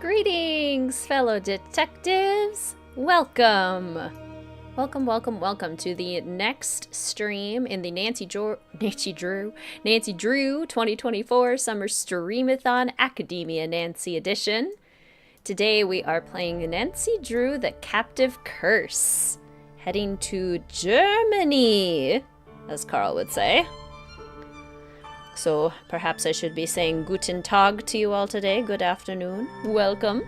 Greetings, fellow detectives! Welcome to the next stream in the Nancy Drew 2024 Summer Streamathon Academia Nancy edition. Today we are playing Nancy Drew the Captive Curse, heading to Germany, as Carl would say. So perhaps I should be saying Guten Tag to you all today. Good afternoon. Welcome.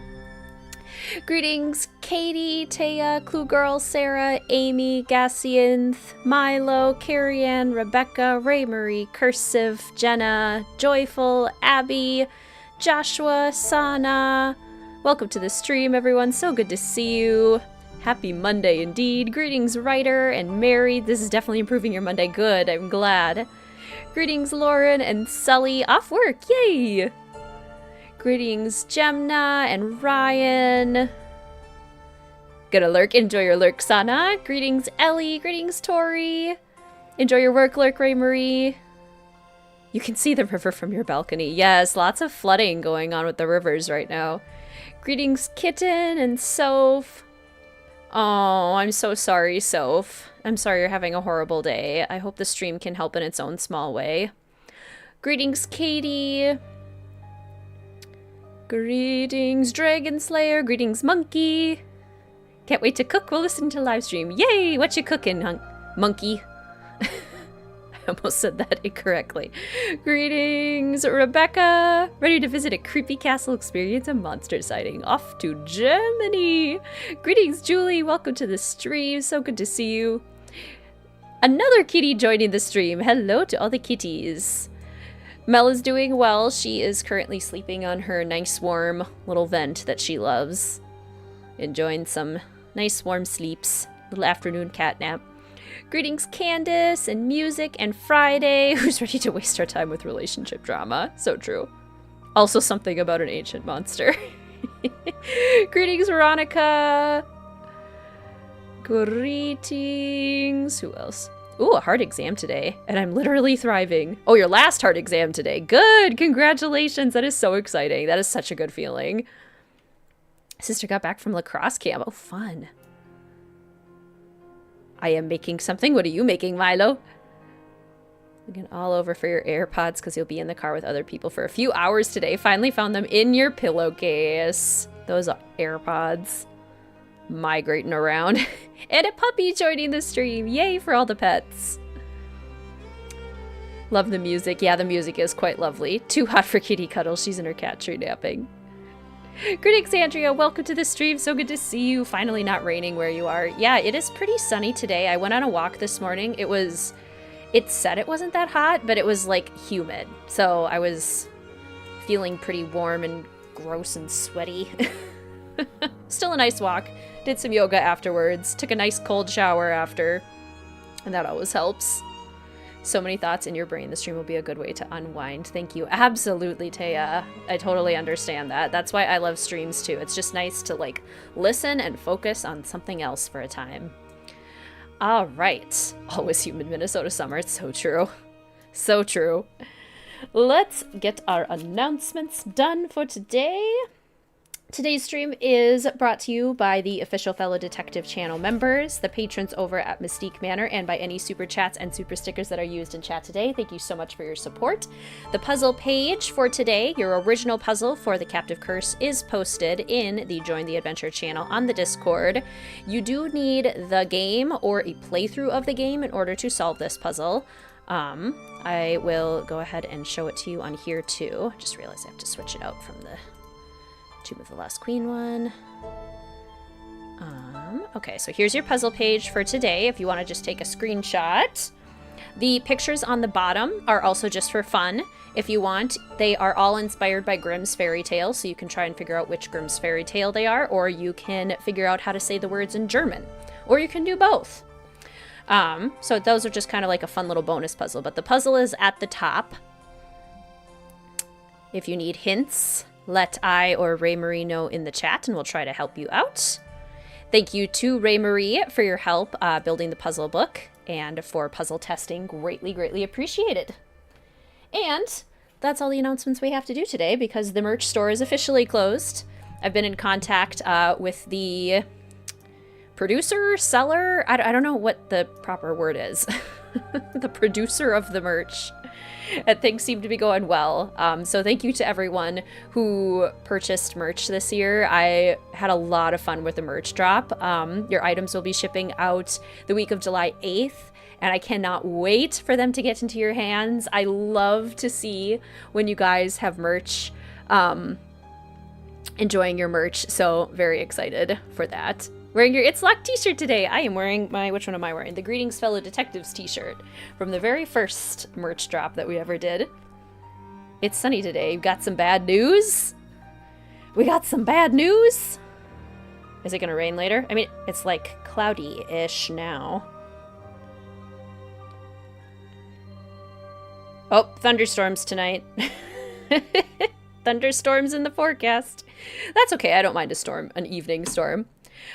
Greetings, Katie, Taya, Clue Girl, Sarah, Amy, Gassianth, Milo, Carrie-Ann, Rebecca, Ray Marie, Cursive, Jenna, Joyful, Abby, Joshua, Sana. Welcome to the stream, everyone. So good to see you. Happy Monday indeed. Greetings, Ryder and Mary. This is definitely improving your Monday. Good. I'm glad. Greetings, Lauren and Sully. Off work. Yay! Greetings, Gemna and Ryan. Gonna lurk. Enjoy your lurk, Sana. Greetings, Ellie. Greetings, Tori. Enjoy your work, lurk, Ray Marie. You can see the river from your balcony. Yes, lots of flooding going on with the rivers right now. Greetings, Kitten and Soph. Oh, I'm so sorry, Soph. I'm sorry you're having a horrible day. I hope the stream can help in its own small way. Greetings, Katie. Greetings, Dragon Slayer. Greetings, Monkey. Can't wait to cook. We'll listen to live stream. Yay! What you cooking, Monkey? I almost said that incorrectly. Greetings, Rebecca. Ready to visit a creepy castle, experience a monster sighting. Off to Germany. Greetings, Julie. Welcome to the stream. So good to see you. Another kitty joining the stream. Hello to all the kitties. Mel is doing well. She is currently sleeping on her nice warm little vent that she loves. Enjoying some nice warm sleeps. Little afternoon cat nap. Greetings, Candace, and Music, and Friday, who's ready to waste our time with relationship drama. So true. Also something about an ancient monster. Greetings, Veronica. Greetings. Who else? Ooh, a hard exam today, and I'm literally thriving. Oh, your last hard exam today. Good. Congratulations. That is so exciting. That is such a good feeling. Sister got back from lacrosse camp. Oh, fun. I am making something. What are you making, Milo? Looking all over for your AirPods because you'll be in the car with other people for a few hours today. Finally found them in your pillowcase. Those are AirPods. Migrating around. And a puppy joining the stream. Yay for all the pets. Love the music. Yeah, the music is quite lovely. Too hot for kitty cuddles. She's in her cat tree napping. Greetings, Andrea. Welcome to the stream. So good to see you. Finally not raining where you are. Yeah, it is pretty sunny today. I went on a walk this morning. It said it wasn't that hot, but it was like humid. So I was feeling pretty warm and gross and sweaty. Still a nice walk. Did some yoga afterwards. Took a nice cold shower after. And that always helps. So many thoughts in your brain. The stream will be a good way to unwind. Thank you. Absolutely, Taya. I totally understand that. That's why I love streams too. It's just nice to like listen and focus on something else for a time. All right. Always humid Minnesota summer. It's so true. So true. Let's get our announcements done for today. Today's stream is brought to you by the official Fellow Detective channel members, the patrons over at Mystique Manor, and by any super chats and super stickers that are used in chat today. Thank you so much for your support. The puzzle page for today, your original puzzle for the Captive Curse, is posted in the Join the Adventure channel on the Discord. You do need the game or a playthrough of the game in order to solve this puzzle. I will go ahead and show it to you on here too. Just realized I have to switch it out from the Tomb of the Last Queen one. Okay, so here's your puzzle page for today if you want to just take a screenshot. The pictures on the bottom are also just for fun. If you want, they are all inspired by Grimm's fairy tale, so you can try and figure out which Grimm's fairy tale they are, or you can figure out how to say the words in German, or you can do both. So those are just kind of like a fun little bonus puzzle, but the puzzle is at the top. If you need hints, let I or Ray Marie know in the chat and we'll try to help you out. Thank you to Ray Marie for your help building the puzzle book and for puzzle testing. Greatly, greatly appreciated. And that's all the announcements we have to do today because the merch store is officially closed. I've been in contact with the producer, seller, I don't know what the proper word is. The producer of the merch. And things seem to be going well. So thank you to everyone who purchased merch this year. I had a lot of fun with the merch drop. Your items will be shipping out the week of July 8th. And I cannot wait for them to get into your hands. I love to see when you guys have merch, enjoying your merch. So very excited for that. Wearing your It's Locked t-shirt today. I am wearing which one am I wearing? The Greetings Fellow Detectives t-shirt from the very first merch drop that we ever did. It's sunny today. We've got some bad news. We got some bad news. Is it gonna rain later? I mean, it's like cloudy-ish now. Oh, thunderstorms tonight. Thunderstorms in the forecast. That's okay, I don't mind a storm, an evening storm.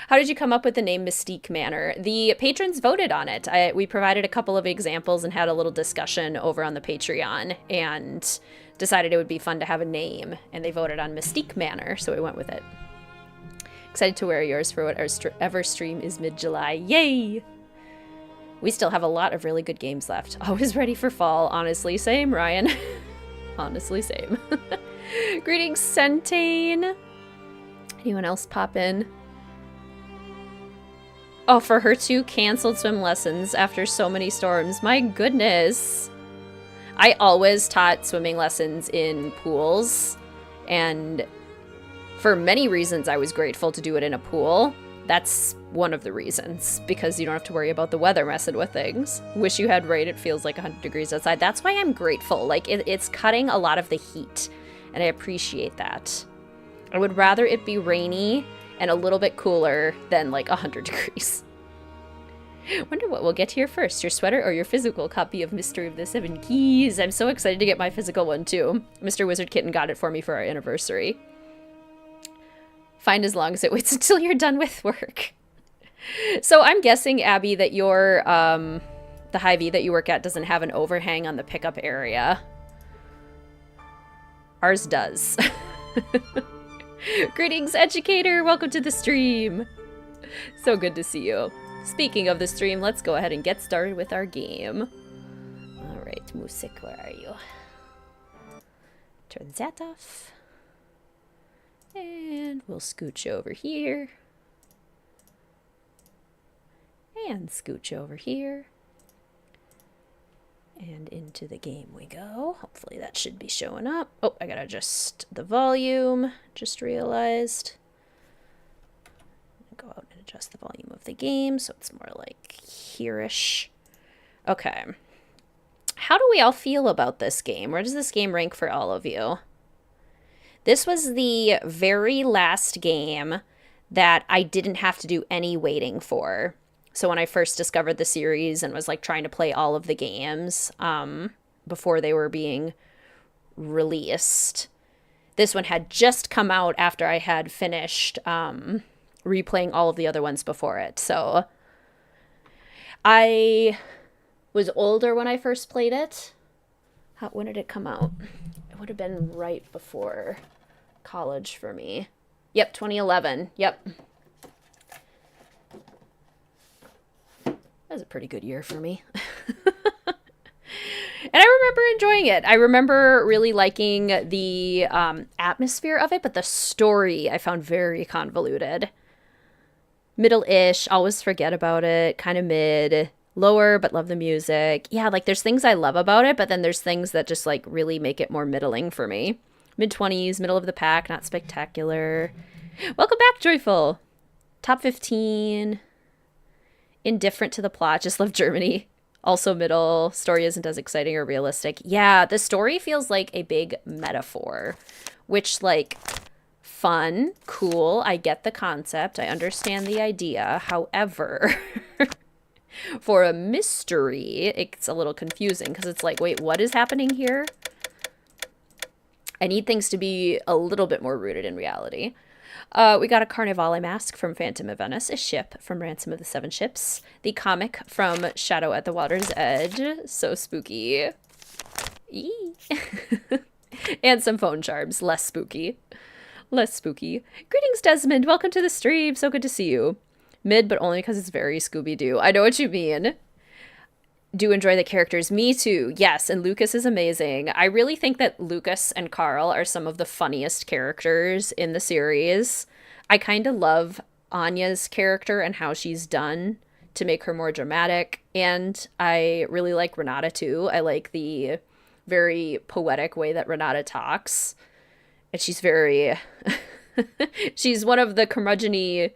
How did you come up with the name Mystique Manor? The patrons voted on it. We provided a couple of examples and had a little discussion over on the Patreon and decided it would be fun to have a name. And they voted on Mystique Manor, so we went with it. Excited to wear yours for whatever stream is mid-July. Yay! We still have a lot of really good games left. Always ready for fall. Honestly, same, Ryan. Honestly, same. Greetings, Centane. Anyone else pop in? Oh, for her too, canceled swim lessons after so many storms. My goodness. I always taught swimming lessons in pools, and for many reasons I was grateful to do it in a pool. That's one of the reasons, because you don't have to worry about the weather messing with things. Wish you had rain, it feels like 100 degrees outside. That's why I'm grateful. Like, it's cutting a lot of the heat, and I appreciate that. I would rather it be rainy and a little bit cooler than like 100 degrees. Wonder what we'll get here first, your sweater or your physical copy of Mystery of the Seven Keys. I'm so excited to get my physical one too. Mr. Wizard Kitten got it for me for our anniversary. Fine as long as it waits until you're done with work. So I'm guessing, Abby, that your the Hy-Vee that you work at doesn't have an overhang on the pickup area. Ours does. Greetings, educator! Welcome to the stream! So good to see you. Speaking of the stream, let's go ahead and get started with our game. Alright, Musik, where are you? Turn that off. And we'll scooch over here. And scooch over here. And into the game we go. Hopefully that should be showing up. Oh, I gotta adjust the volume. Just realized. Go out and adjust the volume of the game so it's more like here-ish. Okay. How do we all feel about this game? Where does this game rank for all of you? This was the very last game that I didn't have to do any waiting for. So when I first discovered the series and was like trying to play all of the games before they were being released, this one had just come out after I had finished replaying all of the other ones before it. So I was older when I first played it. When did it come out? It would have been right before college for me. Yep, 2011. Yep. That was a pretty good year for me. And I remember enjoying it. I remember really liking the atmosphere of it, but the story I found very convoluted. Middle-ish, always forget about it, kind of mid. Lower, but love the music. Yeah, like there's things I love about it, but then there's things that just like really make it more middling for me. Mid-20s, middle of the pack, not spectacular. Welcome back, Joyful. Top 15. Indifferent to the plot, just love Germany. Also middle, story isn't as exciting or realistic. Yeah, the story feels like a big metaphor, which like fun, cool, I get the concept, I understand the idea. However, for a mystery, it's a little confusing because it's like, wait, what is happening here? I need things to be a little bit more rooted in reality. We got a Carnivale mask from Phantom of Venice, a ship from Ransom of the Seven Ships, the comic from Shadow at the Water's Edge, so spooky, and some phone charms, less spooky. Less spooky. Greetings, Desmond. Welcome to the stream. So good to see you. Mid, but only because it's very Scooby-Doo. I know what you mean. Do enjoy the characters. Me too. Yes, and Lucas is amazing. I really think that Lucas and Carl are some of the funniest characters in the series. I kind of love Anya's character and how she's done to make her more dramatic. And I really like Ranata too. I like the very poetic way that Ranata talks. And she's very... she's one of the curmudgeon-y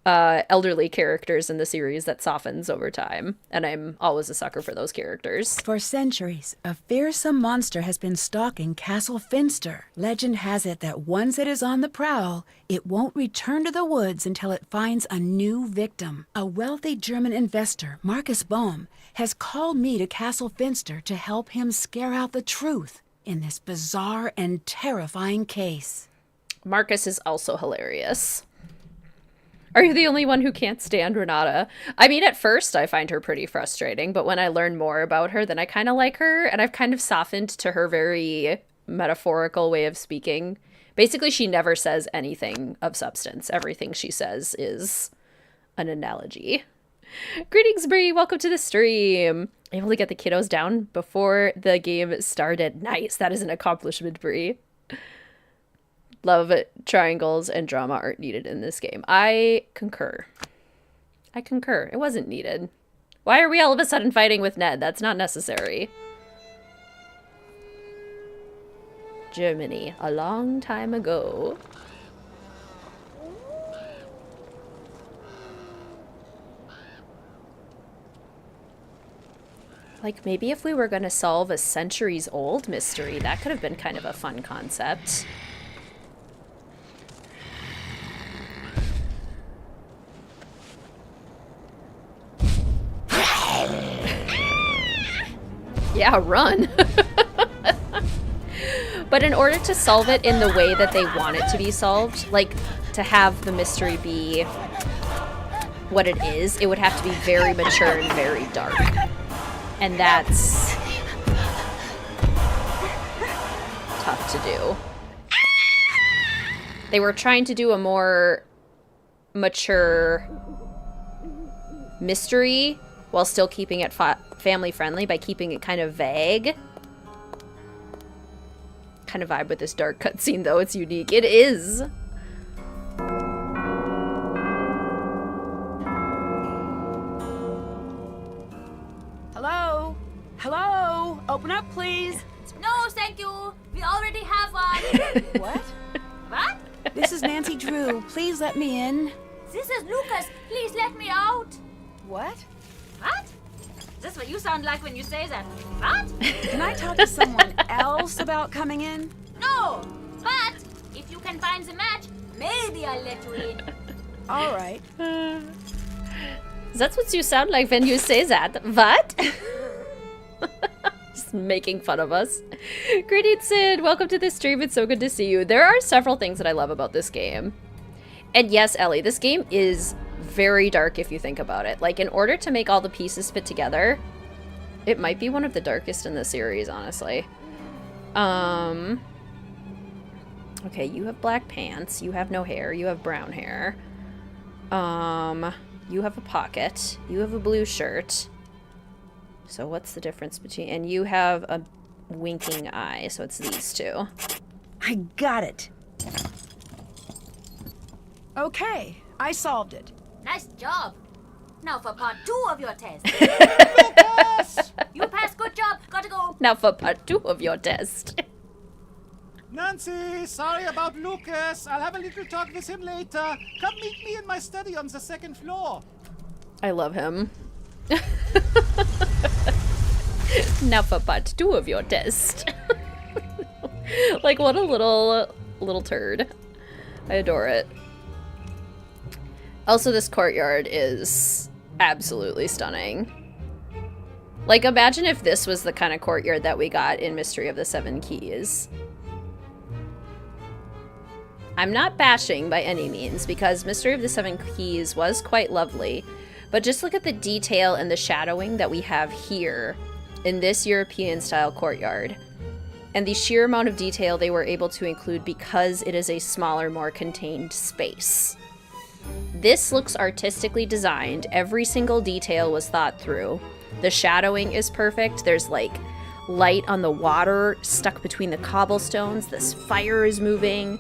elderly characters in the series that softens over time. And I'm always a sucker for those characters. For centuries, a fearsome monster has been stalking Castle Finster. Legend has it that once it is on the prowl, it won't return to the woods until it finds a new victim. A wealthy German investor, Marcus Bohm, has called me to Castle Finster to help him scare out the truth in this bizarre and terrifying case. Marcus is also hilarious. Are you the only one who can't stand Ranata? I mean, at first I find her pretty frustrating, but when I learn more about her, then I kind of like her, and I've kind of softened to her very metaphorical way of speaking. Basically, she never says anything of substance. Everything she says is an analogy. Greetings, Bree. Welcome to the stream. Able to get the kiddos down before the game started. Nice. That is an accomplishment, Bree. Love it. Triangles and drama aren't needed in this game. I concur. I concur. It wasn't needed. Why are we all of a sudden fighting with Ned? That's not necessary. Germany. A long time ago. Like, maybe if we were going to solve a centuries-old mystery, that could have been kind of a fun concept. Yeah, run. But in order to solve it in the way that they want it to be solved, like to have the mystery be what it is, it would have to be very mature and very dark. And that's tough to do. They were trying to do a more mature mystery while still keeping it family friendly by keeping it kind of vague. Kind of vibe with this dark cutscene though, it's unique. It is! Hello? Hello? Open up, please. No, thank you. We already have one. What? What? This is Nancy Drew. Please let me in. This is Lucas. Please let me out. What? What? Is this what you sound like when you say that? What? Can I talk to someone else about coming in? No. But if you can find the match, maybe I'll let you in. All right. That's what you sound like when you say that. What? Just making fun of us. Greetings, Sid. Welcome to the stream. It's so good to see you. There are several things that I love about this game. And yes, Ellie, this game is very dark if you think about it. Like, in order to make all the pieces fit together, it might be one of the darkest in the series, honestly. Okay, you have black pants. You have no hair. You have brown hair. You have a pocket. You have a blue shirt. So what's the difference between... And you have a winking eye, so it's these two. I got it. Okay, I solved it. Nice job. Now for part 2 of your test. You passed. Good job. Gotta go. Now for part 2 of your test. Nancy, sorry about Lucas. I'll have a little talk with him later. Come meet me in my study on the 2nd floor. I love him. Now for part 2 of your test. Like, what a little turd. I adore it. Also, this courtyard is absolutely stunning. Like, imagine if this was the kind of courtyard that we got in Mystery of the Seven Keys. I'm not bashing by any means, because Mystery of the Seven Keys was quite lovely, but just look at the detail and the shadowing that we have here in this European-style courtyard. and the sheer amount of detail they were able to include because it is a smaller, more contained space. This looks artistically designed. Every single detail was thought through. The shadowing is perfect. There's like light on the water stuck between the cobblestones. This fire is moving.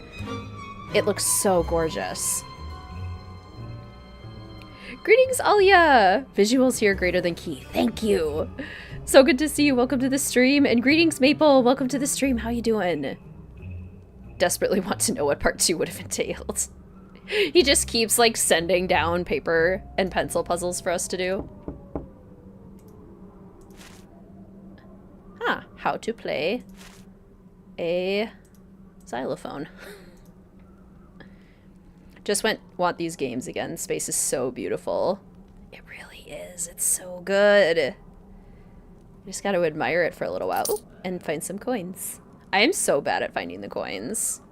It looks so gorgeous. Greetings, Anya! Visuals here greater than key. Thank you. So good to see you. Welcome to the stream. And greetings, Maple. Welcome to the stream. How you doing? Desperately want to know what part 2 would have entailed. He just keeps, like, sending down paper and pencil puzzles for us to do. Huh. How to play a xylophone. Just want these games again. Space is so beautiful. It really is. It's so good. You just got to admire it for a little while. Ooh, and find some coins. I am so bad at finding the coins.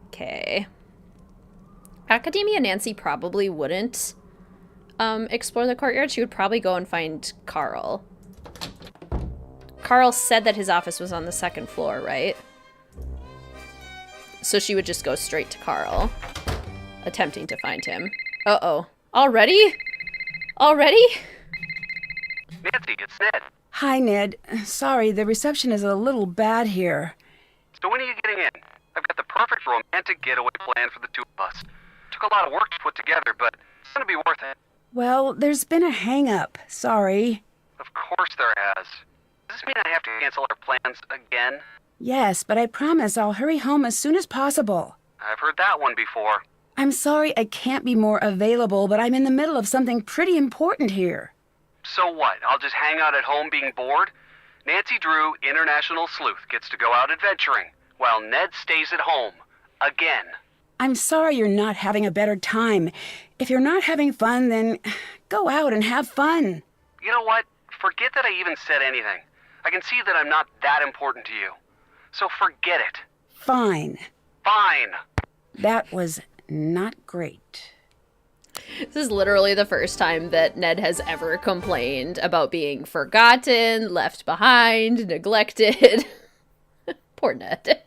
Okay. Academia Nancy probably wouldn't explore the courtyard. She would probably go and find Carl. Carl said that his office was on the 2nd floor, right? So she would just go straight to Carl, attempting to find him. Uh-oh. Already? Already? Nancy, it's Ned. Hi, Ned. Sorry, the reception is a little bad here. So when are you getting in? I've got the perfect romantic getaway plan for the two of us. Took a lot of work to put together, but it's gonna be worth it. Well, there's been a hang-up. Sorry. Of course there has. Does this mean I have to cancel our plans again? Yes, but I promise I'll hurry home as soon as possible. I've heard that one before. I'm sorry I can't be more available, but I'm in the middle of something pretty important here. So what? I'll just hang out at home being bored? Nancy Drew, international sleuth, gets to go out adventuring, while Ned stays at home. Again. I'm sorry you're not having a better time. If you're not having fun, then go out and have fun. You know what? Forget that I even said anything. I can see that I'm not that important to you. So forget it. Fine. Fine. That was not great. This is literally the first time that Ned has ever complained about being forgotten, left behind, neglected. Poor Ned.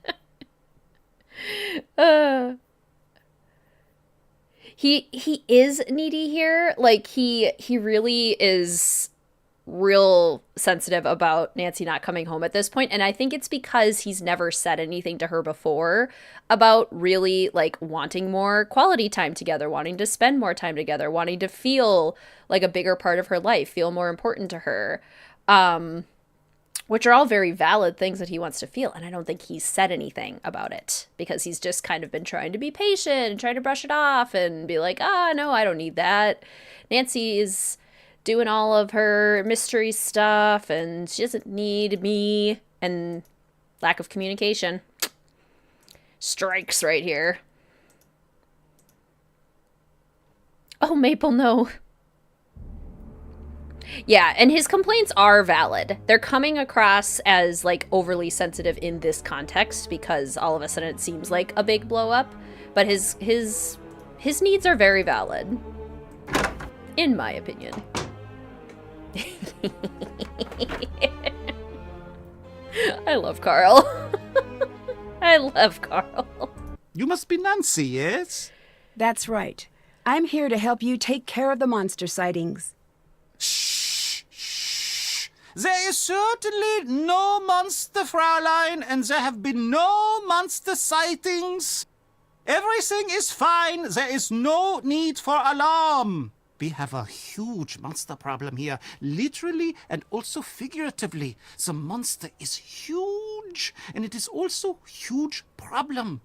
He is needy here. Like, he really is real sensitive about Nancy not coming home at this point, and I think it's because he's never said anything to her before about really, like, wanting more quality time together, wanting to spend more time together, wanting to feel like a bigger part of her life, feel more important to her, which are all very valid things that he wants to feel, and I don't think he's said anything about it, because he's just kind of been trying to be patient and trying to brush it off and be like, no, I don't need that. Nancy is doing all of her mystery stuff, and she doesn't need me, and lack of communication strikes right here. Oh, Maple, no. Yeah, and his complaints are valid. They're coming across as, like, overly sensitive in this context, because all of a sudden it seems like a big blow up, but his needs are very valid, in my opinion. I love Carl. I love Carl. You must be Nancy, yes? That's right. I'm here to help you take care of the monster sightings. Shh, shh. There is certainly no monster, Fraulein, and there have been no monster sightings. Everything is fine. There is no need for alarm. We have a huge monster problem here, literally and also figuratively. The monster is huge, and it is also a huge problem.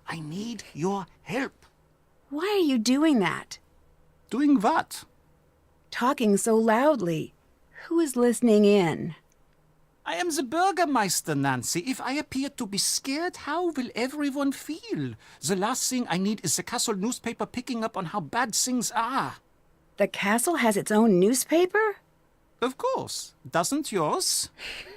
I need your help. Why are you doing that? Doing what? Talking so loudly. Who is listening in? I am the Burgermeister, Nancy. If I appear to be scared, how will everyone feel? The last thing I need is the castle newspaper picking up on how bad things are. The castle has its own newspaper? Of course. Doesn't yours?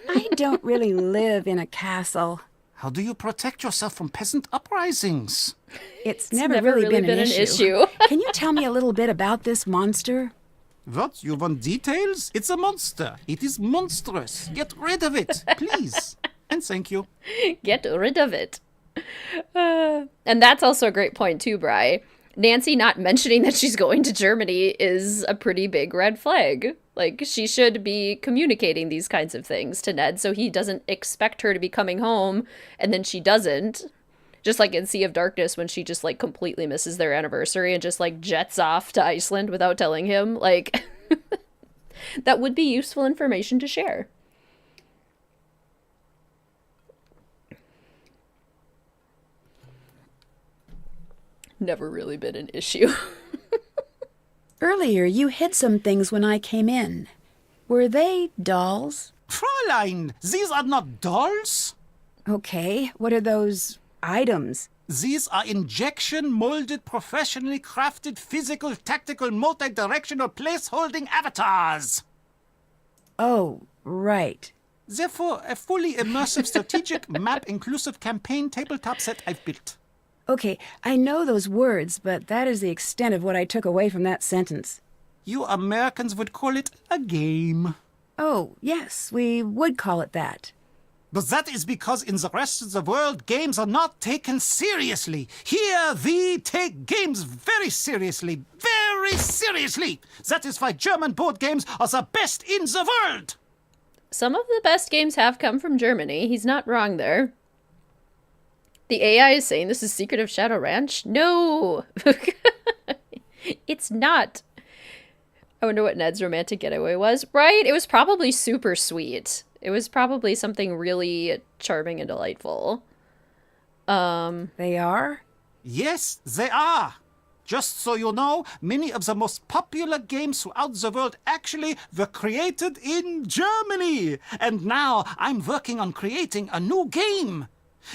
I don't really live in a castle. How do you protect yourself from peasant uprisings? It's never really been an issue. Can you tell me a little bit about this monster? What? You want details? It's a monster. It is monstrous. Get rid of it, please. And thank you. Get rid of it. And that's also a great point too, Bri. Nancy not mentioning that she's going to Germany is a pretty big red flag. Like, she should be communicating these kinds of things to Ned so he doesn't expect her to be coming home, and then she doesn't. Just like in Sea of Darkness when she just, like, completely misses their anniversary and just, like, jets off to Iceland without telling him. Like, that would be useful information to share. Never really been an issue. Earlier, you hid some things when I came in. Were they dolls? Fräulein, these are not dolls. Okay, what are those items? These are injection-molded, professionally crafted, physical, tactical, multi-directional place-holding avatars. Oh, right. Therefore, a fully immersive strategic map-inclusive campaign tabletop set I've built. Okay, I know those words, but that is the extent of what I took away from that sentence. You Americans would call it a game. Oh, yes, we would call it that. But that is because in the rest of the world, games are not taken seriously. Here, we take games very seriously. Very seriously. That is why German board games are the best in the world. Some of the best games have come from Germany. He's not wrong there. The AI is saying this is Secret of Shadow Ranch? No! It's not. I wonder what Ned's romantic getaway was. Right? It was probably super sweet. It was probably something really charming and delightful. They are? Yes, they are. Just so you know, many of the most popular games throughout the world actually were created in Germany. And now I'm working on creating a new game.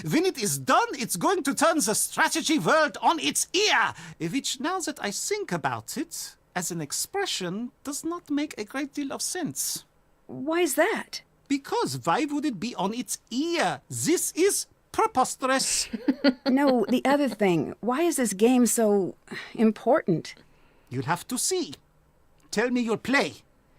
When it is done, it's going to turn the strategy world on its ear, which, now that I think about it, as an expression, does not make a great deal of sense. Why's that? Because why would it be on its ear? This is preposterous. No, the other thing. Why is this game so important? You'll have to see. Tell me you'll play.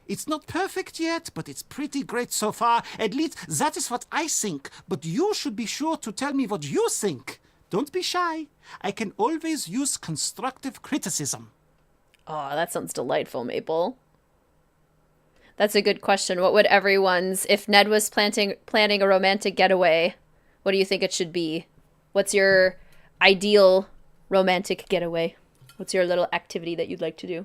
It's not perfect yet, but it's pretty great so far. At least that is what I think. But you should be sure to tell me what you think. Don't be shy. I can always use constructive criticism. Oh, that sounds delightful, Maple. That's a good question. What would everyone's... If Ned was planning a romantic getaway, what do you think it should be? What's your ideal romantic getaway? What's your little activity that you'd like to do?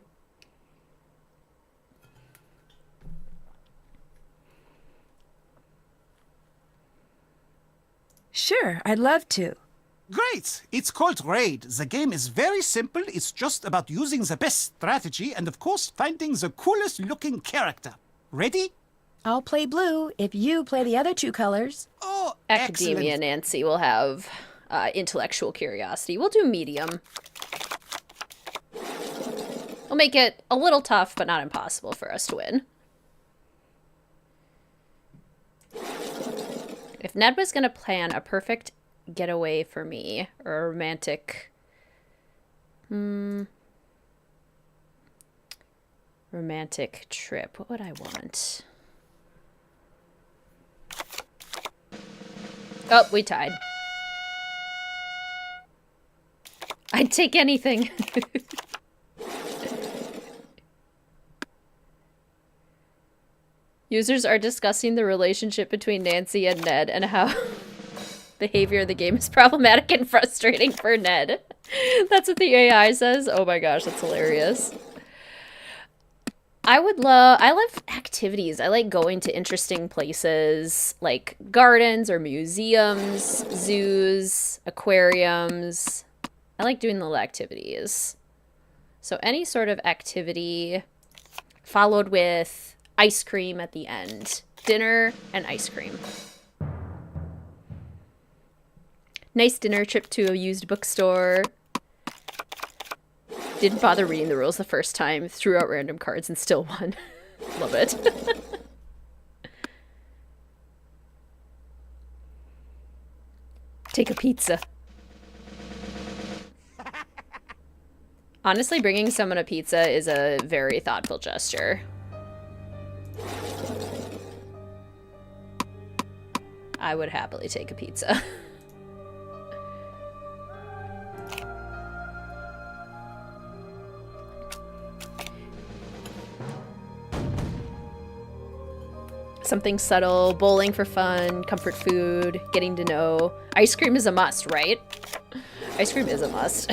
Sure, I'd love to. Great! It's called Raid. The game is very simple. It's just about using the best strategy and, of course, finding the coolest looking character. Ready? I'll play blue if you play the other two colors. Oh, Academia excellent. Nancy will have intellectual curiosity. We'll do medium. We'll make it a little tough, but not impossible for us to win. If Ned was going to plan a perfect getaway for me, or a romantic... romantic trip, what would I want? Oh, we tied. I'd take anything. Users are discussing the relationship between Nancy and Ned and how behavior in the game is problematic and frustrating for Ned. That's what the AI says. Oh my gosh, that's hilarious. I love activities. I like going to interesting places like gardens or museums, zoos, aquariums. I like doing little activities. So any sort of activity followed with ice cream at the end. Dinner and ice cream. Nice dinner trip to a used bookstore. Didn't bother reading the rules the first time. Threw out random cards and still won. Love it. Take a pizza. Honestly, bringing someone a pizza is a very thoughtful gesture. I would happily take a pizza. Something subtle, bowling for fun, comfort food, getting to know. Ice cream is a must, right? Ice cream is a must.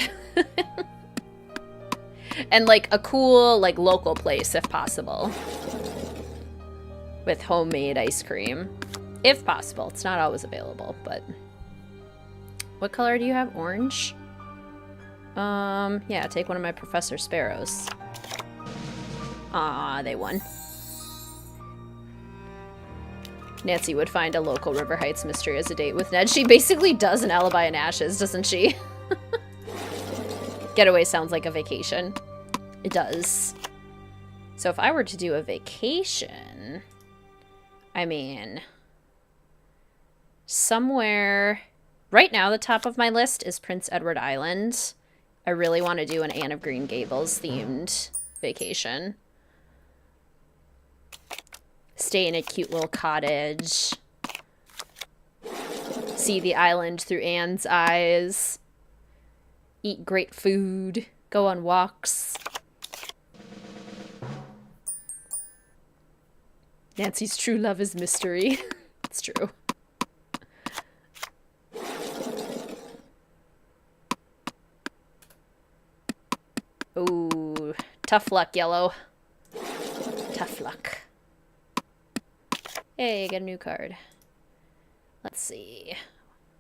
And like a cool, like local place if possible. With homemade ice cream. If possible. It's not always available, but. What color do you have? Orange? Yeah, take one of my Professor Sparrows. Ah, they won. Nancy would find a local River Heights mystery as a date with Ned. She basically does an Alibi in Ashes, doesn't she? Getaway sounds like a vacation. It does. So if I were to do a vacation, I mean, somewhere, right now the top of my list is Prince Edward Island. I really want to do an Anne of Green Gables themed vacation. Stay in a cute little cottage. See the island through Anne's eyes. Eat great food. Go on walks. Nancy's true love is mystery. It's true. Ooh, tough luck, Yellow. Tough luck. Hey, get a new card. Let's see.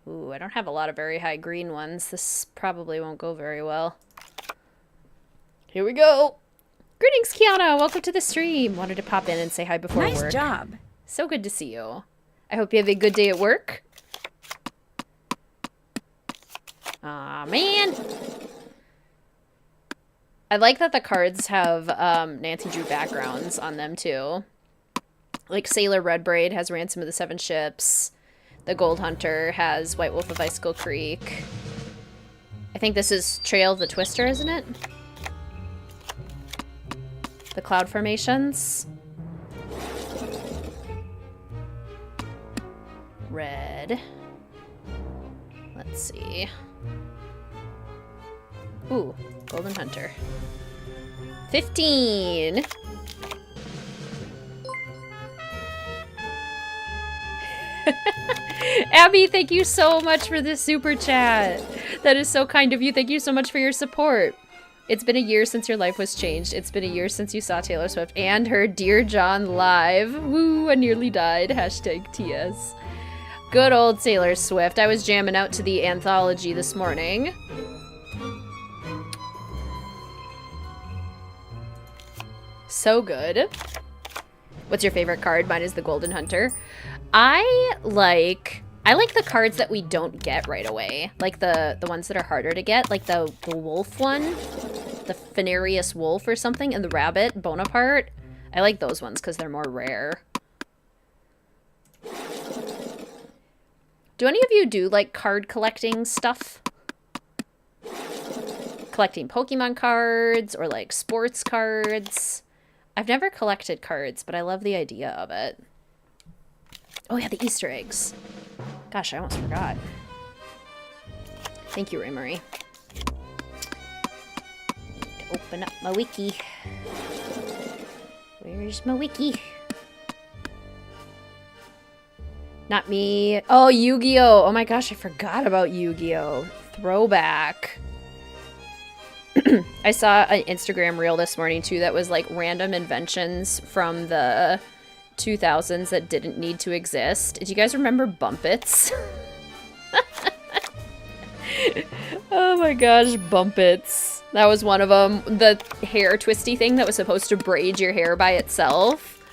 Ooh, I don't have a lot of very high green ones. This probably won't go very well. Here we go. Greetings, Kiana. Welcome to the stream. Wanted to pop in and say hi before work. Nice job. So good to see you. I hope you have a good day at work. Aw, man. I like that the cards have Nancy Drew backgrounds on them, too. Like Sailor Redbraid has Ransom of the Seven Ships. The Gold Hunter has White Wolf of Icicle Creek. I think this is Trail of the Twister, isn't it? The cloud formations. Red. Let's see. Ooh, Golden Hunter. 15! Abby, thank you so much for this super chat. That is so kind of you. Thank you so much for your support. It's been a year since your life was changed. It's been a year since you saw Taylor Swift and her Dear John live. Woo, I nearly died. Hashtag TS. Good old Taylor Swift. I was jamming out to the anthology this morning. So good. What's your favorite card? Mine is the Golden Hunter. I like the cards that we don't get right away. Like the ones that are harder to get. Like the wolf one. The Fenarius Wolf or something. And the rabbit, Bonaparte. I like those ones because they're more rare. Do any of you do like card collecting stuff? Collecting Pokemon cards or like sports cards? I've never collected cards, but I love the idea of it. Oh yeah, the Easter eggs. Gosh, I almost forgot. Thank you, Ray Marie. Need to open up my wiki. Where's my wiki? Not me. Oh, Yu-Gi-Oh! Oh my gosh, I forgot about Yu-Gi-Oh! Throwback. I saw an Instagram reel this morning too that was like random inventions from the 2000s that didn't need to exist. Do you guys remember Bumpits? Oh my gosh, Bumpits. That was one of them. The hair twisty thing that was supposed to braid your hair by itself.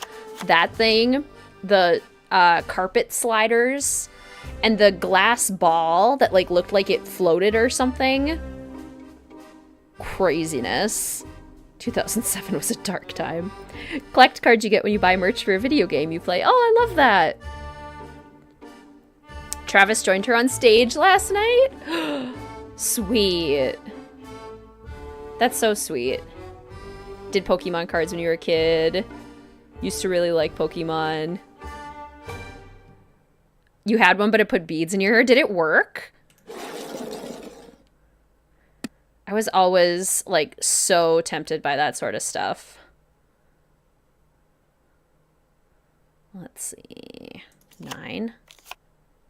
That thing. The carpet sliders. And the glass ball that like looked like it floated or something. Craziness. 2007 was a dark time. Collect cards you get when you buy merch for a video game you play. Oh, I love that. Travis joined her on stage last night. Sweet. That's so sweet. Did Pokemon cards when you were a kid. Used to really like Pokemon. You had one, but it put beads in your hair. Did it work? I was always, like, so tempted by that sort of stuff. Let's see. 9.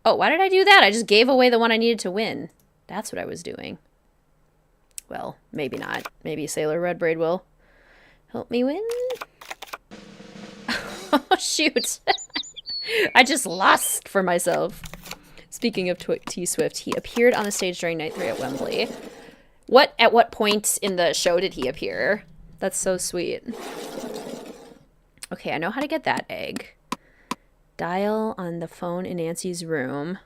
Oh, why did I do that? I just gave away the one I needed to win. That's what I was doing. Well, maybe not. Maybe Sailor Red Braid will help me win. Oh, shoot. I just lost for myself. Speaking of T-Swift, he appeared on the stage during Night 3 at Wembley. At what point in the show did he appear? That's so sweet. Okay, I know how to get that egg. Dial on the phone in Nancy's room.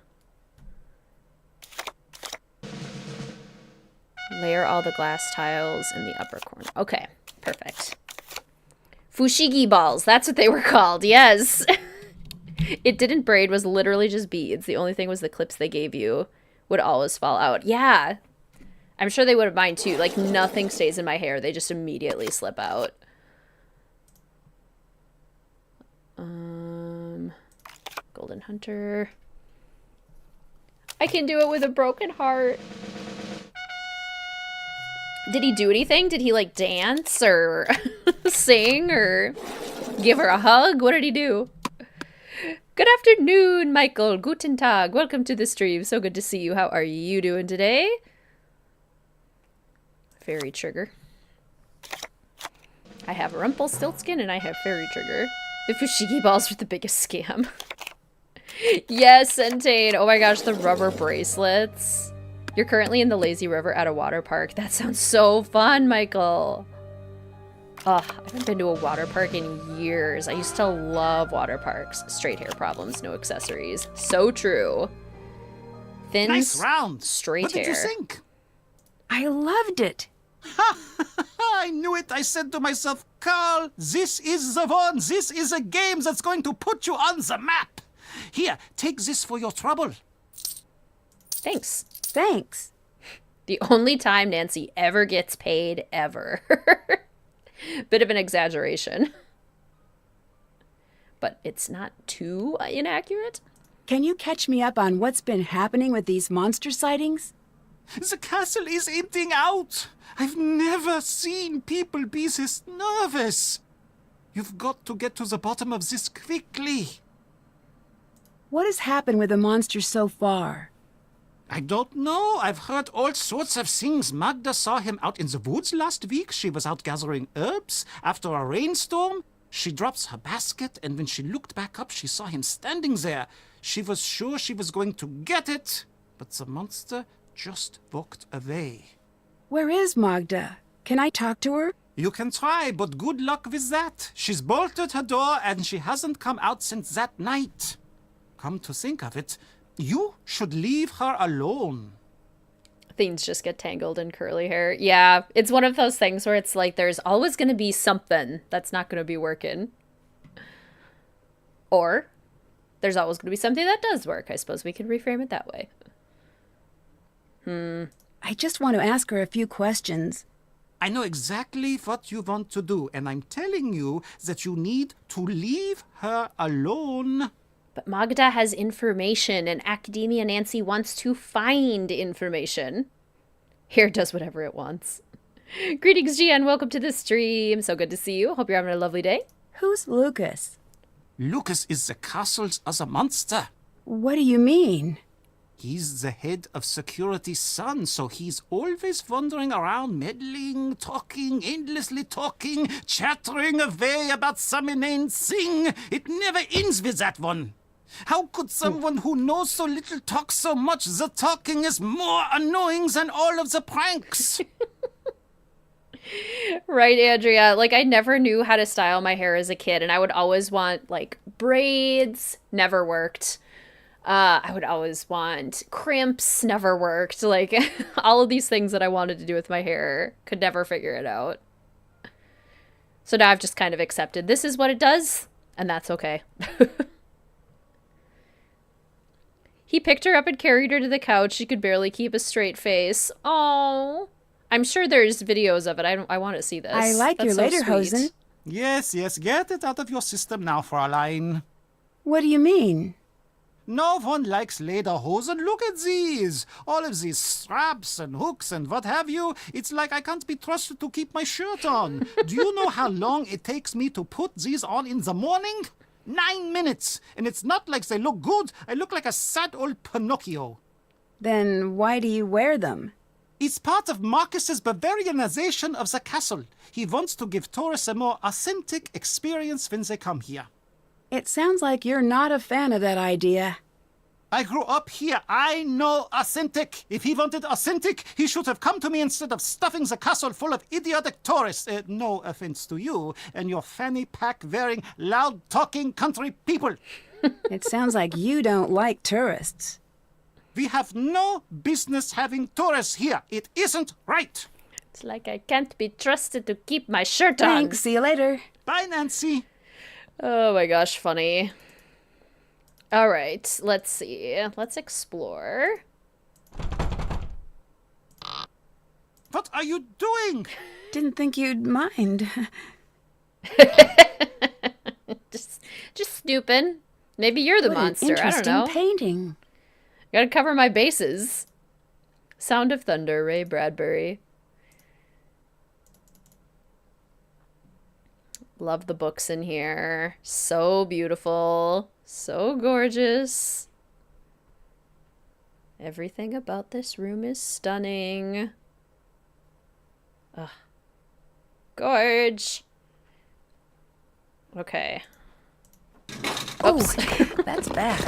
Layer all the glass tiles in the upper corner. Okay, perfect. Fushigi balls, that's what they were called, yes. It didn't braid, was literally just beads. The only thing was the clips they gave you would always fall out. Yeah, I'm sure they would have mine too. Like, nothing stays in my hair. They just immediately slip out. Golden Hunter. I can do it with a broken heart. Did he do anything? Did he, like, dance or sing or give her a hug? What did he do? Good afternoon, Michael. Guten Tag. Welcome to the stream. So good to see you. How are you doing today? Fairy Trigger. I have Rumpelstiltskin and I have Fairy Trigger. The Fushigi balls were the biggest scam. Yes, Centane. Oh my gosh, the rubber bracelets. You're currently in the lazy river at a water park. That sounds so fun, Michael. Ugh, I haven't been to a water park in years. I used to love water parks. Straight hair problems, no accessories. So true. Thin, nice round. Straight what hair. What did you think? I loved it. I knew it. I said to myself, Carl, this is the one. This is a game that's going to put you on the map. Here, take this for your trouble. Thanks. Thanks. The only time Nancy ever gets paid, ever. Bit of an exaggeration. But it's not too inaccurate. Can you catch me up on what's been happening with these monster sightings? The castle is emptying out. I've never seen people be this nervous. You've got to get to the bottom of this quickly. What has happened with the monsters so far? I don't know. I've heard all sorts of things. Magda saw him out in the woods last week. She was out gathering herbs after a rainstorm. She drops her basket, and when she looked back up, she saw him standing there. She was sure she was going to get it, but the monster just walked away. Where is Magda? Can I talk to her? You can try, but good luck with that. She's bolted her door, and she hasn't come out since that night. Come to think of it, you should leave her alone. Things just get tangled in curly hair. Yeah, it's one of those things where it's like there's always going to be something that's not going to be working. Or there's always going to be something that does work. I suppose we could reframe it that way. I just want to ask her a few questions. I know exactly what you want to do, and I'm telling you that you need to leave her alone. But Magda has information, and Academia Nancy wants to find information. Hair does whatever it wants. Greetings, GN. Welcome to the stream. So good to see you. Hope you're having a lovely day. Who's Lucas? Lucas is the castle's other monster. What do you mean? He's the head of security's son, so he's always wandering around, meddling, talking, endlessly talking, chattering away about some inane thing. It never ends with that one. How could someone who knows so little talk so much? The talking is more annoying than all of the pranks. Right, Andrea. Like, I never knew how to style my hair as a kid, and I would always want, like, braids. Never worked. I would always want crimps. Never worked. Like, all of these things that I wanted to do with my hair. Could never figure it out. So now I've just kind of accepted this is what it does, and that's okay. He picked her up and carried her to the couch. She could barely keep a straight face. Oh, I'm sure there's videos of it. I want to see this. I like That's your so lederhosen. sweet. Yes, get it out of your system now, Fräulein. What do you mean? No one likes lederhosen. Look at these. All of these straps and hooks and what have you. It's like I can't be trusted to keep my shirt on. Do you know how long it takes me to put these on in the morning? 9 minutes. And it's not like they look good. I look like a sad old Pinocchio. Then why do you wear them? It's part of Marcus's Bavarianization of the castle. He wants to give tourists a more authentic experience when they come here. It sounds like you're not a fan of that idea. I grew up here. I know authentic. If he wanted authentic, he should have come to me instead of stuffing the castle full of idiotic tourists. No offense to you and your fanny pack wearing, loud talking country people. It sounds like you don't like tourists. We have no business having tourists here. It isn't right. It's like I can't be trusted to keep my shirt on. Thanks. See you later. Bye, Nancy. Oh my gosh, funny. All right, let's see. Let's explore. What are you doing? Didn't think you'd mind. just snooping. Maybe you're the What an monster. I don't interesting know. painting. Gotta cover my bases. Sound of Thunder, Ray Bradbury. Love the books in here. So beautiful. So gorgeous. Everything about this room is stunning. Ugh. Gorge. Okay. Oops. That's bad.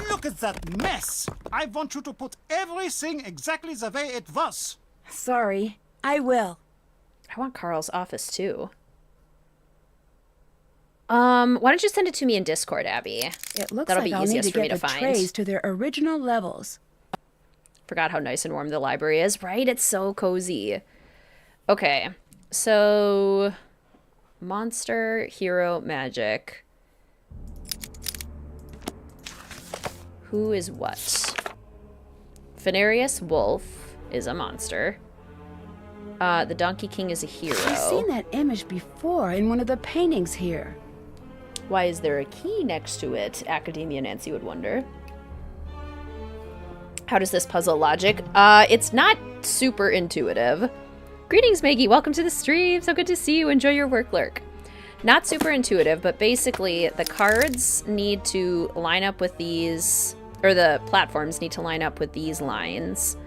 Look at that mess. I want you to put everything exactly the way it was. Sorry. I will. I want Carl's office too. Why don't you send it to me in Discord, Abby? It looks That'll like be I'll need easiest to for me get to the find. trays to their original levels. Forgot how nice and warm the library is, right? It's so cozy. Okay, so monster, hero, magic. Who is what? Venarius Wolf is a monster. The Donkey King is a hero. I've seen that image before in one of the paintings here. Why is there a key next to it? Academia Nancy would wonder. How does this puzzle logic? It's not super intuitive. Greetings, Maggie. Welcome to the stream. So good to see you. Enjoy your work, Lurk. Not super intuitive, but basically the cards need to line up with these, or the platforms need to line up with these lines.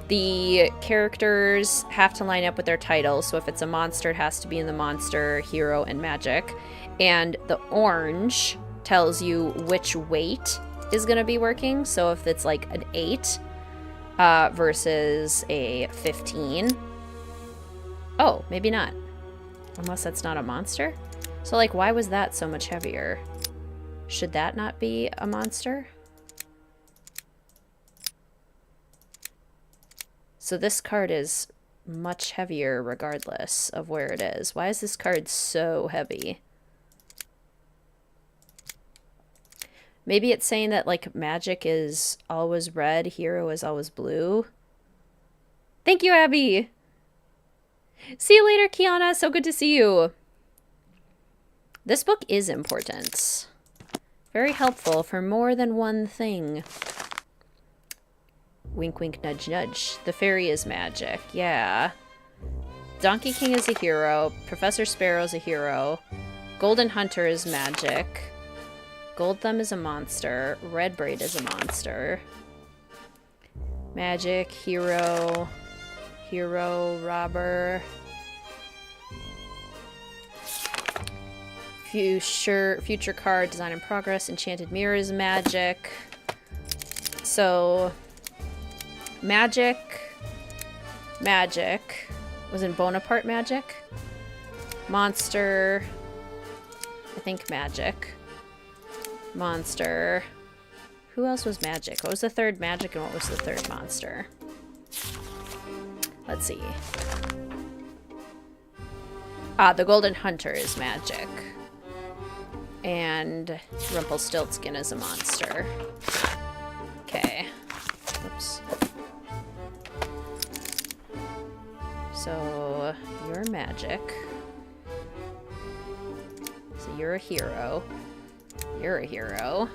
The characters have to line up with their titles. So if it's a monster, it has to be in the monster, hero, and magic. And the orange tells you which weight is going to be working. So if it's like an 8 versus a 15. Oh, maybe not. Unless that's not a monster. So like, why was that so much heavier? Should that not be a monster? So this card is much heavier regardless of where it is. Why is this card so heavy? Maybe it's saying that like magic is always red, hero is always blue. Thank you, Abby. See you later, Kiana. So good to see you. This book is important. Very helpful for more than one thing. Wink, wink, nudge, nudge. The fairy is magic. Yeah. Donkey King is a hero. Professor Sparrow's a hero. Golden Hunter is magic. Gold Thumb is a monster. Red Braid is a monster. Magic, hero, robber. Future card, design in progress. Enchanted Mirror is magic. So, magic. Was in Bonaparte magic. Monster. I think magic. Monster. Who else was magic? What was the third magic and what was the third monster? Let's see. The Golden Hunter is magic. And Rumpelstiltskin is a monster. Okay. Oops. So, you're magic. So you're a hero. You're a hero.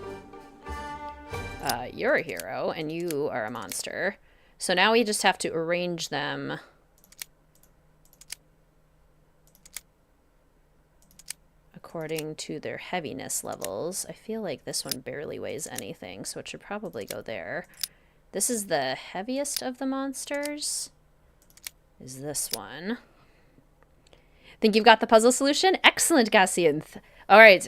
You're a hero, and you are a monster. So now we just have to arrange them according to their heaviness levels. I feel like this one barely weighs anything, so it should probably go there. This is the heaviest of the monsters. Is this one. Think you've got the puzzle solution? Excellent, Gassianth. All right,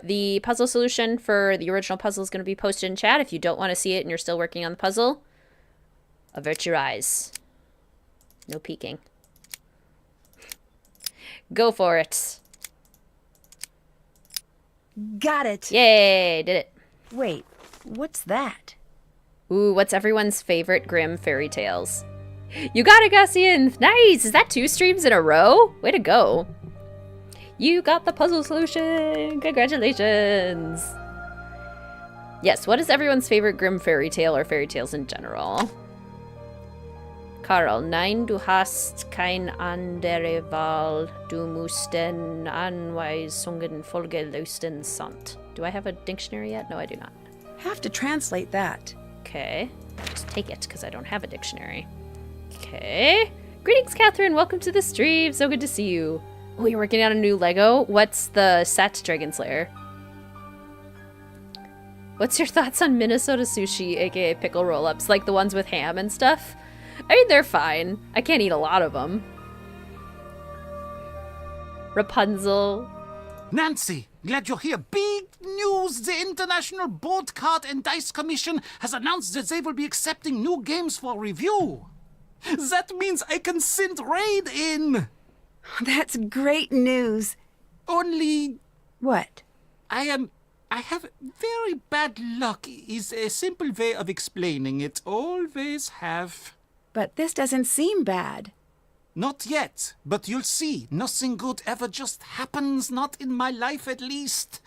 the puzzle solution for the original puzzle is going to be posted in chat. If you don't want to see it and you're still working on the puzzle, avert your eyes. No peeking. Go for it. Got it. Yay, did it. Wait, what's that? Ooh, what's everyone's favorite grim fairy tales? You got it, Gassian! Nice! Is that 2 streams in a row? Way to go. You got the puzzle solution! Congratulations! Yes, what is everyone's favorite grim fairy tale or fairy tales in general? Karl, nein, du hast kein andere Wahl. Du musst den Anweisungen folgen sind. Do I have a dictionary yet? No, I do not. Have to translate that. Okay. Just take it, because I don't have a dictionary. Okay. Greetings, Catherine. Welcome to the stream. So good to see you. Oh, you're working on a new Lego? What's the set, Dragon Slayer? What's your thoughts on Minnesota sushi, aka pickle roll-ups? Like the ones with ham and stuff? I mean, they're fine. I can't eat a lot of them. Rapunzel. Nancy, glad you're here. Big news! The International Board Card and Dice Commission has announced that they will be accepting new games for review. That means I can send Raid in. That's great news. Only What? I have very bad luck is a simple way of explaining it. Always have. But this doesn't seem bad. Not yet, but you'll see. Nothing good ever just happens, not in my life at least.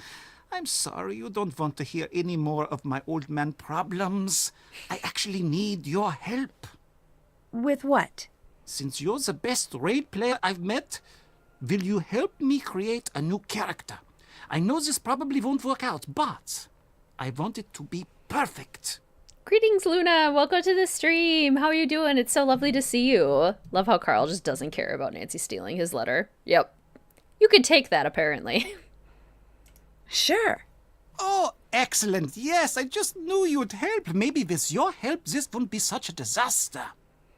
I'm sorry you don't want to hear any more of my old man problems. I actually need your help. With what? Since you're the best raid player I've met, will you help me create a new character? I know this probably won't work out, but I want it to be perfect. Greetings, Luna. Welcome to the stream. How are you doing? It's so lovely to see you. Love how Carl just doesn't care about Nancy stealing his letter. Yep. You could take that, apparently. Sure. Oh, excellent. Yes, I just knew you'd help. Maybe with your help, this wouldn't be such a disaster.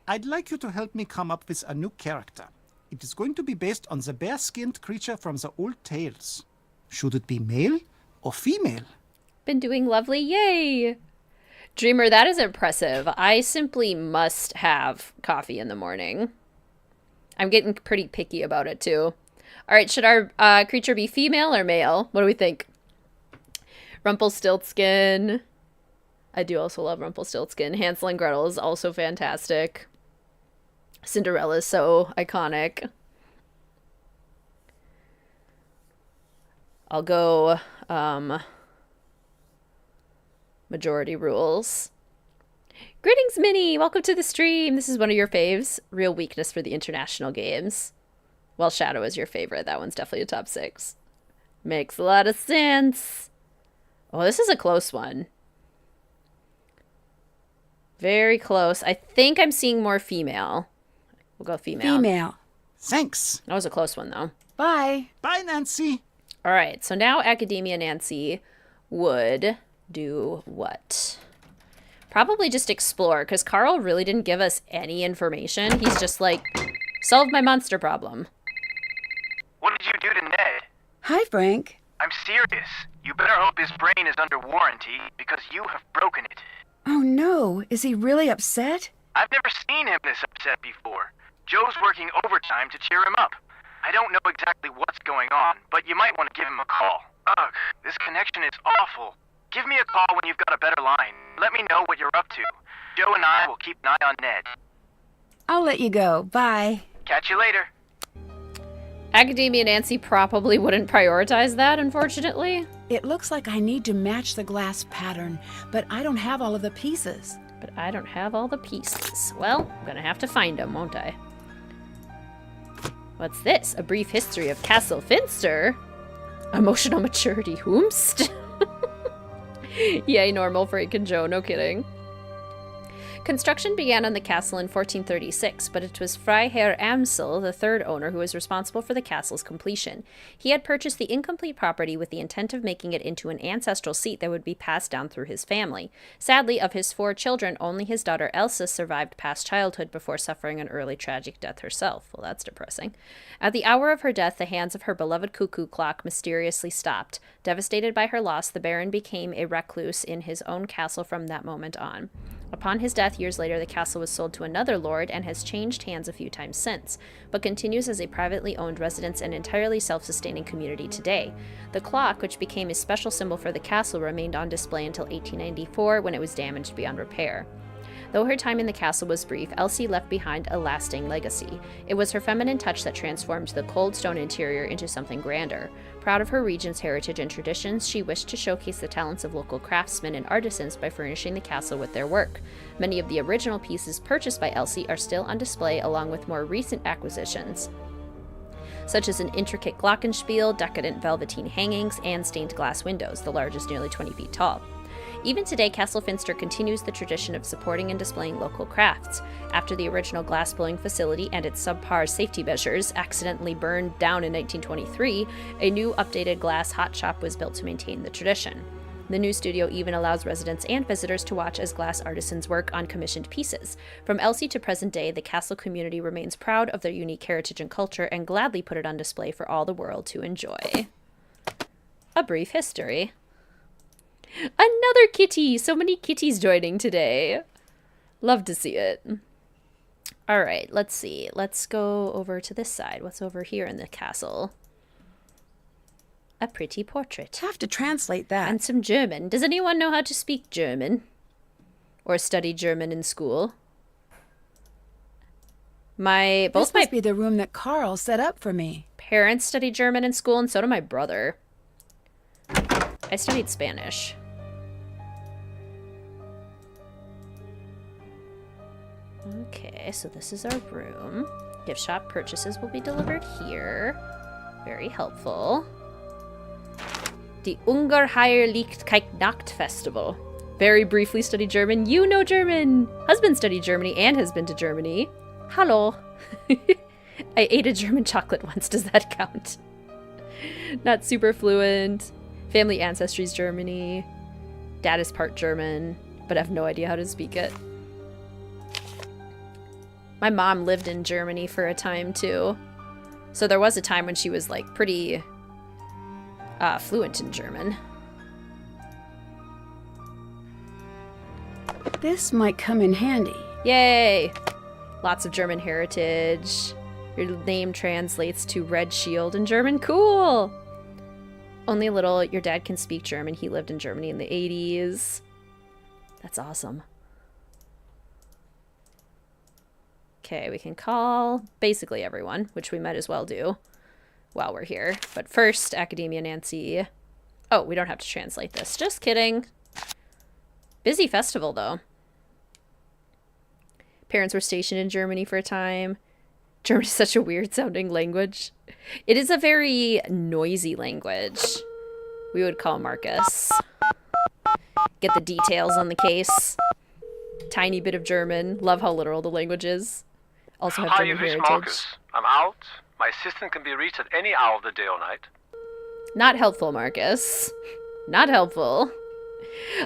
I'd like you to help me come up with a new character. It is going to be based on the bear-skinned creature from the old tales. Should it be male or female? Been doing lovely. Yay! Dreamer, that is impressive. I simply must have coffee in the morning. I'm getting pretty picky about it, too. All right, should our creature be female or male? What do we think? Rumpelstiltskin. I do also love Rumpelstiltskin. Hansel and Gretel is also fantastic. Cinderella is so iconic. I'll go majority rules. Greetings, Minnie! Welcome to the stream! This is one of your faves. Real weakness for the international games. Well, Shadow is your favorite. That one's definitely a top 6. Makes a lot of sense. Oh, this is a close one. Very close. I think I'm seeing more female. We'll go female. Female. Thanks. That was a close one, though. Bye. Bye, Nancy. All right, so now Academia Nancy would do what? Probably just explore, because Carl really didn't give us any information. He's just like, solve my monster problem. What did you do to Ned? Hi, Frank. I'm serious. You better hope his brain is under warranty, because you have broken it. Oh no, is he really upset? I've never seen him this upset before. Joe's working overtime to cheer him up. I don't know exactly what's going on, but you might want to give him a call. Ugh, this connection is awful. Give me a call when you've got a better line. Let me know what you're up to. Joe and I will keep an eye on Ned. I'll let you go. Bye. Catch you later. Academia Nancy probably wouldn't prioritize that, unfortunately. It looks like I need to match the glass pattern, but I don't have all of the pieces. But I don't have all the pieces. Well, I'm gonna have to find them, won't I? What's this? A brief history of Castle Finster? Emotional maturity, whomst? Yay, normal Frank and Joe, no kidding. Construction began on the castle in 1436, but it was Freiherr Amsel, the third owner, who was responsible for the castle's completion. He had purchased the incomplete property with the intent of making it into an ancestral seat that would be passed down through his family. Sadly, of his 4 children, only his daughter Elsa survived past childhood before suffering an early tragic death herself. Well, that's depressing. At the hour of her death, the hands of her beloved cuckoo clock mysteriously stopped. Devastated by her loss, the Baron became a recluse in his own castle from that moment on. Upon his death, years later, the castle was sold to another lord and has changed hands a few times since, but continues as a privately owned residence and entirely self-sustaining community today. The clock, which became a special symbol for the castle, remained on display until 1894, when it was damaged beyond repair. Though her time in the castle was brief, Elsie left behind a lasting legacy. It was her feminine touch that transformed the cold stone interior into something grander. Proud of her region's heritage and traditions, she wished to showcase the talents of local craftsmen and artisans by furnishing the castle with their work. Many of the original pieces purchased by Elsie are still on display, along with more recent acquisitions, such as an intricate glockenspiel, decadent velveteen hangings, and stained glass windows, the largest nearly 20 feet tall. Even today, Castle Finster continues the tradition of supporting and displaying local crafts. After the original glass-blowing facility and its subpar safety measures accidentally burned down in 1923, a new updated glass hot shop was built to maintain the tradition. The new studio even allows residents and visitors to watch as glass artisans work on commissioned pieces. From Elsie to present day, the castle community remains proud of their unique heritage and culture and gladly put it on display for all the world to enjoy. A brief history. Another kitty! So many kitties joining today. Love to see it. Alright, let's see. Let's go over to this side. What's over here in the castle? A pretty portrait. Have to translate that. And some German. Does anyone know how to speak German? Or study German in school? This must be the room that Carl set up for me. Parents studied German in school, and so did my brother. I studied Spanish. Okay, so this is our room. Gift shop purchases will be delivered here. Very helpful. Die Ungeheimlichkeit Nacht Festival. Very briefly studied German. You know German! Husband studied Germany and has been to Germany. Hallo. I ate a German chocolate once. Does that count? Not super fluent. Family ancestry is Germany. Dad is part German, but I have no idea how to speak it. My mom lived in Germany for a time, too. So there was a time when she was, like, pretty fluent in German. This might come in handy. Yay! Lots of German heritage. Your name translates to Red Shield in German. Cool! Only a little. Your dad can speak German. He lived in Germany in the 80s. That's awesome. Okay, we can call basically everyone, which we might as well do while we're here. But first, Academia Nancy. Oh, we don't have to translate this. Just kidding. Busy festival, though. Parents were stationed in Germany for a time. German is such a weird-sounding language. It is a very noisy language. We would call Marcus. Get the details on the case. Tiny bit of German. Love how literal the language is. Also have Hi, German you've reached heritage. Marcus. I'm out. My assistant can be reached at any hour of the day or night. Not helpful, Marcus. Not helpful.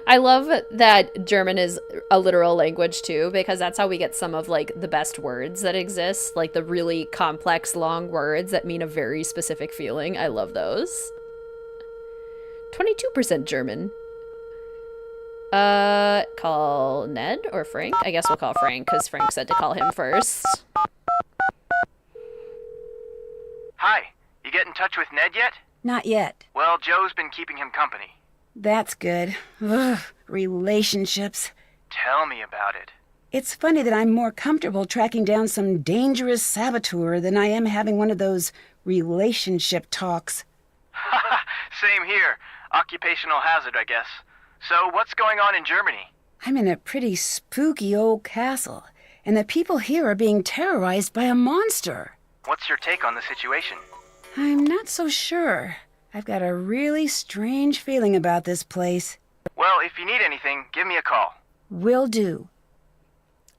I love that German is a literal language too, because that's how we get some of like the best words that exist, like the really complex long words that mean a very specific feeling. I love those. 22% German. Call Ned or Frank? I guess we'll call Frank because Frank said to call him first. Hi, you get in touch with Ned yet? Not yet. Well, Joe's been keeping him company. That's good. Ugh, relationships. Tell me about it. It's funny that I'm more comfortable tracking down some dangerous saboteur than I am having one of those relationship talks. Same here. Occupational hazard, I guess. So, what's going on in Germany? I'm in a pretty spooky old castle, and the people here are being terrorized by a monster. What's your take on the situation? I'm not so sure. I've got a really strange feeling about this place. Well, if you need anything, give me a call. Will do.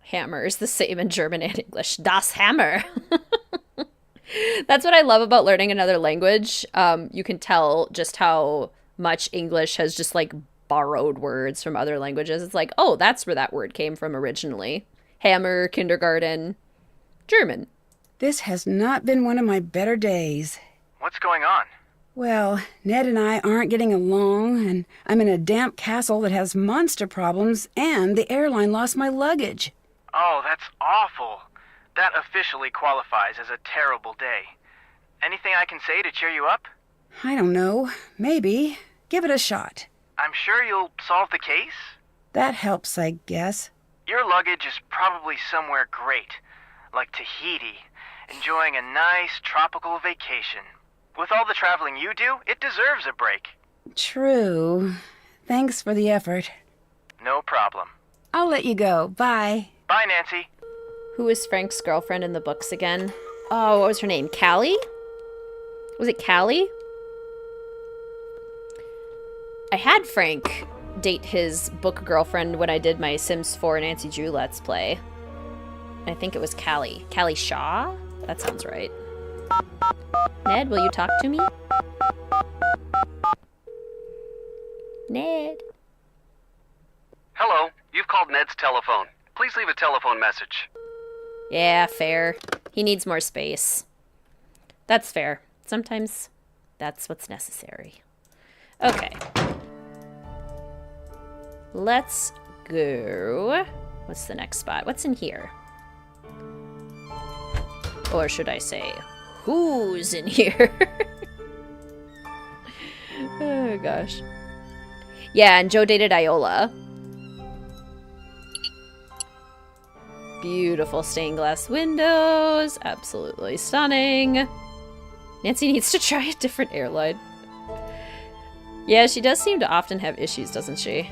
Hammer is the same in German and English. Das Hammer. That's what I love about learning another language. You can tell just how much English has just like borrowed words from other languages. It's like, oh, that's where that word came from originally. Hammer, kindergarten, German. This has not been one of my better days. What's going on? Well, Ned and I aren't getting along, and I'm in a damp castle that has monster problems, and the airline lost my luggage. Oh, that's awful. That officially qualifies as a terrible day. Anything I can say to cheer you up? I don't know. Maybe. Give it a shot. I'm sure you'll solve the case. That helps, I guess. Your luggage is probably somewhere great, like Tahiti, enjoying a nice tropical vacation. With all the traveling you do, it deserves a break. True. Thanks for the effort. No problem. I'll let you go. Bye. Bye, Nancy. Who is Frank's girlfriend in the books again? Oh, what was her name? Callie? Was it Callie? I had Frank date his book girlfriend when I did my Sims 4 Nancy Drew Let's Play. I think it was Callie. Callie Shaw? That sounds right. Ned, will you talk to me? Ned. Hello, you've called Ned's telephone. Please leave a telephone message. Yeah, fair. He needs more space. That's fair. Sometimes that's what's necessary. Okay. Let's go. What's the next spot? What's in here? Or should I say, who's in here? Oh, gosh. Yeah, and Joe dated Iola. Beautiful stained glass windows. Absolutely stunning. Nancy needs to try a different airline. Yeah, she does seem to often have issues, doesn't she?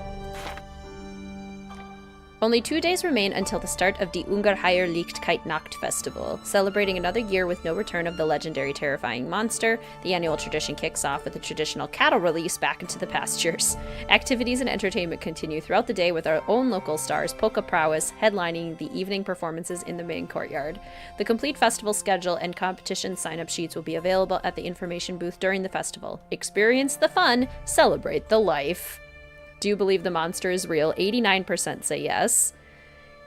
Only 2 days remain until the start of Die Ungeheuer Lichtkeit-Nacht Festival. Celebrating another year with no return of the legendary terrifying monster, the annual tradition kicks off with a traditional cattle release back into the pastures. Activities and entertainment continue throughout the day with our own local stars, Polka Prowess, headlining the evening performances in the main courtyard. The complete festival schedule and competition sign-up sheets will be available at the information booth during the festival. Experience the fun, celebrate the life. Do you believe the monster is real? 89% say yes.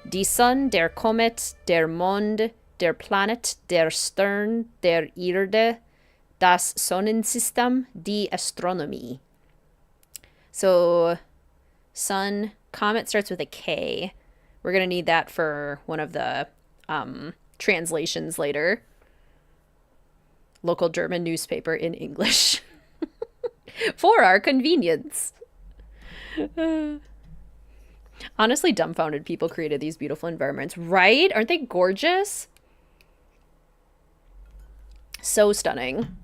Die Sonne, der Komet, der Mond, der Planet, der Stern, der Erde, das Sonnensystem, die Astronomie. So, sun, comet starts with a K. We're going to need that for one of the translations later. Local German newspaper in English. For our convenience. Honestly, dumbfounded people created these beautiful environments, right? Aren't they gorgeous? So stunning.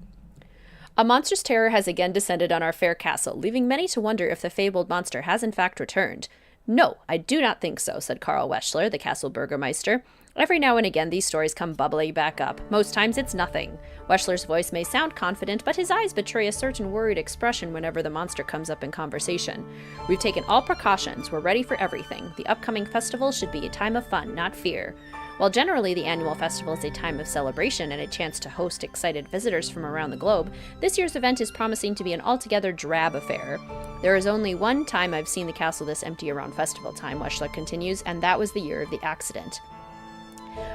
A monstrous terror has again descended on our fair castle, leaving many to wonder if the fabled monster has in fact returned. No, I do not think so, said Karl Weschler, the castle burgermeister. Every now and again, these stories come bubbling back up. Most times it's nothing. Weschler's voice may sound confident, but his eyes betray a certain worried expression whenever the monster comes up in conversation. We've taken all precautions. We're ready for everything. The upcoming festival should be a time of fun, not fear. While generally the annual festival is a time of celebration and a chance to host excited visitors from around the globe, this year's event is promising to be an altogether drab affair. There is only one time I've seen the castle this empty around festival time, Weschler continues, and that was the year of the accident.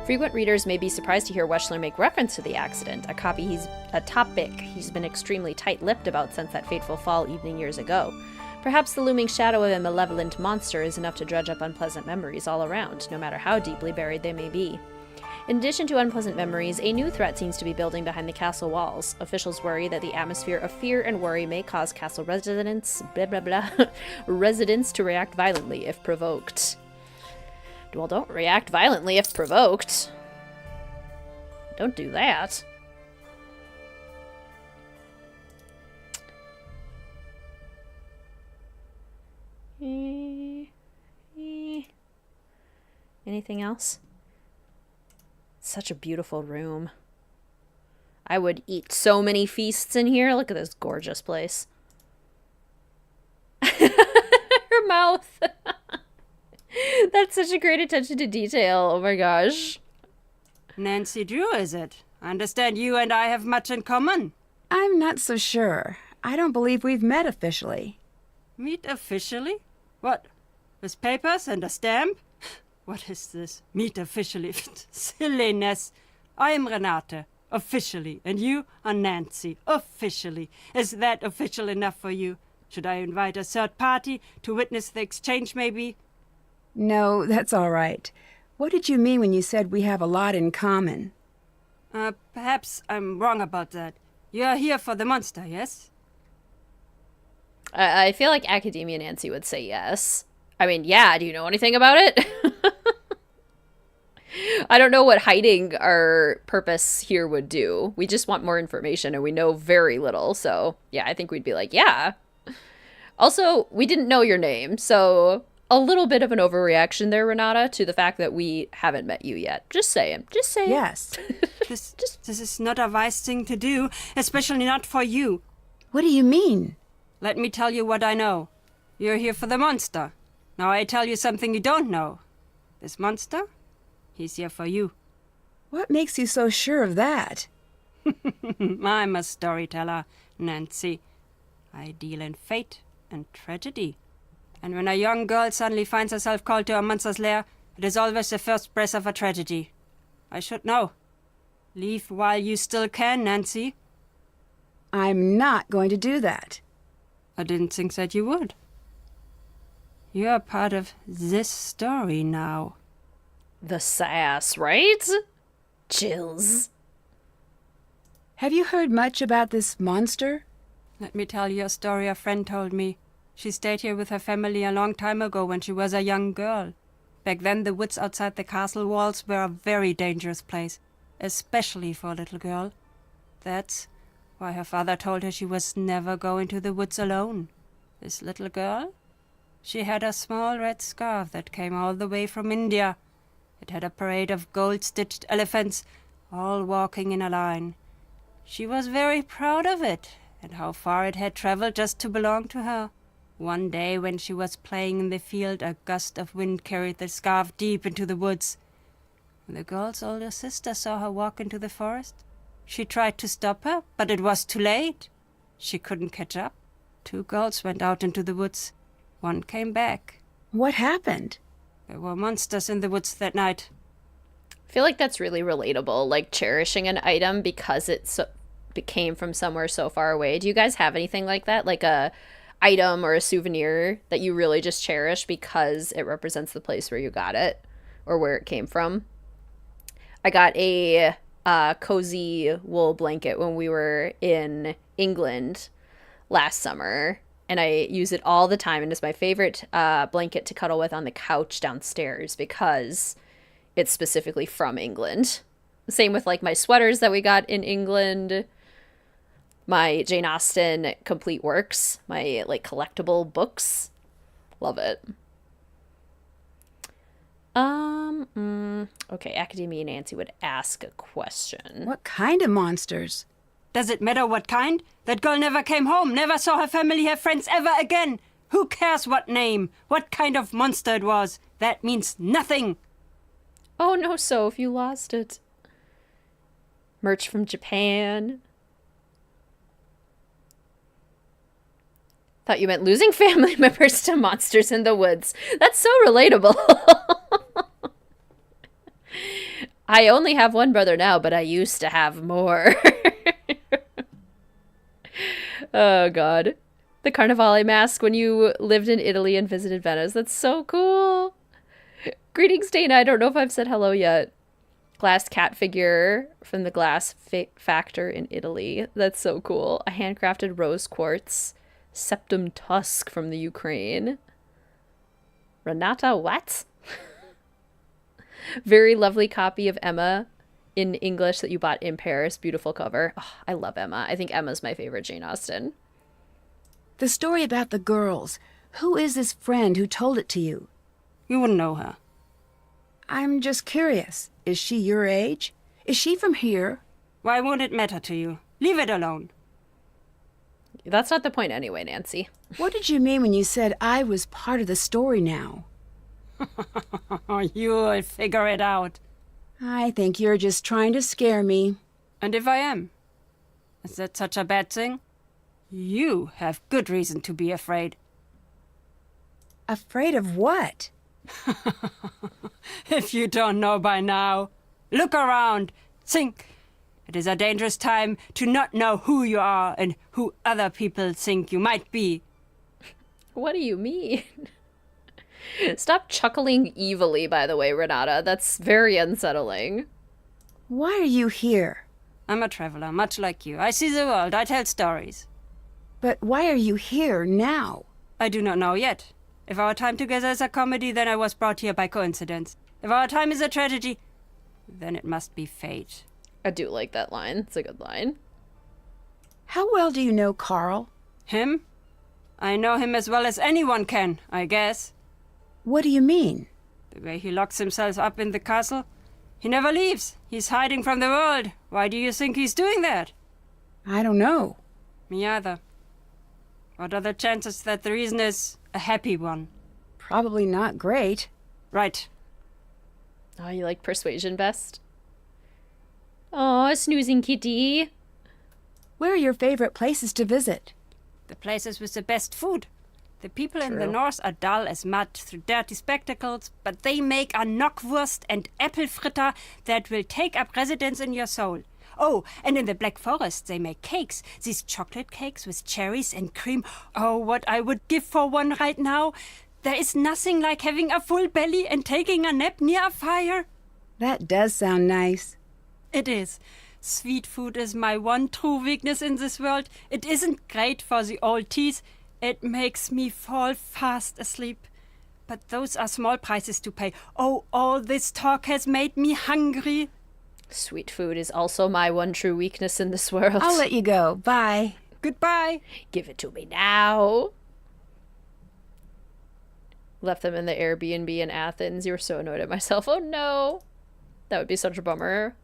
Frequent readers may be surprised to hear Weschler make reference to the accident, a topic he's been extremely tight-lipped about since that fateful fall evening years ago. Perhaps the looming shadow of a malevolent monster is enough to dredge up unpleasant memories all around, no matter how deeply buried they may be. In addition to unpleasant memories, a new threat seems to be building behind the castle walls. Officials worry that the atmosphere of fear and worry may cause castle residents to react violently if provoked. Well, don't react violently if provoked. Don't do that. Anything else? Such a beautiful room. I would eat so many feasts in here. Look at this gorgeous place. mouth. That's such a great attention to detail. Oh my gosh. Nancy Drew, is it? I understand you and I have much in common. I'm not so sure. I don't believe we've met officially. Meet officially? What? With papers and a stamp? What is this? Meet officially? Silliness. I am Ranata, officially, and you are Nancy, officially. Is that official enough for you? Should I invite a third party to witness the exchange, maybe? No, that's all right. What did you mean when you said we have a lot in common? Perhaps I'm wrong about that. You are here for the monster, yes? I feel like Academia Nancy would say yes. I mean, yeah, do you know anything about it? I don't know what hiding our purpose here would do. We just want more information and we know very little. So, yeah, I think we'd be like, yeah. Also, we didn't know your name, so a little bit of an overreaction there, Ranata, to the fact that we haven't met you yet. Just saying. Just saying. Yes. This is not a wise thing to do, especially not for you. What do you mean? Let me tell you what I know. You're here for the monster. Now I tell you something you don't know. This monster, he's here for you. What makes you so sure of that? I'm a storyteller, Nancy. I deal in fate and tragedy. And when a young girl suddenly finds herself called to a monster's lair, it is always the first breath of a tragedy. I should know. Leave while you still can, Nancy. I'm not going to do that. I didn't think that you would. You're part of this story now. The sass, right? Chills. Have you heard much about this monster? Let me tell you a story a friend told me. She stayed here with her family a long time ago when she was a young girl. Back then, the woods outside the castle walls were a very dangerous place, especially for a little girl. That's why her father told her she was never going to the woods alone. This little girl? She had a small red scarf that came all the way from India. It had a parade of gold-stitched elephants, all walking in a line. She was very proud of it, and how far it had traveled just to belong to her. One day when she was playing in the field, a gust of wind carried the scarf deep into the woods. When the girl's older sister saw her walk into the forest, she tried to stop her, but it was too late. She couldn't catch up. 2 girls went out into the woods. One came back. What happened? There were monsters in the woods that night. I feel like that's really relatable, like cherishing an item because it came from somewhere so far away. Do you guys have anything like that? Like a item or a souvenir that you really just cherish because it represents the place where you got it or where it came from? I got a cozy wool blanket when we were in England last summer, and I use it all the time, and it's my favorite blanket to cuddle with on the couch downstairs because it's specifically from England. Same with like my sweaters that we got in England, my Jane Austen complete works, my like collectible books. Love it. Okay, Academia Nancy would ask a question. What kind of monsters? Does it matter what kind? That girl never came home, never saw her family, her friends ever again. Who cares what name, what kind of monster it was? That means nothing. Oh no, Soph, you lost it. Merch from Japan. Thought you meant losing family members to monsters in the woods. That's so relatable. I only have one brother now, but I used to have more. Oh, God. The Carnivale mask when you lived in Italy and visited Venice. That's so cool. Greetings, Dana. I don't know if I've said hello yet. Glass cat figure from the glass factor in Italy. That's so cool. A handcrafted rose quartz. Septum tusk from the Ukraine. Ranata, what? Very lovely copy of Emma in English that you bought in Paris. Beautiful cover. Oh, I love Emma. I think Emma's my favorite Jane Austen. The story about the girls. Who is this friend who told it to you? You wouldn't know her. I'm just curious. Is she your age? Is she from here? Why won't it matter to you? Leave it alone. That's not the point anyway, Nancy. What did you mean when you said I was part of the story now? You'll figure it out. I think you're just trying to scare me. And if I am? Is that such a bad thing? You have good reason to be afraid. Afraid of what? If you don't know by now, look around. Think. It is a dangerous time to not know who you are and who other people think you might be. What do you mean? Stop chuckling evilly, by the way, Ranata. That's very unsettling. Why are you here? I'm a traveler, much like you. I see the world, I tell stories. But why are you here now? I do not know yet. If our time together is a comedy, then I was brought here by coincidence. If our time is a tragedy, then it must be fate. I do like that line. It's a good line. How well do you know Carl? Him? I know him as well as anyone can, I guess. What do you mean? The way he locks himself up in the castle. He never leaves. He's hiding from the world. Why do you think he's doing that? I don't know. Me either. What are the chances that the reason is a happy one? Probably not great. Right. Oh, you like persuasion best? Oh, snoozing kitty. Where are your favorite places to visit? The places with the best food. The people in the True. north are dull as mud through dirty spectacles, but they make a knockwurst and apple fritter that will take up residence in your soul. Oh, and in the Black Forest they make cakes. These chocolate cakes with cherries and cream. Oh, what I would give for one right now. There is nothing like having a full belly and taking a nap near a fire. That does sound nice. It is. Sweet food is my one true weakness in this world. It isn't great for the old teeth. It makes me fall fast asleep. But those are small prices to pay. Oh, all this talk has made me hungry. Sweet food is also my one true weakness in this world. I'll let you go. Bye. Goodbye. Give it to me now. Left them in the Airbnb in Athens. You were so annoyed at myself. Oh no. That would be such a bummer.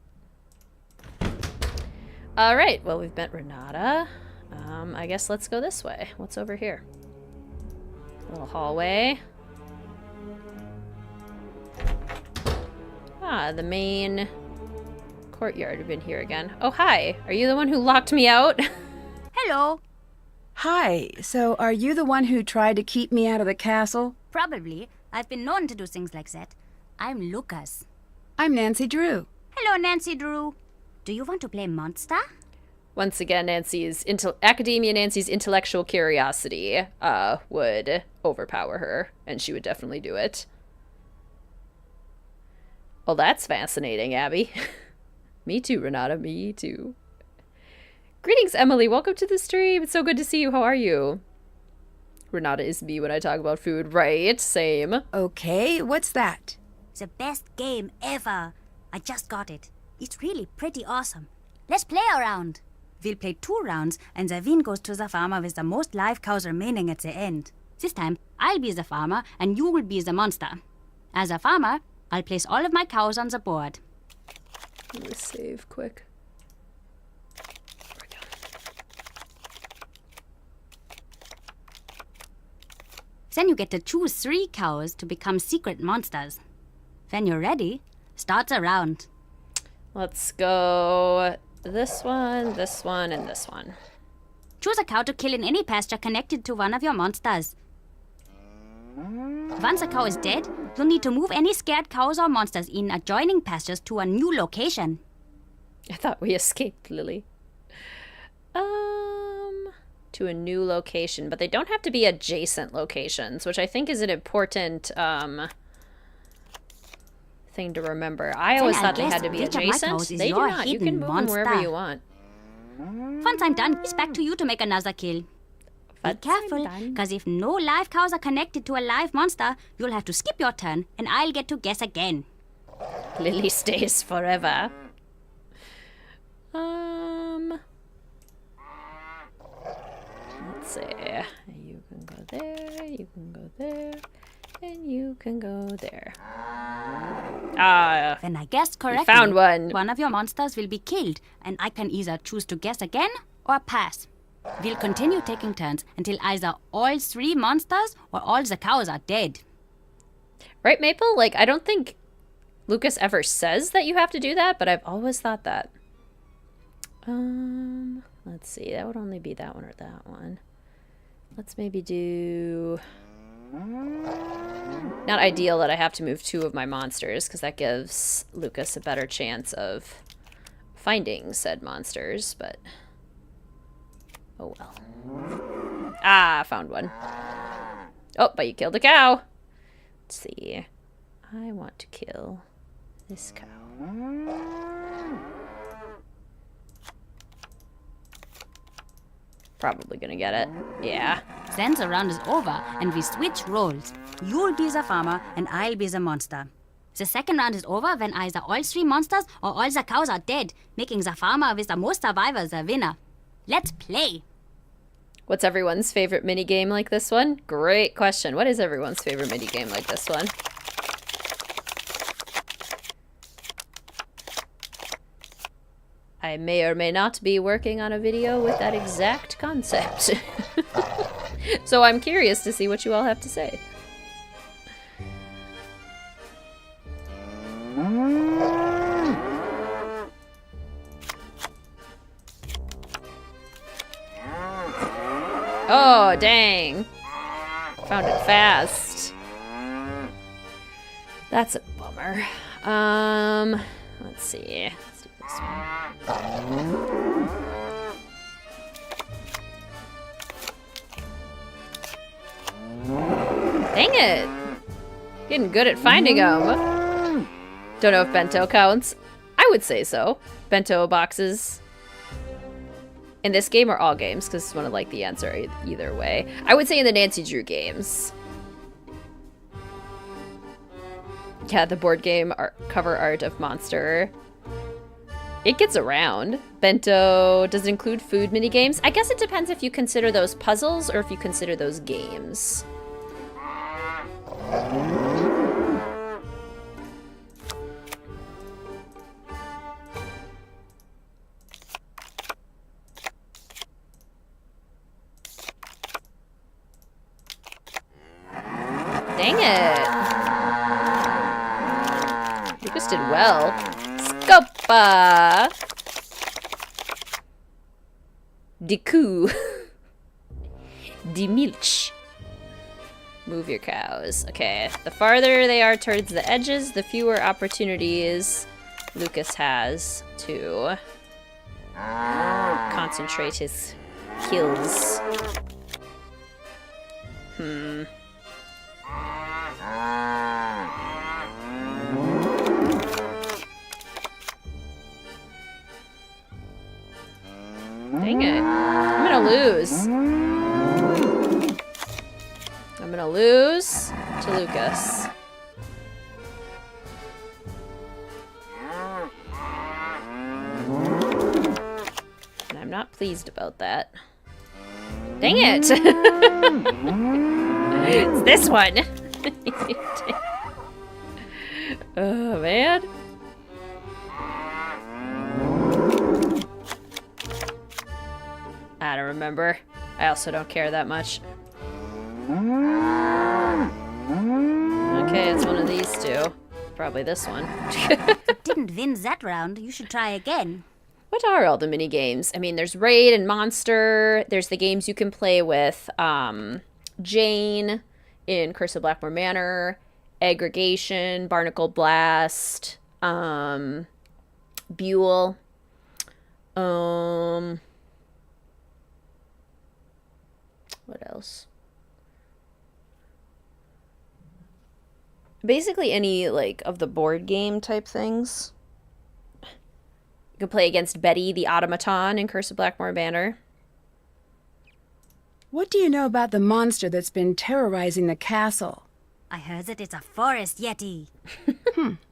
All right. Well, we've met Ranata. I guess let's go this way. What's over here? A little hallway. Ah, the main courtyard. We've been here again. Oh, hi. Are you the one who locked me out? Hello. Hi. So, are you the one who tried to keep me out of the castle? Probably. I've been known to do things like that. I'm Lucas. I'm Nancy Drew. Hello, Nancy Drew. Do you want to play Monster? Once again, Academia Nancy's intellectual curiosity would overpower her, and she would definitely do it. Well, that's fascinating, Abby. Me too, Ranata, me too. Greetings, Emily. Welcome to the stream. It's so good to see you. How are you? Ranata is me when I talk about food. Right, same. Okay, what's that? The best game ever. I just got it. It's really pretty awesome. Let's play a round. We'll play 2 rounds, and the win goes to the farmer with the most live cows remaining at the end. This time, I'll be the farmer, and you will be the monster. As a farmer, I'll place all of my cows on the board. Let me save quick. Then you get to choose 3 cows to become secret monsters. When you're ready, start the round. Let's go this one, and this one. Choose a cow to kill in any pasture connected to one of your monsters. Once a cow is dead, you'll need to move any scared cows or monsters in adjoining pastures to a new location. I thought we escaped, Lily. To a new location, but they don't have to be adjacent locations, which I think is an important thing to remember. I always thought they had to be adjacent. They do not. You can move them wherever you want. Once I'm done, it's back to you to make another kill. Be careful, because if no live cows are connected to a live monster, you'll have to skip your turn, and I'll get to guess again. Lily stays forever. Let's see. You can go there, you can go there, and you can go there. When I guessed correctly, found one. One of your monsters will be killed, and I can either choose to guess again or pass. We'll continue taking turns until either all 3 monsters or all the cows are dead. Right, Maple? Like, I don't think Lucas ever says that you have to do that, but I've always thought that. Let's see. That would only be that one or that one. Let's maybe do... Not ideal that I have to move 2 of my monsters, because that gives Lucas a better chance of finding said monsters, but... Oh well. Ah, found one. Oh, but you killed a cow. Let's see. I want to kill this cow. Probably gonna get it. Yeah. Then the round is over and we switch roles. You'll be the farmer and I'll be the monster. The second round is over when either all 3 monsters or all the cows are dead, making the farmer with the most survivors the winner. Let's play! What's everyone's favorite minigame like this one? Great question. What is everyone's favorite minigame like this one? I may or may not be working on a video with that exact concept. So I'm curious to see what you all have to say. Oh, dang. Found it fast. That's a bummer. Let's see. Let's do this one. Dang it. Getting good at finding them. Don't know if bento counts. I would say so. Bento boxes. In this game or all games? Because it's one of like the answer either way. I would say in the Nancy Drew games. Yeah, the board game cover art of Monster. It gets around. Bento, does it include food minigames? I guess it depends if you consider those puzzles or if you consider those games. Dang it. Lucas did well. Scopa! De coup. De milch. Move your cows. Okay, the farther they are towards the edges, the fewer opportunities Lucas has to concentrate his kills. Dang it. I'm gonna lose. I'm gonna lose to Lucas. And I'm not pleased about that. Dang it! It's this one! Oh, man. I don't remember. I also don't care that much. Okay, it's one of these two. Probably this one. Didn't win that round. You should try again. What are all the mini games? I mean, there's Raid and Monster. There's the games you can play with Jane in Curse of Blackmore Manor, Aggregation, Barnacle Blast, Buell. What else? Basically any, like, of the board game type things. You can play against Betty the Automaton in Curse of Blackmore Manor. What do you know about the monster that's been terrorizing the castle? I heard that it's a forest yeti.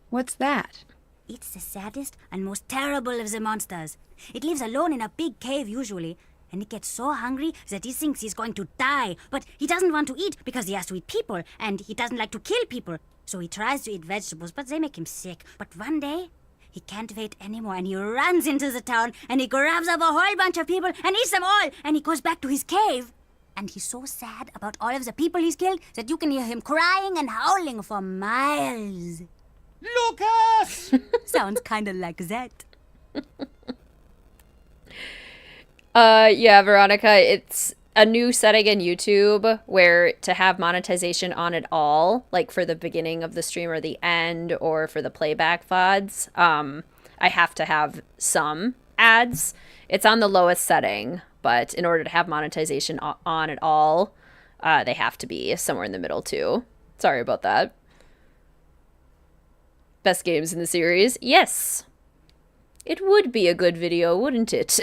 What's that? It's the saddest and most terrible of the monsters. It lives alone in a big cave usually, and it gets so hungry that he thinks he's going to die. But he doesn't want to eat because he has to eat people, and he doesn't like to kill people. So he tries to eat vegetables, but they make him sick. But one day, He can't wait anymore, and he runs into the town, and he grabs up a whole bunch of people and eats them all, and he goes back to his cave. And he's so sad about all of the people he's killed that you can hear him crying and howling for miles. Lucas! Sounds kind of like that. Yeah, Veronica, it's a new setting in YouTube where to have monetization on it all, like for the beginning of the stream or the end or for the playback VODs, I have to have some ads. It's on the lowest setting, but in order to have monetization on it all, they have to be somewhere in the middle too. Sorry about that. Best games in the series? Yes. It would be a good video, wouldn't it?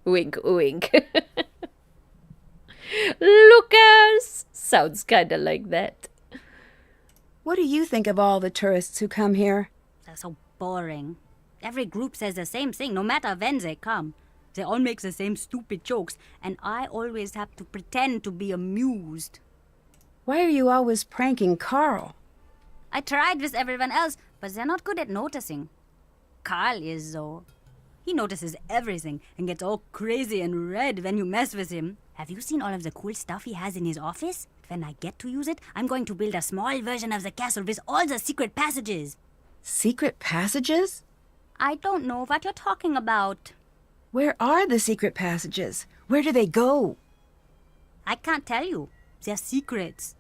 Wink, wink. Lucas! Sounds kinda like that. What do you think of all the tourists who come here? They're so boring. Every group says the same thing, no matter when they come. They all make the same stupid jokes, and I always have to pretend to be amused. Why are you always pranking Carl? I tried with everyone else, but they're not good at noticing. Carl is, though. He notices everything and gets all crazy and red when you mess with him. Have you seen all of the cool stuff he has in his office? When I get to use it, I'm going to build a small version of the castle with all the secret passages. Secret passages? I don't know what you're talking about. Where are the secret passages? Where do they go? I can't tell you. They're secrets.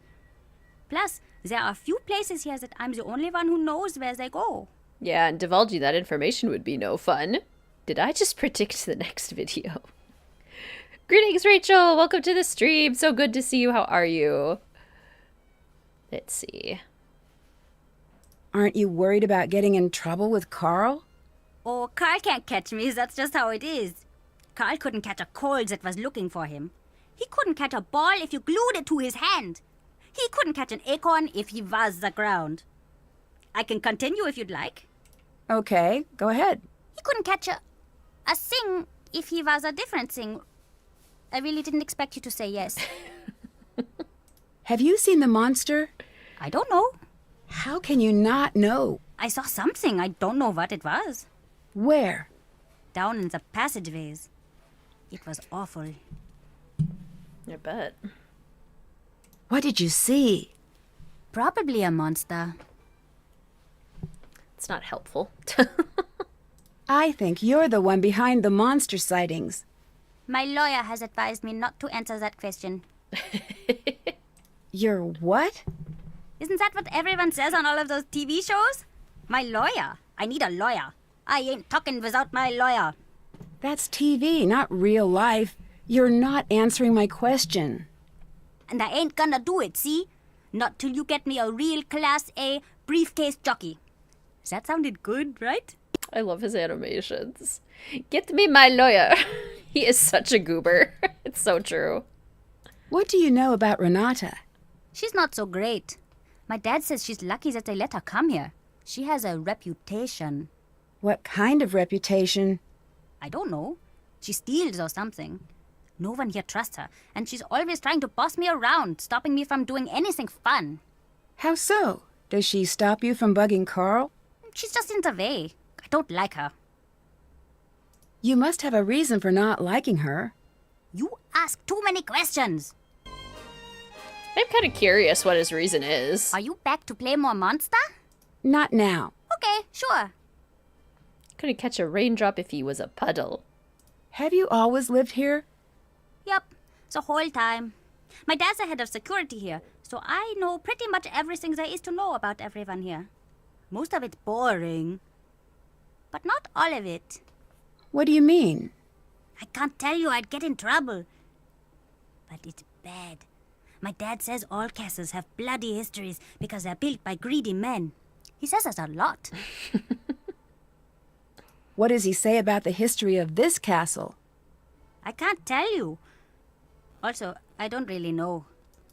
Plus, there are a few places here that I'm the only one who knows where they go. Yeah, and divulging that information would be no fun. Did I just predict the next video? Greetings, Rachel! Welcome to the stream! So good to see you. How are you? Let's see. Aren't you worried about getting in trouble with Carl? Oh, Carl can't catch me. That's just how it is. Carl couldn't catch a cold that was looking for him. He couldn't catch a ball if you glued it to his hand. He couldn't catch an acorn if he was the ground. I can continue if you'd like. Okay, go ahead. He couldn't catch a thing if he was a different thing. I really didn't expect you to say yes. Have you seen the monster? I don't know. How can you not know? I saw something. I don't know what it was. Where? Down in the passageways. It was awful. I bet. What did you see? Probably a monster. It's not helpful. I think you're the one behind the monster sightings. My lawyer has advised me not to answer that question. You're what? Isn't that what everyone says on all of those TV shows? My lawyer. I need a lawyer. I ain't talking without my lawyer. That's TV, not real life. You're not answering my question. And I ain't gonna do it, see? Not till you get me a real Class A briefcase jockey. That sounded good, right? I love his animations. Get me my lawyer. He is such a goober. It's so true. What do you know about Ranata? She's not so great. My dad says she's lucky that they let her come here. She has a reputation. What kind of reputation? I don't know. She steals or something. No one here trusts her, and she's always trying to boss me around, stopping me from doing anything fun. How so? Does she stop you from bugging Carl? She's just in the way. I don't like her. You must have a reason for not liking her. You ask too many questions. I'm kind of curious what his reason is. Are you back to play more Monster? Not now. Okay, sure. Couldn't catch a raindrop if he was a puddle. Have you always lived here? Yep, the whole time. My dad's the head of security here, so I know pretty much everything there is to know about everyone here. Most of it's boring, but not all of it. What do you mean? I can't tell you, I'd get in trouble. But it's bad. My dad says all castles have bloody histories because they're built by greedy men. He says us a lot. What does he say about the history of this castle? I can't tell you. Also, I don't really know.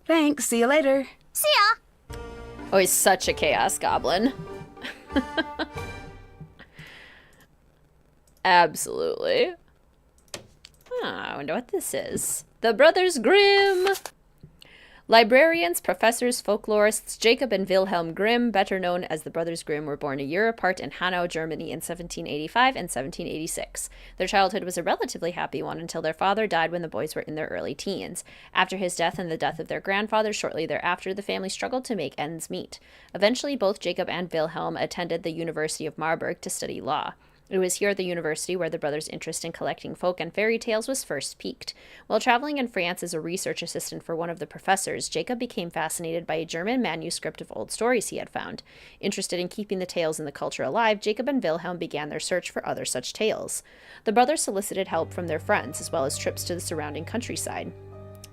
Thanks, see you later. See ya! Oh, he's such a chaos goblin. Absolutely. I wonder what this is. The Brothers Grimm. Librarians, professors, folklorists, Jacob and Wilhelm Grimm, better known as the Brothers Grimm, were born a year apart in Hanau, Germany in 1785 and 1786. Their childhood was a relatively happy one until their father died when the boys were in their early teens. After his death and the death of their grandfather shortly thereafter, the family struggled to make ends meet. Eventually, both Jacob and Wilhelm attended the University of Marburg to study law. It was here at the university where the brothers' interest in collecting folk and fairy tales was first piqued. While traveling in France as a research assistant for one of the professors, Jacob became fascinated by a German manuscript of old stories he had found. Interested in keeping the tales and the culture alive, Jacob and Wilhelm began their search for other such tales. The brothers solicited help from their friends, as well as trips to the surrounding countryside,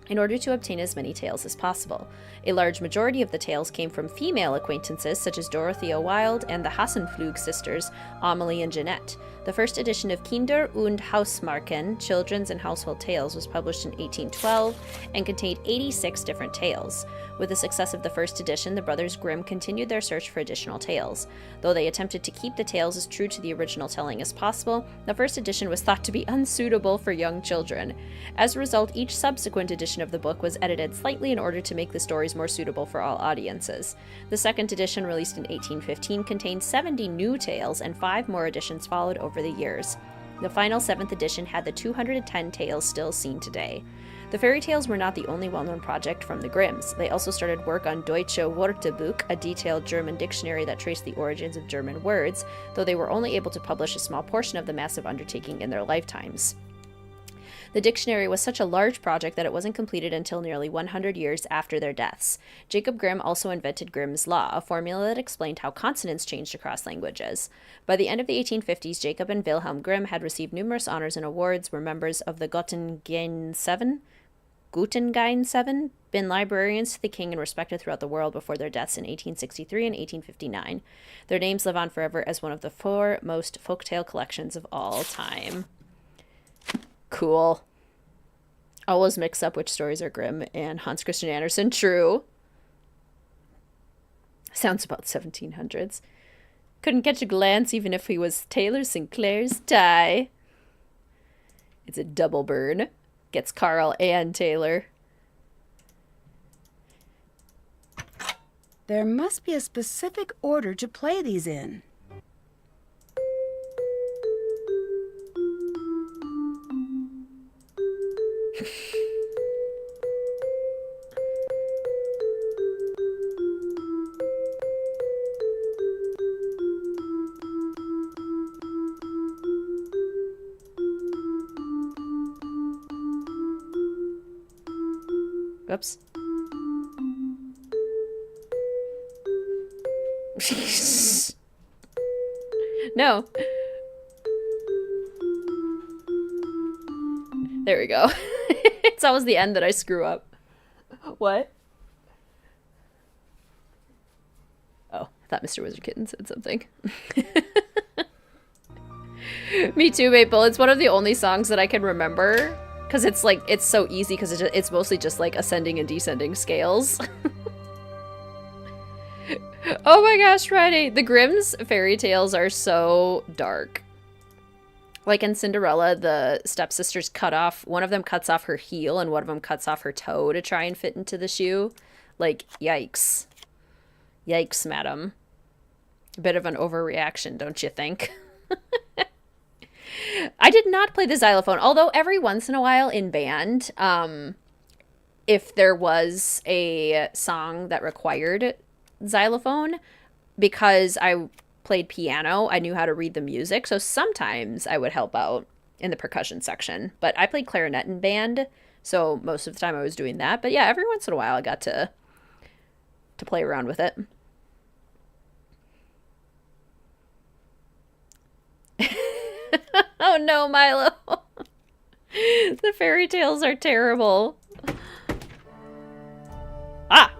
in order to obtain as many tales as possible. A large majority of the tales came from female acquaintances such as Dorothea Wilde and the Hassenpflug sisters, Amelie and Jeanette. The first edition of Kinder- und Hausmarken, Children's and Household Tales, was published in 1812 and contained 86 different tales. With the success of the first edition, the brothers Grimm continued their search for additional tales. Though they attempted to keep the tales as true to the original telling as possible, the first edition was thought to be unsuitable for young children. As a result, each subsequent edition of the book was edited slightly in order to make the stories more suitable for all audiences. The second edition, released in 1815, contained 70 new tales, and 5 more editions followed over the years. The final 7th edition had the 210 tales still seen today. The fairy tales were not the only well-known project from the Grimms. They also started work on Deutsche Wörterbuch, a detailed German dictionary that traced the origins of German words, though they were only able to publish a small portion of the massive undertaking in their lifetimes. The dictionary was such a large project that it wasn't completed until nearly 100 years after their deaths. Jacob Grimm also invented Grimm's Law, a formula that explained how consonants changed across languages. By the end of the 1850s, Jacob and Wilhelm Grimm had received numerous honors and awards, were members of the Göttingen Seven, been librarians to the king and respected throughout the world before their deaths in 1863 and 1859. Their names live on forever as one of the 4 most folktale collections of all time. Cool. Always mix up which stories are Grimm and Hans Christian Andersen. True. Sounds about 1700s. Couldn't catch a glance even if he was Taylor Sinclair's tie. It's a double burn. Gets Carl and Taylor. There must be a specific order to play these in. Whoops. No. There we go. It's always the end that I screw up. What? Oh, I thought Mr. Wizard Kitten said something. Me too, Maple. It's one of the only songs that I can remember. Because it's like, it's so easy because it's mostly just like ascending and descending scales. Oh my gosh, Friday. The Grimm's fairy tales are so dark. Like in Cinderella, the stepsisters one of them cuts off her heel and one of them cuts off her toe to try and fit into the shoe. Like, yikes. Yikes, madam. A bit of an overreaction, don't you think? I did not play the xylophone, although every once in a while in band, if there was a song that required xylophone, because I played piano, I knew how to read the music, so sometimes I would help out in the percussion section. But I played clarinet in band, so most of the time I was doing that. But yeah, every once in a while I got to play around with it. Oh no, Milo. The fairy tales are terrible. Ah!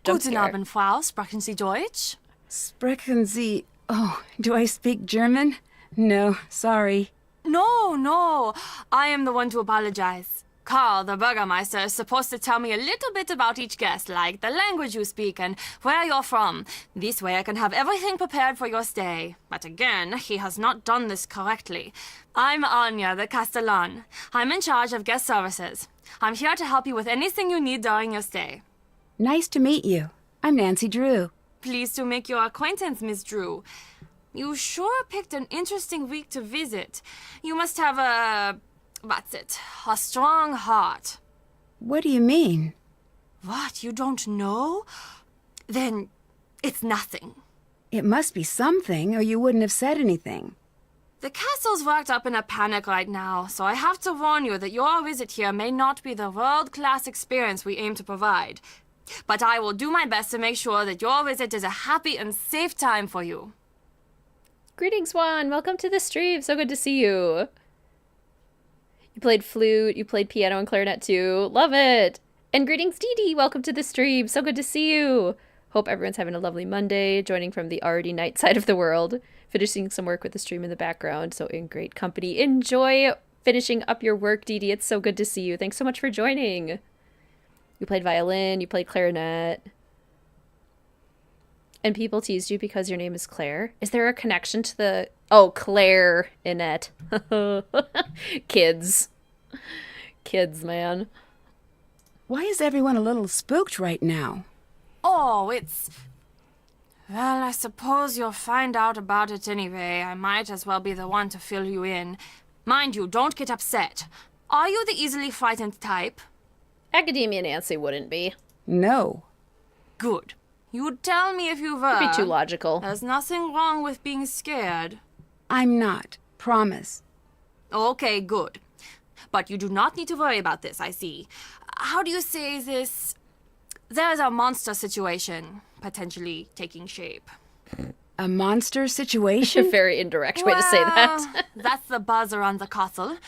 Guten Abend, Frau. Sprechen Sie Deutsch? Sprechen Sie... Oh, do I speak German? No, sorry. No, I am the one to apologize. Carl, the Burgermeister, is supposed to tell me a little bit about each guest, like the language you speak and where you're from. This way I can have everything prepared for your stay. But again, he has not done this correctly. I'm Anya, the Castellan. I'm in charge of guest services. I'm here to help you with anything you need during your stay. Nice to meet you. I'm Nancy Drew. Pleased to make your acquaintance, Miss Drew. You sure picked an interesting week to visit. You must have a strong heart. What do you mean? What, you don't know? Then it's nothing. It must be something, or you wouldn't have said anything. The castle's worked up in a panic right now, so I have to warn you that your visit here may not be the world-class experience we aim to provide. But I will do my best to make sure that your visit is a happy and safe time for you. Greetings, Juan. Welcome to the stream. So good to see you. You played flute, you played piano and clarinet too. Love it. And greetings, Dee Dee. Welcome to the stream. So good to see you. Hope everyone's having a lovely Monday, joining from the already night side of the world. Finishing some work with the stream in the background, so in great company. Enjoy finishing up your work, Dee Dee. It's so good to see you. Thanks so much for joining. You played violin, you played clarinet. And people teased you because your name is Claire. Is there a connection to the... Oh, Claire Innette. Kids. Kids, man. Why is everyone a little spooked right now? Oh, it's... Well, I suppose you'll find out about it anyway. I might as well be the one to fill you in. Mind you, don't get upset. Are you the easily frightened type? Academia Nancy wouldn't be. No. Good. You'd tell me if you were. It'd be too logical. There's nothing wrong with being scared. I'm not. Promise. Okay, good. But you do not need to worry about this, I see. How do you say this? There's a monster situation potentially taking shape. A monster situation? A very indirect way to say that. That's the buzz around the castle.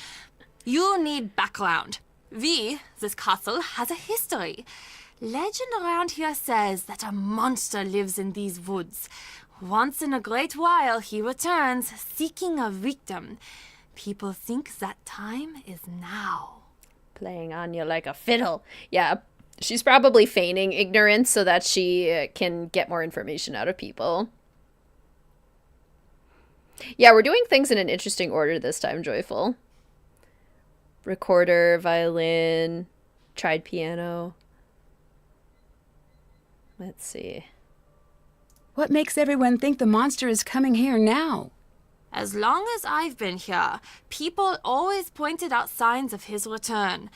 You need background. This castle, has a history. Legend around here says that a monster lives in these woods. Once in a great while, he returns, seeking a victim. People think that time is now. Playing Anya like a fiddle. Yeah, she's probably feigning ignorance so that she can get more information out of people. Yeah, we're doing things in an interesting order this time, Joyful. Recorder, violin, tried piano. Let's see. What makes everyone think the monster is coming here now? As long as I've been here, people always pointed out signs of his return.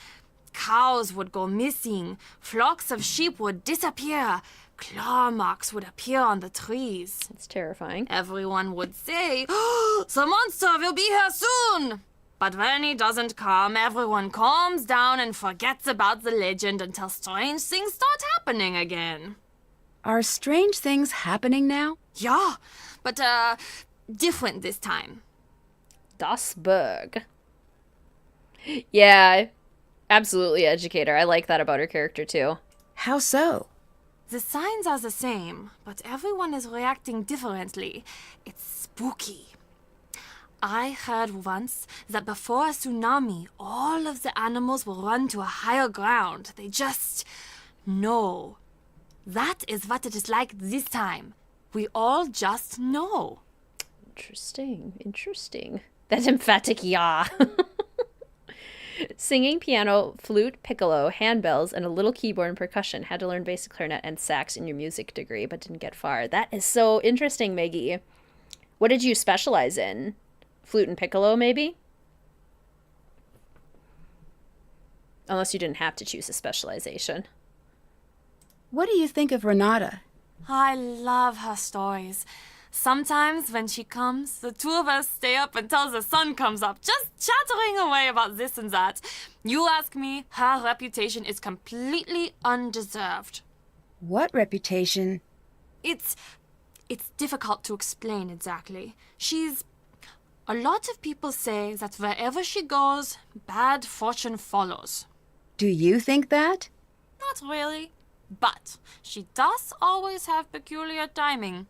Cows would go missing, flocks of sheep would disappear, claw marks would appear on the trees. It's terrifying. Everyone would say, "Oh, the monster will be here soon!" But when he doesn't come, everyone calms down and forgets about the legend until strange things start happening again. Are strange things happening now? Yeah, but different this time. Das Berg. Yeah, absolutely, Educator. I like that about her character, too. How so? The signs are the same, but everyone is reacting differently. It's spooky. I heard once that before a tsunami, all of the animals will run to a higher ground. They just know. That is what it is like this time. We all just know. Interesting, interesting. That emphatic yeah. Singing, piano, flute, piccolo, handbells, and a little keyboard and percussion. Had to learn basic clarinet and sax in your music degree, but didn't get far. That is so interesting, Maggie. What did you specialize in? Flute and piccolo, maybe? Unless you didn't have to choose a specialization. What do you think of Ranata? I love her stories. Sometimes when she comes, the two of us stay up until the sun comes up, just chattering away about this and that. You ask me, her reputation is completely undeserved. What reputation? It's difficult to explain exactly. A lot of people say that wherever she goes, bad fortune follows. Do you think that? Not really. But she does always have peculiar timing.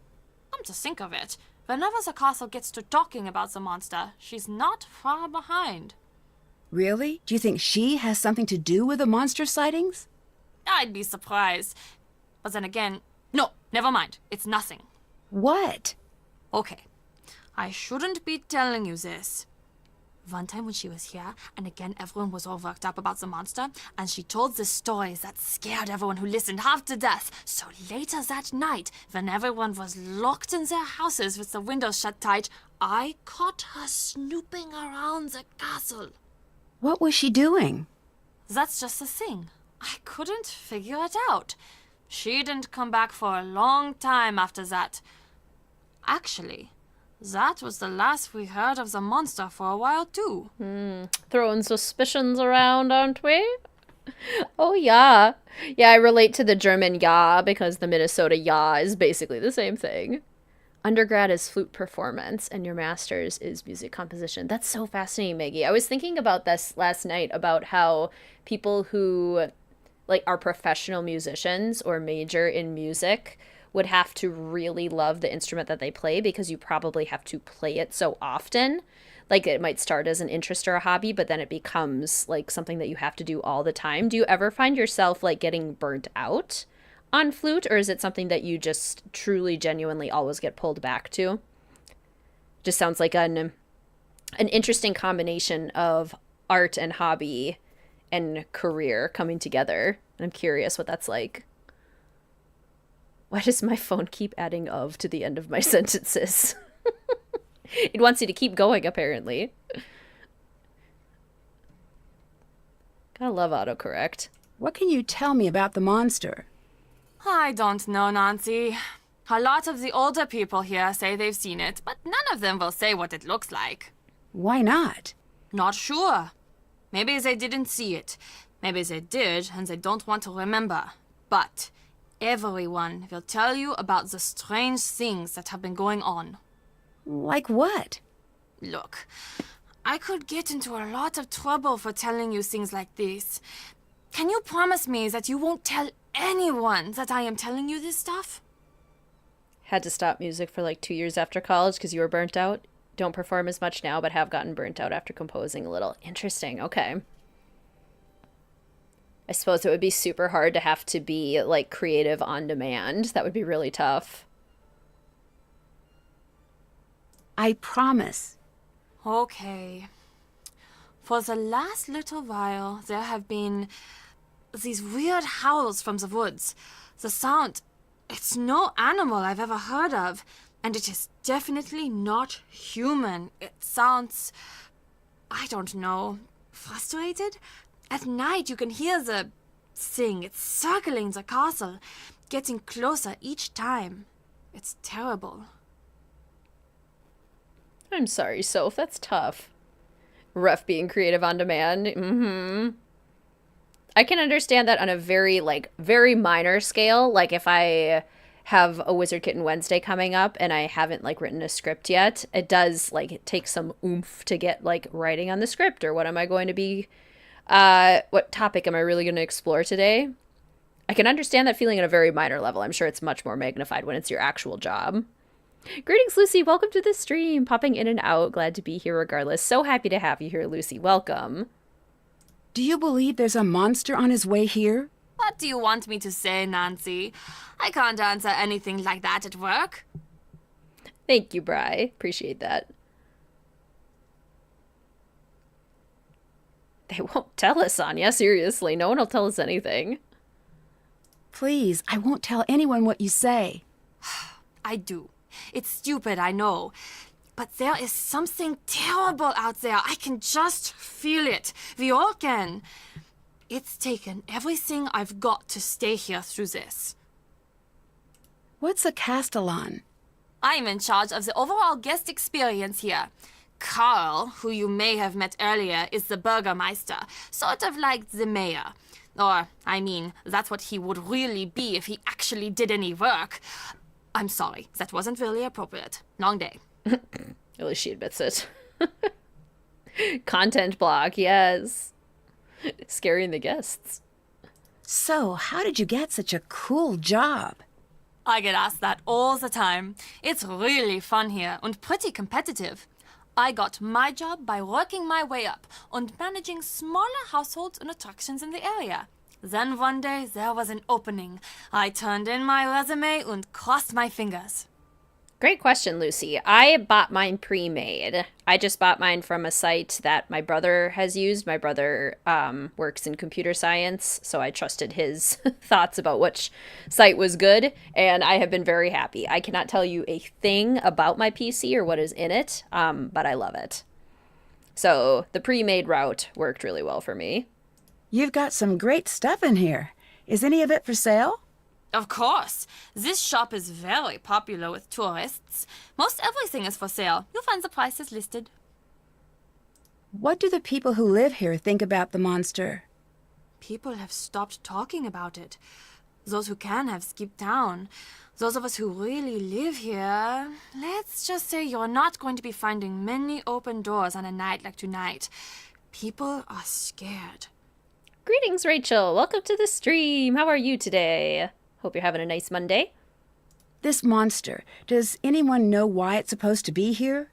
Come to think of it, whenever the castle gets to talking about the monster, she's not far behind. Really? Do you think she has something to do with the monster sightings? I'd be surprised. But then again, no, never mind. It's nothing. What? Okay, I shouldn't be telling you this. One time when she was here, and again everyone was all worked up about the monster, and she told the stories that scared everyone who listened half to death. So later that night, when everyone was locked in their houses with the windows shut tight, I caught her snooping around the castle. What was she doing? That's just the thing. I couldn't figure it out. She didn't come back for a long time after that. Actually, that was the last we heard of the monster for a while, too. Throwing suspicions around, aren't we? Oh, yeah. Yeah, I relate to the German ja because the Minnesota ja is basically the same thing. Undergrad is flute performance, and your master's is music composition. That's so fascinating, Maggie. I was thinking about this last night, about how people who, like, are professional musicians or major in music would have to really love the instrument that they play, because you probably have to play it so often. Like, it might start as an interest or a hobby, but then it becomes like something that you have to do all the time. Do you ever find yourself like getting burnt out on flute, or is it something that you just truly genuinely always get pulled back to? Just sounds like an interesting combination of art and hobby and career coming together. I'm curious what that's like. Why does my phone keep adding "of" to the end of my sentences? It wants you to keep going, apparently. Gotta love autocorrect. What can you tell me about the monster? I don't know, Nancy. A lot of the older people here say they've seen it, but none of them will say what it looks like. Why not? Not sure. Maybe they didn't see it. Maybe they did, and they don't want to remember. But everyone will tell you about the strange things that have been going on. Like what? Look, I could get into a lot of trouble for telling you things like this. Can you promise me that you won't tell anyone that I am telling you this stuff? Had to stop music for like 2 years after college because you were burnt out. Don't perform as much now, but have gotten burnt out after composing a little. Interesting. Okay. I suppose it would be super hard to have to be like creative on demand. That would be really tough. I promise. Okay. For the last little while, there have been these weird howls from the woods. The sound, it's no animal I've ever heard of, and it is definitely not human. It sounds, I don't know, frustrated? At night you can hear the thing. It's circling the castle, getting closer each time. It's terrible. I'm sorry, Soph. That's tough. Rough being creative on demand. I can understand that on a very minor scale. Like if I have a Wizard Kitten Wednesday coming up and I haven't like written a script yet, it does like it takes some oomph to get like writing on the script, or what am I going to be, what topic am I really going to explore today? I can understand that feeling at a very minor level. I'm sure it's much more magnified when it's your actual job. Greetings, Lucy. Welcome to the stream. Popping in and out. Glad to be here regardless. So happy to have you here, Lucy. Welcome. Do you believe there's a monster on his way here? What do you want me to say, Nancy? I can't answer anything like that at work. Thank you, Bri. Appreciate that. They won't tell us, Anya. Seriously, no one will tell us anything. Please, I won't tell anyone what you say. I do. It's stupid, I know. But there is something terrible out there. I can just feel it. We all can. It's taken everything I've got to stay here through this. What's a Castellan? I'm in charge of the overall guest experience here. Carl, who you may have met earlier, is the Burgermeister, sort of like the mayor. Or, I mean, that's what he would really be if he actually did any work. I'm sorry, that wasn't really appropriate. Long day. At least she admits it. Content block, yes. Scaring the guests. So, how did you get such a cool job? I get asked that all the time. It's really fun here and pretty competitive. I got my job by working my way up and managing smaller households and attractions in the area. Then one day there was an opening. I turned in my resume and crossed my fingers. Great question, Lucy. I bought mine pre-made. I just bought mine from a site that my brother has used. My brother works in computer science, so I trusted his thoughts about which site was good, and I have been very happy. I cannot tell you a thing about my PC or what is in it, but I love it. So the pre-made route worked really well for me. You've got some great stuff in here. Is any of it for sale? Of course. This shop is very popular with tourists. Most everything is for sale. You'll find the prices listed. What do the people who live here think about the monster? People have stopped talking about it. Those who can have skipped town. Those of us who really live here, let's just say you're not going to be finding many open doors on a night like tonight. People are scared. Greetings, Rachel. Welcome to the stream. How are you today? Hope you're having a nice Monday. This monster, does anyone know why it's supposed to be here?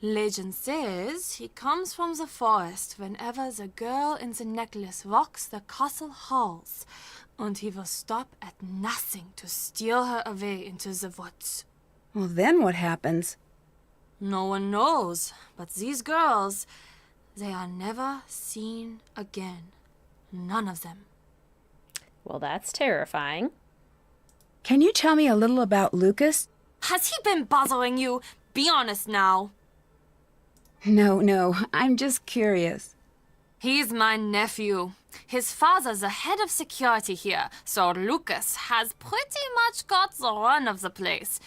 Legend says he comes from the forest whenever the girl in the necklace walks the castle halls, and he will stop at nothing to steal her away into the woods. Well, then what happens? No one knows, but these girls, they are never seen again. None of them. Well, that's terrifying. Can you tell me a little about Lucas? Has he been bothering you? Be honest now. No, I'm just curious. He's my nephew. His father's the head of security here, so Lucas has pretty much got the run of the place.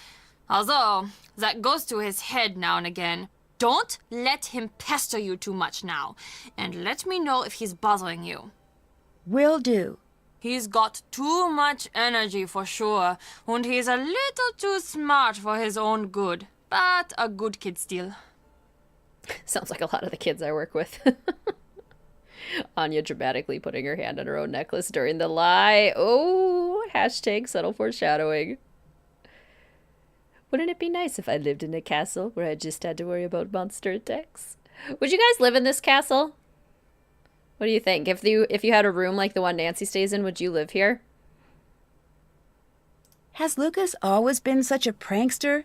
Although, that goes to his head now and again. Don't let him pester you too much now, and let me know if he's bothering you. Will do. He's got too much energy for sure, and he's a little too smart for his own good, but a good kid still. Sounds like a lot of the kids I work with. Anya dramatically putting her hand on her own necklace during the lie. Oh, hashtag subtle foreshadowing. Wouldn't it be nice if I lived in a castle where I just had to worry about monster attacks? Would you guys live in this castle? What do you think? If you had a room like the one Nancy stays in, would you live here? Has Lucas always been such a prankster?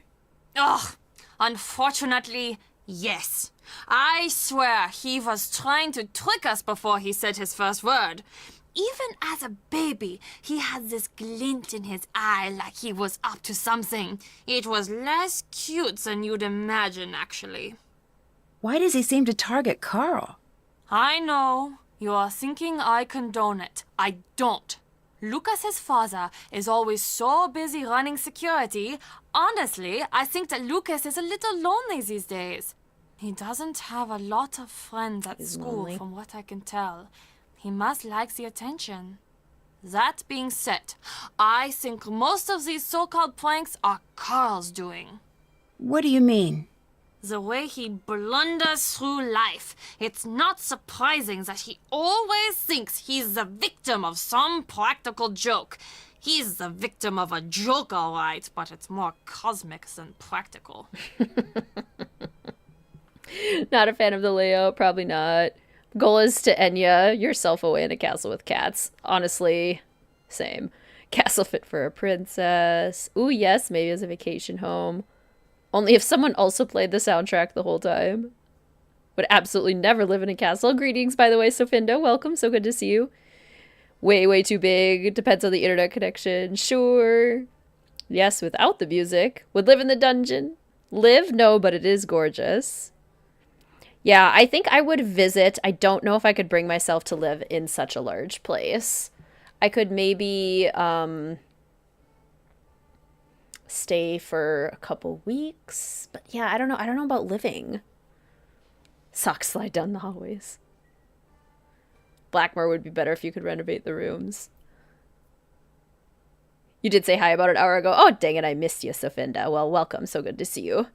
Ugh, unfortunately, yes. I swear he was trying to trick us before he said his first word. Even as a baby, he had this glint in his eye like he was up to something. It was less cute than you'd imagine, actually. Why does he seem to target Carl? I know. You are thinking I condone it. I don't. Lucas's father is always so busy running security. Honestly, I think that Lucas is a little lonely these days. He doesn't have a lot of friends at school, lonely. from what I can tell. He must like the attention. That being said, I think most of these so-called pranks are Carl's doing. What do you mean? The way he blunders through life, it's not surprising that he always thinks he's the victim of some practical joke. He's the victim of a joke, all right, but it's more cosmic than practical. Not a fan of the layout, probably not. Goal is to Enya, yourself away in a castle with cats. Honestly, same. Castle fit for a princess. Ooh, yes, maybe as a vacation home. Only if someone also played the soundtrack the whole time. Would absolutely never live in a castle. Greetings, by the way, Sofinda. Welcome. So good to see you. Way too big. Depends on the internet connection. Sure. Yes, without the music. Would live in the dungeon. Live? No, but it is gorgeous. Yeah, I think I would visit. I don't know if I could bring myself to live in such a large place. I could maybe stay for a couple weeks. But yeah, I don't know. I don't know about living. Socks slide down the hallways. Blackmore would be better if you could renovate the rooms. You did say hi about an hour ago. Oh, dang it, I missed you, Sofinda. Well, welcome. So good to see you.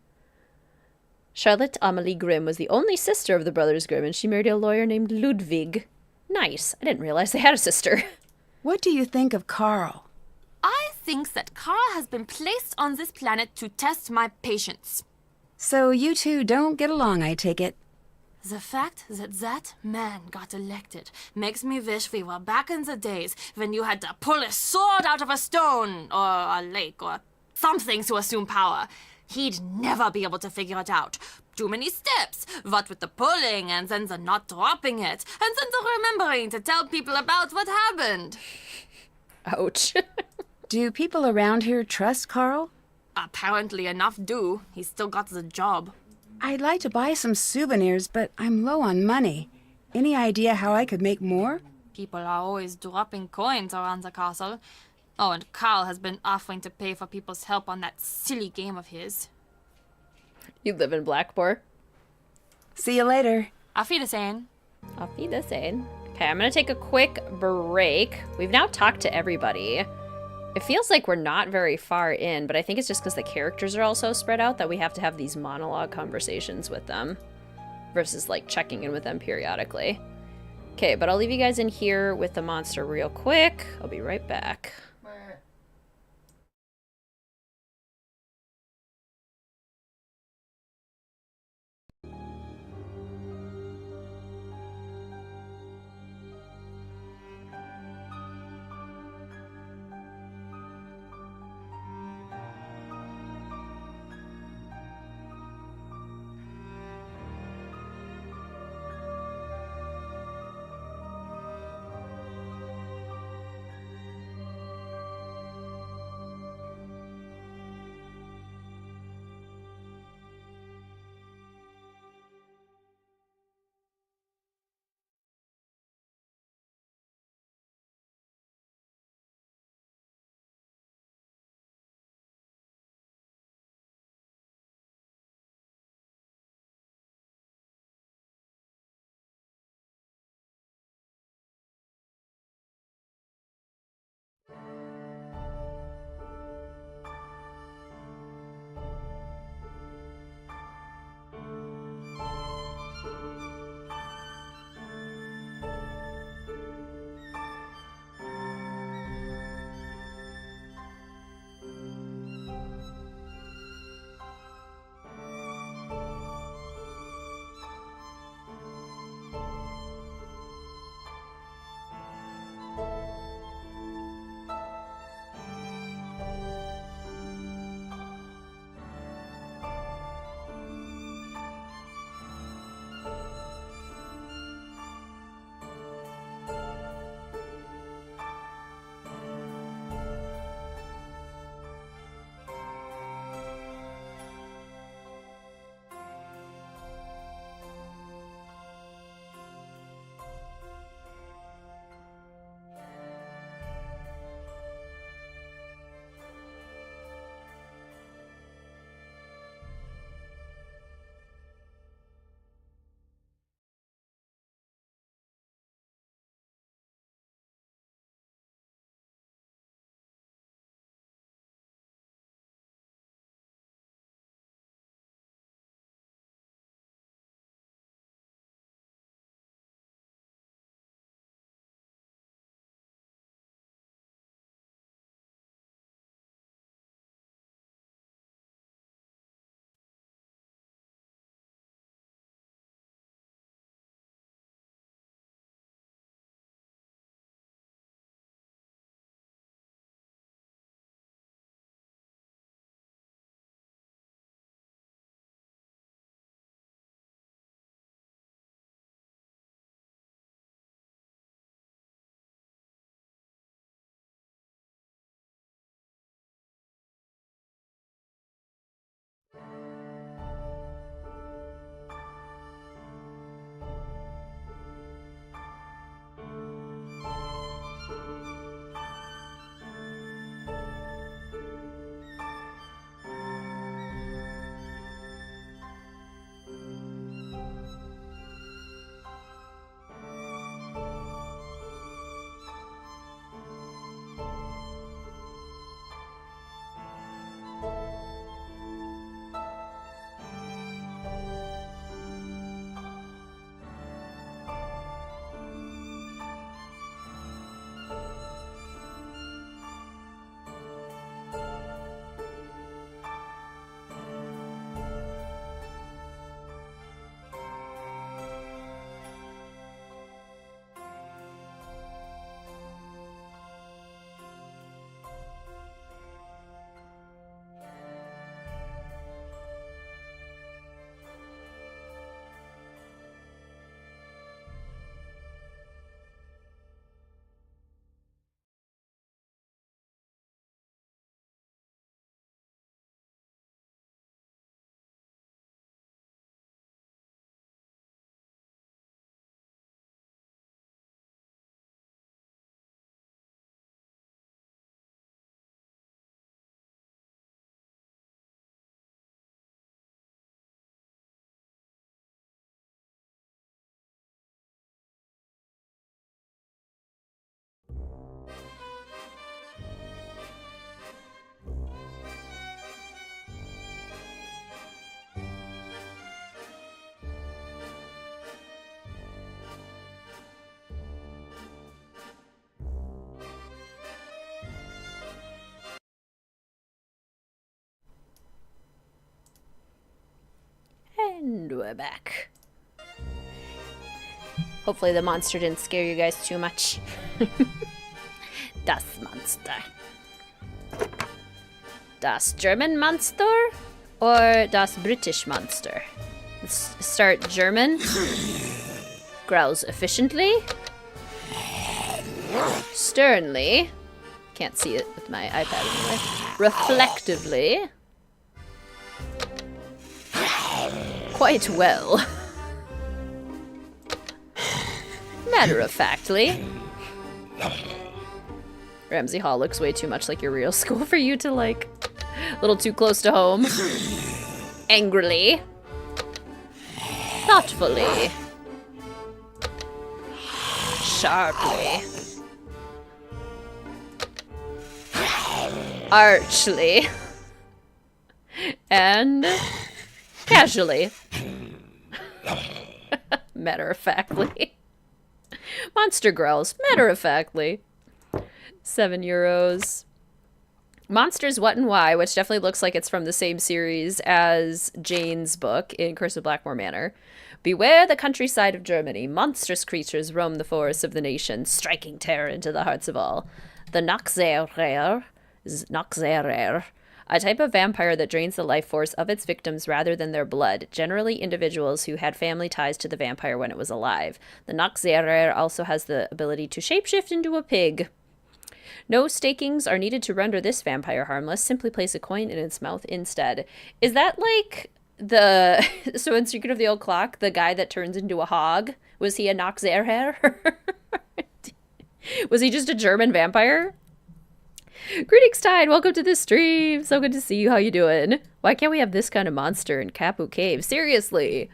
Charlotte Amelie Grimm was the only sister of the brothers Grimm, and she married a lawyer named Ludwig. Nice. I didn't realize they had a sister. What do you think of Carl? I think that Carl has been placed on this planet to test my patience. So you two don't get along, I take it. The fact that that man got elected makes me wish we were back in the days when you had to pull a sword out of a stone or a lake or something to assume power. He'd never be able to figure it out. Too many steps, what with the pulling and then the not dropping it, and then the remembering to tell people about what happened. Ouch. Do people around here trust Carl? Apparently enough do. He's still got the job. I'd like to buy some souvenirs, but I'm low on money. Any idea how I could make more? People are always dropping coins around the castle. Oh, and Carl has been offering to pay for people's help on that silly game of his. You live in Blackboard. See you later. Auf Wiedersehen. Auf Wiedersehen. Okay, I'm gonna take a quick break. We've now talked to everybody. It feels like we're not very far in, but I think it's just because the characters are all so spread out that we have to have these monologue conversations with them versus like checking in with them periodically. Okay, but I'll leave you guys in here with the monster real quick. I'll be right back. And we're back. Hopefully the monster didn't scare you guys too much. Das Monster. Das German Monster or das British Monster? Let's start German. Growls efficiently. Sternly. Can't see it with my iPad anyway. Reflectively. Quite well. Matter-of-factly. Ramsey Hall looks way too much like your real school for you to like. A little too close to home. Angrily. Thoughtfully. Sharply. Archly. And casually. Matter-of-factly. Monster growls. Matter-of-factly. €7. Monsters What and Why, which definitely looks like it's from the same series as Jane's book in Curse of Blackmore Manor. Beware the countryside of Germany. Monstrous creatures roam the forests of the nation, striking terror into the hearts of all. The Noxerer is Noxerer, a type of vampire that drains the life force of its victims rather than their blood, generally individuals who had family ties to the vampire when it was alive. The Noxerer also has the ability to shapeshift into a pig. No stakings are needed to render this vampire harmless. Simply place a coin in its mouth instead. Is that like the... So in Secret of the Old Clock, the guy that turns into a hog? Was he a Noxerer? Was he just a German vampire? Greetings, Tide. Welcome to the stream. So good to see you. How you doing? Why can't we have this kind of monster in Kapu Cave? Seriously.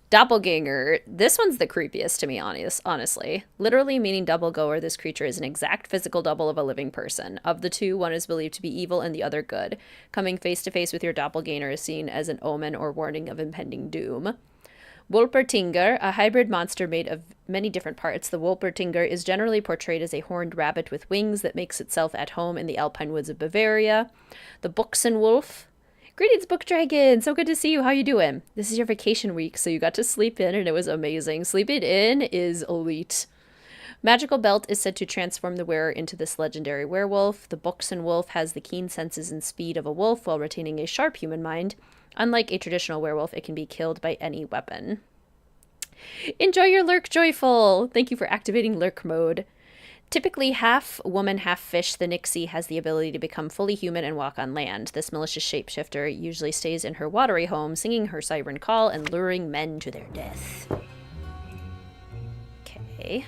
Doppelganger. This one's the creepiest to me, honestly. Literally meaning double goer, this creature is an exact physical double of a living person. Of the two, one is believed to be evil and the other good. Coming face to face with your doppelganger is seen as an omen or warning of impending doom. Wolpertinger, a hybrid monster made of many different parts. The Wolpertinger is generally portrayed as a horned rabbit with wings that makes itself at home in the alpine woods of Bavaria. The Buchsenwolf. Greetings, Book Dragon. So good to see you. How you doing? This is your vacation week, so you got to sleep in, and it was amazing. Sleeping in is elite. Magical Belt is said to transform the wearer into this legendary werewolf. The Buchsenwolf has the keen senses and speed of a wolf while retaining a sharp human mind. Unlike a traditional werewolf, it can be killed by any weapon. Enjoy your lurk, Joyful! Thank you for activating lurk mode. Typically half woman, half fish, the Nixie has the ability to become fully human and walk on land. This malicious shapeshifter usually stays in her watery home, singing her siren call and luring men to their death. Okay.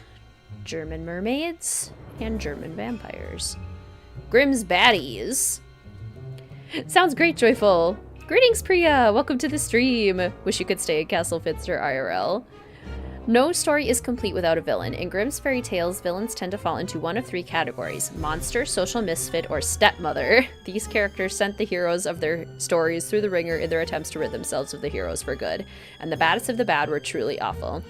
German mermaids and German vampires. Grimm's baddies. Sounds great, Joyful. Greetings, Priya. Welcome to the stream. Wish you could stay at Castle Finster IRL. No story is complete without a villain. In Grimm's fairy tales, villains tend to fall into one of three categories: monster, social misfit, or stepmother. These characters sent the heroes of their stories through the ringer in their attempts to rid themselves of the heroes for good, and the baddest of the bad were truly awful.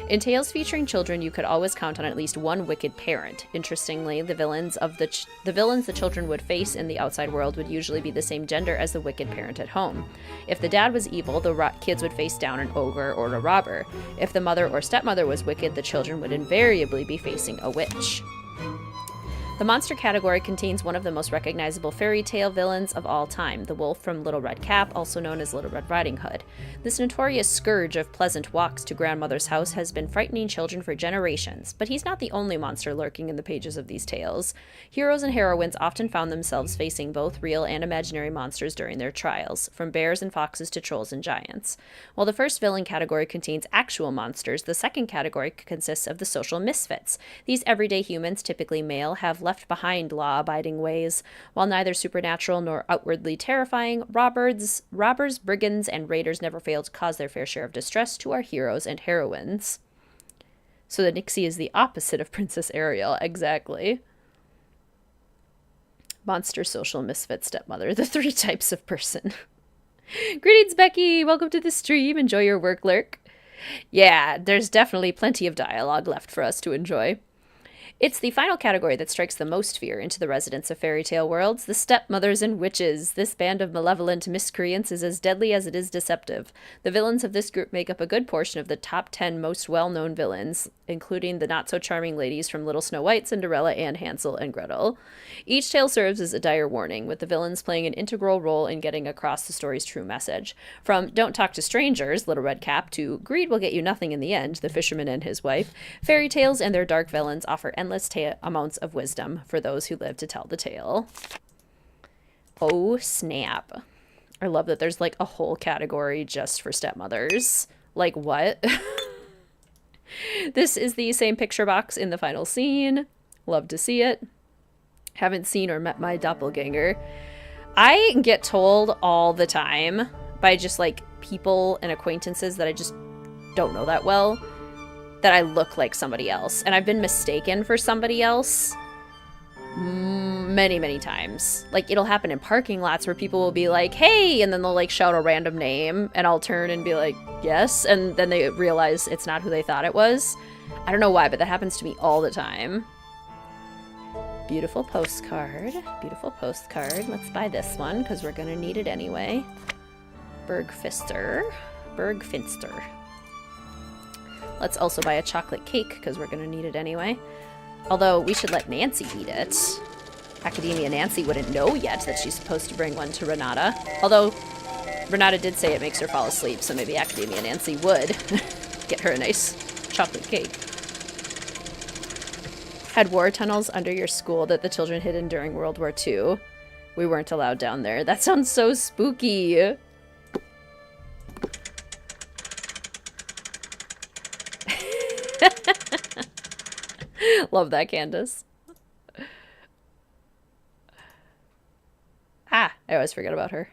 In tales featuring children, you could always count on at least one wicked parent. Interestingly, the villains the children would face in the outside world would usually be the same gender as the wicked parent at home. If the dad was evil, the kids would face down an ogre or a robber. If the mother or stepmother was wicked, the children would invariably be facing a witch. The monster category contains one of the most recognizable fairy tale villains of all time, the wolf from Little Red Cap, also known as Little Red Riding Hood. This notorious scourge of pleasant walks to grandmother's house has been frightening children for generations, but he's not the only monster lurking in the pages of these tales. Heroes and heroines often found themselves facing both real and imaginary monsters during their trials, from bears and foxes to trolls and giants. While the first villain category contains actual monsters, the second category consists of the social misfits. These everyday humans, typically male, have left behind law-abiding ways. While neither supernatural nor outwardly terrifying, robbers, brigands, and raiders never fail to cause their fair share of distress to our heroes and heroines. So the Nixie is the opposite of Princess Ariel, exactly. Monster, social, misfit, stepmother, the three types of person. Greetings, Becky! Welcome to the stream. Enjoy your work, lurk. Yeah, there's definitely plenty of dialogue left for us to enjoy. It's the final category that strikes the most fear into the residents of fairy tale worlds, the stepmothers and witches. This band of malevolent miscreants is as deadly as it is deceptive. The villains of this group make up a good portion of the top 10 most well-known villains, including the not-so-charming ladies from Little Snow White, Cinderella, and Hansel and Gretel. Each tale serves as a dire warning, with the villains playing an integral role in getting across the story's true message. From Don't Talk to Strangers, Little Red Cap, to Greed Will Get You Nothing in the End, The Fisherman and His Wife, fairy tales and their dark villains offer endless amounts of wisdom for those who live to tell the tale. Oh, snap. I love that there's like a whole category just for stepmothers. Like, what? This is the same picture box in the final scene. Love to see it. Haven't seen or met my doppelganger. I get told all the time by just like people and acquaintances that I just don't know that well that I look like somebody else. And I've been mistaken for somebody else many, many times. Like, it'll happen in parking lots where people will be like, hey, and then they'll like shout a random name and I'll turn and be like, yes. And then they realize it's not who they thought it was. I don't know why, but that happens to me all the time. Beautiful postcard. Beautiful postcard. Let's buy this one because we're going to need it anyway. Bergfinster. Let's also buy a chocolate cake because we're going to need it anyway. Although we should let Nancy eat it. Academia Nancy wouldn't know yet that she's supposed to bring one to Ranata. Although Ranata did say it makes her fall asleep, so maybe Academia Nancy would get her a nice chocolate cake. Had war tunnels under your school that the children hid in during World War II. We weren't allowed down there. That sounds so spooky. Love that, Candace. I always forget about her.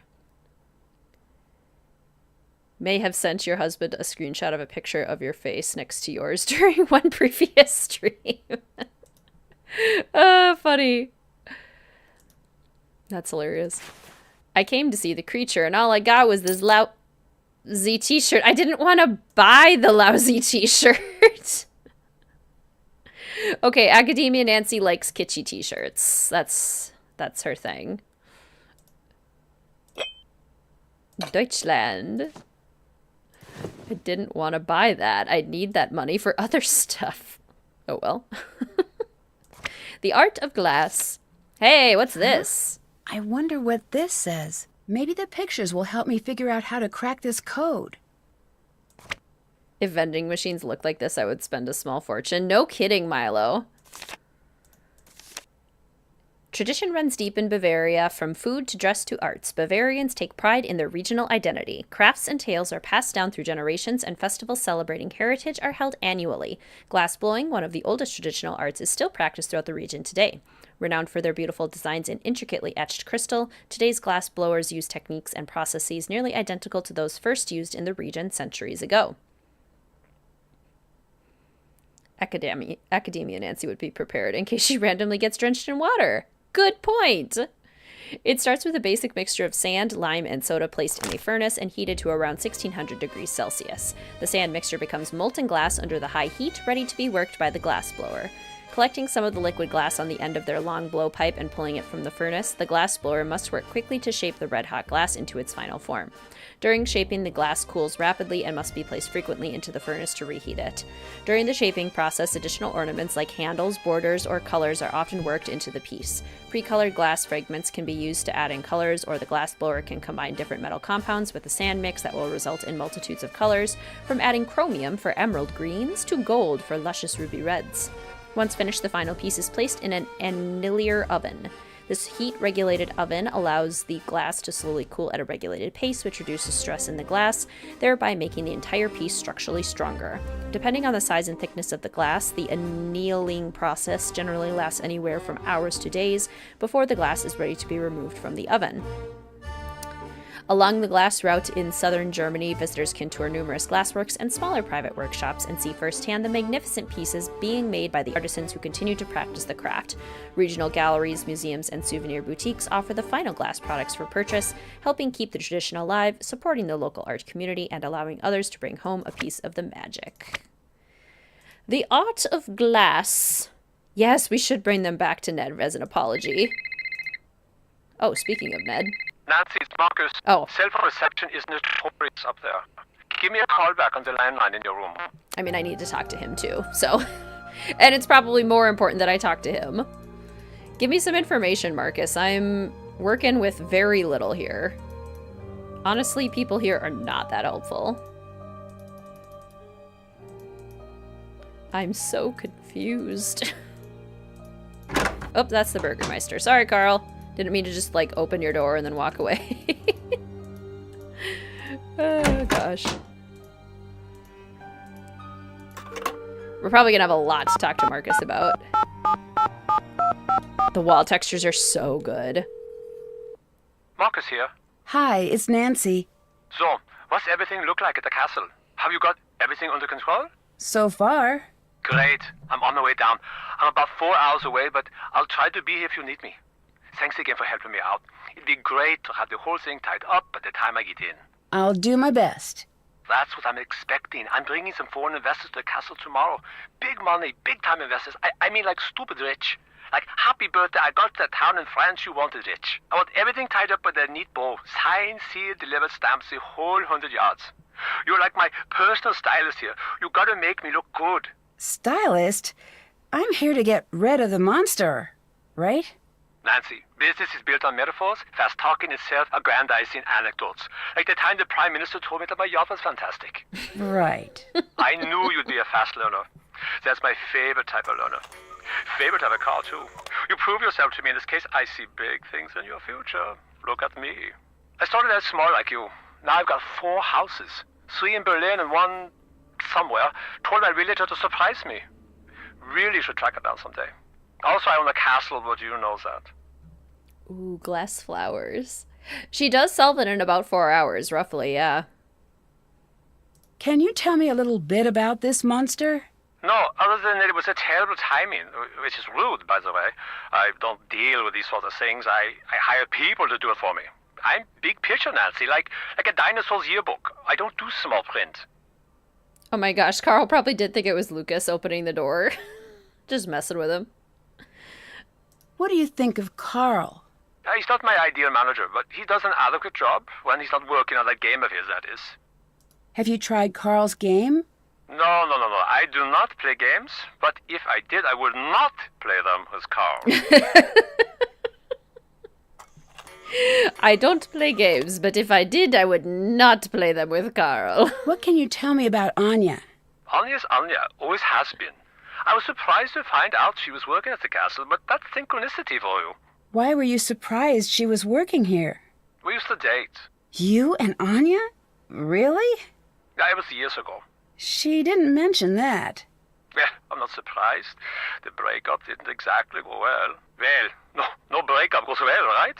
May have sent your husband a screenshot of a picture of your face next to yours during one previous stream. Funny. That's hilarious. I came to see the creature and all I got was this lousy t-shirt. I didn't want to buy the lousy t-shirt. Okay, Academia Nancy likes kitschy t-shirts. That's her thing. Deutschland. I didn't want to buy that. I'd need that money for other stuff. Oh well. The Art of Glass. Hey, what's this? I wonder what this says. Maybe the pictures will help me figure out how to crack this code. If vending machines looked like this, I would spend a small fortune. No kidding, Milo. Tradition runs deep in Bavaria, from food to dress to arts. Bavarians take pride in their regional identity. Crafts and tales are passed down through generations, and festivals celebrating heritage are held annually. Glassblowing, one of the oldest traditional arts, is still practiced throughout the region today. Renowned for their beautiful designs in intricately etched crystal, today's glass blowers use techniques and processes nearly identical to those first used in the region centuries ago. Academia Nancy would be prepared in case she randomly gets drenched in water. Good point! It starts with a basic mixture of sand, lime, and soda placed in a furnace and heated to around 1600 degrees Celsius. The sand mixture becomes molten glass under the high heat, ready to be worked by the glass blower. Collecting some of the liquid glass on the end of their long blowpipe and pulling it from the furnace, the glass blower must work quickly to shape the red-hot glass into its final form. During shaping, the glass cools rapidly and must be placed frequently into the furnace to reheat it. During the shaping process, additional ornaments like handles, borders, or colors are often worked into the piece. Pre-colored glass fragments can be used to add in colors, or the glass blower can combine different metal compounds with a sand mix that will result in multitudes of colors, from adding chromium for emerald greens to gold for luscious ruby reds. Once finished, the final piece is placed in an annealer oven. This heat-regulated oven allows the glass to slowly cool at a regulated pace, which reduces stress in the glass, thereby making the entire piece structurally stronger. Depending on the size and thickness of the glass, the annealing process generally lasts anywhere from hours to days before the glass is ready to be removed from the oven. Along the glass route in southern Germany, visitors can tour numerous glassworks and smaller private workshops and see firsthand the magnificent pieces being made by the artisans who continue to practice the craft. Regional galleries, museums, and souvenir boutiques offer the final glass products for purchase, helping keep the tradition alive, supporting the local art community, and allowing others to bring home a piece of the magic. The Art of Glass. Yes, we should bring them back to Ned as an apology. Oh, speaking of Ned. Nancy, it's Marcus. Oh. Cell phone reception is notorious up there. Give me a call back on the landline in your room. I mean, I need to talk to him too, so... And it's probably more important that I talk to him. Give me some information, Marcus. I'm working with very little here. Honestly, people here are not that helpful. I'm so confused. Oh, that's the Burgermeister. Sorry, Carl. Didn't mean to just, like, open your door and then walk away. Oh, gosh. We're probably gonna have a lot to talk to Marcus about. The wall textures are so good. Marcus here. Hi, it's Nancy. So, what's everything look like at the castle? Have you got everything under control? So far. Great. I'm on the way down. I'm about 4 hours away, but I'll try to be here if you need me. Thanks again for helping me out. It'd be great to have the whole thing tied up by the time I get in. I'll do my best. That's what I'm expecting. I'm bringing some foreign investors to the castle tomorrow. Big money, big time investors. I mean like stupid rich. Like, happy birthday, I got that town in France you wanted rich. I want everything tied up with a neat bow. Signed, sealed, delivered, stamps, the whole 100 yards. You're like my personal stylist here. You gotta make me look good. Stylist? I'm here to get rid of the monster, right? Nancy, business is built on metaphors, fast talking and self-aggrandizing anecdotes. Like the time the Prime Minister told me that my yacht was fantastic. Right. I knew you'd be a fast learner. That's my favorite type of learner. Favorite type of car, too. You prove yourself to me in this case. I see big things in your future. Look at me. I started out small like you. Now I've got 4 houses. 3 in Berlin and 1 somewhere. Told my realtor to surprise me. Really should track it down someday. Also, I own a castle, but you know that. Ooh, glass flowers. She does solve it in about 4 hours, roughly, yeah. Can you tell me a little bit about this monster? No, other than that it was a terrible timing, which is rude, by the way. I don't deal with these sorts of things. I hire people to do it for me. I'm big picture, Nancy, like a dinosaur's yearbook. I don't do small print. Oh my gosh, Carl probably did think it was Lucas opening the door. Just messing with him. What do you think of Carl? He's not my ideal manager, but he does an adequate job when he's not working on that game of his, that is. Have you tried Carl's game? No. I do not play games, but if I did, I would not play them with Carl. I don't play games, but if I did, I would not play them with Carl. What can you tell me about Anya? Anya's Anya, always has been. I was surprised to find out she was working at the castle, but that's synchronicity for you. Why were you surprised she was working here? We used to date. You and Anya? Really? Yeah, it was years ago. She didn't mention that. Yeah, I'm not surprised. The breakup didn't exactly go well. Well, no breakup goes well, right?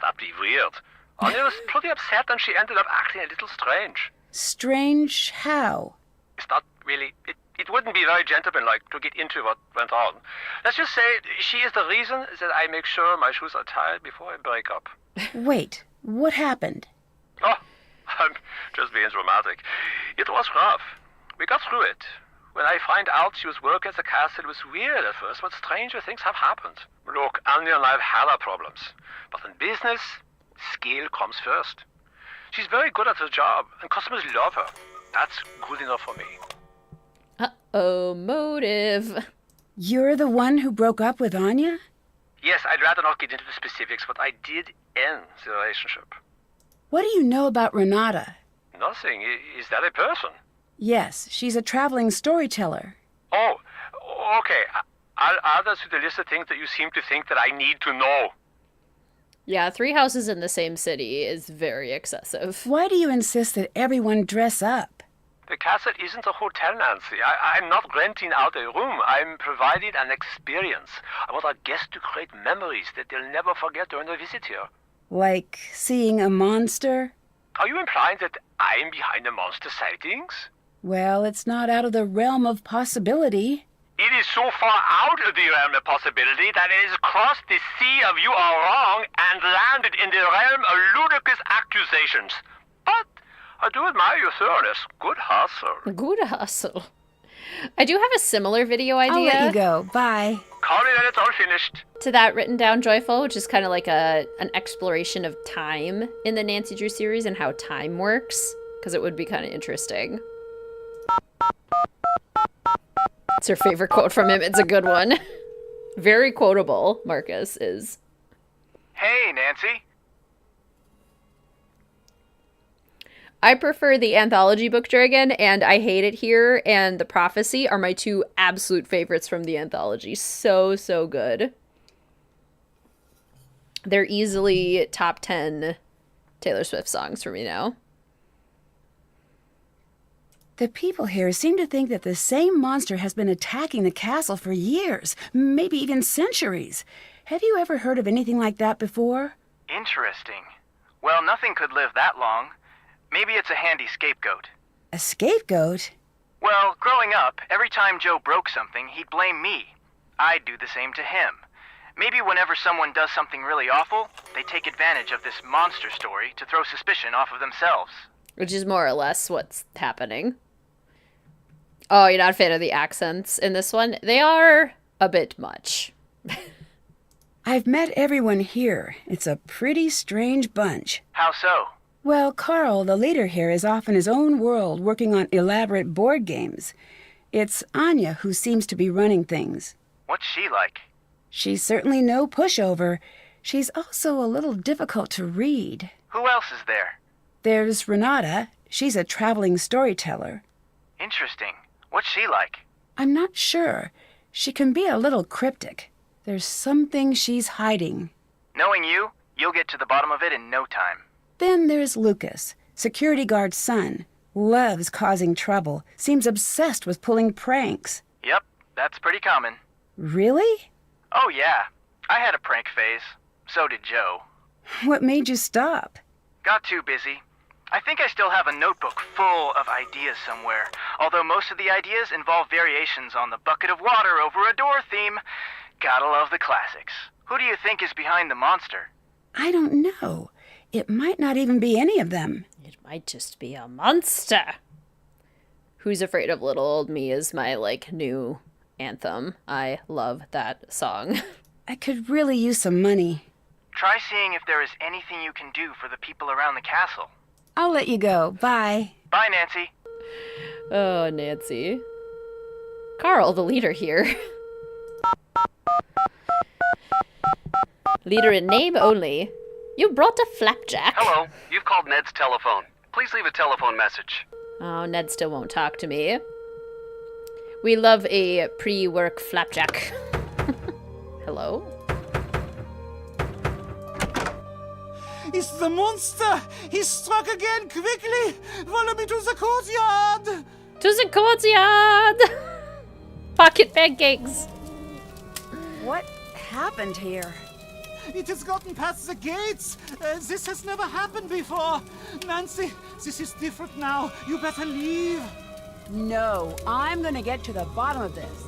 That'd be weird. Anya was pretty upset and she ended up acting a little strange. Strange how? It's not really... It wouldn't be very gentlemanlike to get into what went on. Let's just say she is the reason that I make sure my shoes are tied before I break up. Wait, what happened? Oh, I'm just being dramatic. It was rough. We got through it. When I find out she was working at the castle, it was weird at first, but stranger things have happened. Look, Anya and I have had our problems. But in business, skill comes first. She's very good at her job, and customers love her. That's good enough for me. Uh-oh, motive. You're the one who broke up with Anya? Yes, I'd rather not get into the specifics, but I did end the relationship. What do you know about Ranata? Nothing. Is that a person? Yes, she's a traveling storyteller. Oh, okay. I'll add that to the list of things that you seem to think that I need to know. Yeah, 3 houses in the same city is very excessive. Why do you insist that everyone dress up? The castle isn't a hotel, Nancy. I'm not renting out a room. I'm providing an experience. I want our guests to create memories that they'll never forget during their visit here. Like seeing a monster? Are you implying that I'm behind the monster sightings? Well, it's not out of the realm of possibility. It is so far out of the realm of possibility that it has crossed the sea of you are wrong and landed in the realm of ludicrous accusations. But I do admire your thoroughness. Good hustle. Good hustle. I do have a similar video idea. I'll let you go. Bye. Call me when it's all finished. To that written down Joyful, which is kind of like an exploration of time in the Nancy Drew series and how time works, because it would be kind of interesting. It's her favorite quote from him. It's a good one. Very quotable, Marcus is. Hey, Nancy. I prefer the anthology book Dragon, and I Hate It Here and The Prophecy are my two absolute favorites from the anthology. So, so good. They're easily top 10 Taylor Swift songs for me now. The people here seem to think that the same monster has been attacking the castle for years, maybe even centuries. Have you ever heard of anything like that before? Interesting. Well, nothing could live that long. Maybe it's a handy scapegoat. A scapegoat? Well, growing up, every time Joe broke something, he'd blame me. I'd do the same to him. Maybe whenever someone does something really awful, they take advantage of this monster story to throw suspicion off of themselves. Which is more or less what's happening. Oh, you're not a fan of the accents in this one? They are a bit much. I've met everyone here. It's a pretty strange bunch. How so? Well, Carl, the leader here, is off in his own world working on elaborate board games. It's Anya who seems to be running things. What's she like? She's certainly no pushover. She's also a little difficult to read. Who else is there? There's Ranata. She's a traveling storyteller. Interesting. What's she like? I'm not sure. She can be a little cryptic. There's something she's hiding. Knowing you, you'll get to the bottom of it in no time. Then there's Lucas, security guard's son. Loves causing trouble. Seems obsessed with pulling pranks. Yep, that's pretty common. Really? Oh yeah, I had a prank phase. So did Joe. What made you stop? Got too busy. I think I still have a notebook full of ideas somewhere, although most of the ideas involve variations on the bucket of water over a door theme. Gotta love the classics. Who do you think is behind the monster? I don't know. It might not even be any of them. It might just be a monster. Who's Afraid of Little Old Me is my, new anthem. I love that song. I could really use some money. Try seeing if there is anything you can do for the people around the castle. I'll let you go. Bye. Bye, Nancy. Oh, Nancy. Carl, the leader here. Leader in name only. You brought a flapjack. Hello, you've called Ned's telephone. Please leave a telephone message. Oh, Ned still won't talk to me. We love a pre-work flapjack. Hello? It's the monster! He struck again! Quickly! Follow me to the courtyard! To the courtyard! Pocket pancakes! What happened here? It has gotten past the gates! This has never happened before! Nancy, this is different now. You better leave. No, I'm gonna get to the bottom of this.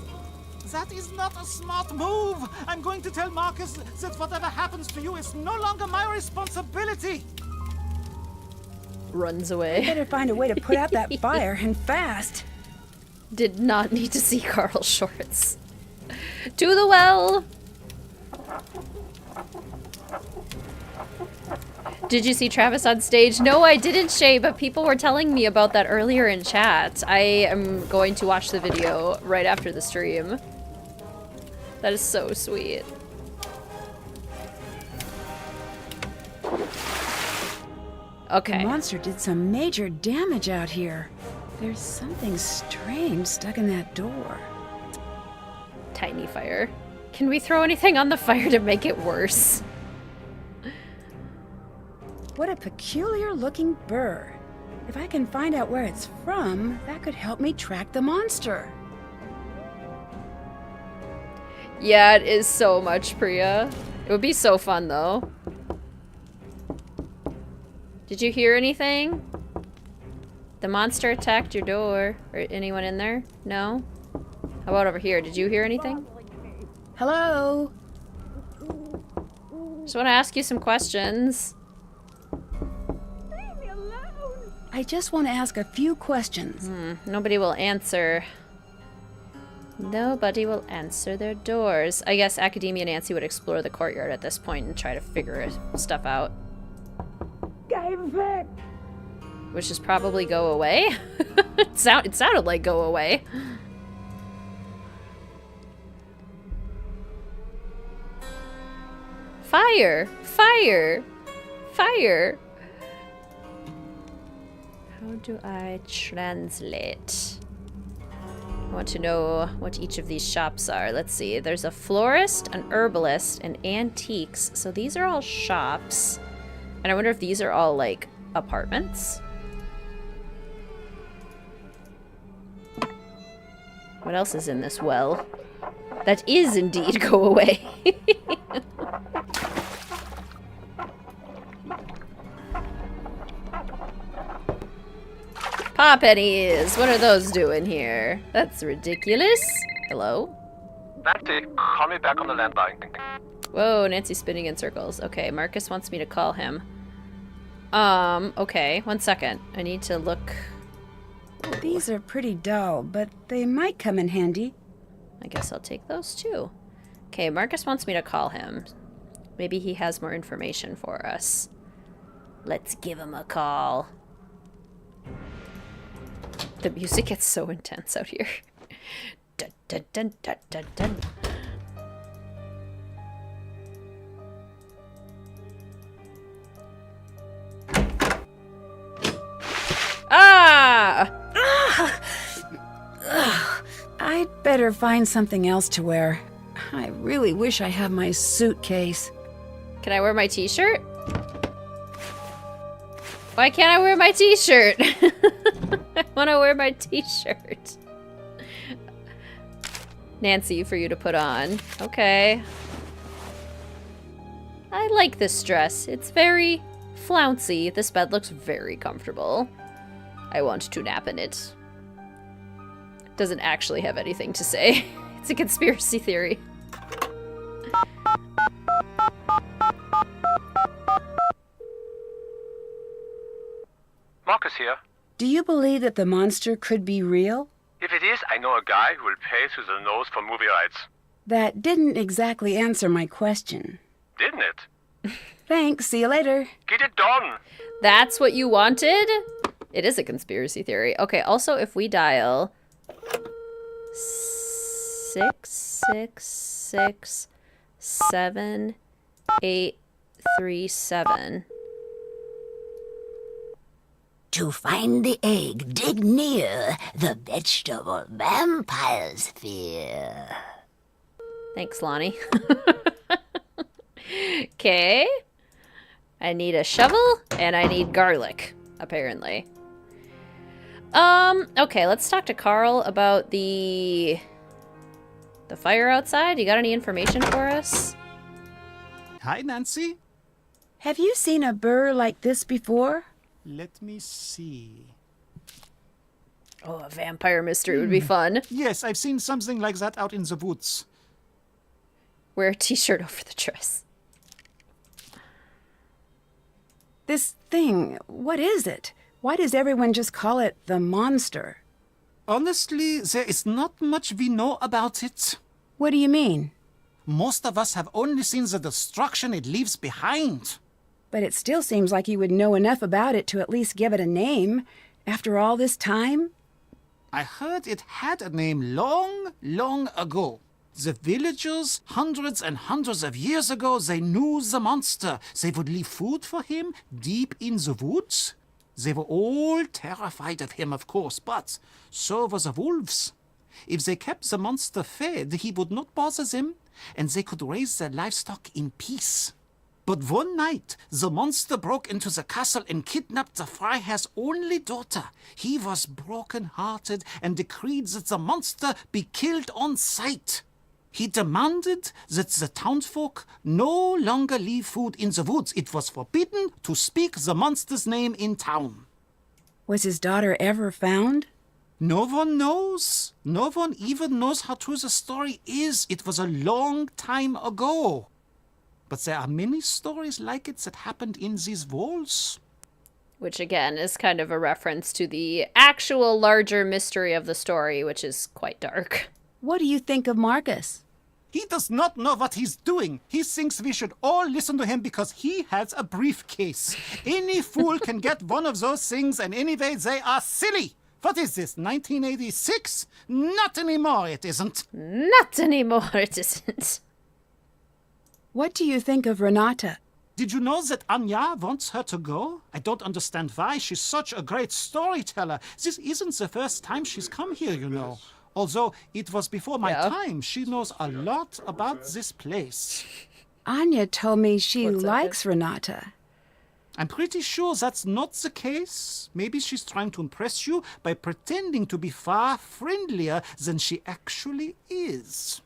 That is not a smart move! I'm going to tell Marcus that whatever happens to you is no longer my responsibility! Runs away. Better find a way to put out that fire, and fast. Did not need to see Carl's shorts. To the well! Did you see Travis on stage? No, I didn't, Shay, but people were telling me about that earlier in chat. I am going to watch the video right after the stream. That is so sweet. Okay. The monster did some major damage out here. There's something strange stuck in that door. Tiny fire. Can we throw anything on the fire to make it worse? What a peculiar looking burr. If I can find out where it's from, that could help me track the monster. Yeah, it is so much, Priya. It would be so fun, though. Did you hear anything? The monster attacked your door. Or anyone in there? No? How about over here? Did you hear anything? Hello? Just want to ask you some questions. Leave me alone. I just want to ask a few questions. Nobody will answer. Nobody will answer their doors. I guess Academia Nancy would explore the courtyard at this point and try to figure stuff out. Which is probably go away. It sounded like go away. Fire! Fire! Fire! How do I translate? I want to know what each of these shops are. Let's see. There's a florist, an herbalist, and antiques. So these are all shops. And I wonder if these are all, like, apartments? What else is in this well? That is indeed go away. Paw pennies! What are those doing here? That's ridiculous. Hello? Nancy, call me back on the landline. Whoa, Nancy's spinning in circles. Okay, Marcus wants me to call him. Okay, 1 second. I need to look. These are pretty dull, but they might come in handy. I guess I'll take those too. Okay, Marcus wants me to call him. Maybe he has more information for us. Let's give him a call. The music gets so intense out here. Dun, dun, dun, dun, dun, dun. Ah! I'd better find something else to wear. I really wish I had my suitcase. Can I wear my t-shirt? Why can't I wear my t-shirt? I want to wear my t-shirt. Nancy, for you to put on. Okay. I like this dress. It's very flouncy. This bed looks very comfortable. I want to nap in it. Doesn't actually have anything to say. It's a conspiracy theory. Marcus here. Do you believe that the monster could be real? If it is, I know a guy who will pay through the nose for movie rights. That didn't exactly answer my question. Didn't it? Thanks, see you later. Get it done! That's what you wanted? It is a conspiracy theory. Okay, also if we dial 6667837. To find the egg, dig near the vegetable vampires fear. Thanks, Lonnie. Okay. I need a shovel, and I need garlic, apparently. Okay, let's talk to Carl about the fire outside. You got any information for us? Hi, Nancy. Have you seen a burr like this before? Let me see. Oh, a vampire mystery would be fun. Yes, I've seen something like that out in the woods. Wear a t-shirt over the dress. This thing, what is it? Why does everyone just call it the monster? Honestly, there is not much we know about it. What do you mean? Most of us have only seen the destruction it leaves behind. But it still seems like you would know enough about it to at least give it a name. After all this time? I heard it had a name long, long ago. The villagers, hundreds and hundreds of years ago, they knew the monster. They would leave food for him deep in the woods. They were all terrified of him, of course, but so were the wolves. If they kept the monster fed, he would not bother them, and they could raise their livestock in peace. But one night, the monster broke into the castle and kidnapped the Freiherr's only daughter. He was broken-hearted and decreed that the monster be killed on sight. He demanded that the townsfolk no longer leave food in the woods. It was forbidden to speak the monster's name in town. Was his daughter ever found? No one knows. No one even knows how true the story is. It was a long time ago. But there are many stories like it that happened in these walls. Which, again, is kind of a reference to the actual larger mystery of the story, which is quite dark. What do you think of Marcus? He does not know what he's doing. He thinks we should all listen to him because he has a briefcase. Any fool can get one of those things, and anyway, they are silly. What is this, 1986? Not anymore, it isn't. Not anymore, it isn't. What do you think of Ranata? Did you know that Anya wants her to go? I don't understand why. She's such a great storyteller. This isn't the first time she's come here, you know. Although it was before my time, she knows a lot about this place. Anya told me she likes Ranata. I'm pretty sure that's not the case. Maybe she's trying to impress you by pretending to be far friendlier than she actually is.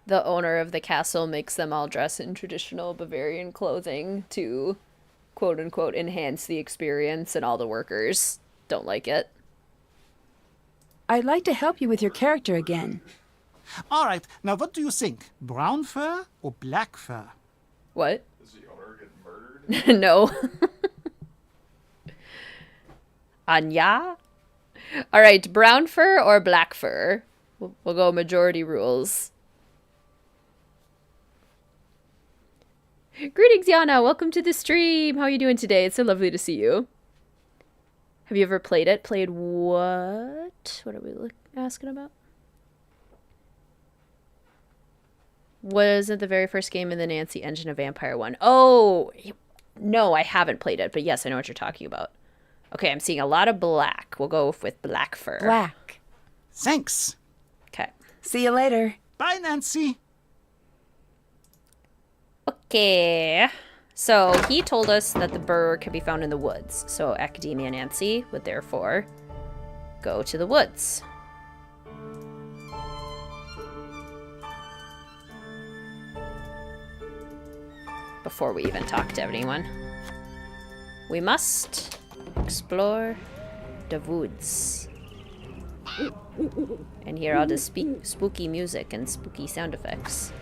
The owner of the castle makes them all dress in traditional Bavarian clothing to, quote-unquote, enhance the experience, and all the workers don't like it. I'd like to help you with your character again. All right, now what do you think? Brown fur or black fur? What? Does the owner get murdered? No. Anya? All right, brown fur or black fur? We'll go majority rules. Greetings, Yana. Welcome to the stream. How are you doing today? It's so lovely to see you. Have you ever played it? Played what? What are we asking about? Was it the very first game in the Nancy Engine of Vampire one? Oh, no, I haven't played it, but yes, I know what you're talking about. Okay, I'm seeing a lot of black. We'll go with black fur. Black. Thanks. Okay. See you later. Bye, Nancy. Okay. So he told us that the burr can be found in the woods. So Academia Nancy would therefore go to the woods. Before we even talk to anyone, we must explore the woods and hear all the spooky music and spooky sound effects.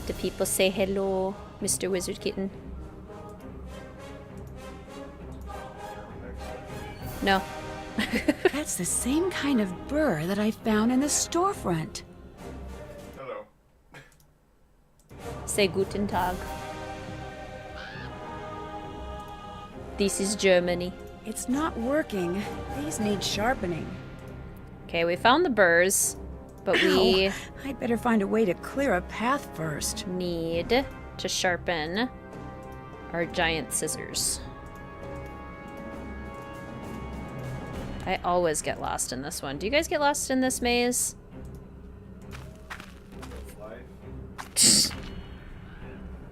Do people say hello, Mr. Wizard Kitten? No. That's the same kind of burr that I found in the storefront. Hello. Say Guten Tag. This is Germany. It's not working. These need sharpening. Okay, we found the burrs, but we Ow. I'd better find a way to clear a path first. need to sharpen our giant scissors. I always get lost in this one. Do you guys get lost in this maze?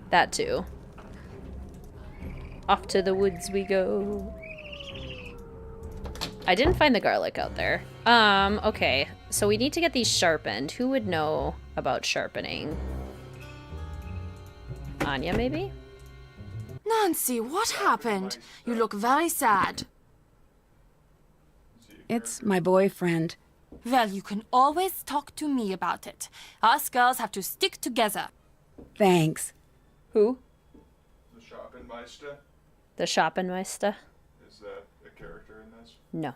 That too. Off to the woods we go. I didn't find the garlic out there. Okay. So we need to get these sharpened. Who would know about sharpening? Anya, maybe? Nancy, what happened? You look very sad. It's my boyfriend. Well, you can always talk to me about it. Us girls have to stick together. Thanks. Who? The Shoppenmeister? The Shoppenmeister? Is that a character in this? No.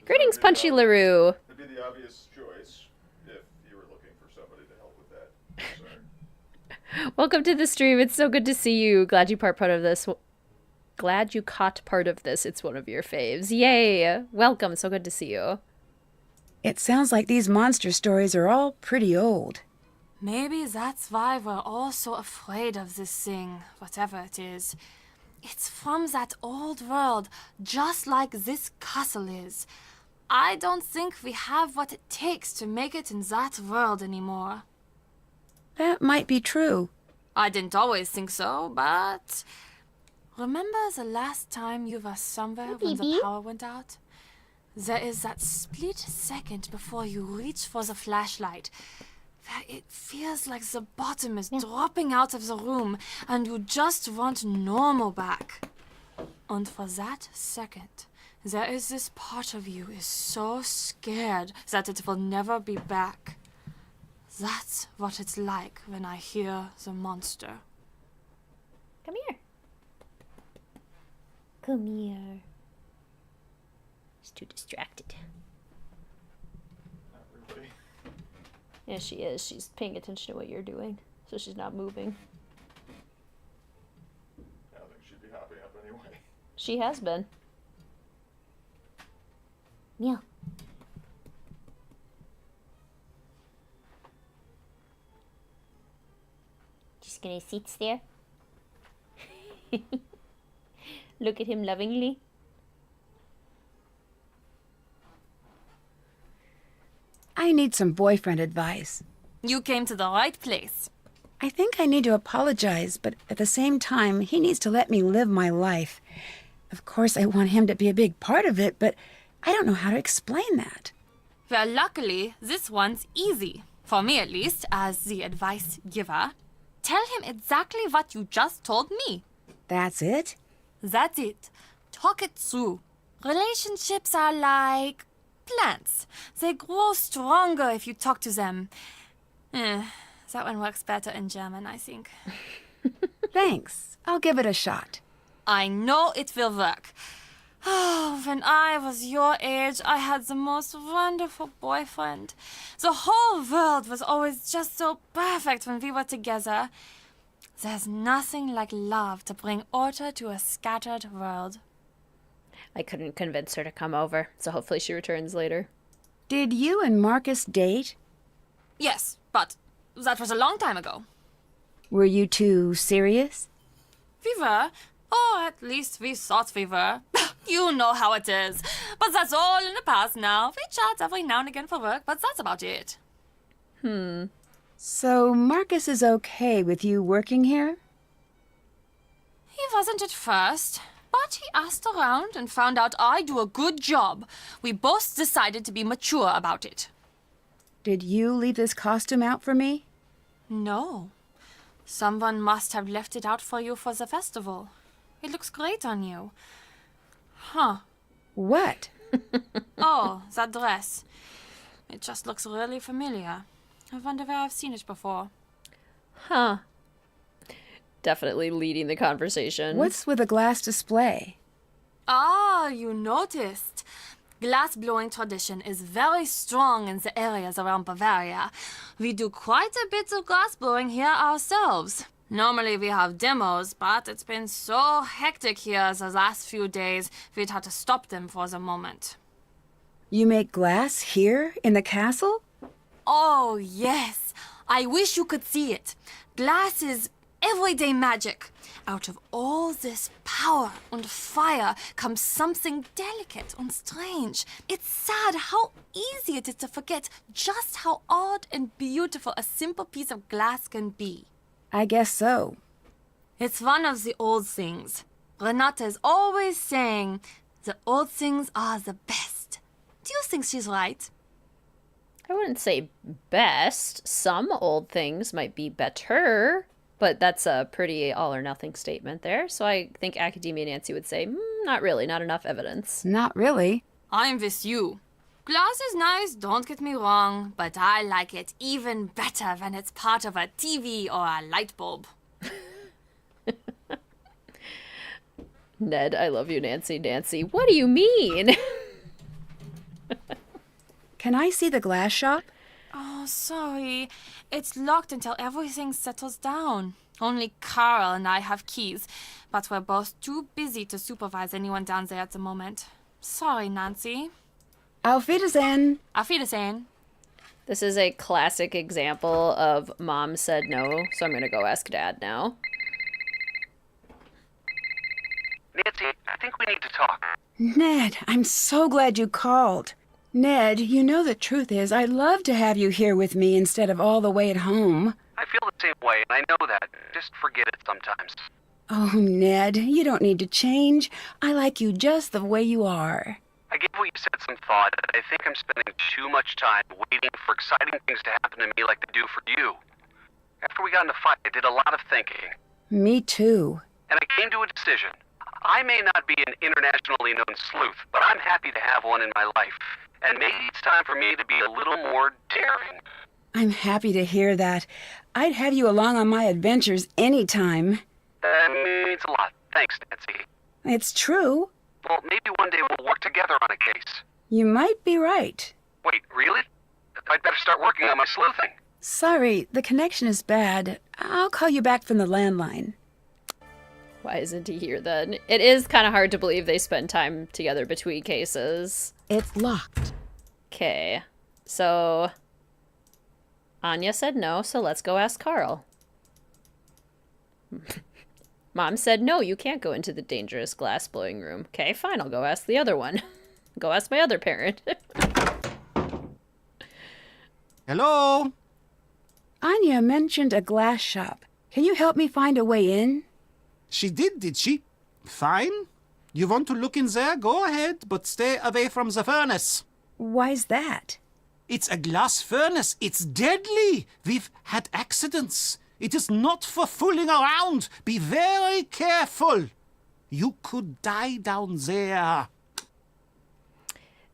Greetings, Punchy LaRue. It'd be the obvious choice if you were looking for somebody to help with that concern. Welcome to the stream. It's so good to see you. Glad you part of this. Glad you caught part of this. It's one of your faves. Yay. Welcome. So good to see you. It sounds like these monster stories are all pretty old. Maybe that's why we're all so afraid of this thing, whatever it is. It's from that old world, just like this castle is. I don't think we have what it takes to make it in that world anymore. That might be true. I didn't always think so, but... Remember the last time you were somewhere when the power went out? There is that split second before you reach for the flashlight, where it feels like the bottom is dropping out of the room and you just want normal back. And for that second, there is this part of you is so scared that it will never be back. That's what it's like when I hear the monster. Come here. Come here. She's too distracted. Not really. Yeah, she is. She's paying attention to what you're doing, so she's not moving. I don't think she'd be happy up anyway. She has been. Meow. Just gonna sit there. Look at him lovingly. I need some boyfriend advice. You came to the right place. I think I need to apologize, but at the same time, he needs to let me live my life. Of course, I want him to be a big part of it, but I don't know how to explain that. Well, luckily, this one's easy. For me, at least, as the advice giver. Tell him exactly what you just told me. That's it? That's it. Talk it through. Relationships are like plants. They grow stronger if you talk to them. That one works better in German, I think. Thanks. I'll give it a shot. I know it will work. Oh, when I was your age, I had the most wonderful boyfriend. The whole world was always just so perfect when we were together. There's nothing like love to bring order to a scattered world. I couldn't convince her to come over, so hopefully she returns later. Did you and Marcus date? Yes, but that was a long time ago. Were you two serious? We were. Or at least we thought we were. You know how it is. But that's all in the past now. We chat every now and again for work, but that's about it. So Marcus is okay with you working here? He wasn't at first, but he asked around and found out I do a good job. We both decided to be mature about it. Did you leave this costume out for me? No. Someone must have left it out for you for the festival. It looks great on you. Huh. What? Oh, that dress. It just looks really familiar. I wonder where I've seen it before. Huh. Definitely leading the conversation. What's with a glass display? Ah, you noticed. Glass blowing tradition is very strong in the areas around Bavaria. We do quite a bit of glass blowing here ourselves. Normally we have demos, but it's been so hectic here the last few days, we'd had to stop them for the moment. You make glass here in the castle? Oh, yes. I wish you could see it. Glass is everyday magic. Out of all this power and fire comes something delicate and strange. It's sad how easy it is to forget just how odd and beautiful a simple piece of glass can be. I guess so. It's one of the old things. Ranata is always saying, the old things are the best. Do you think she's right? I wouldn't say best. Some old things might be better, but that's a pretty all or nothing statement there. So I think Academia Nancy would say, not really, not enough evidence. Not really. I'm with you. Glass is nice, don't get me wrong, but I like it even better when it's part of a TV or a light bulb. Ned, I love you, Nancy. Nancy, what do you mean? Can I see the glass shop? Oh, sorry. It's locked until everything settles down. Only Carl and I have keys, but we're both too busy to supervise anyone down there at the moment. Sorry, Nancy. Auf Wiedersehen. Auf Wiedersehen. This is a classic example of mom said no, so I'm going to go ask dad now. Nancy, I think we need to talk. Ned, I'm so glad you called. Ned, you know the truth is I'd love to have you here with me instead of all the way at home. I feel the same way, and I know that. Just forget it sometimes. Oh, Ned, you don't need to change. I like you just the way you are. I gave what you said some thought, and I think I'm spending too much time waiting for exciting things to happen to me like they do for you. After we got in a fight, I did a lot of thinking. Me too. And I came to a decision. I may not be an internationally known sleuth, but I'm happy to have one in my life. And maybe it's time for me to be a little more daring. I'm happy to hear that. I'd have you along on my adventures anytime. That means a lot. Thanks, Nancy. It's true. Well, maybe one day we'll work together on a case. You might be right. Wait, really? I'd better start working on my sleuthing. Sorry, the connection is bad. I'll call you back from the landline. Why isn't he here then? It is kind of hard to believe they spend time together between cases. It's locked. Okay, so Anya said no, so let's go ask Carl. Mom said no, you can't go into the dangerous glass blowing room. Okay, fine, I'll go ask the other one. Go ask my other parent. Hello? Anya mentioned a glass shop. Can you help me find a way in? She did she? Fine. You want to look in there? Go ahead, but stay away from the furnace. Why's that? It's a glass furnace. It's deadly. We've had accidents. It is not for fooling around. Be very careful. You could die down there.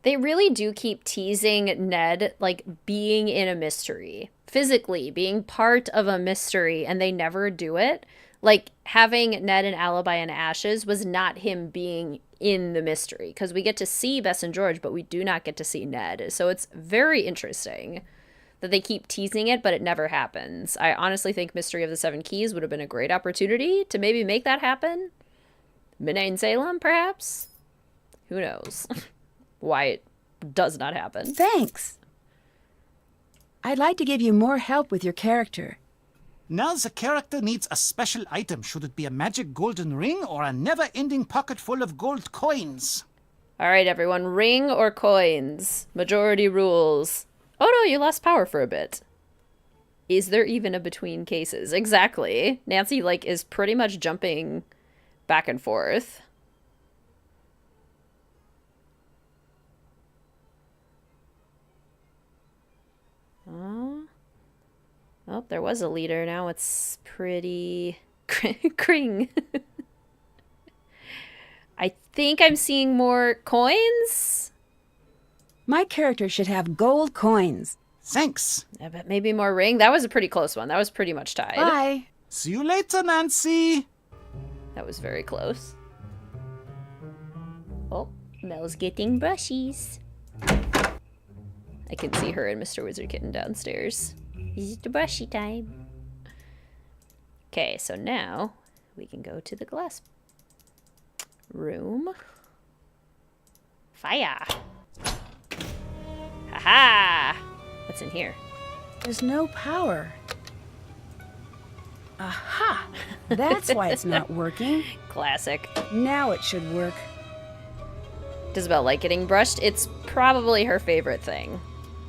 They really do keep teasing Ned, like, being in a mystery. Physically, being part of a mystery, and they never do it. Like, having Ned and Alibi in Ashes was not him being in the mystery. Because we get to see Bess and George, but we do not get to see Ned. So it's very interesting that they keep teasing it, but it never happens. I honestly think Mystery of the Seven Keys would have been a great opportunity to maybe make that happen. Midnight in Salem, perhaps? Who knows why it does not happen. Thanks. I'd like to give you more help with your character. Now the character needs a special item. Should it be a magic golden ring or a never-ending pocket full of gold coins? All right, everyone. Ring or coins? Majority rules. Oh no, you lost power for a bit. Is there even a between cases? Exactly. Nancy, like, is pretty much jumping back and forth. Oh, there was a leader. Now it's pretty Kring. I think I'm seeing more coins. My character should have gold coins. Thanks. I bet maybe more ring. That was a pretty close one. That was pretty much tied. Bye. See you later, Nancy. That was very close. Oh, Mel's getting brushies. I can see her and Mr. Wizard Kitten downstairs. Is it the brushy time? Okay, so now we can go to the glass room. Fire! Haha! What's in here? There's no power. Aha! That's why it's not working. Classic. Now it should work. Does Belle like getting brushed? It's probably her favorite thing.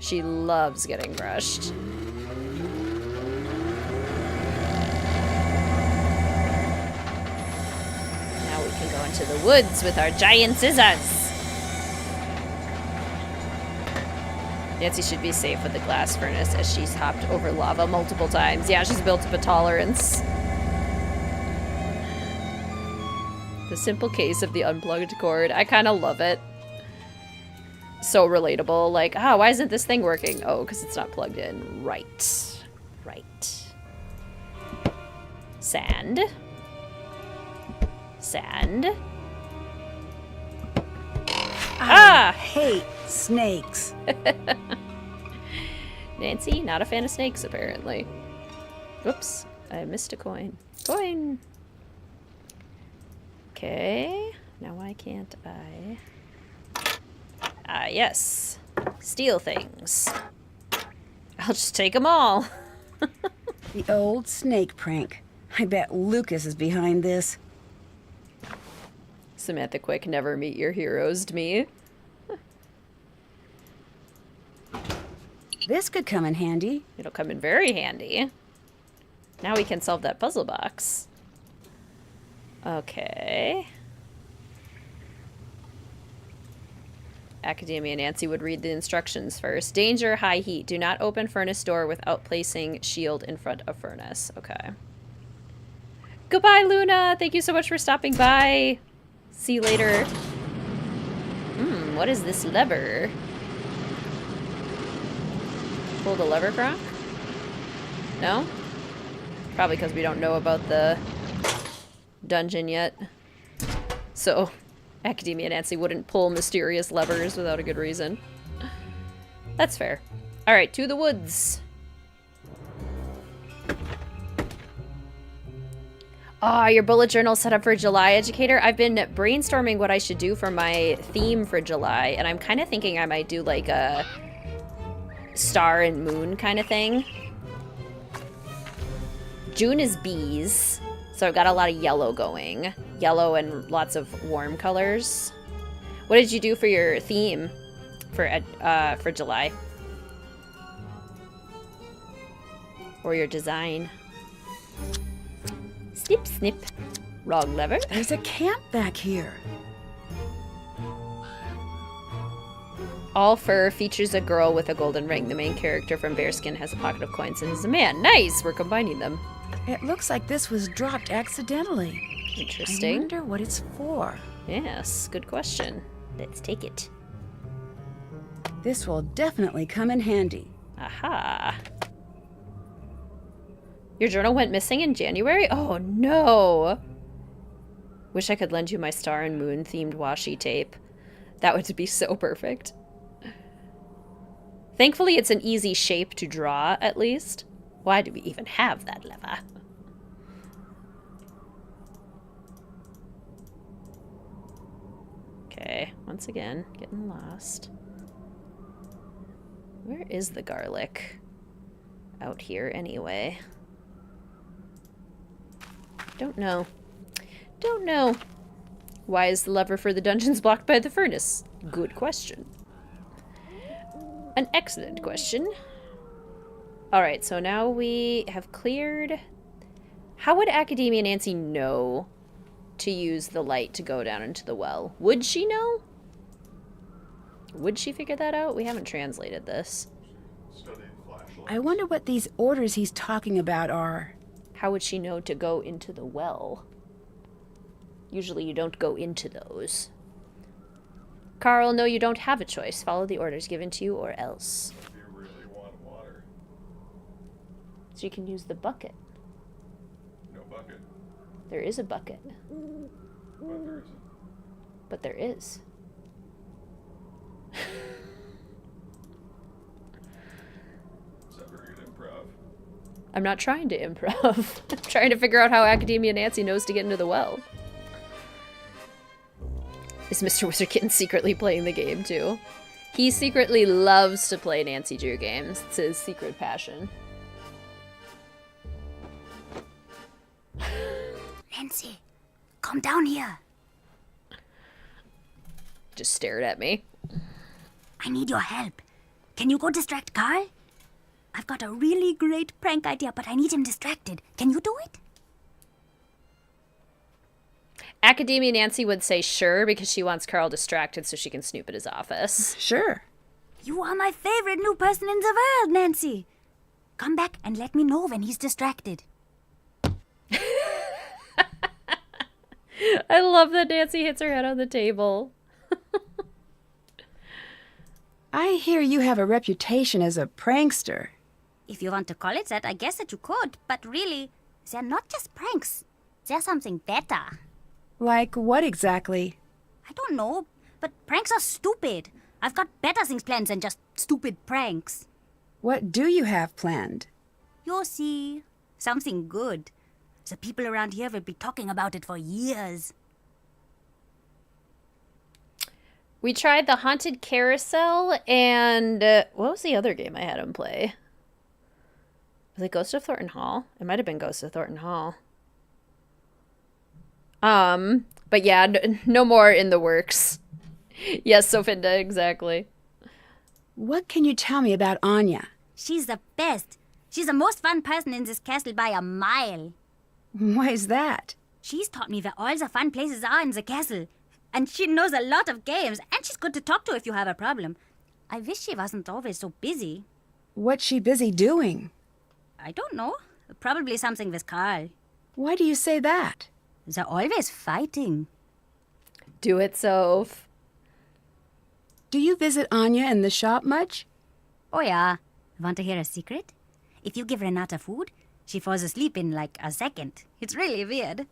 She loves getting brushed. Now we can go into the woods with our giant scissors. Nancy should be safe with the glass furnace as she's hopped over lava multiple times. Yeah, she's built up a tolerance. The simple case of the unplugged cord. I kind of love it. So relatable. Like, why isn't this thing working? Oh, because it's not plugged in. Right. Right. Sand. Sand. I hate snakes. Nancy, not a fan of snakes, apparently. Whoops. I missed a coin. Coin! Okay. Now why can't I... Ah, yes. Steal things. I'll just take them all. The old snake prank. I bet Lucas is behind this. Samantha Quick, never meet your heroes to me. This could come in handy. It'll come in very handy. Now we can solve that puzzle box. Okay. Academia Nancy would read the instructions first. Danger, high heat. Do not open furnace door without placing shield in front of furnace. Okay. Goodbye, Luna. Thank you so much for stopping by. See you later. What is this lever? Pull the lever, Kronk? No? Probably because we don't know about the dungeon yet. So Academia Nancy wouldn't pull mysterious levers without a good reason. That's fair. Alright, to the woods. Ah, your bullet journal set up for July, Educator. I've been brainstorming what I should do for my theme for July, and I'm kind of thinking I might do like a star and moon kind of thing. June is bees, so I've got a lot of yellow going. Yellow and lots of warm colors. What did you do for your theme for July? Or your design? Snip, snip. Wrong lever. There's a camp back here. All fur features a girl with a golden ring. The main character from Bearskin has a pocket of coins and is a man. Nice! We're combining them. It looks like this was dropped accidentally. Interesting. I wonder what it's for. Yes, good question. Let's take it. This will definitely come in handy. Aha. Your journal went missing in January? Oh no! Wish I could lend you my star and moon themed washi tape. That would be so perfect. Thankfully, it's an easy shape to draw, at least. Why do we even have that lever? Okay, once again, getting lost. Where is the garlic? Out here, anyway. Don't know. Don't know. Why is the lever for the dungeons blocked by the furnace? Good question. An excellent question. Alright, so now we have cleared... How would Academia Nancy know to use the light to go down into the well? Would she know? Would she figure that out? We haven't translated this. I wonder what these orders he's talking about are. How would she know to go into the well? Usually you don't go into those. Carl, no, you don't have a choice. Follow the orders given to you or else. If you really want water. So you can use the bucket. No bucket. There is a bucket. But there isn't. But there is. Is that very good improv? I'm not trying to improv. I'm trying to figure out how Academia Nancy knows to get into the well. Is Mr. Wizardkin secretly playing the game too? He secretly loves to play Nancy Drew games. It's his secret passion. Nancy, come down here. Just stared at me. I need your help. Can you go distract Carl? I've got a really great prank idea, but I need him distracted. Can you do it? Academia Nancy would say sure because she wants Carl distracted so she can snoop at his office. Sure. You are my favorite new person in the world, Nancy. Come back and let me know when he's distracted. I love that Nancy hits her head on the table. I hear you have a reputation as a prankster. If you want to call it that, I guess that you could. But really, they're not just pranks. They're something better. Like what exactly? I don't know, but pranks are stupid. I've got better things planned than just stupid pranks. What do you have planned? You'll see. Something good. The people around here will be talking about it for years. We tried the Haunted Carousel and... what was the other game I had him play? Was it Ghost of Thornton Hall? It might have been Ghost of Thornton Hall. But yeah, no more in the works. Yes, Sofinda, exactly. What can you tell me about Anya? She's the best. She's the most fun person in this castle by a mile. Why is that? She's taught me where all the fun places are in the castle. And she knows a lot of games, and she's good to talk to if you have a problem. I wish she wasn't always so busy. What's she busy doing? I don't know. Probably something with Carl. Why do you say that? They're always fighting. Do it, Soph. Do you visit Anya in the shop much? Oh yeah. Want to hear a secret? If you give Ranata food, she falls asleep in like a second. It's really weird.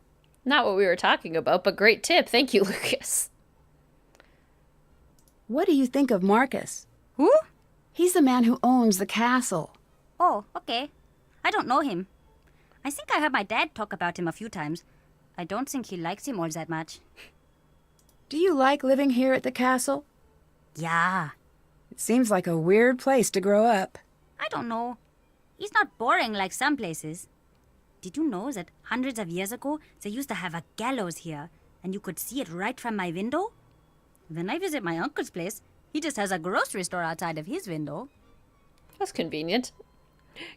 Not what we were talking about, but great tip. Thank you, Lucas. What do you think of Marcus? Who? He's the man who owns the castle. Oh, okay. I don't know him. I think I heard my dad talk about him a few times. I don't think he likes him all that much. Do you like living here at the castle? Yeah. It seems like a weird place to grow up. I don't know. It's not boring like some places. Did you know that hundreds of years ago they used to have a gallows here, and you could see it right from my window? When I visit my uncle's place, he just has a grocery store outside of his window. That's convenient.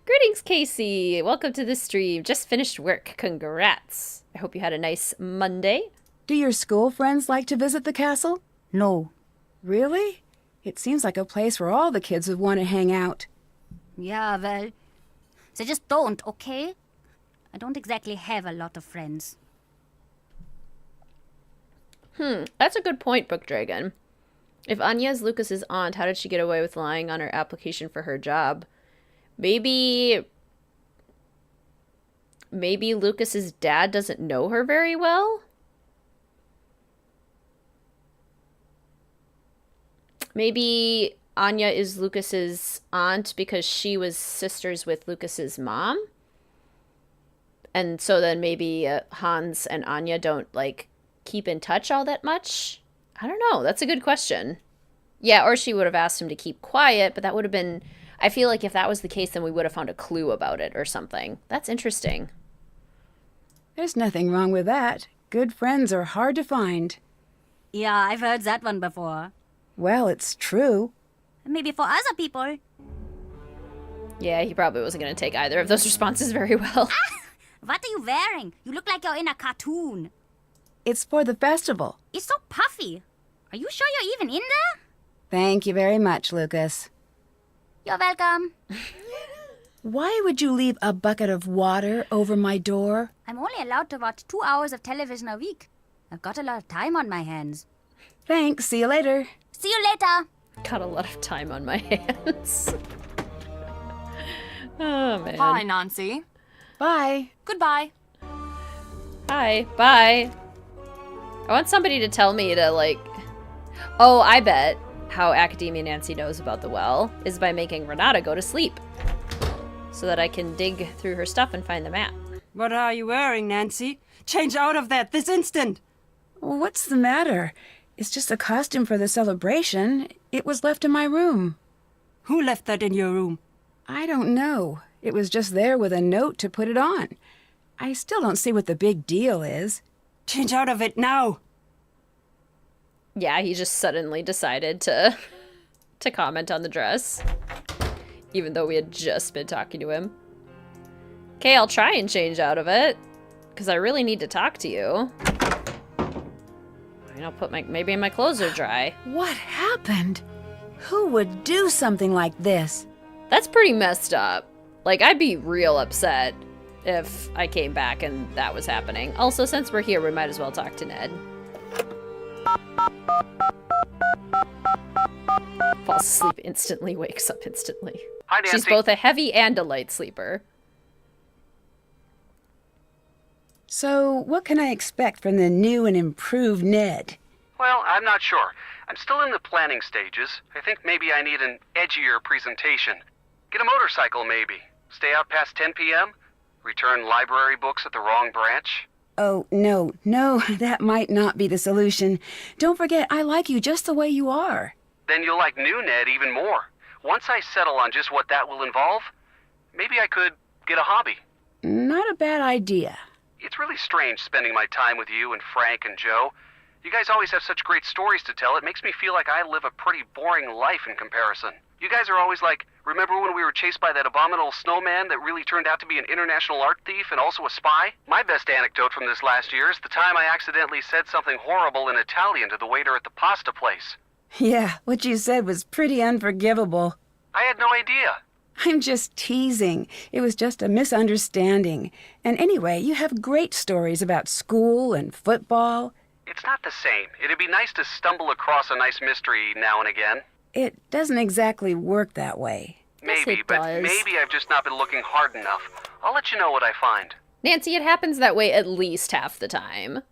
Greetings, Casey. Welcome to the stream. Just finished work. Congrats. I hope you had a nice Monday. Do your school friends like to visit the castle? No. Really? It seems like a place where all the kids would want to hang out. Yeah, well, they just don't, okay? I don't exactly have a lot of friends. That's a good point, Book Dragon. If Anya is Lucas's aunt, how did she get away with lying on her application for her job? Maybe Lucas's dad doesn't know her very well? Maybe Anya is Lucas's aunt because she was sisters with Lucas's mom? And so then maybe Hans and Anya don't, like, keep in touch all that much? I don't know. That's a good question. Yeah, or she would have asked him to keep quiet, but that would have been... I feel like if that was the case, then we would have found a clue about it or something. That's interesting. There's nothing wrong with that. Good friends are hard to find. Yeah, I've heard that one before. Well, it's true. Maybe for other people. Yeah, he probably wasn't going to take either of those responses very well. What are you wearing? You look like you're in a cartoon. It's for the festival. It's so puffy. Are you sure you're even in there? Thank you very much, Lucas. You're welcome. Why would you leave a bucket of water over my door? I'm only allowed to watch 2 hours of television a week. I've got a lot of time on my hands. Thanks. See you later. See you later. Got a lot of time on my hands. Oh, man. Hi, Nancy. Bye. Goodbye. Hi. Bye. I want somebody to tell me to, like... Oh, I bet how Academia Nancy knows about the well is by making Ranata go to sleep. So that I can dig through her stuff and find the map. What are you wearing, Nancy? Change out of that this instant! What's the matter? It's just a costume for the celebration. It was left in my room. Who left that in your room? I don't know. It was just there with a note to put it on. I still don't see what the big deal is. Change out of it now! Yeah, he just suddenly decided to comment on the dress. Even though we had just been talking to him. Okay, I'll try and change out of it. Because I really need to talk to you. I'll put maybe my clothes are dry. What happened? Who would do something like this? That's pretty messed up. Like, I'd be real upset if I came back and that was happening. Also, since we're here, we might as well talk to Ned. Falls asleep instantly, wakes up instantly. Hi, Nancy. She's both a heavy and a light sleeper. So, what can I expect from the new and improved Ned? Well, I'm not sure. I'm still in the planning stages. I think maybe I need an edgier presentation. Get a motorcycle, maybe. Stay out past 10 p.m.? Return library books at the wrong branch? Oh, no, that might not be the solution. Don't forget, I like you just the way you are. Then you'll like new Ned even more. Once I settle on just what that will involve, maybe I could get a hobby. Not a bad idea. It's really strange spending my time with you and Frank and Joe. You guys always have such great stories to tell. It makes me feel like I live a pretty boring life in comparison. You guys are always like, remember when we were chased by that abominable snowman that really turned out to be an international art thief and also a spy? My best anecdote from this last year is the time I accidentally said something horrible in Italian to the waiter at the pasta place. Yeah, what you said was pretty unforgivable. I had no idea. I'm just teasing. It was just a misunderstanding. And anyway, you have great stories about school and football. It's not the same. It'd be nice to stumble across a nice mystery now and again. It doesn't exactly work that way. Maybe, Yes, it but does. maybe I've just not been looking hard enough. I'll let you know what I find. Nancy, it happens that way at least half the time.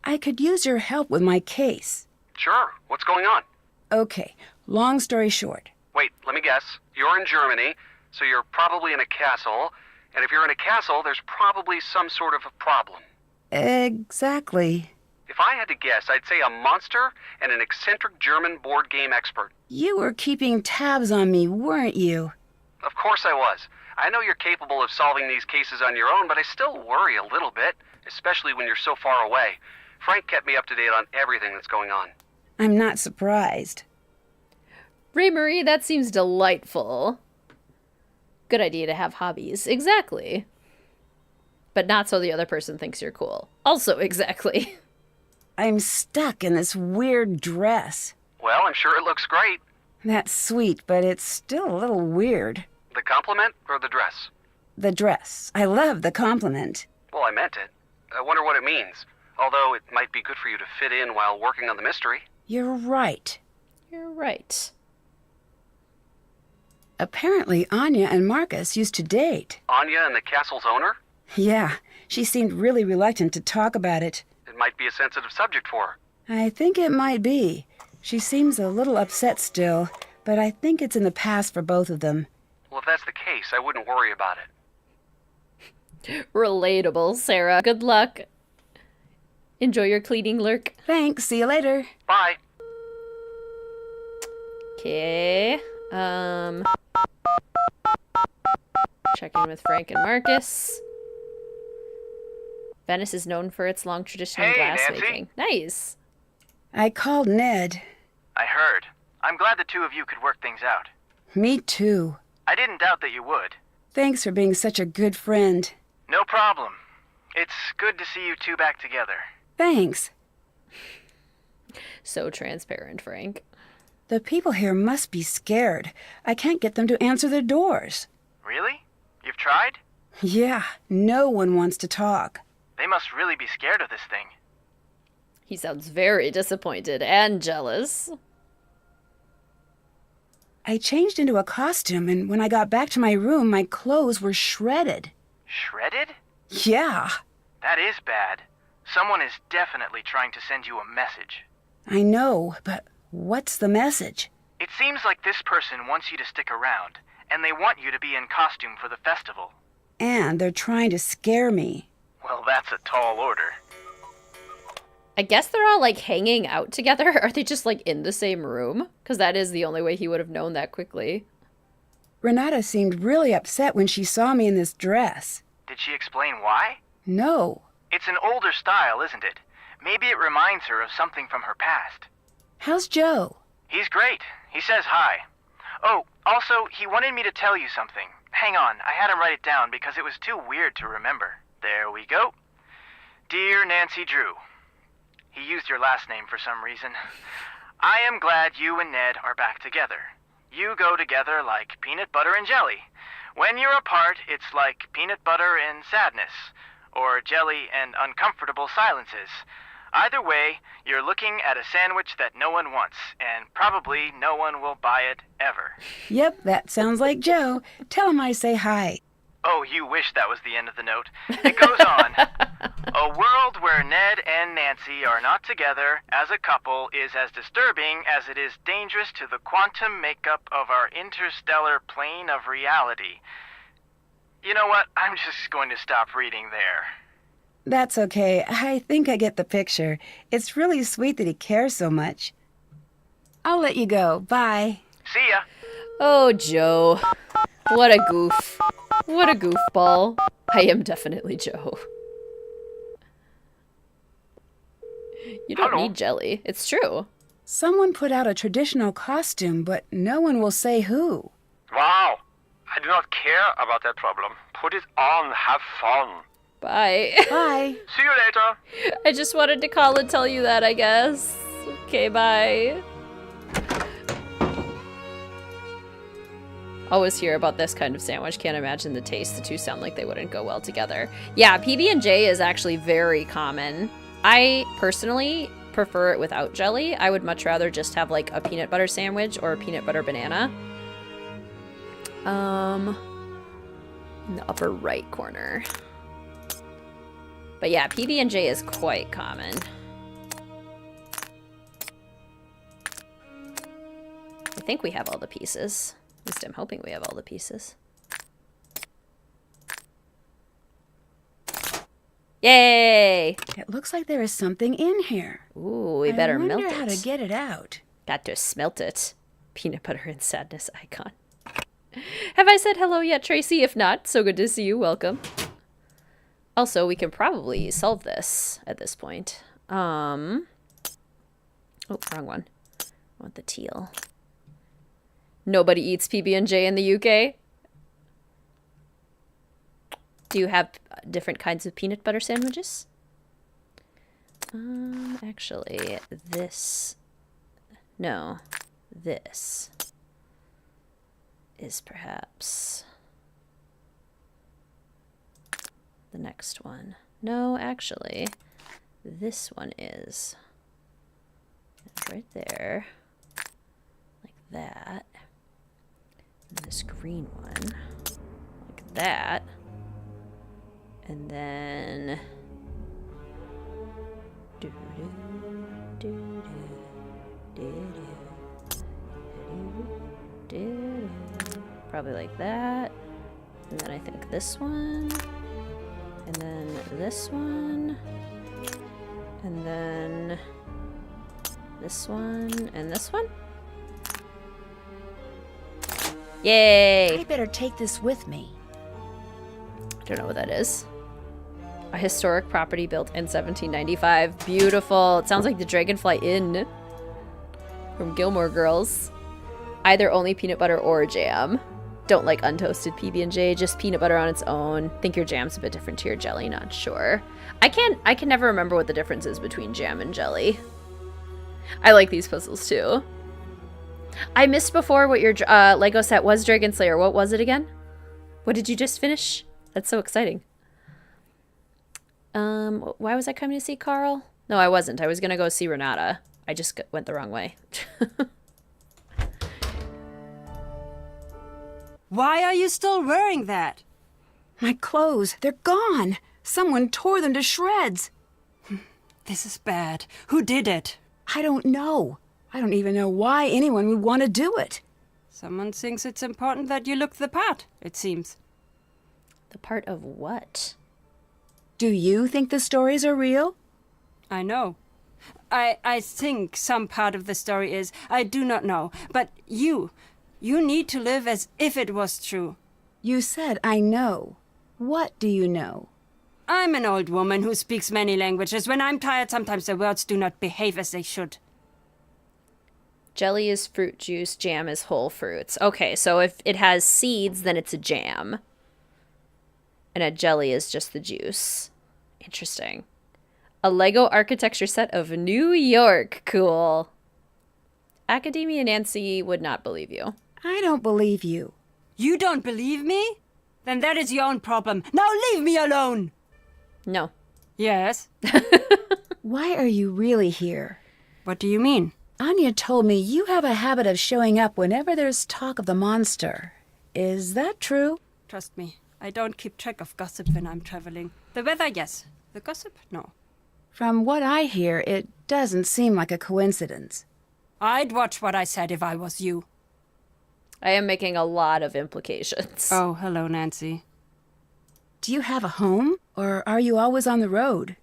I could use your help with my case. Sure. What's going on? Okay, long story short. Wait, let me guess. You're in Germany, so you're probably in a castle. And if you're in a castle, there's probably some sort of a problem. Exactly. If I had to guess, I'd say a monster and an eccentric German board game expert. You were keeping tabs on me, weren't you? Of course I was. I know you're capable of solving these cases on your own, but I still worry a little bit, especially when you're so far away. Frank kept me up to date on everything that's going on. I'm not surprised. Ray Marie, that seems delightful. Good idea to have hobbies. Exactly. But not so the other person thinks you're cool. Also, exactly. I'm stuck in this weird dress. Well, I'm sure it looks great. That's sweet, but it's still a little weird. The compliment or the dress? The dress. I love the compliment. Well, I meant it. I wonder what it means. Although it might be good for you to fit in while working on the mystery. You're right. You're right. Apparently, Anya and Marcus used to date. Anya and the castle's owner? Yeah, she seemed really reluctant to talk about it. It might be a sensitive subject for her. I think it might be. She seems a little upset still, but I think it's in the past for both of them. Well, if that's the case, I wouldn't worry about it. Relatable, Sarah. Good luck. Enjoy your cleaning lurk. Thanks, see you later. Bye. Okay. Check in with Frank and Marcus. Venice is known for its long tradition in glass making. Nice. I called Ned. I heard. I'm glad the two of you could work things out. Me too. I didn't doubt that you would. Thanks for being such a good friend. No problem. It's good to see you two back together. Thanks. So transparent, Frank. The people here must be scared. I can't get them to answer their doors. Really? You've tried? Yeah, no one wants to talk. They must really be scared of this thing. He sounds very disappointed and jealous. I changed into a costume, and when I got back to my room, my clothes were shredded. Shredded? Yeah. That is bad. Someone is definitely trying to send you a message. I know, but what's the message? It seems like this person wants you to stick around, and they want you to be in costume for the festival. And they're trying to scare me. Well, that's a tall order. I guess they're all, like, hanging out together. Are they just, like, in the same room? Because that is the only way he would have known that quickly. Renata seemed really upset when she saw me in this dress. Did she explain why? No. It's an older style, isn't it? Maybe it reminds her of something from her past. How's Joe? He's great. He says hi. Oh, also, he wanted me to tell you something. Hang on, I had him write it down because it was too weird to remember. There we go. Dear Nancy Drew. He used your last name for some reason. I am glad you and Ned are back together. You go together like peanut butter and jelly. When you're apart, it's like peanut butter and sadness, or jelly and uncomfortable silences. Either way, you're looking at a sandwich that no one wants, and probably no one will buy it ever. Yep, that sounds like Joe. Tell him I say hi. Oh, you wish that was the end of the note. It goes on. A world where Ned and Nancy are not together as a couple is as disturbing as it is dangerous to the quantum makeup of our interstellar plane of reality. You know what? I'm just going to stop reading there. That's okay. I think I get the picture. It's really sweet that he cares so much. I'll let you go. Bye. See ya. Oh, Joe. What a goof. What a goofball. I am definitely Joe. You don't need jelly. It's true. Someone put out a traditional costume, but no one will say who. Wow. I do not care about that problem. Put it on. Have fun. Bye. Bye. See you later. I just wanted to call and tell you that, I guess. Okay, bye. Always hear about this kind of sandwich. Can't imagine the taste. The two sound like they wouldn't go well together. Yeah, PB&J is actually very common. I personally prefer it without jelly. I would much rather just have like a peanut butter sandwich or a peanut butter banana. In the upper right corner. But yeah, PB&J is quite common. I think we have all the pieces. At least I'm hoping we have all the pieces. Yay! It looks like there is something in here. Ooh, we better melt it. I wonder how to get it out. Got to smelt it. Peanut butter and sadness icon. Have I said hello yet, Tracy? If not, so good to see you. Welcome. Also, we can probably solve this at this point. Oh, wrong one. I want the teal. Nobody eats PB&J in the UK. Do you have different kinds of peanut butter sandwiches? Actually, this... No. This is perhaps the next one. No, actually, this one is right there, like that. And this green one, like that. And then... Probably like that. And then I think this one. And then this one. And then this one. And this one. Yay! I better take this with me. I don't know what that is. A historic property built in 1795. Beautiful. It sounds like the Dragonfly Inn from Gilmore Girls. Either only peanut butter or jam. Don't like untoasted PB&J, just peanut butter on its own. Think your jam's a bit different to your jelly, not sure. I can never remember what the difference is between jam and jelly. I like these puzzles too. I missed before what your Lego set was, Dragon Slayer. What was it again? What did you just finish? That's so exciting. Why was I coming to see Carl? No, I wasn't. I was gonna go see Ranata. I just went the wrong way. Why are you still wearing that? My clothes, they're gone. Someone tore them to shreds. This is bad. Who did it? I don't know. I don't even know why anyone would want to do it. Someone thinks it's important that you look the part, it seems. The part of what? Do you think the stories are real? I know. I think some part of the story is. I do not know. But you need to live as if it was true. You said I know. What do you know? I'm an old woman who speaks many languages. When I'm tired, sometimes the words do not behave as they should. Jelly is fruit juice, jam is whole fruits. Okay, so if it has seeds, then it's a jam. And a jelly is just the juice. Interesting. A Lego architecture set of New York. Cool. Academia Nancy would not believe you. I don't believe you. You don't believe me? Then that is your own problem. Now leave me alone! No. Yes? Why are you really here? What do you mean? Anya told me you have a habit of showing up whenever there's talk of the monster. Is that true? Trust me, I don't keep track of gossip when I'm traveling. The weather, yes. The gossip, no. From what I hear, it doesn't seem like a coincidence. I'd watch what I said if I was you. I am making a lot of implications. Oh, hello, Nancy. Do you have a home, or are you always on the road?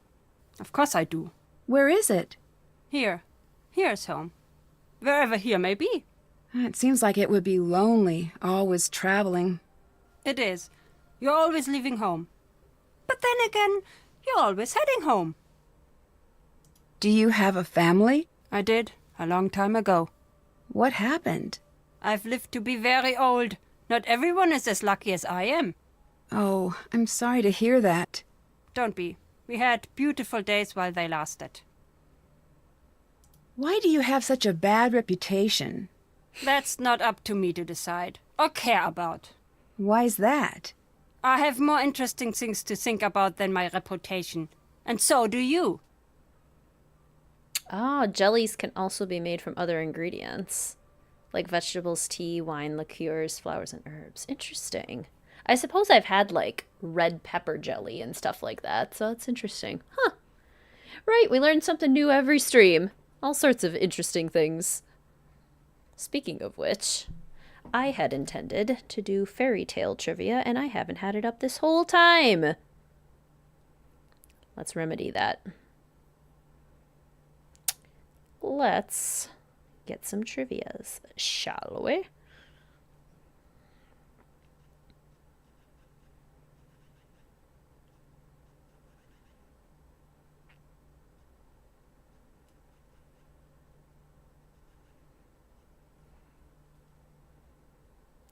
Of course I do. Where is it? Here. Here's home. Wherever here may be. It seems like it would be lonely, always traveling. It is. You're always leaving home. But then again, you're always heading home. Do you have a family? I did, a long time ago. What happened? I've lived to be very old. Not everyone is as lucky as I am. Oh, I'm sorry to hear that. Don't be. We had beautiful days while they lasted. Why do you have such a bad reputation? That's not up to me to decide or care about. Why's that? I have more interesting things to think about than my reputation. And so do you. Oh, jellies can also be made from other ingredients. Like vegetables, tea, wine, liqueurs, flowers, and herbs. Interesting. I suppose I've had, like, red pepper jelly and stuff like that, so it's interesting. Huh. Right, we learn something new every stream. All sorts of interesting things. Speaking of which, I had intended to do fairy tale trivia, and I haven't had it up this whole time. Let's remedy that. Let's get some trivias, shall we?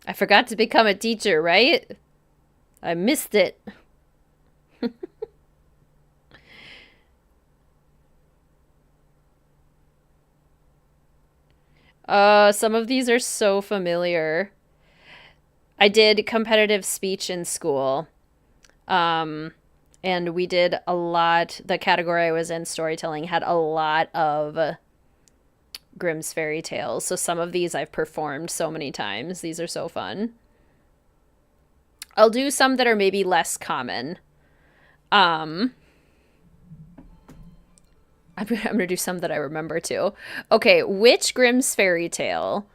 I forgot to become a teacher, right? I missed it. Some of these are so familiar. I did competitive speech in school. And we did a lot, the category I was in, storytelling, had a lot of Grimm's fairy tales. So some of these I've performed so many times. These are so fun. I'll do some that are maybe less common. I'm going to do some that I remember too. Okay, which Grimm's fairy tale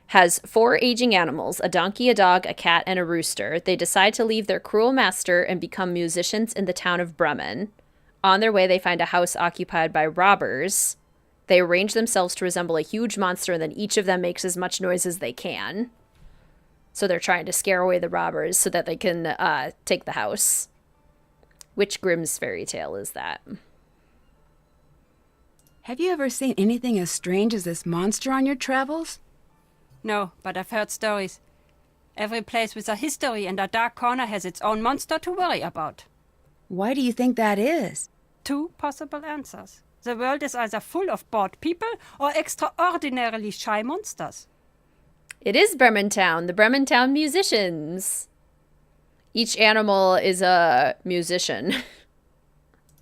has 4 aging animals, a donkey, a dog, a cat, and a rooster? They decide to leave their cruel master and become musicians in the town of Bremen. On their way, they find a house occupied by robbers. They arrange themselves to resemble a huge monster, and then each of them makes as much noise as they can. So they're trying to scare away the robbers so that they can take the house. Which Grimm's fairy tale is that? Have you ever seen anything as strange as this monster on your travels? No, but I've heard stories. Every place with a history and a dark corner has its own monster to worry about. Why do you think that is? 2 possible answers. The world is either full of bored people or extraordinarily shy monsters. It is Bremen Town, the Bremen Town musicians. Each animal is a musician.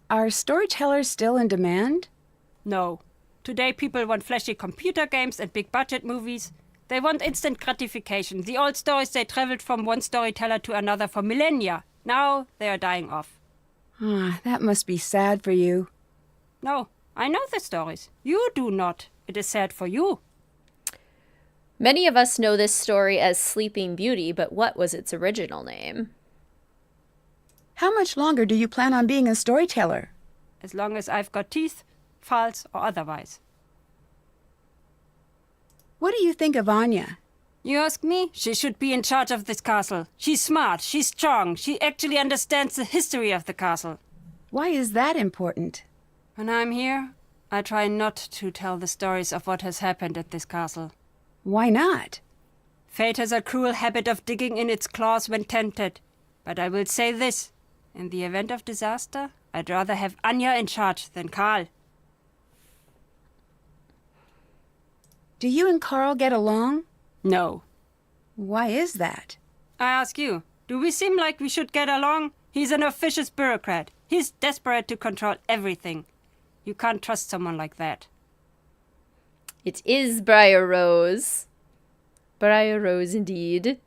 Are storytellers still in demand? No. Today people want flashy computer games and big budget movies. They want instant gratification. The old stories, they traveled from one storyteller to another for millennia. Now they are dying off. Ah, that must be sad for you. No, I know the stories. You do not. It is sad for you. Many of us know this story as Sleeping Beauty, but what was its original name? How much longer do you plan on being a storyteller? As long as I've got teeth, false or otherwise. What do you think of Anya? You ask me? She should be in charge of this castle. She's smart, she's strong, she actually understands the history of the castle. Why is that important? When I'm here, I try not to tell the stories of what has happened at this castle. Why not? Fate has a cruel habit of digging in its claws when tempted. But I will say this. In the event of disaster, I'd rather have Anya in charge than Karl. Do you and Carl get along? No. Why is that? I ask you, do we seem like we should get along? He's an officious bureaucrat. He's desperate to control everything. You can't trust someone like that. It is Briar Rose. Briar Rose indeed.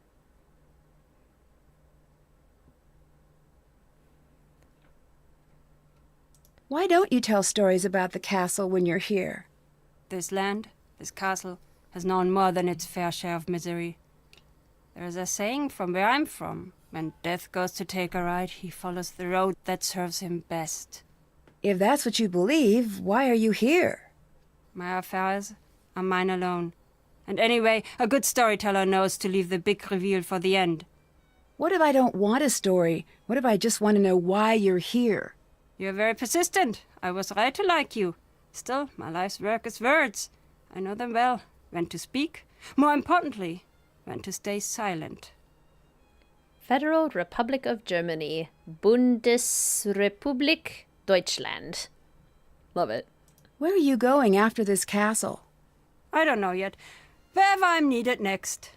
Why don't you tell stories about the castle when you're here? This land, this castle, has known more than its fair share of misery. There is a saying from where I'm from. When death goes to take a ride, he follows the road that serves him best. If that's what you believe, why are you here? My affairs are mine alone. And anyway, a good storyteller knows to leave the big reveal for the end. What if I don't want a story? What if I just want to know why you're here? You're very persistent. I was right to like you. Still, my life's work is words. I know them well. When to speak. More importantly, when to stay silent. Federal Republic of Germany. Bundesrepublik Deutschland. Love it. Where are you going after this castle? I don't know yet. Wherever I'm needed next.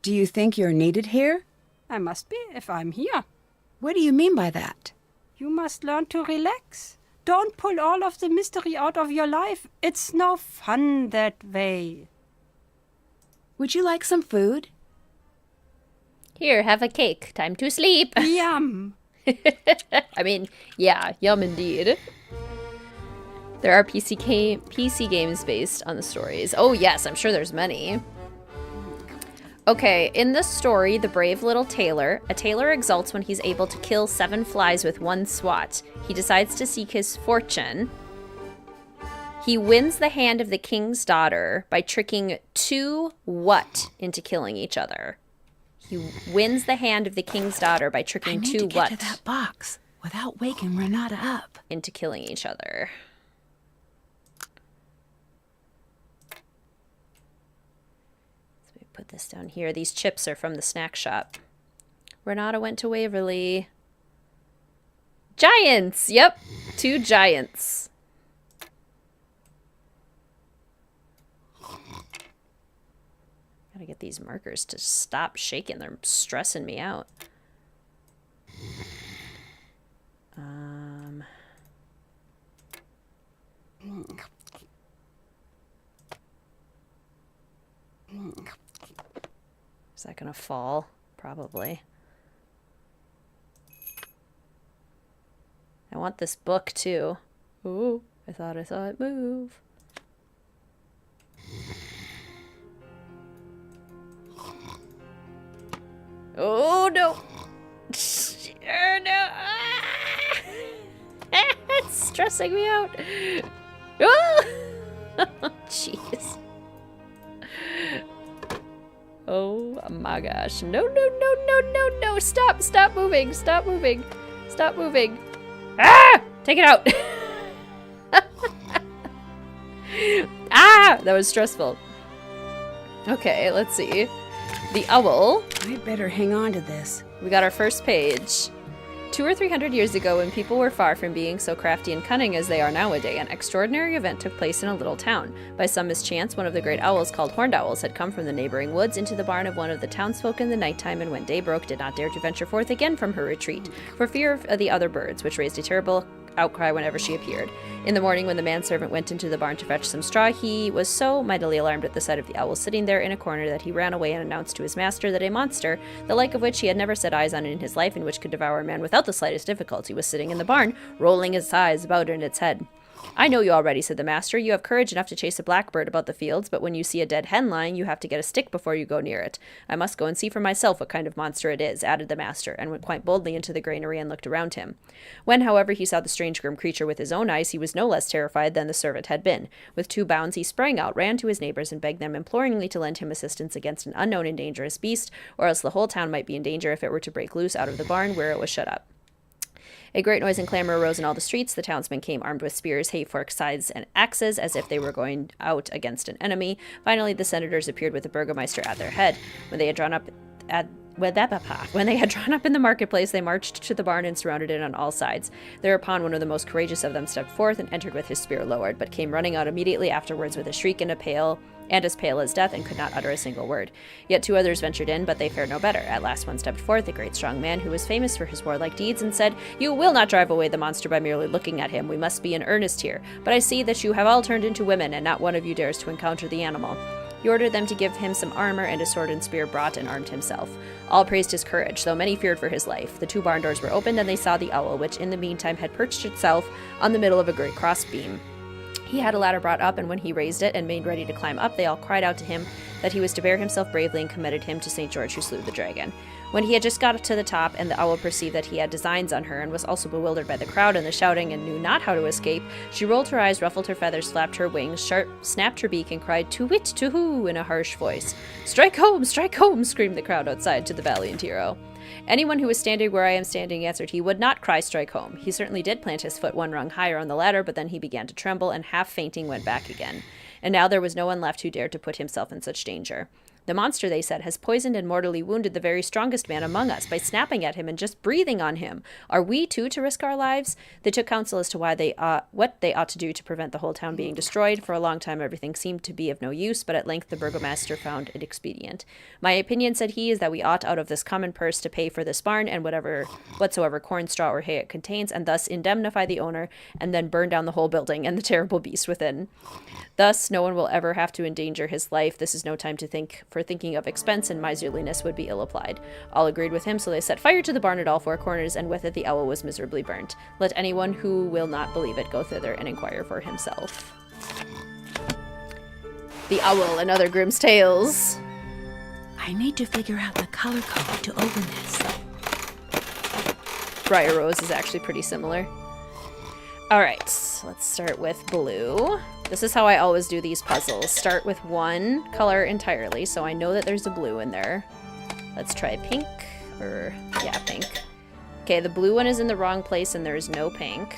Do you think you're needed here? I must be if I'm here. What do you mean by that? You must learn to relax. Don't pull all of the mystery out of your life. It's no fun that way. Would you like some food? Here, have a cake. Time to sleep. Yum! I mean, yeah, yum indeed. There are PC games based on the stories. Oh yes, I'm sure there's many. Okay, in this story, The Brave Little Tailor, a tailor exults when he's able to kill 7 flies with one swat. He decides to seek his fortune. He wins the hand of the king's daughter by tricking 2 what into killing each other? He wins the hand of the king's daughter by tricking 2 to what? get to that box without waking Ranata up. Into killing each other. So we put this down here. These chips are from the snack shop. Ranata went to Waverly. Giants! Yep, 2 giants. Gotta get these markers to stop shaking. They're stressing me out. Is that gonna fall? Probably. I want this book too. Ooh, I thought I saw it move. Oh no! Oh no! Ah! It's stressing me out. Oh! Jeez. Oh my gosh. No, no, no, no, no, no. Stop, stop moving. Stop moving. Stop moving. Ah! Take it out. Ah! That was stressful. Okay, let's see. The owl. I better hang on to this. We got our first page. 200 or 300 years ago, when people were far from being so crafty and cunning as they are nowadays, an extraordinary event took place in a little town. By some mischance, one of the great owls, called horned owls, had come from the neighboring woods into the barn of one of the townsfolk in the nighttime, and when day broke, did not dare to venture forth again from her retreat, for fear of the other birds, which raised a terrible outcry whenever she appeared. In the morning, when the manservant went into the barn to fetch some straw, he was so mightily alarmed at the sight of the owl sitting there in a corner that he ran away and announced to his master that a monster, the like of which he had never set eyes on in his life and which could devour a man without the slightest difficulty, was sitting in the barn, rolling his eyes about in its head. I know you already, said the master. You have courage enough to chase a blackbird about the fields, but when you see a dead hen lying, you have to get a stick before you go near it. I must go and see for myself what kind of monster it is, added the master, and went quite boldly into the granary and looked around him. When, however, he saw the strange grim creature with his own eyes, he was no less terrified than the servant had been. With 2 bounds he sprang out, ran to his neighbors, and begged them imploringly to lend him assistance against an unknown and dangerous beast, or else the whole town might be in danger if it were to break loose out of the barn where it was shut up. A great noise and clamor arose in all the streets. The townsmen came armed with spears, hay forks, scythes, and axes, as if they were going out against an enemy. Finally, the senators appeared with the Burgermeister at their head. When they had drawn up in the marketplace, they marched to the barn and surrounded it on all sides. Thereupon one of the most courageous of them stepped forth and entered with his spear lowered, but came running out immediately afterwards with a shriek and as pale as death, and could not utter a single word. Yet 2 others ventured in, but they fared no better. At last one stepped forth, a great strong man, who was famous for his warlike deeds, and said, You will not drive away the monster by merely looking at him. We must be in earnest here. But I see that you have all turned into women, and not one of you dares to encounter the animal. He ordered them to give him some armor, and a sword and spear brought, and armed himself. All praised his courage, though many feared for his life. The 2 barn doors were opened, and they saw the owl, which in the meantime had perched itself on the middle of a great crossbeam. He had a ladder brought up, and when he raised it and made ready to climb up, they all cried out to him that he was to bear himself bravely, and commended him to St. George who slew the dragon. When he had just got to the top, and the owl perceived that he had designs on her, and was also bewildered by the crowd and the shouting, and knew not how to escape, she rolled her eyes, ruffled her feathers, flapped her wings, snapped her beak, and cried, "To-wit, to-hoo," in a harsh voice. Strike home, screamed the crowd outside to the valiant hero. Anyone who was standing where I am standing, answered he, would not cry strike home. He certainly did plant his foot 1 rung higher on the ladder, but then he began to tremble, and half fainting went back again. And now there was no one left who dared to put himself in such danger. The monster, they said, has poisoned and mortally wounded the very strongest man among us by snapping at him and just breathing on him. Are we, too, to risk our lives? They took counsel as to what they ought to do to prevent the whole town being destroyed. For a long time everything seemed to be of no use, but at length the Burgermeister found it expedient. My opinion, said he, is that we ought out of this common purse to pay for this barn and whatsoever corn, straw, or hay it contains, and thus indemnify the owner, and then burn down the whole building and the terrible beast within. Thus no one will ever have to endanger his life. This is no time to think for thinking of expense and miserliness would be ill-applied. All agreed with him, so they set fire to the barn at all four corners, and with it the owl was miserably burnt. Let anyone who will not believe it go thither and inquire for himself. The Owl and Other Grimm's Tales. I need to figure out the color code to open this. Briar Rose is actually pretty similar. Alright, let's start with blue. This is how I always do these puzzles. Start with one color entirely, so I know that there's a blue in there. Let's try pink, yeah, pink. Okay, the blue one is in the wrong place and there's no pink.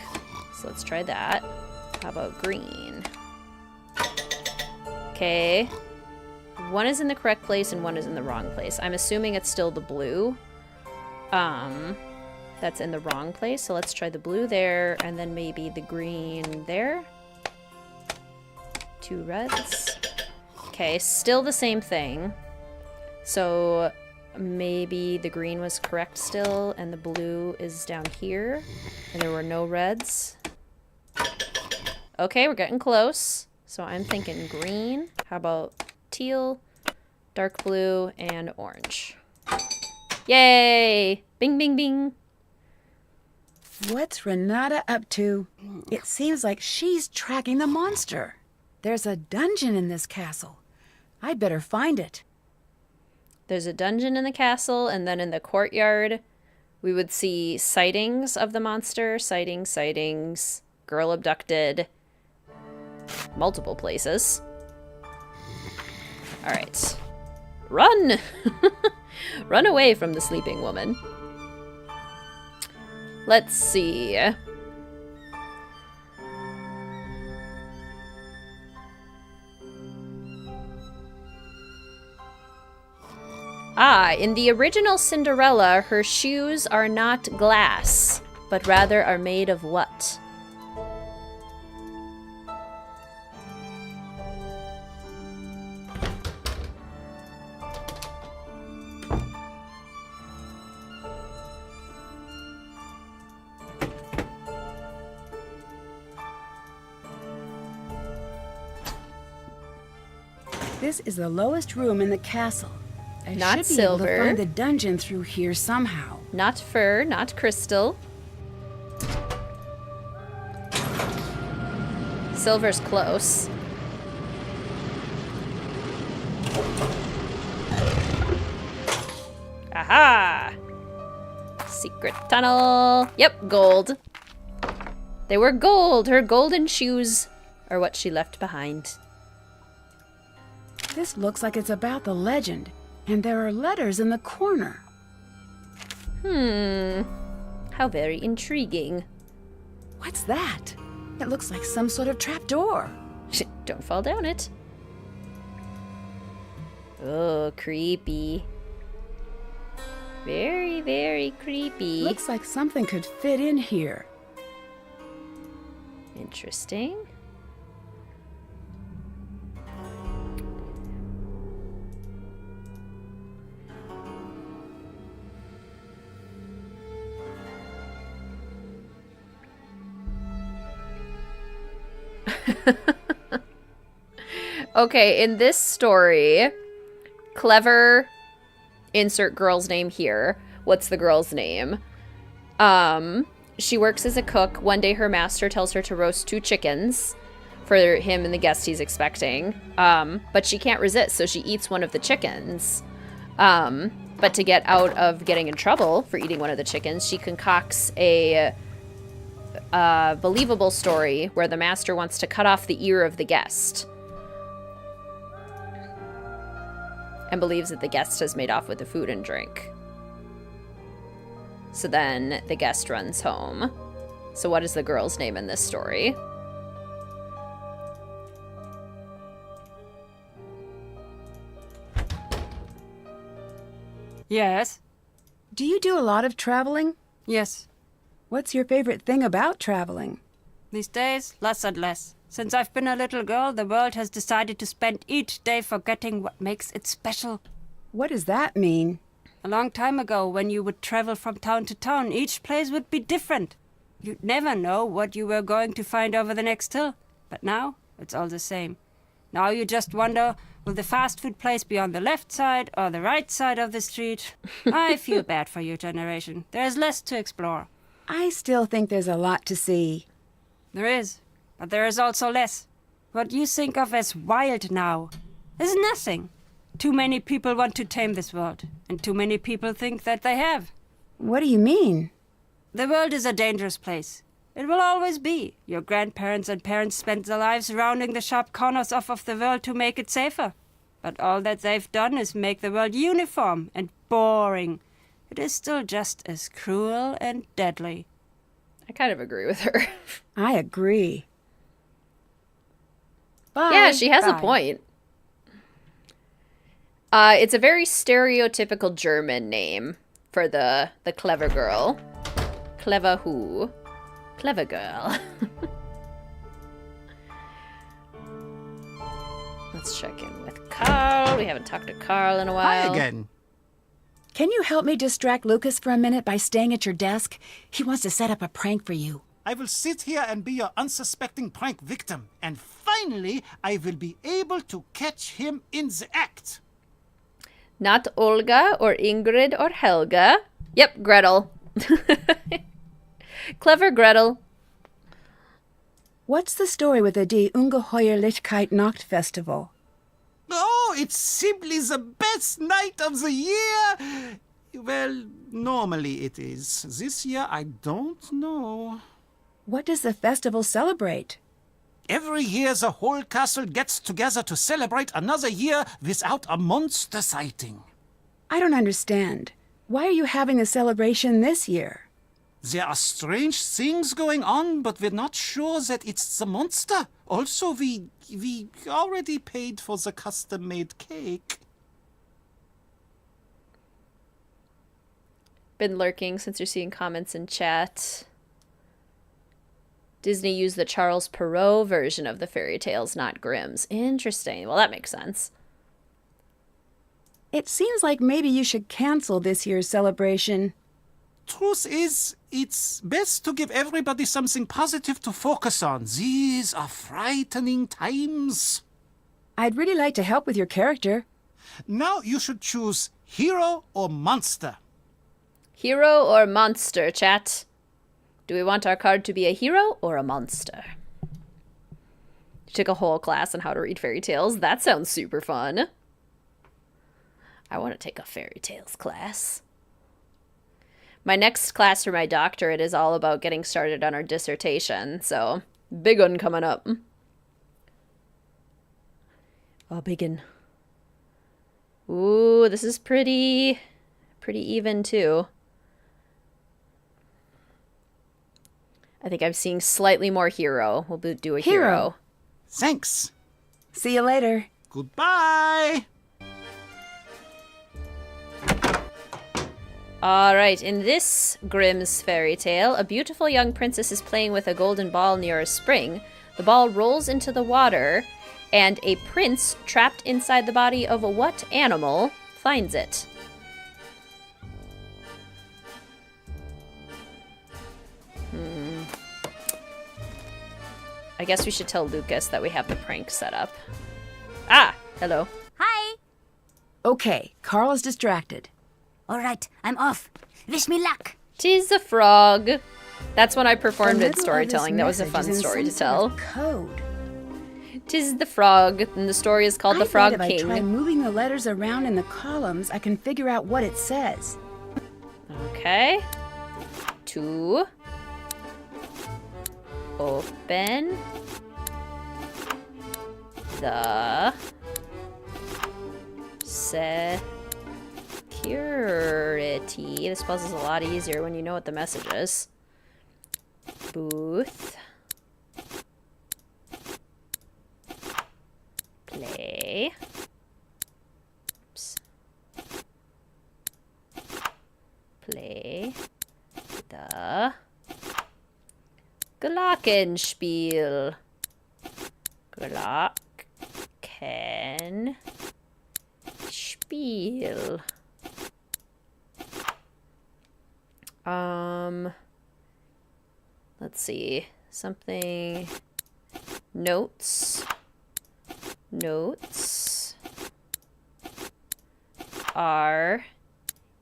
So let's try that. How about green? Okay. One is in the correct place and one is in the wrong place. I'm assuming it's still the blue. That's in the wrong place, so let's try the blue there, and then maybe the green there. 2 reds. Okay, still the same thing. So maybe the green was correct still, and the blue is down here, and there were no reds. Okay, we're getting close. So I'm thinking green. How about teal, dark blue, and orange? Yay! Bing, bing, bing. What's Ranata up to? It seems like she's tracking the monster. There's a dungeon in this castle. I'd better find it. There's a dungeon in the castle, and then in the courtyard, we would see sightings of the monster. Sightings, girl abducted. Multiple places. Alright. Run! Run away from the sleeping woman. Let's see. In the original Cinderella, her shoes are not glass, but rather are made of what? This is the lowest room in the castle. I Not should be silver. able to find the dungeon through here somehow. Not fur, not crystal. Silver's close. Aha! Secret tunnel. Yep, gold. They were gold. Her golden shoes are what she left behind. This looks like it's about the legend, and there are letters in the corner. How very intriguing. What's that? It looks like some sort of trapdoor. Don't fall down it. Oh, creepy. Very, very creepy. Looks like something could fit in here. Interesting. Okay, in this story, clever, insert girl's name here. What's the girl's name? She works as a cook. One day her master tells her to roast 2 chickens for him and the guest he's expecting. But she can't resist, so she eats one of the chickens. But to get out of getting in trouble for eating one of the chickens, she concocts a believable story where the master wants to cut off the ear of the guest. And believes that the guest has made off with the food and drink. So then the guest runs home. So what is the girl's name in this story? Yes. Do you do a lot of traveling? Yes. What's your favorite thing about traveling? These days, less and less. Since I've been a little girl, the world has decided to spend each day forgetting what makes it special. What does that mean? A long time ago, when you would travel from town to town, each place would be different. You'd never know what you were going to find over the next hill. But now, it's all the same. Now you just wonder Will the fast food place be on the left side or the right side of the street? I feel bad for your generation. There's less to explore. I still think there's a lot to see. There is, but there is also less. What you think of as wild now is nothing. Too many people want to tame this world, and too many people think that they have. What do you mean? The world is a dangerous place. It will always be. Your grandparents and parents spent their lives rounding the sharp corners off of the world to make it safer. But all that they've done is make the world uniform and boring. It is still just as cruel and deadly. I kind of agree with her. I agree. Bye. Yeah, she has a Bye. point. It's a very stereotypical German name for the clever girl. Clever who? Clever girl. Let's check in with Carl. We haven't talked to Carl in a while. Hi again. Can you help me distract Lucas for a minute by staying at your desk? He wants to set up a prank for you. I will sit here and be your unsuspecting prank victim. And finally, I will be able to catch him in the act. Not Olga or Ingrid or Helga. Yep, Gretel. Clever Gretel. What's the story with the Die Ungeheuerlichkeit Nacht Festival? Oh, it's simply the best night of the year. Well, normally it is. This year, I don't know. What does the festival celebrate? Every year, the whole castle gets together to celebrate another year without a monster sighting. I don't understand. Why are you having the celebration this year? There are strange things going on, but we're not sure that it's the monster. Also, we already paid for the custom-made cake. Been lurking since you're seeing comments in chat. Disney used the Charles Perrault version of the fairy tales, not Grimm's. Interesting. Well, that makes sense. It seems like maybe you should cancel this year's celebration. Truth is, it's best to give everybody something positive to focus on. These are frightening times. I'd really like to help with your character. Now you should choose hero or monster. Hero or monster, chat? Do we want our card to be a hero or a monster? You took a whole class on how to read fairy tales. That sounds super fun. I want to take a fairy tales class. My next class for my doctorate is all about getting started on our dissertation, so big one coming up. Oh, big one. Ooh, this is pretty even too. I think I'm seeing slightly more hero. We'll do a hero. Thanks. See you later. Goodbye. Alright, in this Grimm's fairy tale, a beautiful young princess is playing with a golden ball near a spring. The ball rolls into the water, and a prince trapped inside the body of a what animal finds it? I guess we should tell Lucas that we have the prank set up. Ah, hello. Hi. Okay, Carl is distracted. All right, I'm off. Wish me luck. 'Tis a frog. That's when I performed The in middle storytelling. of That this was a fun message is in story to some sort tell. of Code. 'Tis the frog, and the story is called The Frog If I try King. moving the letters around in the columns, I can figure out what it says. Okay. 2. Open the security. This puzzle's a lot easier when you know what the message is. Booth. Play. Oops. Play the Glockenspiel. Glockenspiel. Let's see. Something. Notes. are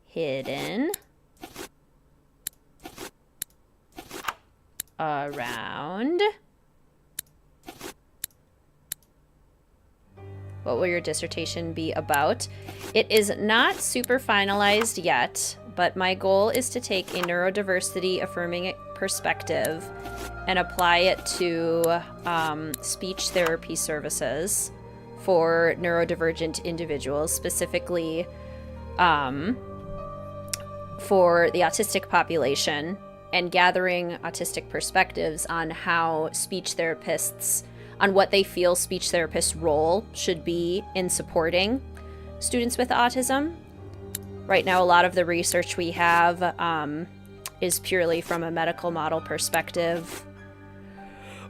hidden around. What will your dissertation be about? It is not super finalized yet, but my goal is to take a neurodiversity affirming perspective and apply it to speech therapy services for neurodivergent individuals, specifically for the autistic population, and gathering autistic perspectives on how speech therapists, on what they feel speech therapists' role should be in supporting students with autism. Right now, a lot of the research we have is purely from a medical model perspective,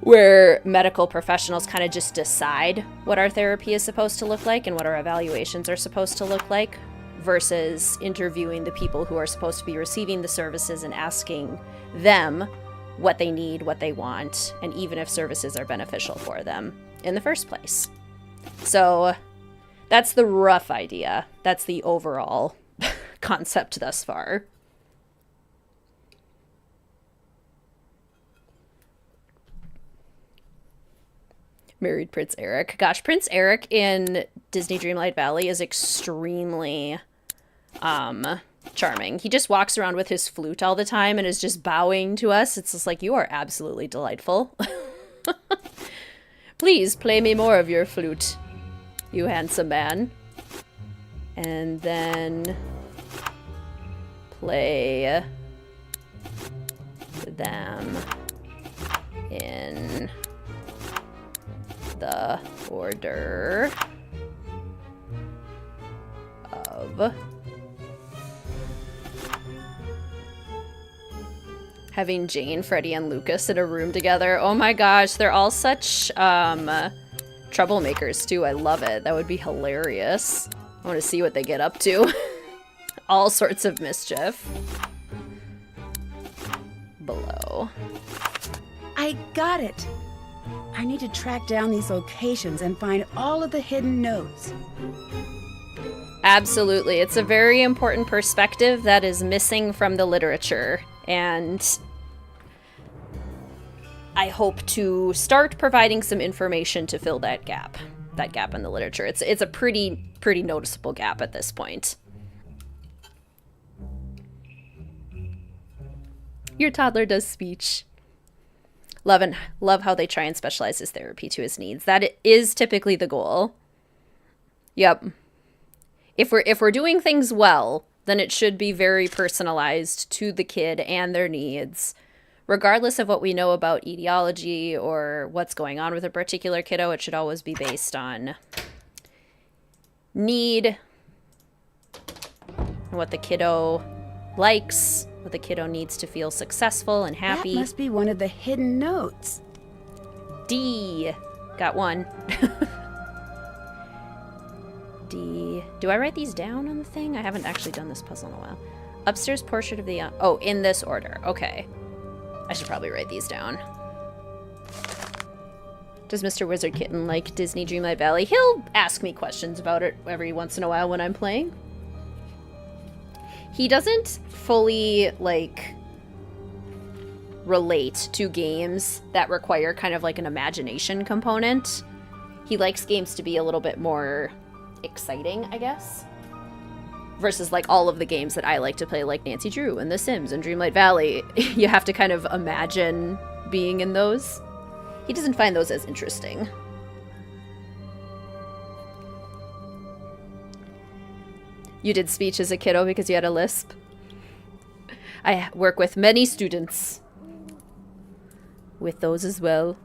where medical professionals kind of just decide what our therapy is supposed to look like and what our evaluations are supposed to look like, versus interviewing the people who are supposed to be receiving the services and asking them what they need, what they want, and even if services are beneficial for them in the first place. So that's the rough idea. That's the overall concept thus far. Married Prince Eric. Gosh, Prince Eric in Disney Dreamlight Valley is extremely charming. He just walks around with his flute all the time and is just bowing to us. It's just like, you are absolutely delightful. Please play me more of your flute, you handsome man. And then play them in the order of having Jane, Freddie, and Lucas in a room together. Oh my gosh, they're all such troublemakers too. I love it. That would be hilarious. I want to see what they get up to. All sorts of mischief. Below. I got it. I need to track down these locations and find all of the hidden notes. Absolutely. It's a very important perspective that is missing from the literature, and I hope to start providing some information to fill that gap in the literature. It's a pretty noticeable gap at this point. Your toddler does speech. Love how they try and specialize his therapy to his needs. That is typically the goal. Yep. If we're doing things well, then it should be very personalized to the kid and their needs, regardless of what we know about etiology or what's going on with a particular kiddo. It should always be based on need, and what the kiddo likes, what the kiddo needs to feel successful and happy. That must be one of the hidden notes. D. Got one. D. Do I write these down on the thing? I haven't actually done this puzzle in a while. Upstairs portrait of the... oh, in this order. Okay. I should probably write these down. Does Mr. Wizard Kitten like Disney Dreamlight Valley? He'll ask me questions about it every once in a while when I'm playing. He doesn't fully, like, relate to games that require kind of like an imagination component. He likes games to be a little bit more exciting, I guess, versus like all of the games that I like to play, like Nancy Drew and The Sims and Dreamlight Valley. You have to kind of imagine being in those. He doesn't find those as interesting. You did speech as a kiddo because you had a lisp? I work with many students with those as well.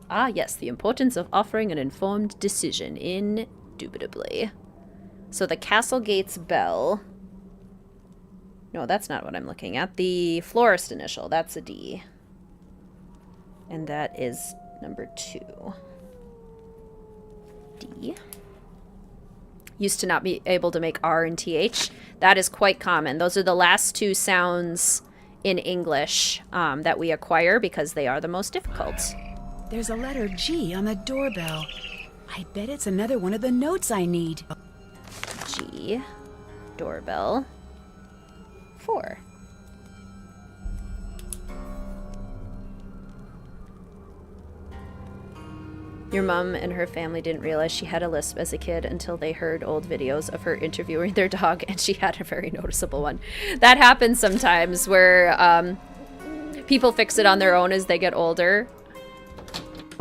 Ah, yes, the importance of offering an informed decision, indubitably. So the Castle Gates bell. No, that's not what I'm looking at. The florist initial, that's a D. And that is number 2. D. Used to not be able to make R and TH. That is quite common. Those are the last 2 sounds in English that we acquire because they are the most difficult. There's a letter G on the doorbell. I bet it's another one of the notes I need. G. Doorbell. 4. Your mom and her family didn't realize she had a lisp as a kid until they heard old videos of her interviewing their dog, and she had a very noticeable one. That happens sometimes where people fix it on their own as they get older.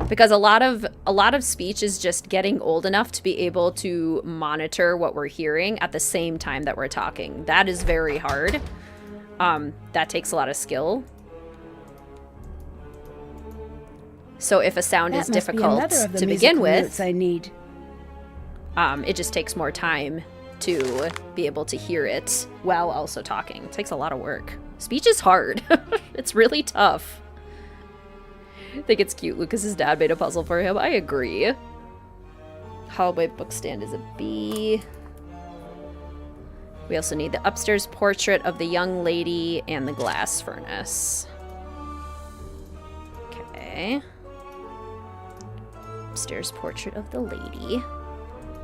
Because a lot of speech is just getting old enough to be able to monitor what we're hearing at the same time that we're talking. That is very hard. That takes a lot of skill. So if a sound is difficult to begin with, I need. It just takes more time to be able to hear it while also talking. It takes a lot of work. Speech is hard. It's really tough. I think it's cute. Lucas's dad made a puzzle for him. I agree. Hallway bookstand is a B. We also need the upstairs portrait of the young lady and the glass furnace. Okay. Upstairs portrait of the lady.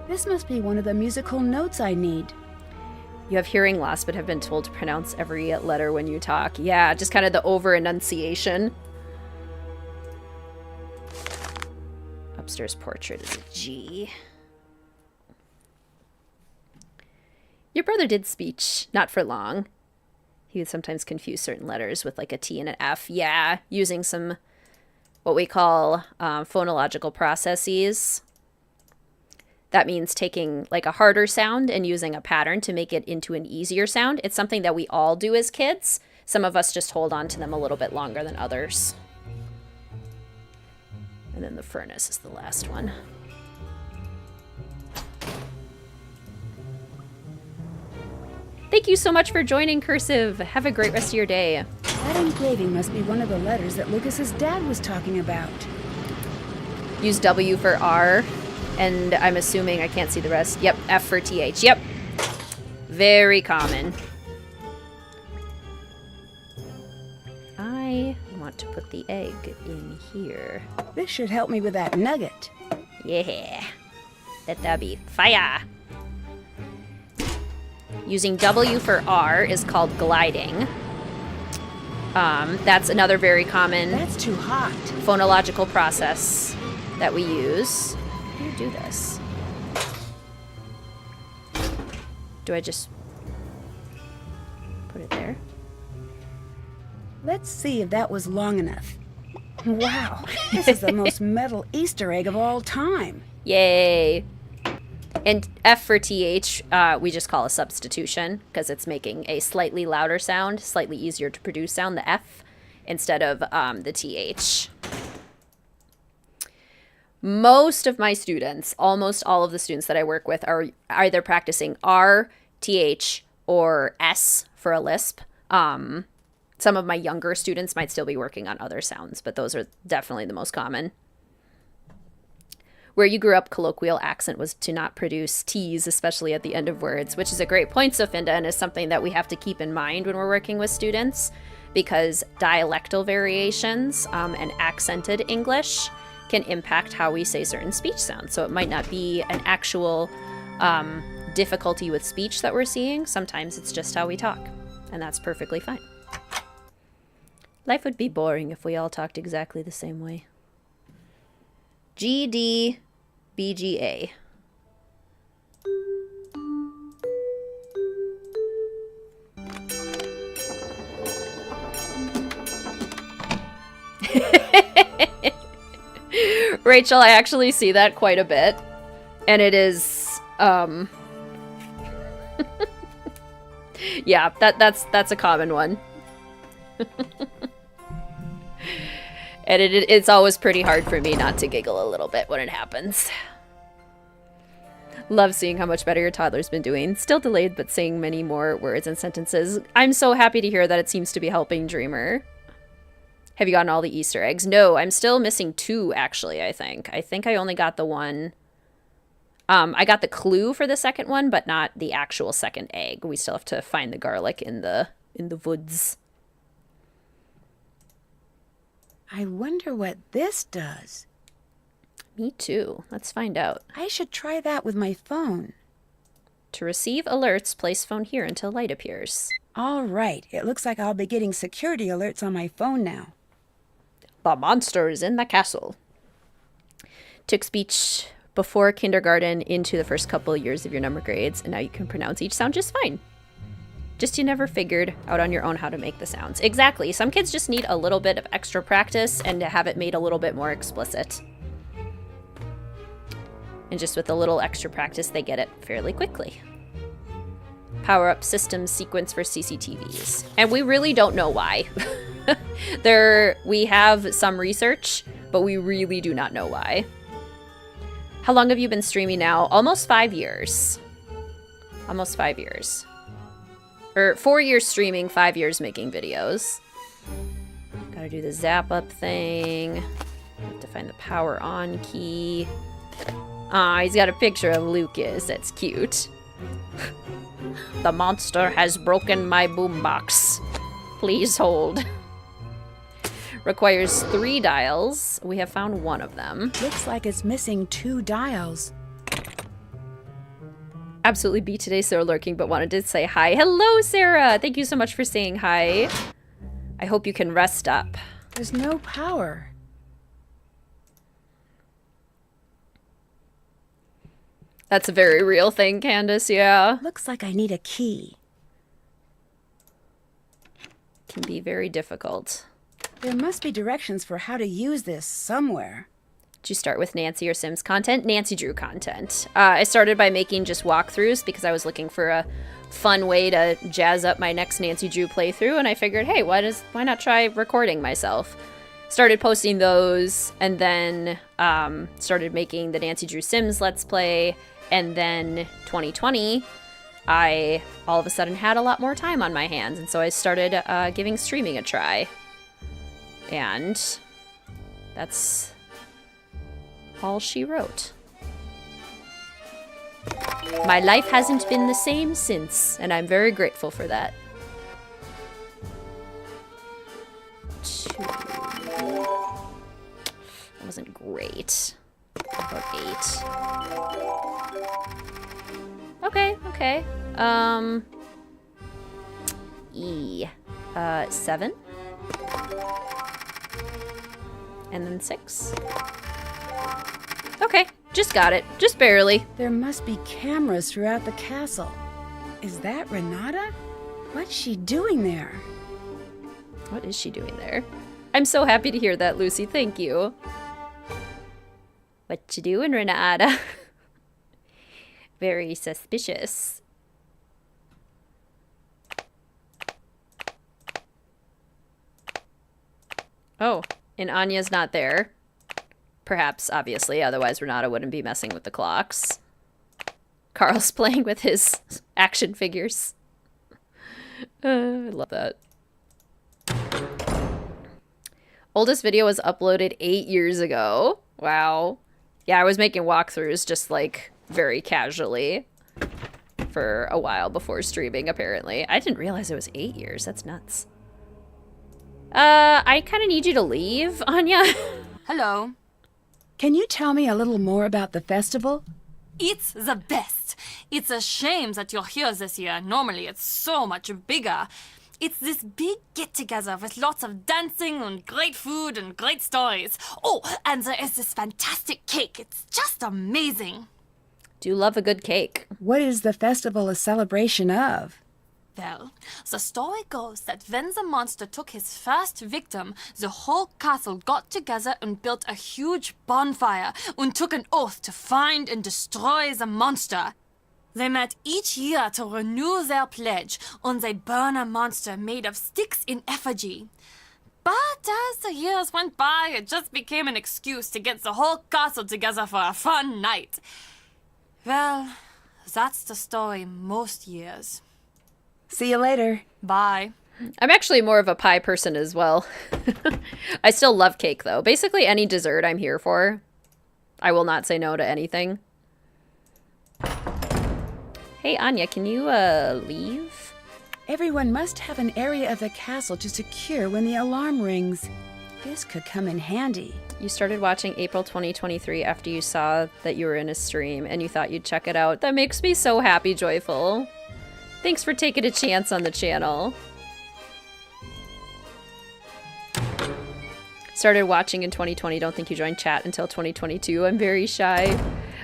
This must be one of the musical notes I need. You have hearing loss but have been told to pronounce every letter when you talk. Yeah, just kind of the over-enunciation. Upstairs portrait is a G. Your brother did speech, not for long. He would sometimes confuse certain letters with like a T and an F. Yeah, using some what we call phonological processes. That means taking like a harder sound and using a pattern to make it into an easier sound. It's something that we all do as kids. Some of us just hold on to them a little bit longer than others. And then the furnace is the last one. Thank you so much for joining, Cursive. Have a great rest of your day. That engraving must be one of the letters that Lucas's dad was talking about. Use W for R, and I'm assuming I can't see the rest. Yep, F for TH. Yep. Very common. I want to put the egg in here. This should help me with that nugget. Yeah. Let that be fire. Using W for R is called gliding. That's another very common That's too hot. phonological process that we use. How do you do this? Do I just put it there? Let's see if that was long enough. Wow, this is the most metal Easter egg of all time. Yay. And F for TH, we just call a substitution because it's making a slightly louder sound, slightly easier to produce sound, the F, instead of the TH. Most of my students, almost all of the students that I work with, are either practicing R, TH, or S for a lisp. Some of my younger students might still be working on other sounds, but those are definitely the most common. Where you grew up, colloquial accent was to not produce T's, especially at the end of words, which is a great point, Sofinda, and is something that we have to keep in mind when we're working with students, because dialectal variations and accented English can impact how we say certain speech sounds. So it might not be an actual difficulty with speech that we're seeing. Sometimes it's just how we talk, and that's perfectly fine. Life would be boring if we all talked exactly the same way. GD BGA. Rachel, I actually see that quite a bit. And it is yeah, that's a common one. And it's always pretty hard for me not to giggle a little bit when it happens. Love seeing how much better your toddler's been doing. Still delayed, but saying many more words and sentences. I'm so happy to hear that it seems to be helping Dreamer. Have you gotten all the Easter eggs? No, I'm still missing 2, actually, I think. I think I only got the one. I got the clue for the second one, but not the actual second egg. We still have to find the garlic in the woods. I wonder what this does. Me too. Let's find out. I should try that with my phone. To receive alerts, place phone here until light appears. All right, it looks like I'll be getting security alerts on my phone now. The monster is in the castle. Took speech before kindergarten into the first couple of years of your number grades, and now you can pronounce each sound just fine. Just you never figured out on your own how to make the sounds. Exactly. Some kids just need a little bit of extra practice and to have it made a little bit more explicit. And just with a little extra practice, they get it fairly quickly. Power up system sequence for CCTVs. And we really don't know why. We have some research, but we really do not know why. How long have you been streaming now? Almost 5 years. Almost 5 years. Or 4 years streaming, 5 years making videos. Gotta do the zap up thing. Have to find the power on key. Ah, he's got a picture of Lucas. That's cute. The monster has broken my boombox. Please hold. Requires 3 dials. We have found 1 of them. Looks like it's missing 2 dials. Absolutely beat today, so lurking, but wanted to say hi. Hello, Sarah! Thank you so much for saying hi. I hope you can rest up. There's no power. That's a very real thing, Candace, yeah. Looks like I need a key. Can be very difficult. There must be directions for how to use this somewhere. Did you start with Nancy or Sims content? Nancy Drew content. I started by making just walkthroughs because I was looking for a fun way to jazz up my next Nancy Drew playthrough, and I figured, hey, why not try recording myself? Started posting those, and then started making the Nancy Drew Sims Let's Play, and then 2020, I all of a sudden had a lot more time on my hands, and so I started giving streaming a try. And that's all she wrote. My life hasn't been the same since, and I'm very grateful for that. 2. That wasn't great. About 8. Okay. E. 7. And then 6. Okay, just got it. Just barely. There must be cameras throughout the castle. Is that Ranata? What's she doing there? What is she doing there? I'm so happy to hear that, Lucy. Thank you. What you doing, Ranata? Very suspicious. Oh, and Anya's not there. Perhaps, obviously, otherwise Ranata wouldn't be messing with the clocks. Carl's playing with his action figures. I love that. Oldest video was uploaded 8 years ago. Wow. Yeah, I was making walkthroughs just like very casually for a while before streaming, apparently. I didn't realize it was 8 years. That's nuts. I kind of need you to leave, Anya. Hello. Can you tell me a little more about the festival? It's the best. It's a shame that you're here this year. Normally it's so much bigger. It's this big get-together with lots of dancing and great food and great stories. Oh, and there is this fantastic cake. It's just amazing. Do love a good cake. What is the festival a celebration of? Well, the story goes that when the monster took his first victim, the whole castle got together and built a huge bonfire and took an oath to find and destroy the monster. They met each year to renew their pledge, and they burn a monster made of sticks in effigy. But as the years went by, it just became an excuse to get the whole castle together for a fun night. Well, that's the story most years. See you later. Bye. I'm actually more of a pie person as well. I still love cake, though. Basically, any dessert I'm here for. I will not say no to anything. Hey, Anya, can you, leave? Everyone must have an area of the castle to secure when the alarm rings. This could come in handy. You started watching April 2023 after you saw that you were in a stream and you thought you'd check it out. That makes me so happy, Joyful. Thanks for taking a chance on the channel. Started watching in 2020. Don't think you joined chat until 2022. I'm very shy.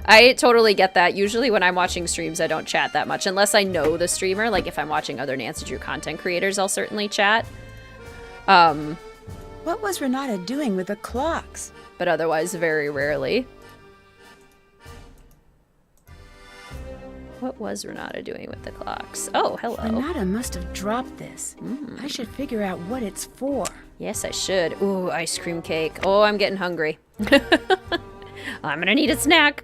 I totally get that. Usually when I'm watching streams, I don't chat that much unless I know the streamer. Like if I'm watching other Nancy Drew content creators, I'll certainly chat. What was Renata doing with the clocks? But otherwise, very rarely. What was Renata doing with the clocks? Oh, hello. Renata must have dropped this. I should figure out what it's for. Yes, I should. Ooh, ice cream cake. Oh, I'm getting hungry. I'm gonna need a snack.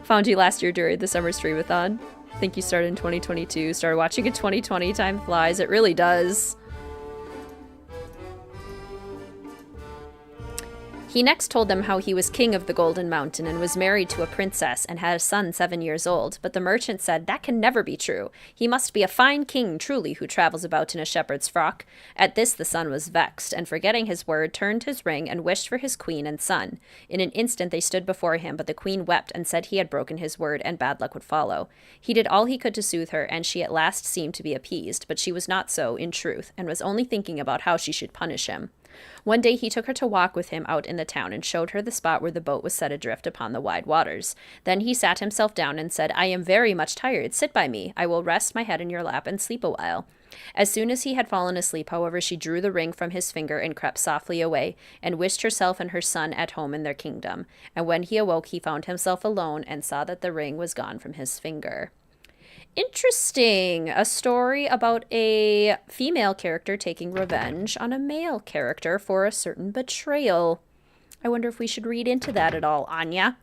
Found you last year during the summer streamathon. I think you started in 2022. Started watching in 2020. Time flies. It really does. He next told them how he was king of the Golden Mountain and was married to a princess and had a son 7 years old. But the merchant said that can never be true. He must be a fine king, truly, who travels about in a shepherd's frock. At this the son was vexed, and forgetting his word, turned his ring and wished for his queen and son. In an instant they stood before him, but the queen wept and said he had broken his word and bad luck would follow. He did all he could to soothe her, and she at last seemed to be appeased, but she was not so, in truth, and was only thinking about how she should punish him. One day he took her to walk with him out in the town and showed her the spot where the boat was set adrift upon the wide waters. Then he sat himself down and said, I am very much tired. Sit by me. I will rest my head in your lap and sleep a while. As soon as he had fallen asleep, however, she drew the ring from his finger and crept softly away, and wished herself and her son at home in their kingdom. And when he awoke, he found himself alone and saw that the ring was gone from his finger. Interesting. A story about a female character taking revenge on a male character for a certain betrayal. I wonder if we should read into that at all, Anya.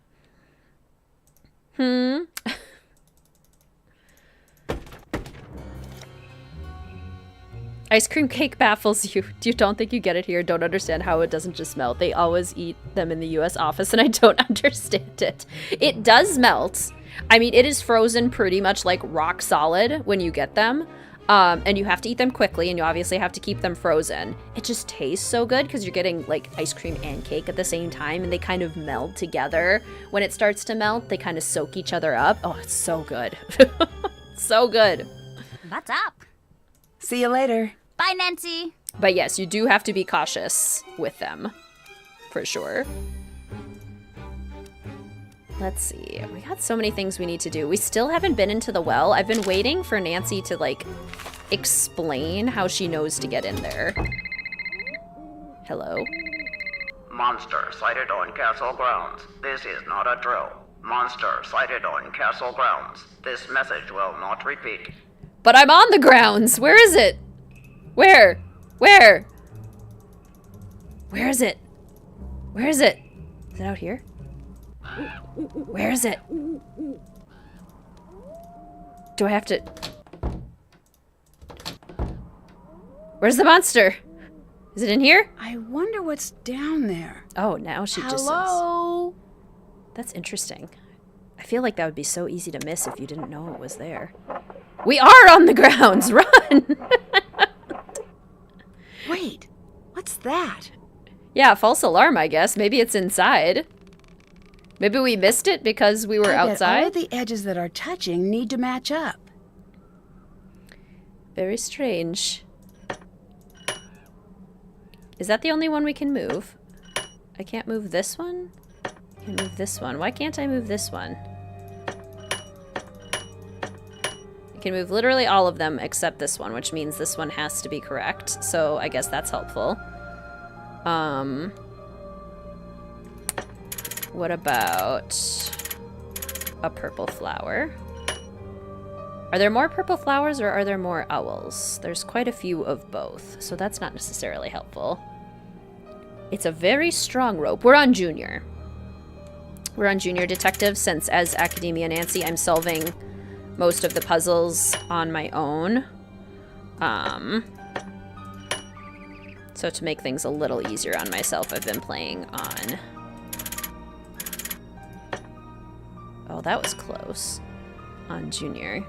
Ice cream cake baffles you. You don't think you get it here. Don't understand how it doesn't just melt. They always eat them in the US office and I don't understand it. It does melt. I mean, it is frozen pretty much like rock solid when you get them. And you have to eat them quickly, and you obviously have to keep them frozen. It just tastes so good because you're getting like ice cream and cake at the same time, and they kind of meld together. When it starts to melt, they kind of soak each other up. Oh, it's so good. So good. What's up? See you later. Bye, Nancy. But yes, you do have to be cautious with them, for sure. Let's see. We got so many things we need to do. We still haven't been into the well. I've been waiting for Nancy to, like, explain how she knows to get in there. Hello? Monster sighted on castle grounds. This is not a drill. Monster sighted on castle grounds. This message will not repeat. But I'm on the grounds! Where is it? Where? Where? Where is it? Where is it? Is it out here? Where is it? Do I have to... Where's the monster? Is it in here? I wonder what's down there. Oh, now she just says... Hello? That's interesting. I feel like that would be so easy to miss if you didn't know it was there. We are on the grounds! Run! Wait, what's that? Yeah, false alarm, I guess. Maybe it's inside. Maybe we missed it because we were outside? All the edges that are touching need to match up. Very strange. Is that the only one we can move? I can't move this one? I can move this one. Why can't I move this one? I can move literally all of them except this one, which means this one has to be correct. So I guess that's helpful. What about a purple flower? Are there more purple flowers or are there more owls? There's quite a few of both, so that's not necessarily helpful. It's a very strong rope. We're on Junior. We're on Junior Detective since as Academia Nancy, I'm solving most of the puzzles on my own. So to make things a little easier on myself, I've been playing on... Oh, that was close. On Junior.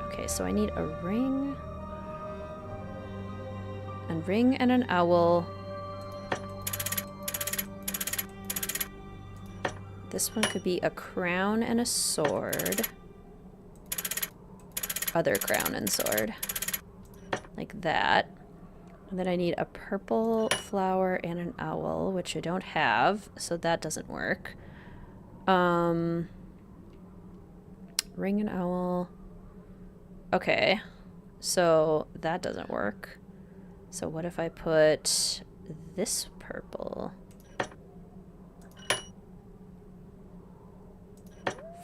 Okay, so I need a ring. A ring and an owl. This one could be a crown and a sword. Other crown and sword. Like that. And then I need a purple flower and an owl, which I don't have, so that doesn't work. Ring and owl. Okay. So that doesn't work. So what if I put this purple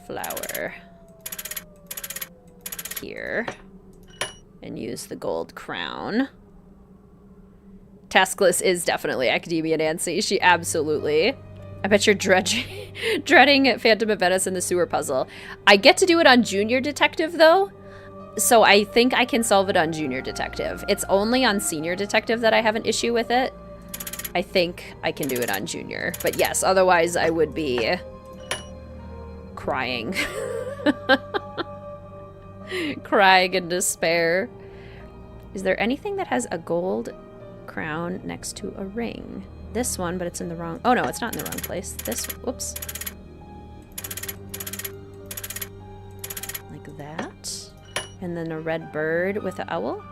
flower here and use the gold crown? Taskless is definitely Academia Nancy. She absolutely. I bet you're dreading Phantom of Venice and the sewer puzzle. I get to do it on Junior Detective though. So I think I can solve it on Junior Detective. It's only on Senior Detective that I have an issue with it. I think I can do it on Junior. But yes, otherwise I would be crying. Crying in despair. Is there anything that has a gold crown next to a ring? This one, but it's in the wrong... Oh no, it's not in the wrong place. This one. Whoops. Like that. And then a red bird with an owl.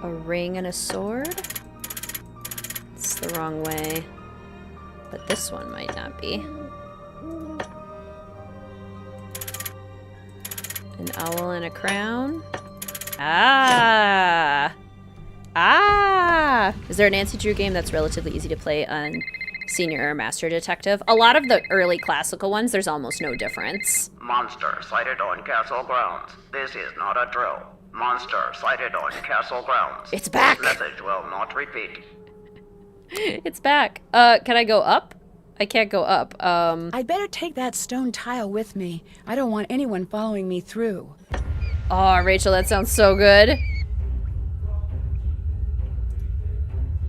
A ring and a sword. It's the wrong way. But this one might not be. An owl and a crown. Ah! Ah! Is there a Nancy Drew game that's relatively easy to play on Senior or Master Detective? A lot of the early classical ones, there's almost no difference. Monster sighted on castle grounds. This is not a drill. Monster sighted on castle grounds. It's back! This message will not repeat. It's back. Can I go up? I can't go up. I'd better take that stone tile with me. I don't want anyone following me through. Oh, Rachel, that sounds so good.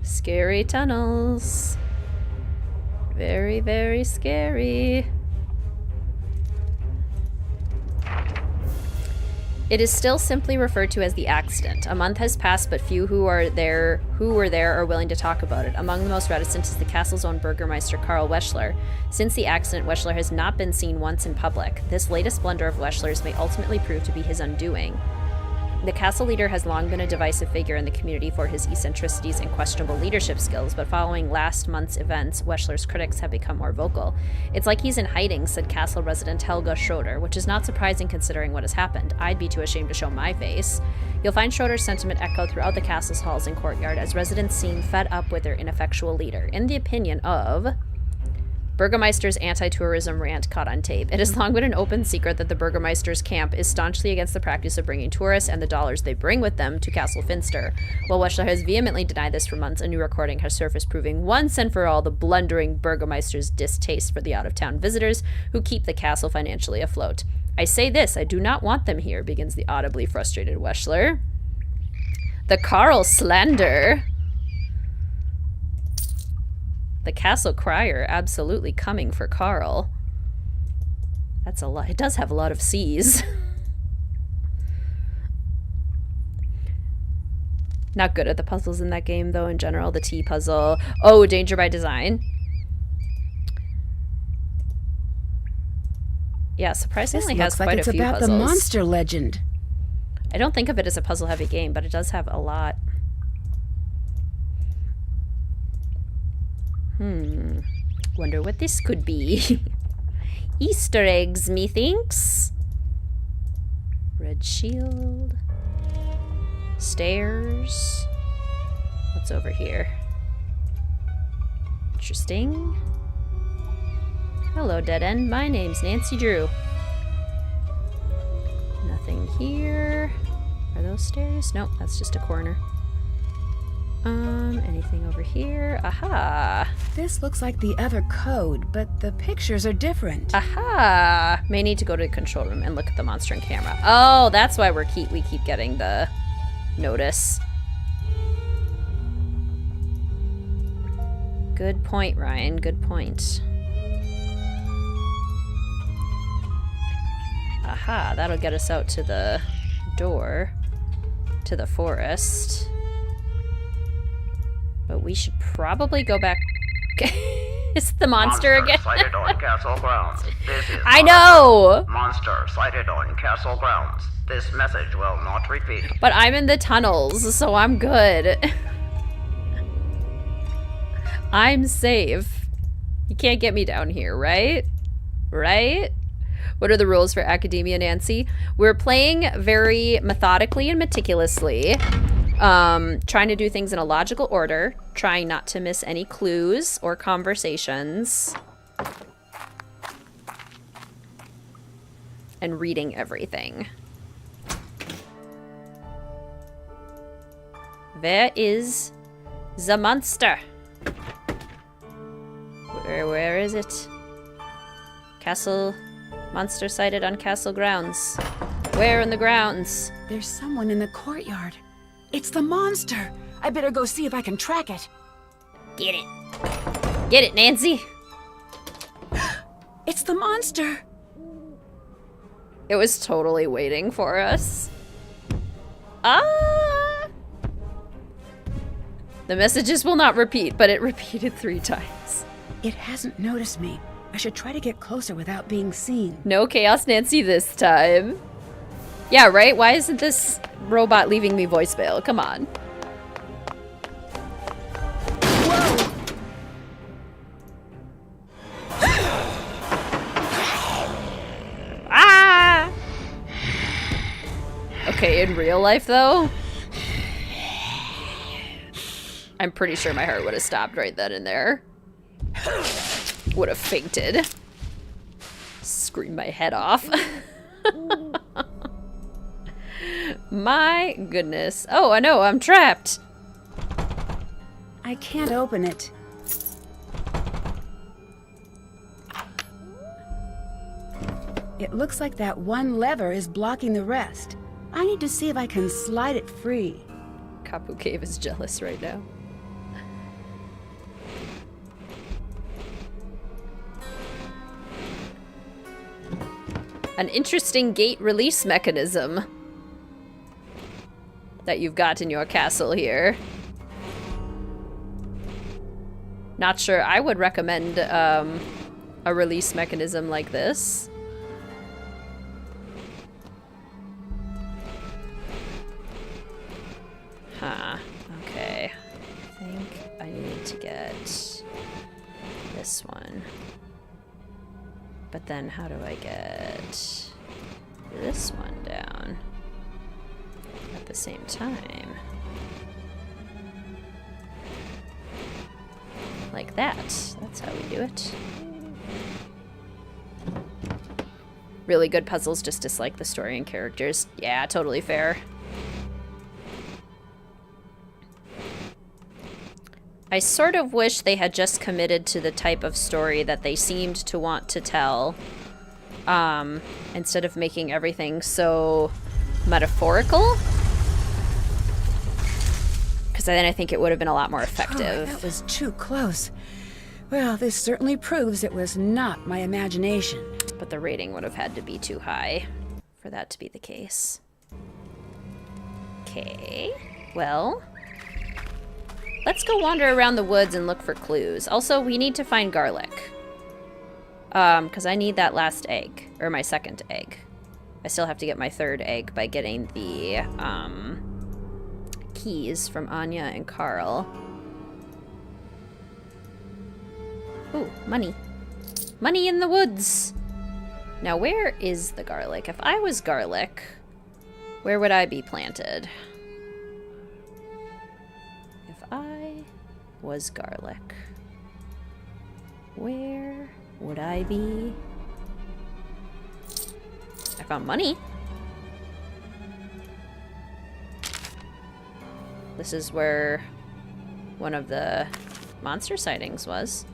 Scary tunnels. Very, very scary. It is still simply referred to as the accident. A month has passed, but few who were there are willing to talk about it. Among the most reticent is the castle's own Burgermeister, Karl Weschler. Since the accident, Weschler has not been seen once in public. This latest blunder of Weschler's may ultimately prove to be his undoing. The castle leader has long been a divisive figure in the community for his eccentricities and questionable leadership skills, but following last month's events, Weschler's critics have become more vocal. It's like he's in hiding, said castle resident Helga Schroeder, which is not surprising considering what has happened. I'd be too ashamed to show my face. You'll find Schroeder's sentiment echoed throughout the castle's halls and courtyard as residents seem fed up with their ineffectual leader. In the opinion of... Burgermeister's anti-tourism rant caught on tape. It has long been an open secret that the Burgermeister's camp is staunchly against the practice of bringing tourists and the dollars they bring with them to Castle Finster. While Weschler has vehemently denied this for months, a new recording has surfaced proving once and for all the blundering Burgermeister's distaste for the out-of-town visitors who keep the castle financially afloat. I say this, I do not want them here, begins the audibly frustrated Weschler. The Karl slander. The Castle Crier absolutely coming for Karl. That's a lot. It does have a lot of C's. Not good at the puzzles in that game, though, in general. The T puzzle. Oh, Danger by Design. Yeah, surprisingly has quite a few puzzles. This looks like it's about the monster legend. I don't think of it as a puzzle-heavy game, but it does have a lot. Wonder what this could be. Easter eggs, methinks. Red shield. Stairs. What's over here? Interesting. Hello, Dead End. My name's Nancy Drew. Nothing here. Are those stairs? Nope, that's just a corner. Anything over here? Aha! This looks like the other code, but the pictures are different. Aha! May need to go to the control room and look at the monster in camera. Oh, that's why we keep getting the notice. Good point, Ryan. Good point. Aha, that'll get us out to the door. To the forest. But we should probably go back. It's the monster again. Sighted on castle grounds. This is I not know! a monster sighted on castle grounds. This message will not repeat. But I'm in the tunnels, so I'm good. I'm safe. You can't get me down here, right? Right? What are the rules for Academia, Nancy? We're playing very methodically and meticulously. Trying to do things in a logical order. Trying not to miss any clues or conversations. And reading everything. Where is the monster? Where is it? Castle... Monster sighted on castle grounds. Where in the grounds? There's someone in the courtyard. It's the monster. I better go see if I can track it. Get it. Get it, Nancy. It's the monster. It was totally waiting for us. Ah! The messages will not repeat, but it repeated 3 times. It hasn't noticed me. I should try to get closer without being seen. No Chaos Nancy this time. Yeah, right? Why isn't this robot leaving me voicemail? Come on. Whoa! Ah! Okay, in real life, though, I'm pretty sure my heart would have stopped right then and there. Would have fainted. Screamed my head off. My goodness. Oh, I know, I'm trapped. I can't open it. It looks like that one lever is blocking the rest. I need to see if I can slide it free. Kapu Cave is jealous right now. An interesting gate release mechanism that you've got in your castle here. Not sure I would recommend a release mechanism like this. Huh, okay. I think I need to get this one. But then how do I get this one down at the same time? Like that. That's how we do it. Really good puzzles just dislike the story and characters. Yeah, totally fair. I sort of wish they had just committed to the type of story that they seemed to want to tell, instead of making everything so metaphorical. Because then I think it would have been a lot more effective. Oh, that was too close. Well, this certainly proves it was not my imagination. But the rating would have had to be too high for that to be the case. Okay, well... let's go wander around the woods and look for clues. Also, we need to find garlic. Because I need that last egg. Or my second egg. I still have to get my third egg by getting the keys from Anya and Carl. Ooh, money. Money in the woods! Now, where is the garlic? If I was garlic, where would I be planted? I was garlic. Where would I be? I found money. This is where one of the monster sightings was.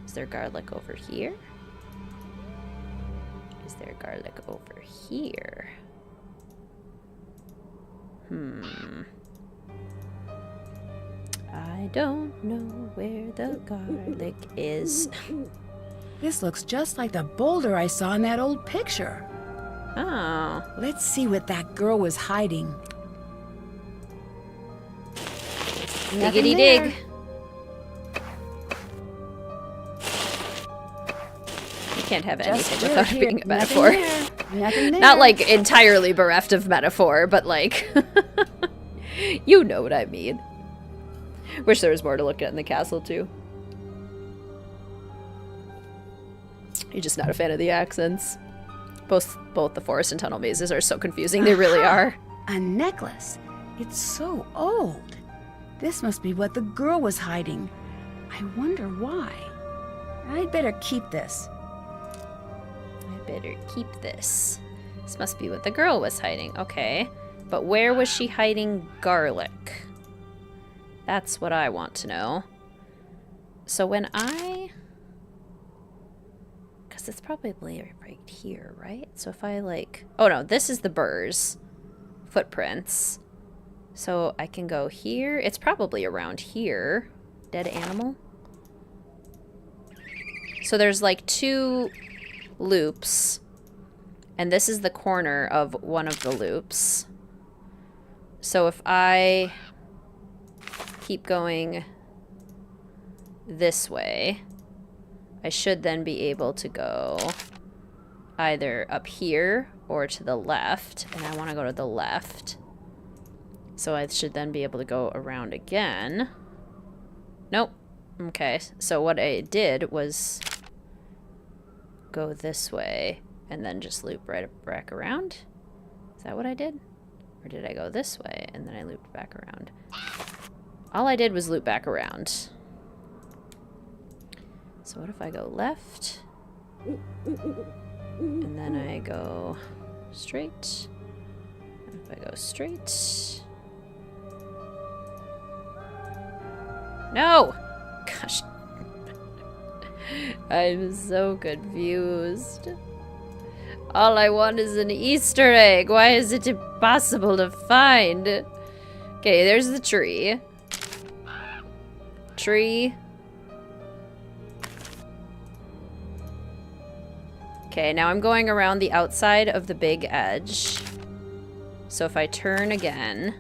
Is there garlic over here? Is there garlic over here? I don't know where the garlic is. This looks just like the boulder I saw in that old picture. Oh. Let's see what that girl was hiding. Diggity dig. You can't have anything without it being a metaphor. Nothing there. Not like entirely bereft of metaphor, but like, you know what I mean. Wish there was more to look at in the castle too. You're just not a fan of the accents. Both the forest and tunnel mazes are so confusing. They really are. A necklace. It's so old. This must be what the girl was hiding. I wonder why. I'd better keep this. This must be what the girl was hiding. Okay. But where was she hiding garlic? That's what I want to know. So when I... Because it's probably right here, right? So if I like... Oh no, this is the burrs. Footprints. So I can go here. It's probably around here. Dead animal. So there's like 2 loops. And this is the corner of one of the loops. So if I keep going this way, I should then be able to go either up here or to the left. And I want to go to the left. So I should then be able to go around again. Nope. Okay, so what I did was go this way and then just loop right back around. Is that what I did? Or did I go this way and then I looped back around? All I did was loop back around. So what if I go left? And then I go straight. And if I go straight... No! Gosh. I'm so confused. All I want is an Easter egg. Why is it impossible to find? Okay, there's the tree. Tree. Okay, now I'm going around the outside of the big edge. So if I turn again,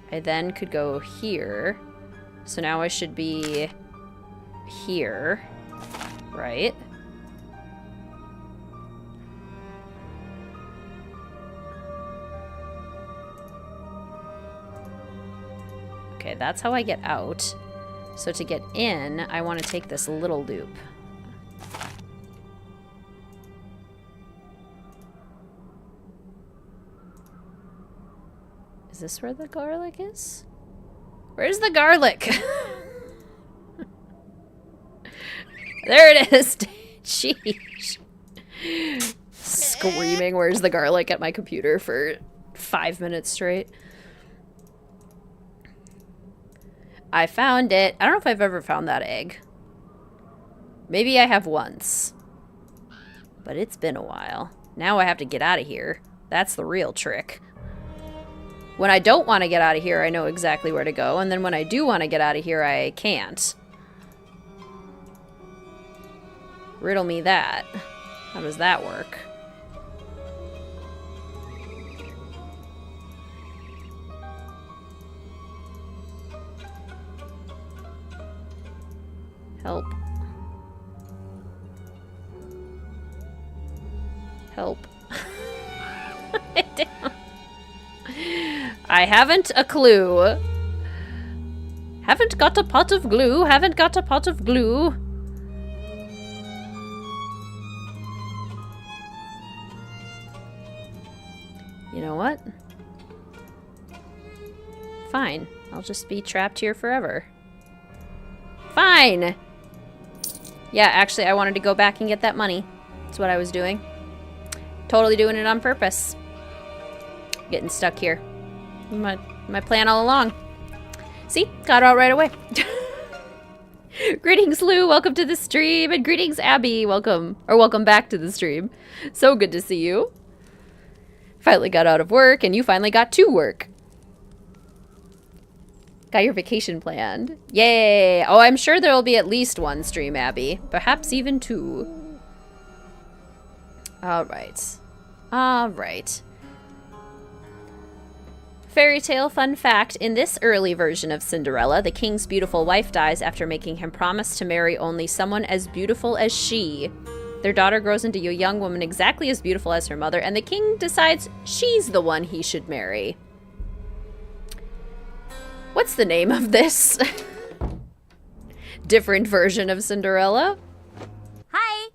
I then could go here. So now I should be here, right? Okay, that's how I get out. So to get in, I want to take this little loop. Is this where the garlic is? Where's the garlic? There it is. Jeez. Screaming, where's the garlic at my computer for 5 minutes straight. I found it. I don't know if I've ever found that egg. Maybe I have once. But it's been a while. Now I have to get out of here. That's the real trick. When I don't want to get out of here, I know exactly where to go. And then when I do want to get out of here, I can't. Riddle me that. How does that work? Help. Help. I haven't a clue. Haven't got a pot of glue. Haven't got a pot of glue. You know what? Fine. I'll just be trapped here forever. Fine! Yeah, actually, I wanted to go back and get that money. That's what I was doing. Totally doing it on purpose. Getting stuck here. My plan all along. See? Got it all right away. Greetings, Lou. Welcome to the stream. And greetings, Abby. Welcome. Or welcome back to the stream. So good to see you. Finally got out of work, and you finally got to work. Got your vacation planned. Yay! Oh, I'm sure there will be at least one stream, Abby. Perhaps even 2. Alright. Alright. Fairy tale fun fact, in this early version of Cinderella, the king's beautiful wife dies after making him promise to marry only someone as beautiful as she. Their daughter grows into a young woman exactly as beautiful as her mother, and the king decides she's the one he should marry. What's the name of this different version of Cinderella? Hi!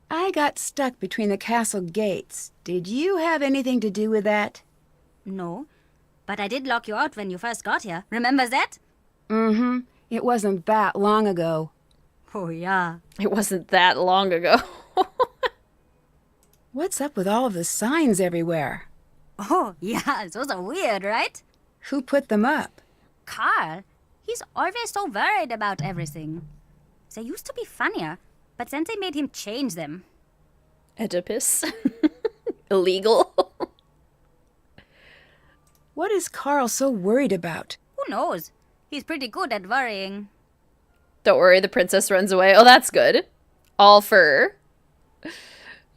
I got stuck between the castle gates. Did you have anything to do with that? No, but I did lock you out when you first got here. Remember that? Mm-hmm. It wasn't that long ago. Oh, yeah. It wasn't that long ago. What's up with all of the signs everywhere? Oh, yeah, those are weird, right? Who put them up? Carl. He's always so worried about everything. They used to be funnier, but then they made him change them. Oedipus. Illegal. What is Carl so worried about? Who knows? He's pretty good at worrying. Don't worry, the princess runs away. Oh, that's good. All fur.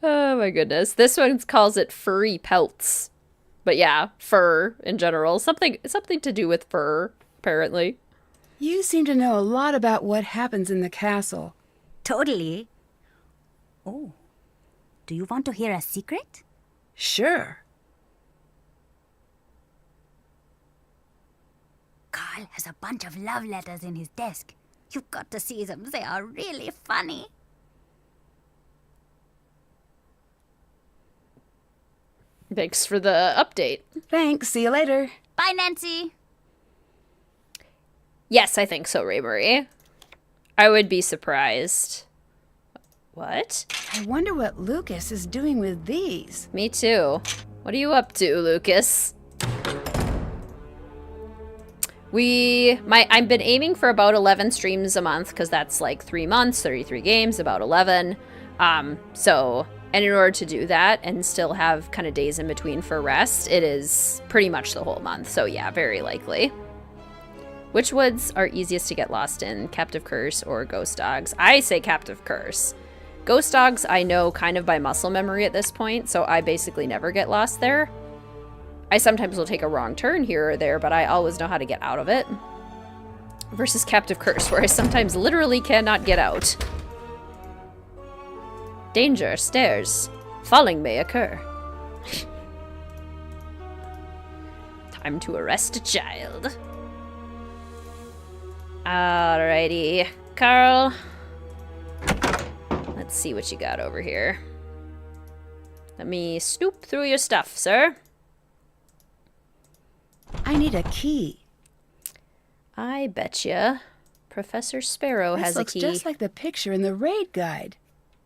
Oh my goodness. This one calls it furry pelts. But yeah, fur in general. Something to do with fur, apparently. You seem to know a lot about what happens in the castle. Totally. Oh, do you want to hear a secret? Sure. Carl has a bunch of love letters in his desk. You've got to see them. They are really funny. Thanks for the update. Thanks. See you later. Bye, Nancy. Yes, I think so, Ray Marie. I would be surprised. What? I wonder what Lucas is doing with these. Me too. What are you up to, Lucas? I've been aiming for about 11 streams a month because that's like 3 months, 33 games, about 11. And in order to do that and still have kind of days in between for rest, it is pretty much the whole month. So yeah, very likely. Which woods are easiest to get lost in? Captive Curse or Ghost Dogs? I say Captive Curse. Ghost Dogs I know kind of by muscle memory at this point, so I basically never get lost there. I sometimes will take a wrong turn here or there, but I always know how to get out of it. Versus Captive Curse, where I sometimes literally cannot get out. Danger, stairs. Falling may occur. Time to arrest a child. Alrighty. Carl. Let's see what you got over here. Let me snoop through your stuff, sir. I need a key. I betcha. Professor Sparrow has a key. This looks just like the picture in the raid guide.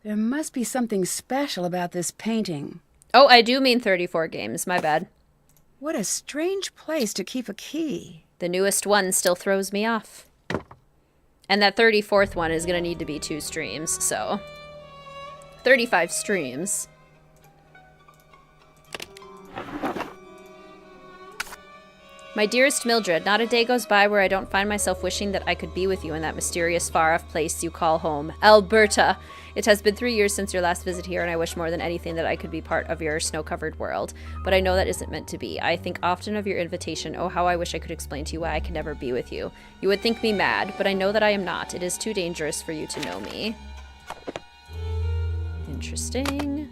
There must be something special about this painting. Oh, I do mean 34 games. My bad. What a strange place to keep a key. The newest one still throws me off. And that 34th one is going to need to be 2 streams, so 35 streams. My dearest Mildred, not a day goes by where I don't find myself wishing that I could be with you in that mysterious far-off place you call home, Alberta. It has been 3 years since your last visit here, and I wish more than anything that I could be part of your snow-covered world. But I know that isn't meant to be. I think often of your invitation. Oh, how I wish I could explain to you why I can never be with you. You would think me mad, but I know that I am not. It is too dangerous for you to know me. Interesting.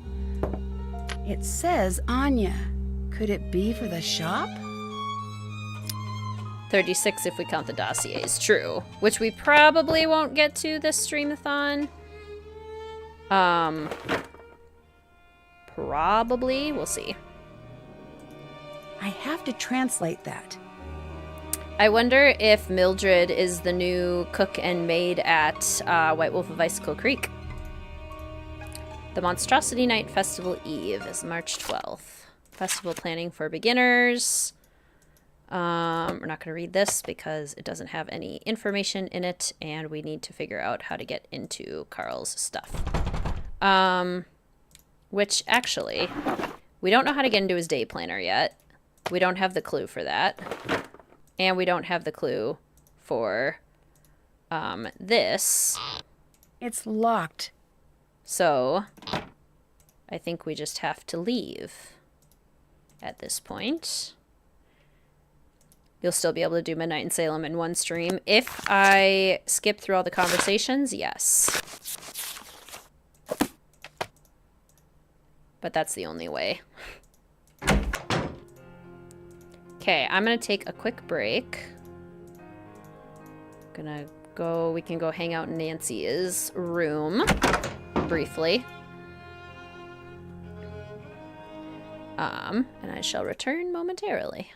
It says Anya. Could it be for the shop? 36 if we count the dossiers. True. Which we probably won't get to this Streamathon. Probably. We'll see. I have to translate that. I wonder if Mildred is the new cook and maid at White Wolf of Icicle Creek. The Monstrosity Night Festival Eve is March 12th. Festival planning for beginners. We're not going to read this because it doesn't have any information in it, and we need to figure out how to get into Carl's stuff. Which, actually, we don't know how to get into his day planner yet. We don't have the clue for that. And we don't have the clue for, this. It's locked. So, I think we just have to leave. at this point. You'll still be able to do Midnight in Salem in one stream. If I skip through all the conversations, yes. But that's the only way. Okay, I'm gonna take a quick break. We can go hang out in Nancy's room briefly. And I shall return momentarily.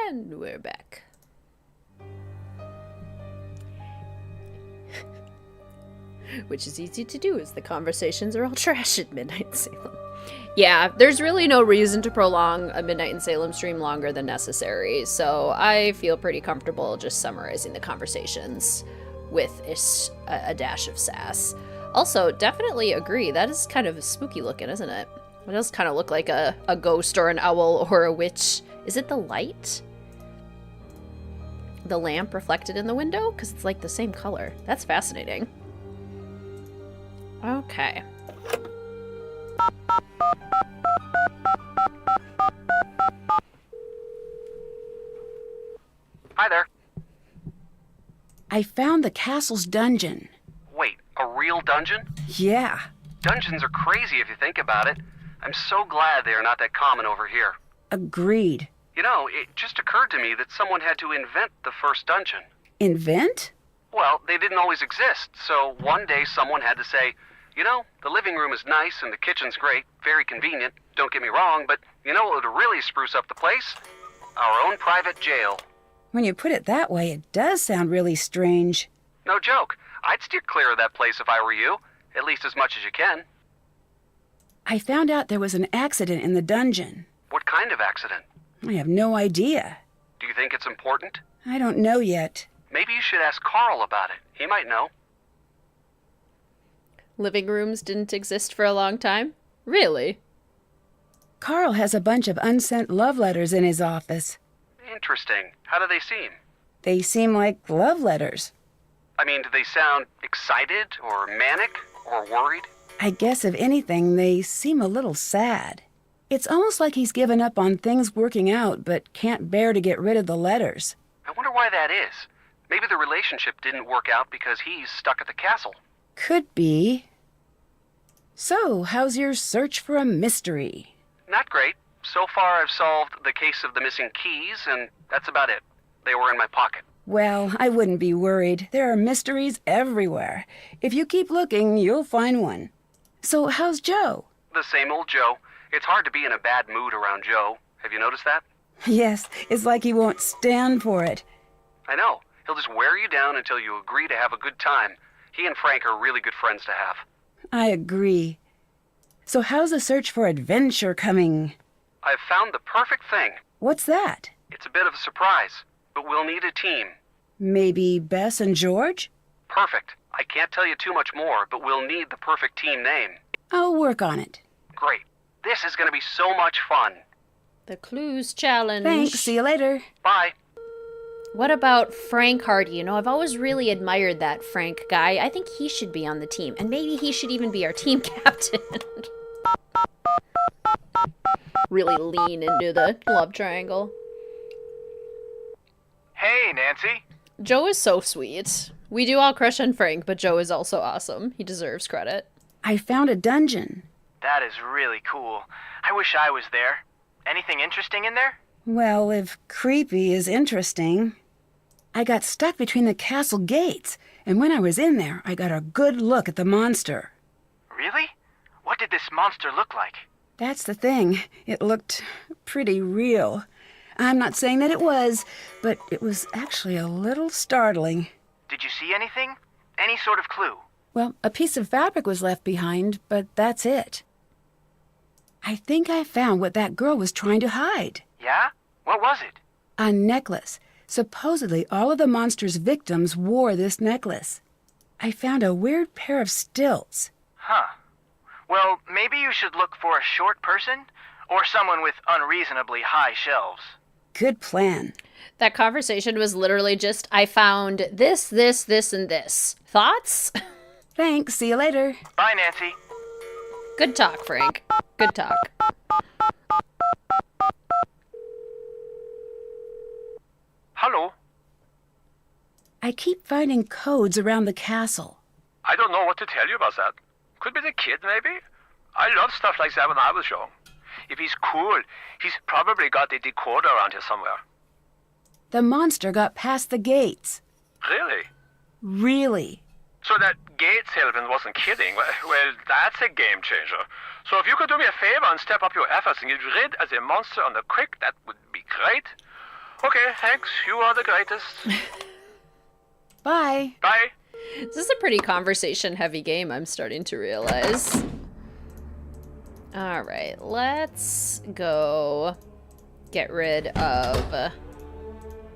And we're back. Which is easy to do, as the conversations are all trash at Midnight Salem. Yeah, there's really no reason to prolong a Midnight in Salem stream longer than necessary, so I feel pretty comfortable just summarizing the conversations with a dash of sass. Also, definitely agree, that is kind of spooky looking, isn't it? It does kind of look like a ghost or an owl or a witch. Is it the light? The lamp reflected in the window? Because it's like the same color. That's fascinating. Okay. Hi there. I found the castle's dungeon. Wait, a real dungeon? Yeah. Dungeons are crazy if you think about it. I'm so glad they are not that common over here. Agreed. You know, it just occurred to me that someone had to invent the first dungeon. Invent? Well, they didn't always exist, so one day someone had to say, you know, the living room is nice and the kitchen's great, very convenient, don't get me wrong, but you know what would really spruce up the place? Our own private jail. When you put it that way, it does sound really strange. No joke. I'd steer clear of that place if I were you, at least as much as you can. I found out there was an accident in the dungeon. What kind of accident? I have no idea. Do you think it's important? I don't know yet. Maybe you should ask Carl about it. He might know. Living rooms didn't exist for a long time? Really? Carl has a bunch of unsent love letters in his office. Interesting. How do they seem? They seem like love letters. I mean, do they sound excited or manic or worried? I guess if anything, they seem a little sad. It's almost like he's given up on things working out, but can't bear to get rid of the letters. I wonder why that is. Maybe the relationship didn't work out because he's stuck at the castle. Could be. So, how's your search for a mystery? Not great. So far I've solved the case of the missing keys, and that's about it. They were in my pocket. Well, I wouldn't be worried. There are mysteries everywhere. If you keep looking, you'll find one. So, how's Joe? The same old Joe. It's hard to be in a bad mood around Joe. Have you noticed that? Yes, it's like he won't stand for it. I know. He'll just wear you down until you agree to have a good time. He and Frank are really good friends to have. I agree. So how's the search for adventure coming? I've found the perfect thing. What's that? It's a bit of a surprise, but we'll need a team. Maybe Bess and George? Perfect. I can't tell you too much more, but we'll need the perfect team name. I'll work on it. Great. This is going to be so much fun. The clues challenge. Thanks. See you later. Bye. What about Frank Hardy? You know, I've always really admired that Frank guy. I think he should be on the team, and maybe he should even be our team captain. Really lean into the love triangle. Hey, Nancy. Joe is so sweet. We do all crush on Frank, but Joe is also awesome. He deserves credit. I found a dungeon. That is really cool. I wish I was there. Anything interesting in there? Well, if creepy is interesting. I got stuck between the castle gates, and when I was in there, I got a good look at the monster. Really? What did this monster look like? That's the thing. It looked pretty real. I'm not saying that it was, but it was actually a little startling. Did you see anything? Any sort of clue? Well, a piece of fabric was left behind, but that's it. I think I found what that girl was trying to hide. Yeah? What was it? A necklace. Supposedly, all of the monster's victims wore this necklace. I found a weird pair of stilts. Huh. Well, maybe you should look for a short person or someone with unreasonably high shelves. Good plan. That conversation was literally just, I found this, this, this, and this. Thoughts? Thanks. See you later. Bye, Nancy. Good talk, Frank. Good talk. Hello? I keep finding codes around the castle. I don't know what to tell you about that. Could be the kid, maybe? I loved stuff like that when I was young. If he's cool, he's probably got a decoder around here somewhere. The monster got past the gates. Really? Really? So that gate salesman wasn't kidding. Well, that's a game changer. So if you could do me a favor and step up your efforts and get rid of the monster on the quick, that would be great. Okay, thanks. You are the greatest. Bye. Bye. This is a pretty conversation-heavy game, I'm starting to realize. Alright, let's go get rid of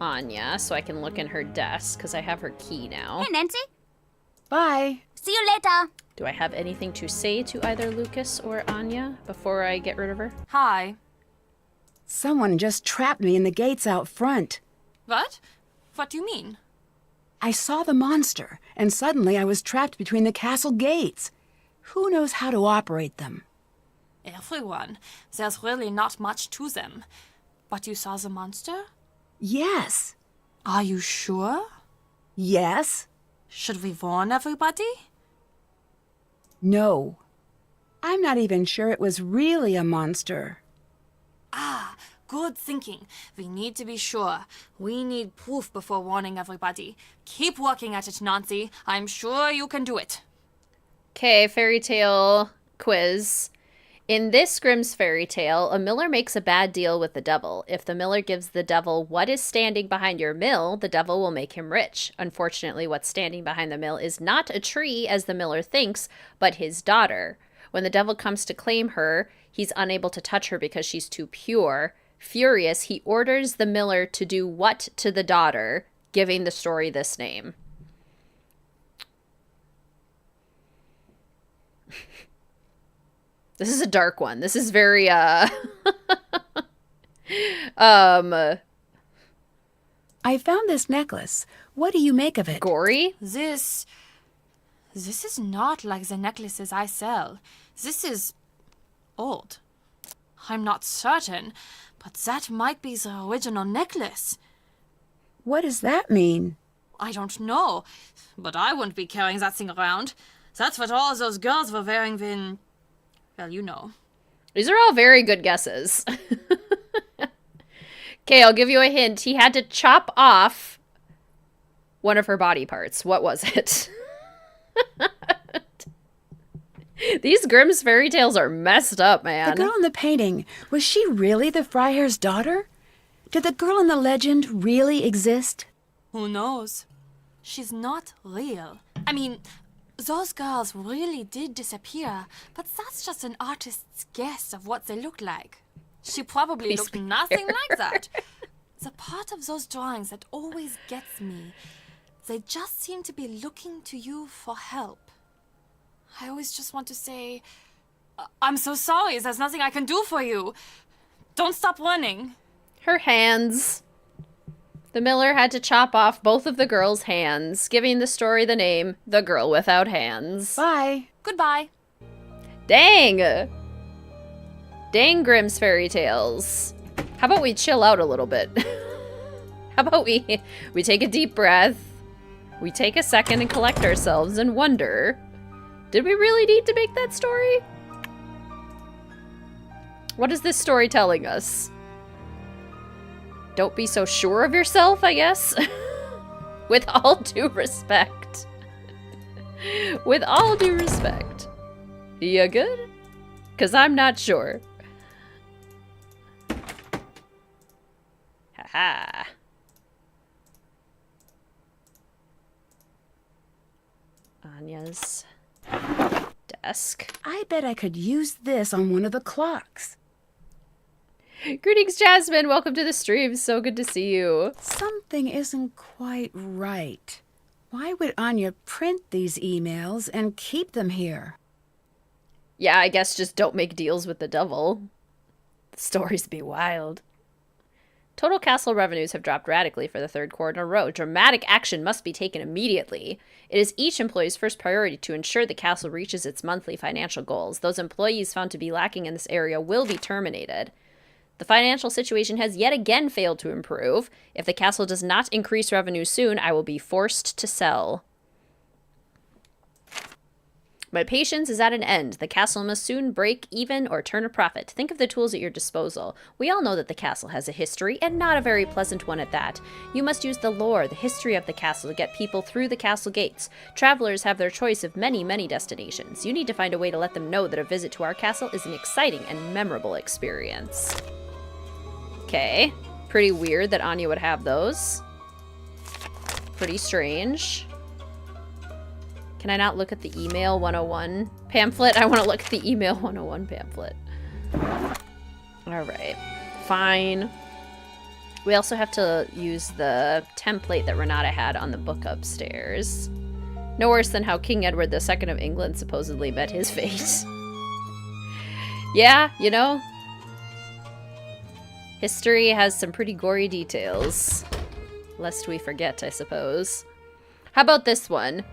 Anya so I can look in her desk because I have her key now. Hey, Nancy. Bye. See you later. Do I have anything to say to either Lucas or Anya before I get rid of her? Hi. Someone just trapped me in the gates out front. What? What do you mean? I saw the monster, and suddenly I was trapped between the castle gates. Who knows how to operate them? Everyone. There's really not much to them. But you saw the monster? Yes. Are you sure? Yes. Should we warn everybody? No. I'm not even sure it was really a monster. Ah, good thinking. We need to be sure. We need proof before warning everybody. Keep working at it, Nancy. I'm sure you can do it. Okay, fairy tale quiz. In this Grimm's fairy tale, a miller makes a bad deal with the devil. If the miller gives the devil what is standing behind your mill, the devil will make him rich. Unfortunately, what's standing behind the mill is not a tree, as the miller thinks, but his daughter. When the devil comes to claim her, he's unable to touch her because she's too pure. Furious, he orders the miller to do what to the daughter, giving the story this name. This is a dark one. This is very, I found this necklace. What do you make of it? Gory? This is not like the necklaces I sell. This is old. I'm not certain, but that might be the original necklace. What does that mean? I don't know, but I wouldn't be carrying that thing around. That's what all those girls were wearing when... Well, you know. These are all very good guesses. Okay, I'll give you a hint. He had to chop off one of her body parts. What was it? These Grimm's fairy tales are messed up, man. The girl in the painting, was she really the Freiherr's daughter? Did the girl in the legend really exist? Who knows? She's not real. I mean, those girls really did disappear, but that's just an artist's guess of what they look like. She probably looked nothing like that. The part of those drawings that always gets me, they just seem to be looking to you for help. I always just want to say, I'm so sorry, there's nothing I can do for you. Don't stop running. Her hands. The miller had to chop off both of the girl's hands, giving the story the name, The Girl Without Hands. Bye. Goodbye. Dang! Dang Grimm's fairy tales. How about we chill out a little bit? How about we take a deep breath, we take a second and collect ourselves and wonder, did we really need to make that story? What is this story telling us? Don't be so sure of yourself, I guess. With all due respect. With all due respect. You good? 'Cause I'm not sure. Haha. Anya's desk. I bet I could use this on one of the clocks. Greetings, Jasmine. Welcome to the stream. So good to see you. Something isn't quite right. Why would Anya print these emails and keep them here? Yeah, I guess just don't make deals with the devil. The stories be wild. Total castle revenues have dropped radically for the third quarter in a row. Dramatic action must be taken immediately. It is each employee's first priority to ensure the castle reaches its monthly financial goals. Those employees found to be lacking in this area will be terminated. The financial situation has yet again failed to improve. If the castle does not increase revenue soon, I will be forced to sell. My patience is at an end. The castle must soon break even or turn a profit. Think of the tools at your disposal. We all know that the castle has a history, and not a very pleasant one at that. You must use the lore, the history of the castle to get people through the castle gates. Travelers have their choice of many, many destinations. You need to find a way to let them know that a visit to our castle is an exciting and memorable experience. Okay. Pretty weird that Anya would have those. Pretty strange. Can I not look at the email 101 pamphlet? I want to look at the email 101 pamphlet. Alright. Fine. We also have to use the template that Ranata had on the book upstairs. No worse than how King Edward II of England supposedly met his fate. Yeah, you know, history has some pretty gory details. Lest we forget, I suppose. How about this one?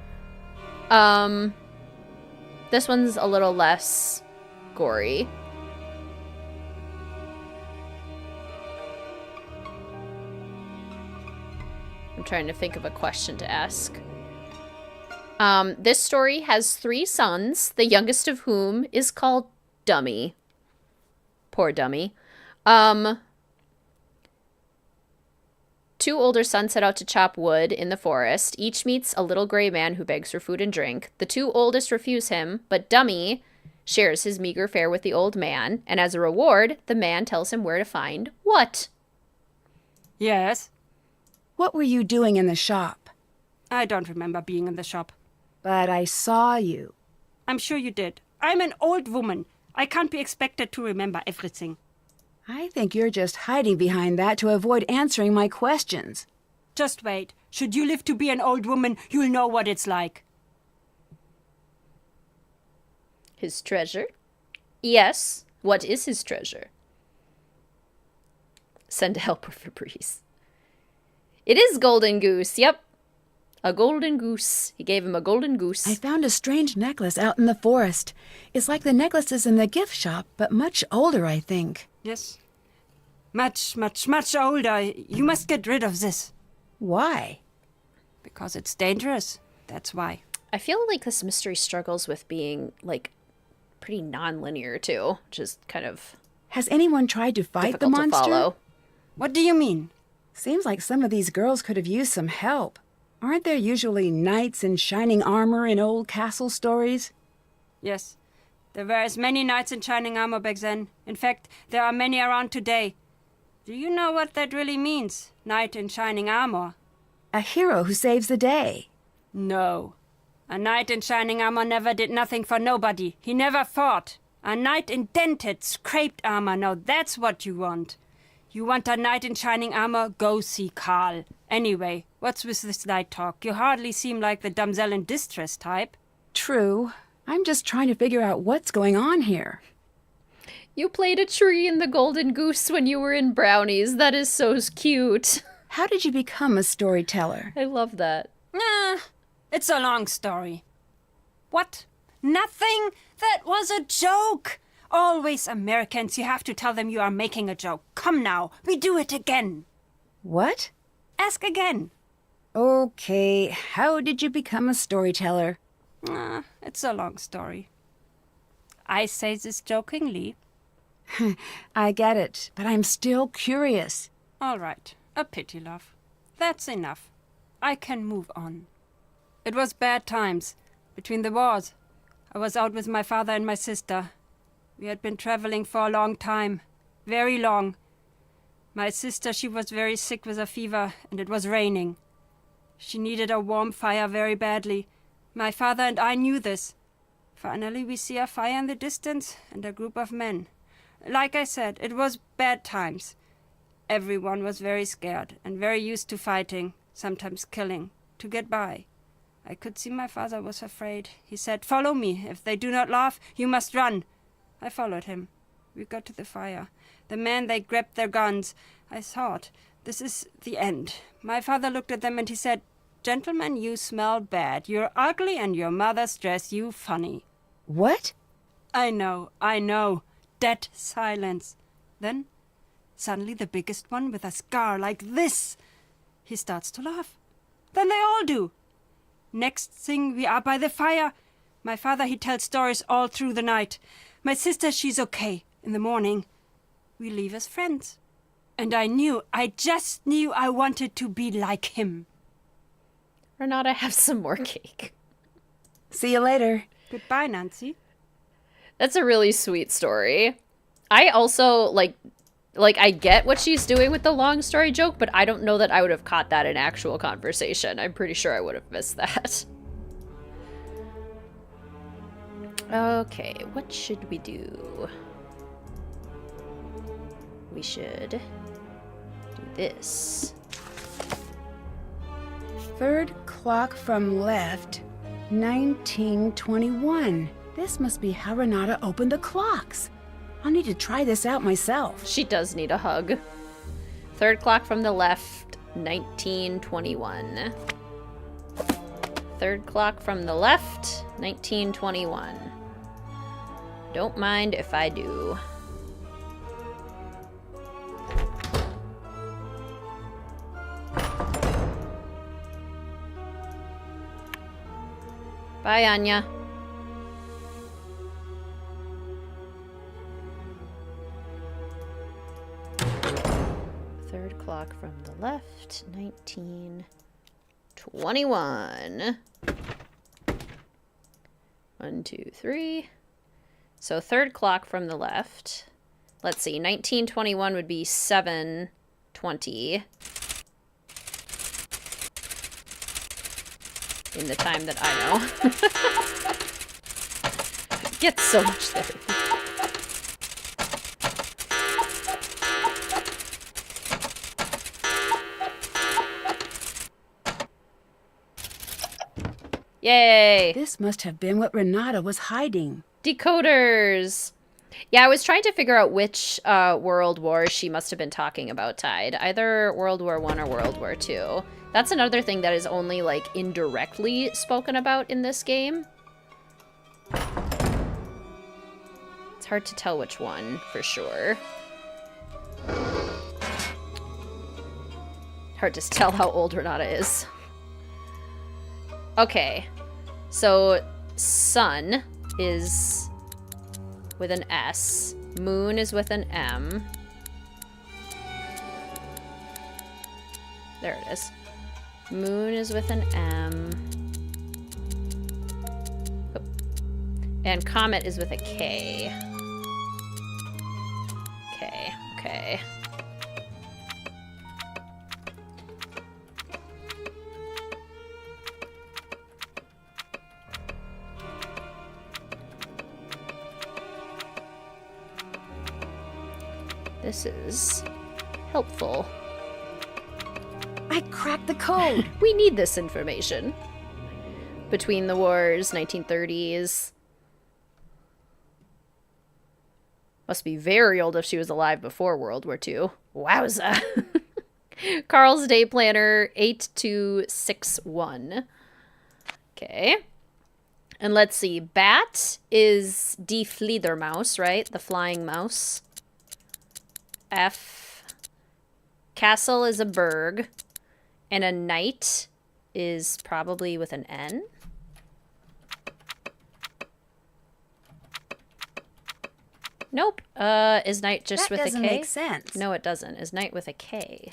This one's a little less gory. I'm trying to think of a question to ask. This story has 3 sons, the youngest of whom is called Dummy. Poor Dummy. 2 older sons set out to chop wood in the forest. Each meets a little gray man who begs for food and drink. The 2 oldest refuse him, but Dummy shares his meager fare with the old man, and as a reward, the man tells him where to find what? Yes? What were you doing in the shop? I don't remember being in the shop. But I saw you. I'm sure you did. I'm an old woman. I can't be expected to remember everything. I think you're just hiding behind that to avoid answering my questions. Just wait. Should you live to be an old woman, you'll know what it's like. His treasure? Yes. What is his treasure? Send help for Fabrice. It is Golden Goose, yep. A golden goose. He gave him a golden goose. I found a strange necklace out in the forest. It's like the necklaces in the gift shop, but much older, I think. Yes. Much, much, much older. You must get rid of this. Why? Because it's dangerous. That's why. I feel like this mystery struggles with being, like, pretty non-linear, too. Which is kind of... Has anyone tried to fight the monster? To follow. What do you mean? Seems like some of these girls could have used some help. Aren't there usually knights in shining armor in old castle stories? Yes. There were as many knights in shining armor back then. In fact, there are many around today. Do you know what that really means? Knight in shining armor. A hero who saves the day. No. A knight in shining armor never did nothing for nobody. He never fought. A knight in dented, scraped armor. Now that's what you want. You want a knight in shining armor? Go see Carl. Anyway, what's with this knight talk? You hardly seem like the damsel in distress type. True. I'm just trying to figure out what's going on here. You played a tree in the Golden Goose when you were in Brownies. That is so cute. How did you become a storyteller? I love that. It's a long story. What? Nothing? That was a joke. Always Americans, you have to tell them you are making a joke. Come now, we do it again. What? Ask again. Okay, how did you become a storyteller? It's a long story. I say this jokingly. I get it, but I'm still curious. All right, a pity, love. That's enough. I can move on. It was bad times. Between the wars, I was out with my father and my sister. We had been traveling for a long time. Very long. My sister, she was very sick with a fever, and it was raining. She needed a warm fire very badly. My father and I knew this. Finally, we see a fire in the distance and a group of men. Like I said, it was bad times. Everyone was very scared and very used to fighting, sometimes killing, to get by. I could see my father was afraid. He said, "Follow me. If they do not laugh, you must run." I followed him. We got to the fire. The men, they grabbed their guns. I thought, this is the end. My father looked at them and he said, "Gentlemen, you smell bad. You're ugly and your mother's dress you funny." What? I know. Dead silence. Then, suddenly the biggest one with a scar like this. He starts to laugh. Then they all do. Next thing, we are by the fire. My father, he tells stories all through the night. My sister, she's okay. In the morning, we leave as friends. And I just knew I wanted to be like him. Renata, have some more cake. See you later. Goodbye, Nancy. That's a really sweet story. I also, like I get what she's doing with the long story joke, but I don't know that I would have caught that in actual conversation. I'm pretty sure I would have missed that. Okay, what should we do? we should do this. Third clock from left, 1921. This must be how Ranata opened the clocks. I'll need to try this out myself. She does need a hug. Third clock from the left, 1921. Third clock from the left, 1921. Don't mind if I do. Bye, Anya. Third clock from the left, 1921. 1, 2, 3. So third clock from the left. Let's see, 1921 would be 7:20. In the time that I know. Get so much there. Yay! This must have been what Ranata was hiding. Decoders! Yeah, I was trying to figure out which world war she must have been talking about, Tide. Either World War I or World War II. That's another thing that is only, like, indirectly spoken about in this game. It's hard to tell which one, for sure. Hard to tell how old Ranata is. Okay. So, sun is with an S. Moon is with an M. There it is. Moon is with an M. Oh. And comet is with a K. Okay, okay. This is helpful. I cracked the code. We need this information. Between the wars, 1930s. Must be very old if she was alive before World War II. Wowza. Carl's Day Planner 8261. Okay. And let's see. Bat is Die Fledermaus, right? The flying mouse. F. Castle is a berg. And a knight is probably with an N. Nope. Is knight just with a K? That doesn't make sense. No, it doesn't. Is knight with a K?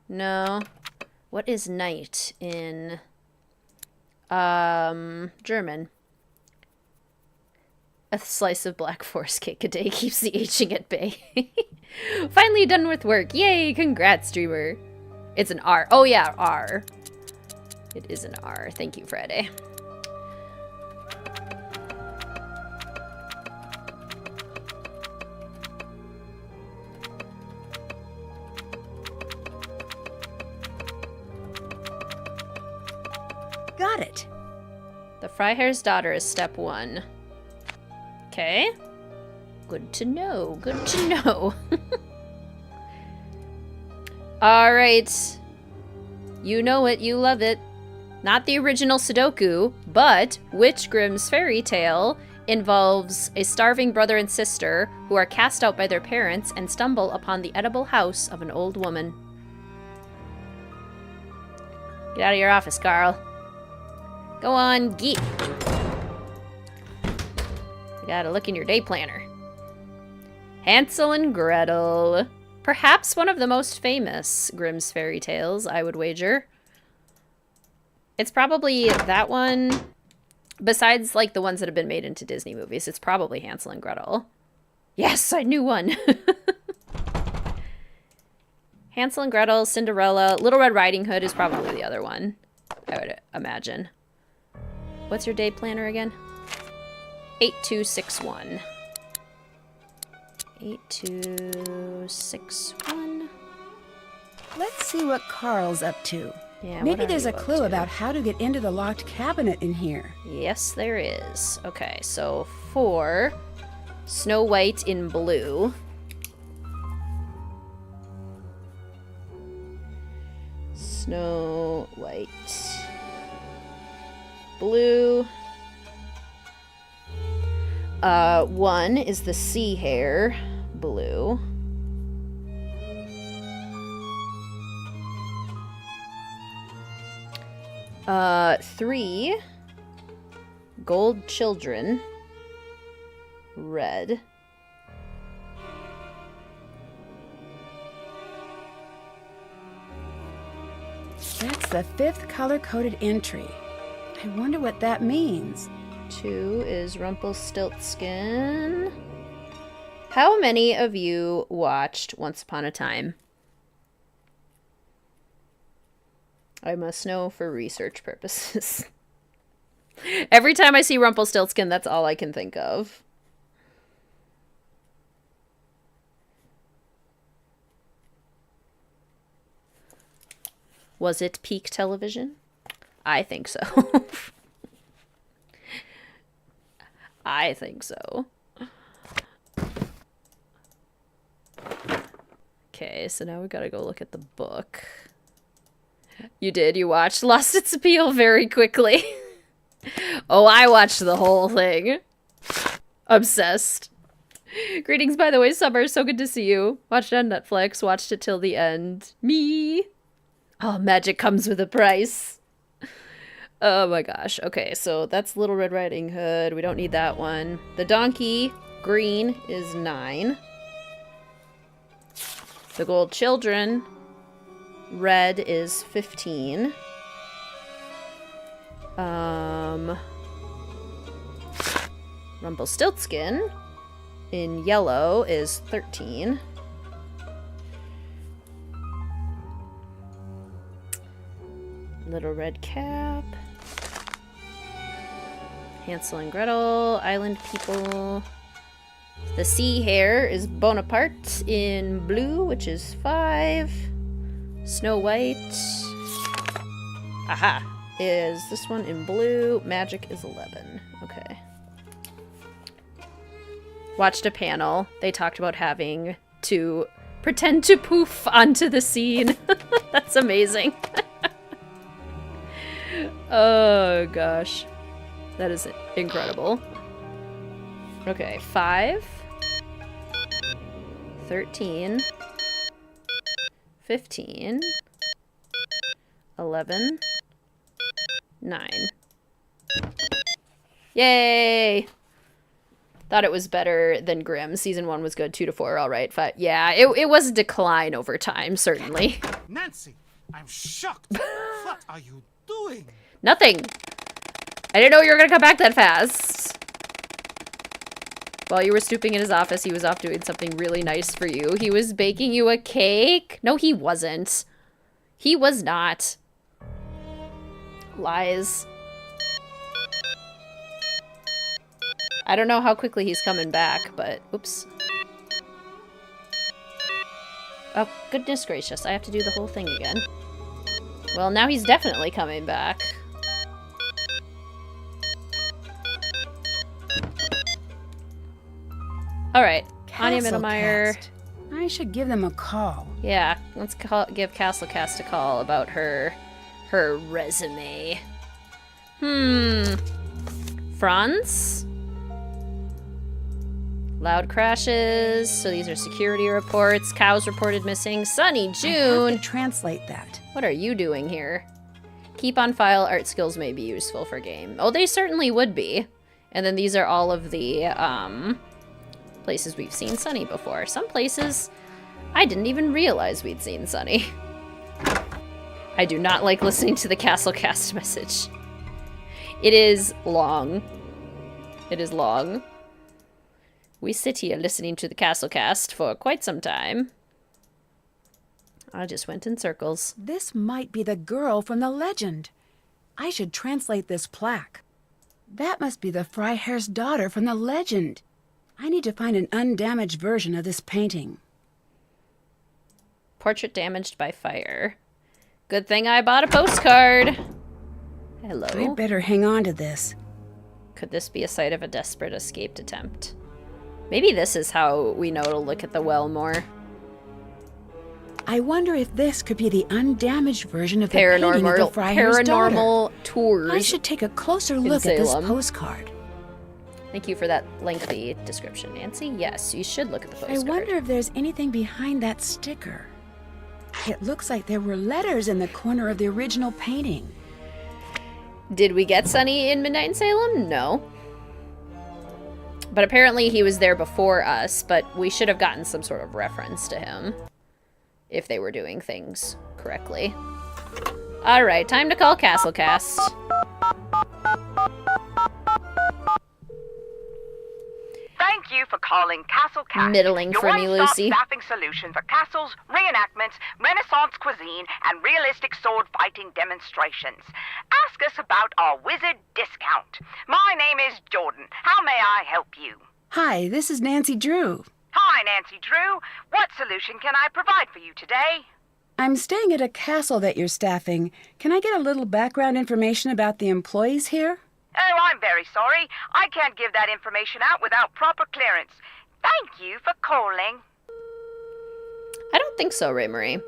No. What is knight in German? A slice of black forest cake a day keeps the aging at bay. Finally done with work. Yay, congrats, streamer. It's an R. Oh yeah, R. It is an R. Thank you, Friday. Got it. The Freiherr's daughter is step 1. Okay. Good to know. Good to know. All right. You know it. You love it. Not the original Sudoku, but which Grimm's fairy tale involves a starving brother and sister who are cast out by their parents and stumble upon the edible house of an old woman? Get out of your office, Carl. Go on, geek. You gotta look in your day planner. Hansel and Gretel. Perhaps one of the most famous Grimm's fairy tales, I would wager. It's probably that one. Besides, like, the ones that have been made into Disney movies, it's probably Hansel and Gretel. Yes, I knew one. Hansel and Gretel, Cinderella, Little Red Riding Hood is probably the other one, I would imagine. What's your day planner again? 8261. 8261. Let's see what Carl's up to. Yeah, what Maybe are there's you a up clue to? about how to get into the locked cabinet in here. Yes, there is. Okay, so 4, Snow White in blue. Snow White. Blue. 1 is the sea hare. Blue. Uh, 3, Gold Children, red. That's the 5th color-coded entry. I wonder what that means. 2 is Rumpelstiltskin. How many of you watched Once Upon a Time? I must know for research purposes. Every time I see Rumpelstiltskin, that's all I can think of. Was it peak television? I think so. I think so. Okay, so now we gotta go look at the book. You did, you watched. Lost its appeal very quickly. Oh, I watched the whole thing. Obsessed. Greetings, by the way, Summer. So good to see you. Watched it on Netflix. Watched it till the end. Me. Oh, magic comes with a price. Oh my gosh. Okay, so that's Little Red Riding Hood. We don't need that one. The donkey, green, is 9. The Gold Children, red, is 15. Rumpelstiltskin in yellow is 13. Little Red Cap. Hansel and Gretel, Island People. The Sea Hare is Bonaparte in blue, which is 5. Snow White. Aha! Is this one in blue. Magic is 11. Okay. Watched a panel. They talked about having to pretend to poof onto the scene. That's amazing. Oh gosh. That is incredible. Okay, 5, 13, 15, 11, 9. Yay! Thought it was better than Grimm. Season 1 was good. 2 to 4, all right. Yeah, it was a decline over time, certainly. Nancy, I'm shocked. What are you doing? Nothing. I didn't know you were gonna come back that fast. While you were stooping in his office, he was off doing something really nice for you. He was baking you a cake. No, he wasn't. He was not. Lies. I don't know how quickly he's coming back, but oops. Oh, goodness gracious. I have to do the whole thing again. Well, now he's definitely coming back. Alright, Anya Mittelmeyer. I should give them a call. Yeah, let's give Castlecast a call about her resume. Franz? Loud crashes. So these are security reports. Cows reported missing. Sunny June. I have to translate that. What are you doing here? Keep on file. Art skills may be useful for game. Oh, they certainly would be. And then these are all of the places we've seen Sunny before. Some places I didn't even realize we'd seen Sunny. I do not like listening to the Castlecast message. It is long. It is long. We sit here listening to the Castlecast for quite some time. I just went in circles. This might be the girl from the legend. I should translate this plaque. That must be the Freiherr's daughter from the legend. I need to find an undamaged version of this painting. Portrait damaged by fire. Good thing I bought a postcard. Hello. I better hang on to this. Could this be a site of a desperate escaped attempt? Maybe this is how we know to look at the well more. I wonder if this could be the undamaged version of the painting of the Freiherr's daughter. Paranormal tours. I should take a closer look at this Salem. postcard. Thank you for that lengthy description, Nancy. Yes, you should look at the postcard. I wonder if there's anything behind that sticker. It looks like there were letters in the corner of the original painting. Did we get Sunny in Midnight in Salem? No. But apparently he was there before us, but we should have gotten some sort of reference to him if they were doing things correctly. Alright, time to call Castlecast. Thank you for calling Castle Cast. Middling for me, your one-stop Lucy. staffing solution for castles, reenactments, Renaissance cuisine, and realistic sword fighting demonstrations. Ask us about our wizard discount. My name is Jordan. How may I help you? Hi, this is Nancy Drew. Hi, Nancy Drew. What solution can I provide for you today? I'm staying at a castle that you're staffing. Can I get a little background information about the employees here? Oh, I'm very sorry. I can't give that information out without proper clearance. Thank you for calling. I don't think so, Ray Marie.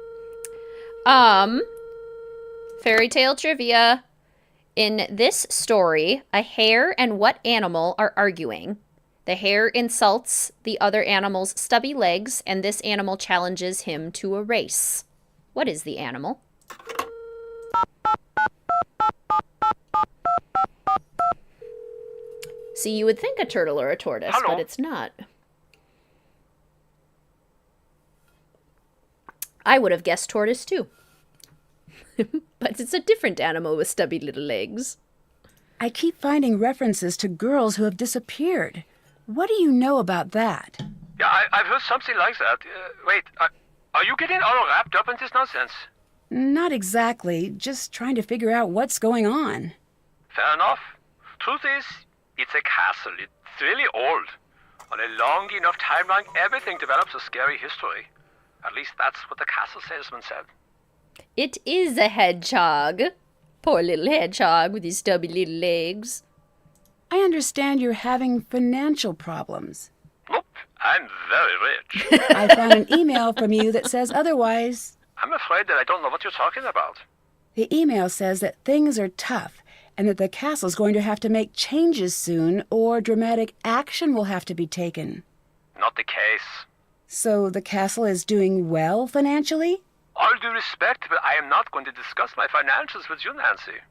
Fairy tale trivia. In this story, a hare and what animal are arguing? The hare insults the other animal's stubby legs, and this animal challenges him to a race. What is the animal? See, you would think a turtle or a tortoise, but it's not. I would have guessed tortoise, too. But it's a different animal with stubby little legs. I keep finding references to girls who have disappeared. What do you know about that? Yeah, I've heard something like that. Wait, are you getting all wrapped up in this nonsense? Not exactly. Just trying to figure out what's going on. Fair enough. Truth is, it's a castle. It's really old. On a long enough timeline, everything develops a scary history. At least that's what the castle salesman said. It is a hedgehog. Poor little hedgehog with his stubby little legs. I understand you're having financial problems. Nope, I'm very rich. I found an email from you that says otherwise. I'm afraid that I don't know what you're talking about. The email says that things are tough and that the castle's going to have to make changes soon or dramatic action will have to be taken. Not the case. So the castle is doing well financially? All due respect, but I am not going to discuss my financials with you, Nancy.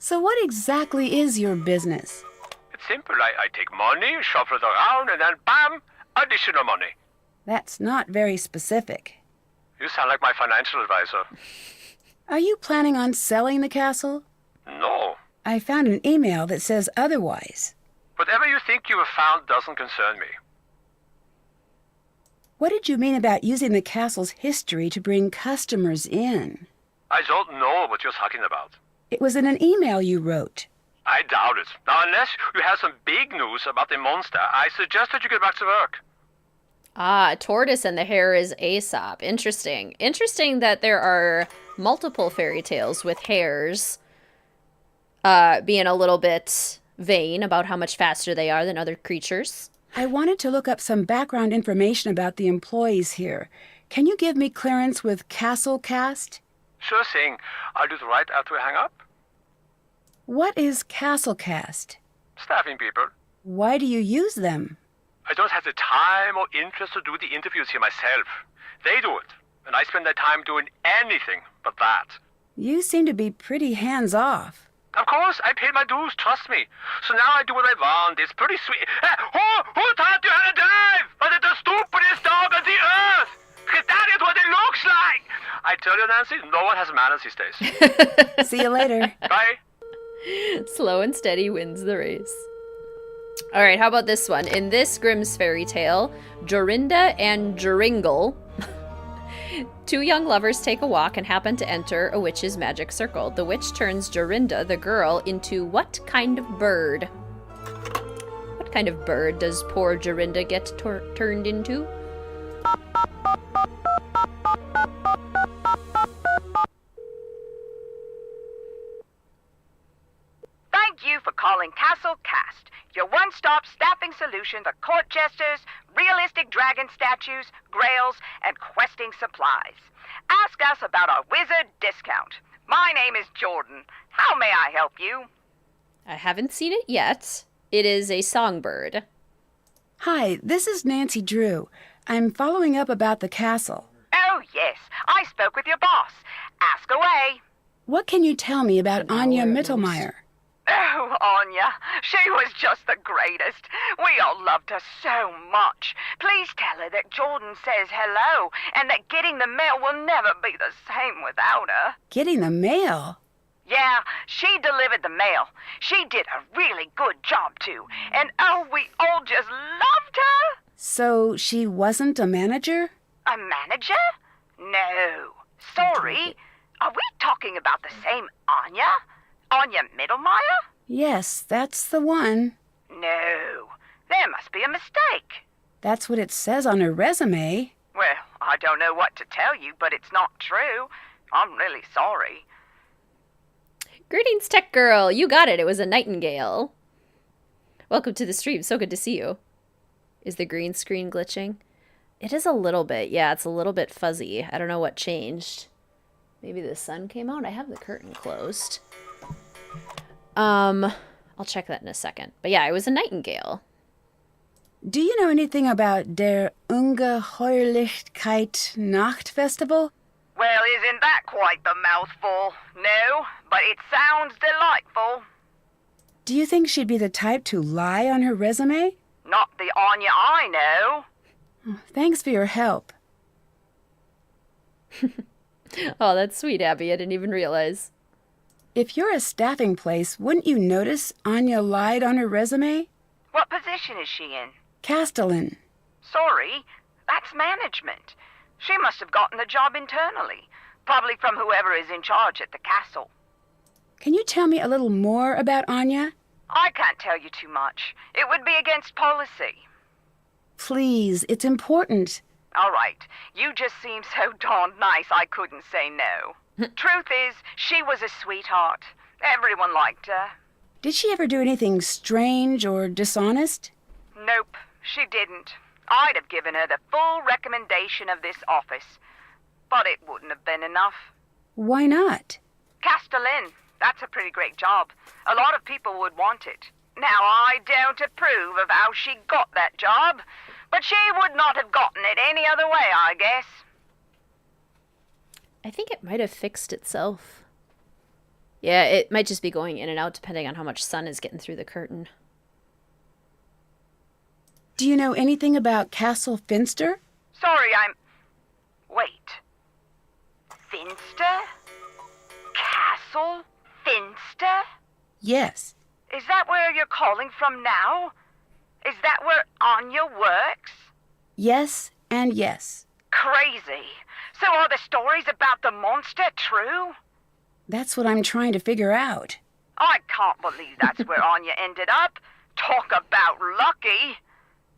So what exactly is your business? It's simple. I take money, shuffle it around, and then bam, additional money. That's not very specific. You sound like my financial advisor. Are you planning on selling the castle? No. I found an email that says otherwise. Whatever you think you have found doesn't concern me. What did you mean about using the castle's history to bring customers in? I don't know what you're talking about. It was in an email you wrote. I doubt it. Now, unless you have some big news about the monster, I suggest that you get back to work. Ah, tortoise and the hare is Aesop. Interesting. Interesting that there are multiple fairy tales with hares being a little bit vain about how much faster they are than other creatures. I wanted to look up some background information about the employees here. Can you give me clearance with Castlecast? Sure thing. I'll do it right after we hang up. What is Castlecast? Staffing people. Why do you use them? I don't have the time or interest to do the interviews here myself. They do it, and I spend their time doing anything but that. You seem to be pretty hands-off. Of course, I pay my dues, trust me. So now I do what I want. It's pretty sweet. Who taught you how to drive? Was it the stupidest dog on the earth? Because that is what it looks like. I tell you, Nancy, no one has manners these days. See you later. Bye. Slow and steady wins the race. All right, how about this one? In this Grimm's fairy tale, Jorinda and Joringle Two young lovers take a walk and happen to enter a witch's magic circle. The witch turns Jorinda, the girl, into what kind of bird? What kind of bird does poor Jorinda get turned into? Thank you for calling Castle Cast, your one-stop staffing solution for court jesters, realistic dragon statues, grails, and questing supplies. Ask us about our wizard discount. My name is Jordan. How may I help you? I haven't seen it yet. It is a songbird. Hi, this is Nancy Drew. I'm following up about the castle. Oh, yes. I spoke with your boss. Ask away. What can you tell me about Anya Mittelmeier? Oh, Anya. She was just the greatest. We all loved her so much. Please tell her that Jordan says hello and that getting the mail will never be the same without her. Getting the mail? Yeah, she delivered the mail. She did a really good job, too. And oh, we all just loved her. So she wasn't a manager? A manager? No. Sorry. Are we talking about the same Anya? Anya Mittelmeier? Yes, that's the one. No. There must be a mistake. That's what it says on her resume. Well, I don't know what to tell you, but it's not true. I'm really sorry. Greetings, Tech Girl. You got it. It was a nightingale. Welcome to the stream. So good to see you. Is the green screen glitching? It is a little bit. Yeah, it's a little bit fuzzy. I don't know what changed. Maybe the sun came out. I have the curtain closed. I'll check that in a second. But yeah, it was a nightingale. Do you know anything about der Ungeheuerlichkeit Nachtfestival? Well, isn't that quite the mouthful? No, but it sounds delightful. Do you think she'd be the type to lie on her resume? Not the Anya I know. Thanks for your help. Oh, that's sweet, Abby. I didn't even realize. If you're a staffing place, wouldn't you notice Anya lied on her resume? What position is she in? Castellan. Sorry, that's management. She must have gotten the job internally, probably from whoever is in charge at the castle. Can you tell me a little more about Anya? I can't tell you too much. It would be against policy. Please, it's important. All right, you just seem so darned nice I couldn't say no. Truth is, she was a sweetheart. Everyone liked her. Did she ever do anything strange or dishonest? Nope, she didn't. I'd have given her the full recommendation of this office. But it wouldn't have been enough. Why not? Castellan, that's a pretty great job. A lot of people would want it. Now, I don't approve of how she got that job, but she would not have gotten it any other way, I guess. I think it might have fixed itself. Yeah, it might just be going in and out depending on how much sun is getting through the curtain. Do you know anything about Castle Finster? Sorry, Wait. Finster? Castle Finster? Yes. Is that where you're calling from now? Is that where Anya works? Yes and yes. Crazy. So are the stories about the monster true? That's what I'm trying to figure out. I can't believe that's where Anya ended up. Talk about lucky.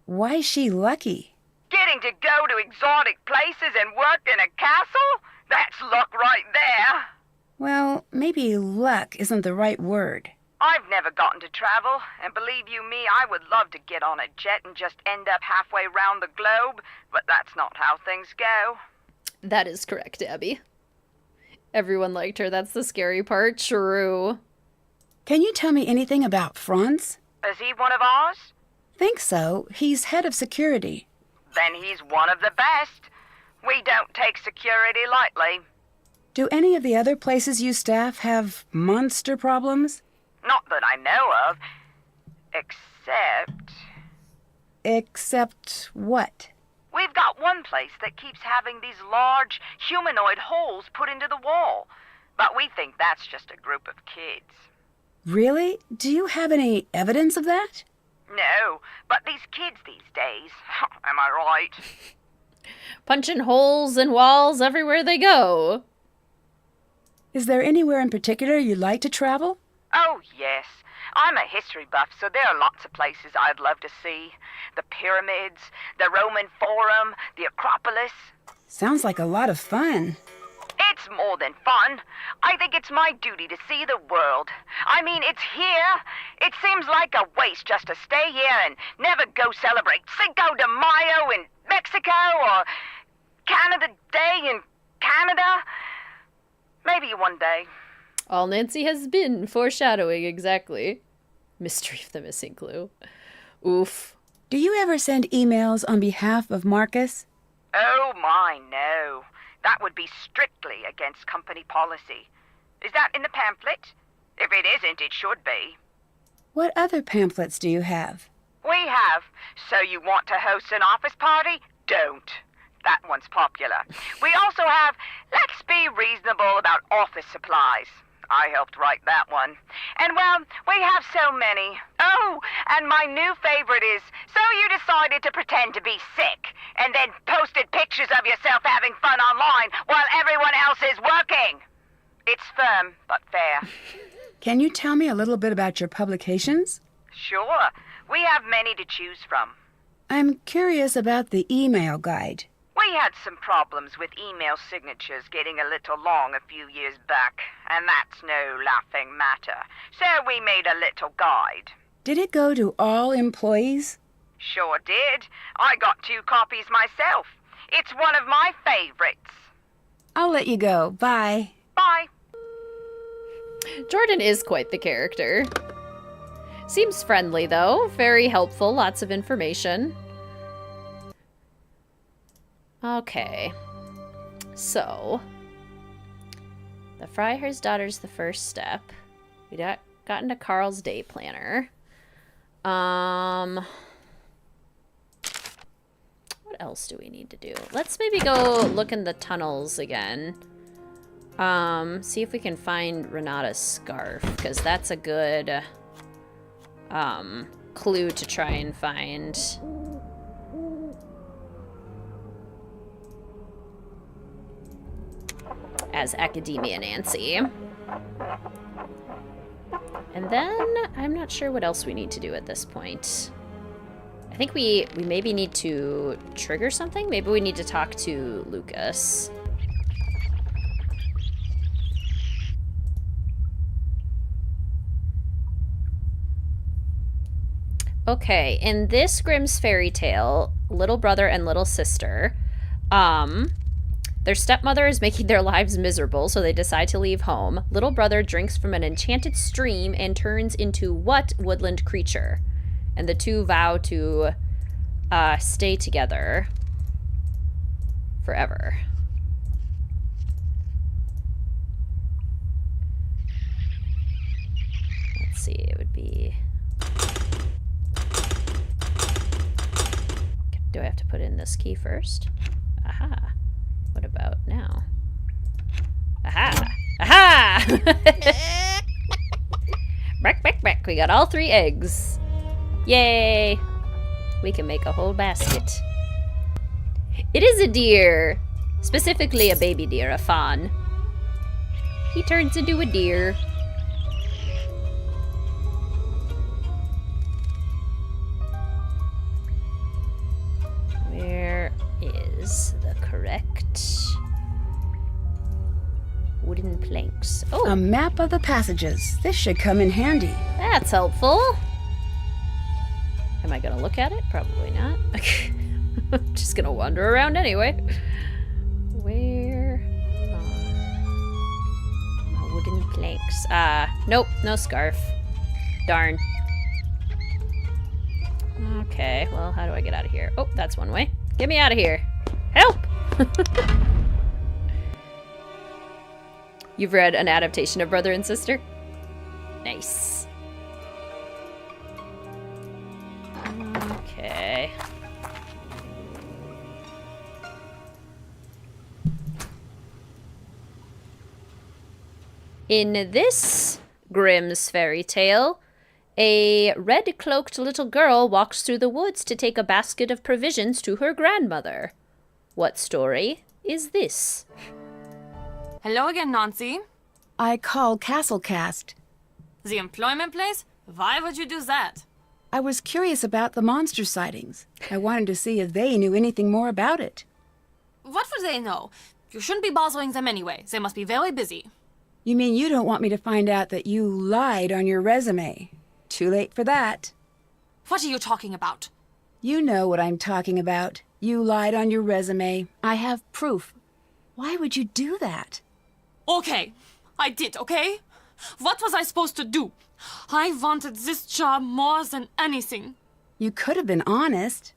Why's she lucky? Getting to go to exotic places and work in a castle? That's luck right there. Well, maybe luck isn't the right word. I've never gotten to travel, and believe you me, I would love to get on a jet and just end up halfway round the globe, but that's not how things go. That is correct, Abby. Everyone liked her. That's the scary part. True. Can you tell me anything about Franz? Is he one of ours? Think so. He's head of security. Then he's one of the best. We don't take security lightly. Do any of the other places you staff have monster problems? Not that I know of. Except what? We've got one place that keeps having these large humanoid holes put into the wall. But we think that's just a group of kids. Really? Do you have any evidence of that? No, but these kids these days, am I right? Punching holes in walls everywhere they go. Is there anywhere in particular you'd like to travel? Oh, yes. I'm a history buff, so there are lots of places I'd love to see. The pyramids, the Roman Forum, the Acropolis. Sounds like a lot of fun. It's more than fun. I think it's my duty to see the world. I mean, it's here. It seems like a waste just to stay here and never go celebrate Cinco de Mayo in Mexico or Canada Day in Canada. Maybe one day. All Nancy has been foreshadowing exactly. Mystery of the missing clue. Oof. Do you ever send emails on behalf of Marcus? Oh my, no. That would be strictly against company policy. Is that in the pamphlet? If it isn't, it should be. What other pamphlets do you have? We have. So you want to host an office party? Don't. That one's popular. We also have Let's Be Reasonable About Office Supplies. I helped write that one. And, well, we have so many. Oh, and my new favorite is So You Decided to Pretend to Be Sick and then posted pictures of yourself having fun online while everyone else is working. It's firm, but fair. Can you tell me a little bit about your publications? Sure. We have many to choose from. I'm curious about the email guide. We had some problems with email signatures getting a little long a few years back, and that's no laughing matter. So we made a little guide. Did it go to all employees? Sure did. I got 2 copies myself. It's one of my favorites. I'll let you go. Bye. Bye. Jordan is quite the character. Seems friendly, though. Very helpful. Lots of information. Okay. So, the Freiherr's daughter's the first step. We got into Carl's day planner. What else do we need to do? Let's maybe go look in the tunnels again. See if we can find Renata's scarf, because that's a good clue to try and find. As Academia Nancy. And then I'm not sure what else we need to do at this point. I think we maybe need to trigger something. Maybe we need to talk to Lucas. Okay, in this Grimm's fairy tale, little brother and little sister, their stepmother is making their lives miserable, so they decide to leave home. Little brother drinks from an enchanted stream and turns into what woodland creature? And the two vow to stay together forever. Let's see, it would be... Do I have to put in this key first? Aha. What about now? Aha! Aha! Back. We got all 3 eggs. Yay! We can make a whole basket. It is a deer. Specifically a baby deer, a fawn. He turns into a deer. Where is the correct wooden planks? Oh, a map of the passages. This should come in handy. That's helpful. Am I gonna look at it? Probably not. I'm just gonna wander around anyway. Where are my wooden planks? Nope, no scarf. Darn. Okay, well, how do I get out of here? Oh, that's one way. Get me out of here. Help! You've read an adaptation of Brother and Sister? Nice. Okay. In this Grimm's fairy tale, a red-cloaked little girl walks through the woods to take a basket of provisions to her grandmother. What story is this? Hello again, Nancy. I call Castlecast. The employment place? Why would you do that? I was curious about the monster sightings. I wanted to see if they knew anything more about it. What would they know? You shouldn't be bothering them anyway. They must be very busy. You mean you don't want me to find out that you lied on your resume? Too late for that. What are you talking about? You know what I'm talking about. You lied on your resume. I have proof. Why would you do that? Okay, I did, okay? What was I supposed to do? I wanted this job more than anything. You could have been honest.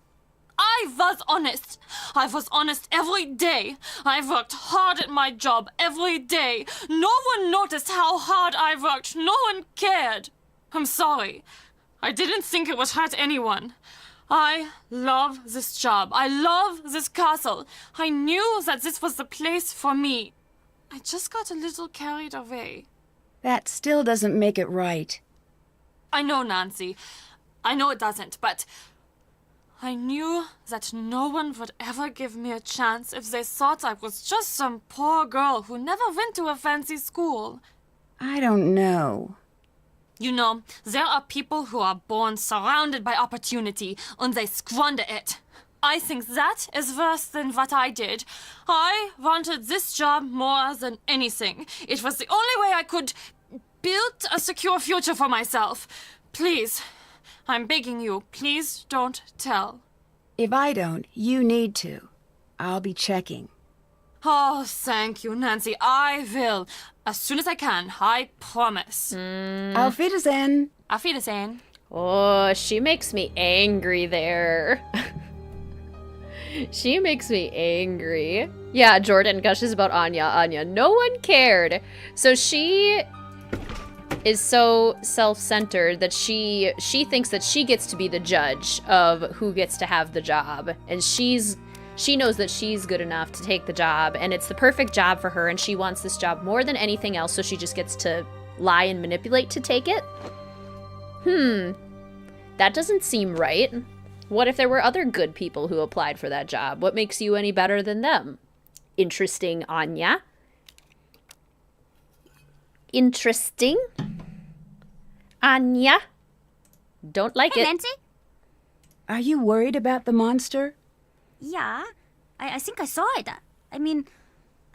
I was honest. I was honest every day. I worked hard at my job every day. No one noticed how hard I worked. No one cared. I'm sorry. I didn't think it would hurt anyone. I love this job. I love this castle. I knew that this was the place for me. I just got a little carried away. That still doesn't make it right. I know, Nancy. I know it doesn't, but I knew that no one would ever give me a chance if they thought I was just some poor girl who never went to a fancy school. I don't know. You know, there are people who are born surrounded by opportunity, and they squander it. I think that is worse than what I did. I wanted this job more than anything. It was the only way I could build a secure future for myself. Please, I'm begging you, please don't tell. If I don't, you need to. I'll be checking. Oh, thank you, Nancy. I will. As soon as I can, I promise. Auf Wiedersehen. Auf Wiedersehen. Oh, she makes me angry there. She makes me angry. Yeah, Jordan gushes about Anya. Anya, no one cared. So she is so self-centered that she thinks that she gets to be the judge of who gets to have the job. And she knows that she's good enough to take the job, and it's the perfect job for her, and she wants this job more than anything else, so she just gets to lie and manipulate to take it? That doesn't seem right. What if there were other good people who applied for that job? What makes you any better than them? Interesting, Anya. Interesting. Anya. Don't like it. Nancy? Are you worried about the monster? Yeah, I think I saw it. I mean,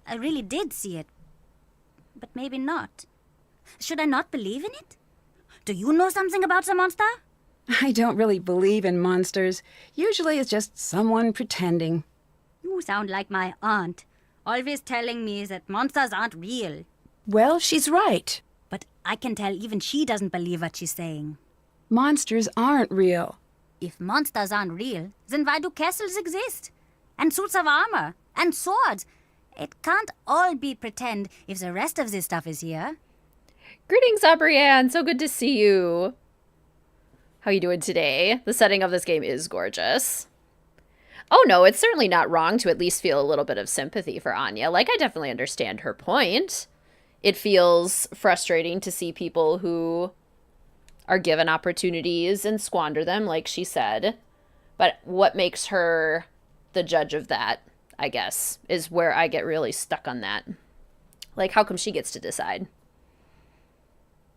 I really did see it. But maybe not. Should I not believe in it? Do you know something about the monster? I don't really believe in monsters. Usually it's just someone pretending. You sound like my aunt, always telling me that monsters aren't real. Well, she's right. But I can tell even she doesn't believe what she's saying. Monsters aren't real. If monsters aren't real, then why do castles exist? And suits of armor? And swords? It can't all be pretend if the rest of this stuff is here. Greetings, Abrianne. So good to see you. How you doing today? The setting of this game is gorgeous. Oh no, it's certainly not wrong to at least feel a little bit of sympathy for Anya. Like, I definitely understand her point. It feels frustrating to see people who are given opportunities and squander them, like she said. But what makes her the judge of that, I guess, is where I get really stuck on that. Like, how come she gets to decide?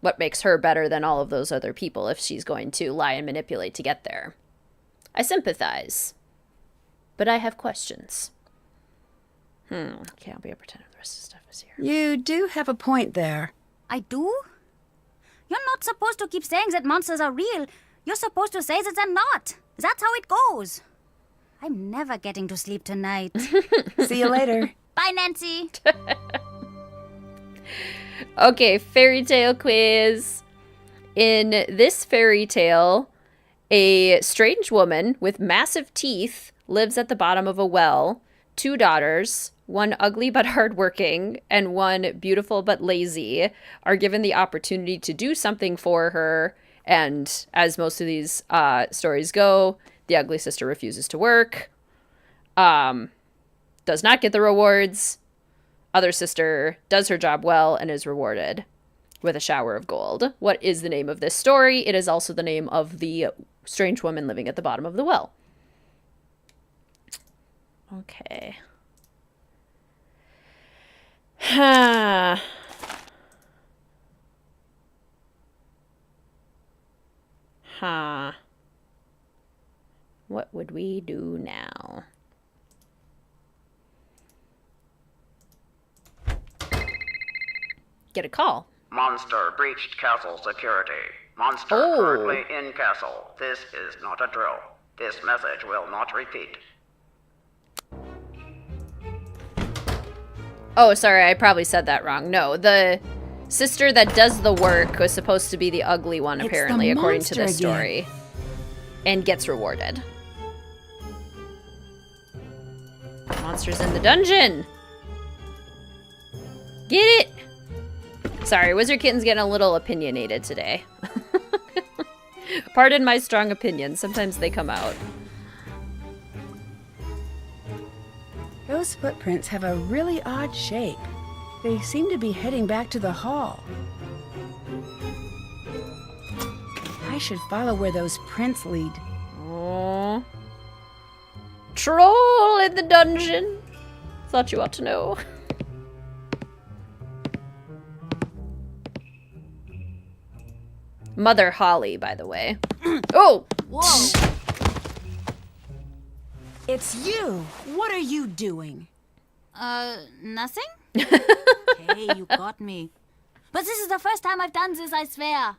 What makes her better than all of those other people if she's going to lie and manipulate to get there? I sympathize, but I have questions. Can't be a pretender the rest of the stuff is here. You do have a point there. I do? You're not supposed to keep saying that monsters are real. You're supposed to say that they're not. That's how it goes. I'm never getting to sleep tonight. See you later. Bye, Nancy. Okay, fairy tale quiz. In this fairy tale, a strange woman with massive teeth lives at the bottom of a well. 2 daughters, one ugly but hardworking, and one beautiful but lazy, are given the opportunity to do something for her. And as most of these stories go, the ugly sister refuses to work, does not get the rewards. Other sister does her job well and is rewarded with a shower of gold. What is the name of this story? It is also the name of the strange woman living at the bottom of the well. Okay. Huh. Huh. What would we do now? Get a call. Monster breached castle security. Monster Oh. currently in castle. This is not a drill. This message will not repeat. Oh, sorry, I probably said that wrong. No, the sister that does the work was supposed to be the ugly one, It's apparently, the according to monster this story. And gets rewarded. Monsters in the dungeon! Get it! Sorry, Wizard Kitten's getting a little opinionated today. Pardon my strong opinions. Sometimes they come out. Those footprints have a really odd shape. They seem to be heading back to the hall. I should follow where those prints lead. Aww. Troll in the dungeon. Thought you ought to know. Mother Holly, by the way. Oh! Whoa! It's you! What are you doing? Nothing? Hey, you got me. But this is the first time I've done this, I swear.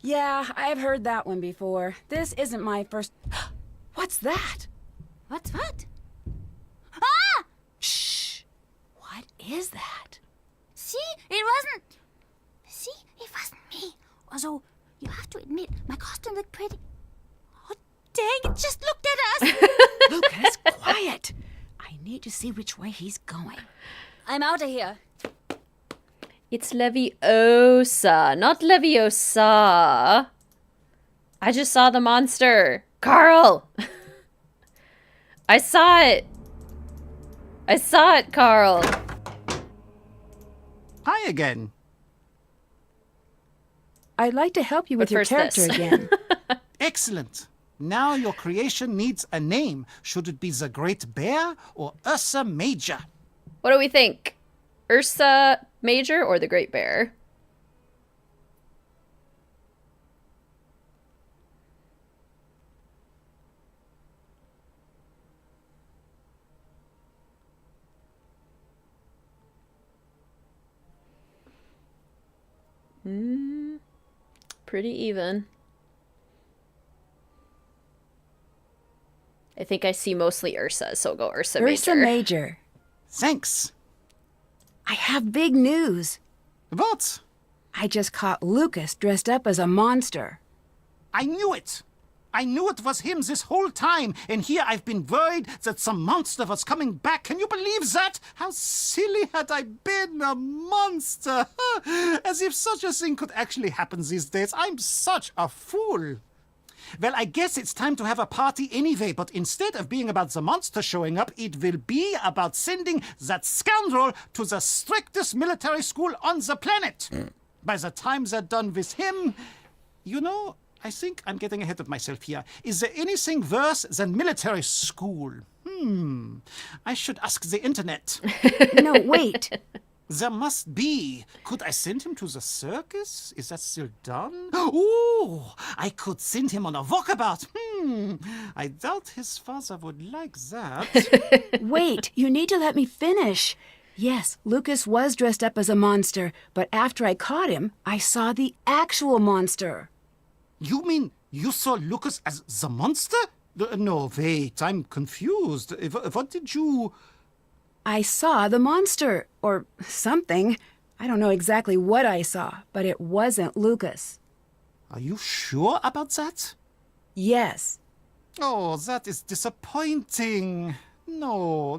Yeah, I've heard that one before. This isn't my first... What's that? What? Ah! Shh! What is that? See? It wasn't me. Also, you have to admit, my costume looked pretty. Oh, dang, it just looked at us! Lucas, quiet! I need to see which way he's going. I'm out of here. It's Leviosa, not Leviosa. I just saw the monster. Carl! I saw it. I saw it, Carl. Hi again. I'd like to help you with But your first character this. again. Excellent. Now your creation needs a name. Should it be the Great Bear or Ursa Major? What do we think? Ursa Major or the Great Bear? Pretty even. I think I see mostly Ursa, so we'll go Ursa Major. Ursa Major. Thanks. I have big news. What? I just caught Lucas dressed up as a monster. I knew it. I knew it was him this whole time, and here I've been worried that some monster was coming back. Can you believe that? How silly had I been, a monster! As if such a thing could actually happen these days. I'm such a fool. Well, I guess it's time to have a party anyway, but instead of being about the monster showing up, it will be about sending that scoundrel to the strictest military school on the planet. By the time they're done with him, you know, I think I'm getting ahead of myself here. Is there anything worse than military school? I should ask the internet. No, wait. There must be. Could I send him to the circus? Is that still done? Ooh, I could send him on a walkabout. I doubt his father would like that. Wait, you need to let me finish. Yes, Lucas was dressed up as a monster, but after I caught him, I saw the actual monster. You mean you saw Lucas as the monster? No, wait, I'm confused. What did you... I saw the monster, or something. I don't know exactly what I saw, but it wasn't Lucas. Are you sure about that? Yes. Oh, that is disappointing. No.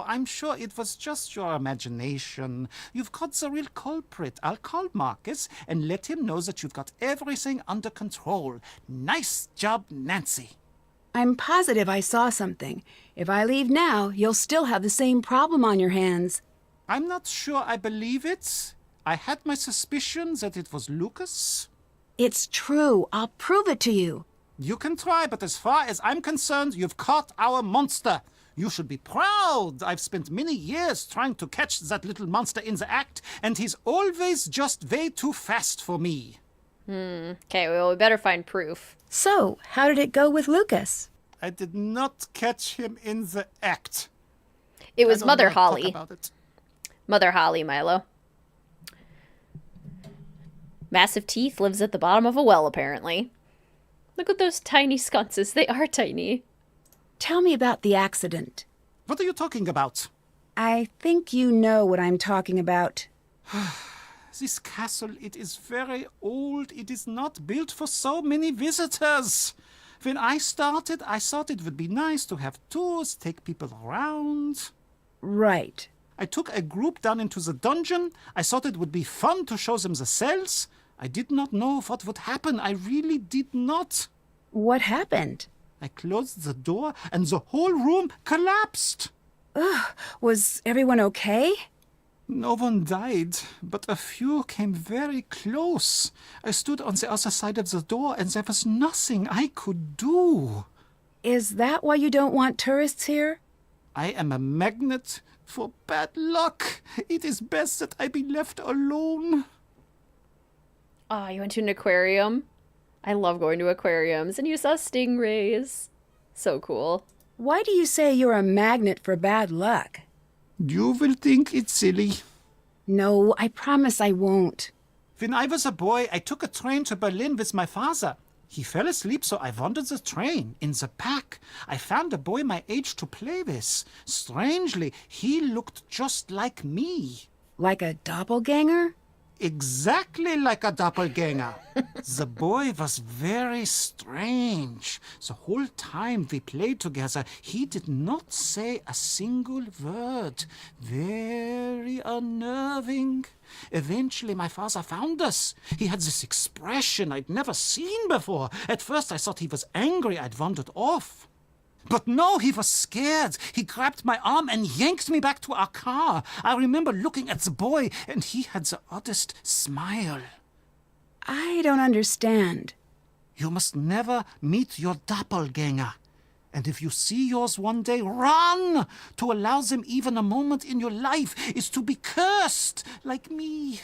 I'm sure it was just your imagination. You've got the real culprit. I'll call Marcus and let him know that you've got everything under control. Nice job, Nancy. I'm positive I saw something. If I leave now, you'll still have the same problem on your hands. I'm not sure I believe it. I had my suspicions that it was Lucas. It's true. I'll prove it to you. You can try, but as far as I'm concerned, you've caught our monster. You should be proud. I've spent many years trying to catch that little monster in the act, and he's always just way too fast for me. Okay, well, we better find proof. So, how did it go with Lucas? I did not catch him in the act. It was I don't Mother wanna talk Holly. about it. Mother Holly, Milo. Massive teeth, lives at the bottom of a well, apparently. Look at those tiny sconces. They are tiny. Tell me about the accident. What are you talking about? I think you know what I'm talking about. This castle, it is very old. It is not built for so many visitors. When I started, I thought it would be nice to have tours, take people around. Right. I took a group down into the dungeon. I thought it would be fun to show them the cells. I did not know what would happen. I really did not. What happened? I closed the door and the whole room collapsed. Ugh, was everyone okay? No one died, but a few came very close. I stood on the other side of the door and there was nothing I could do. Is that why you don't want tourists here? I am a magnet for bad luck. It is best that I be left alone. Oh, you went to an aquarium? I love going to aquariums, and you saw stingrays. So cool. Why do you say you're a magnet for bad luck? You will think it's silly. No, I promise I won't. When I was a boy, I took a train to Berlin with my father. He fell asleep, so I wandered the train. In the back, I found a boy my age to play with. Strangely, he looked just like me. Like a doppelganger? Exactly like a doppelganger. The boy was very strange. The whole time we played together, he did not say a single word. Very unnerving. Eventually, my father found us. He had this expression I'd never seen before. At first, I thought he was angry I'd wandered off. But no, he was scared. He grabbed my arm and yanked me back to our car. I remember looking at the boy, and he had the oddest smile. I don't understand. You must never meet your doppelganger. And if you see yours one day, run! To allow them even a moment in your life is to be cursed, like me.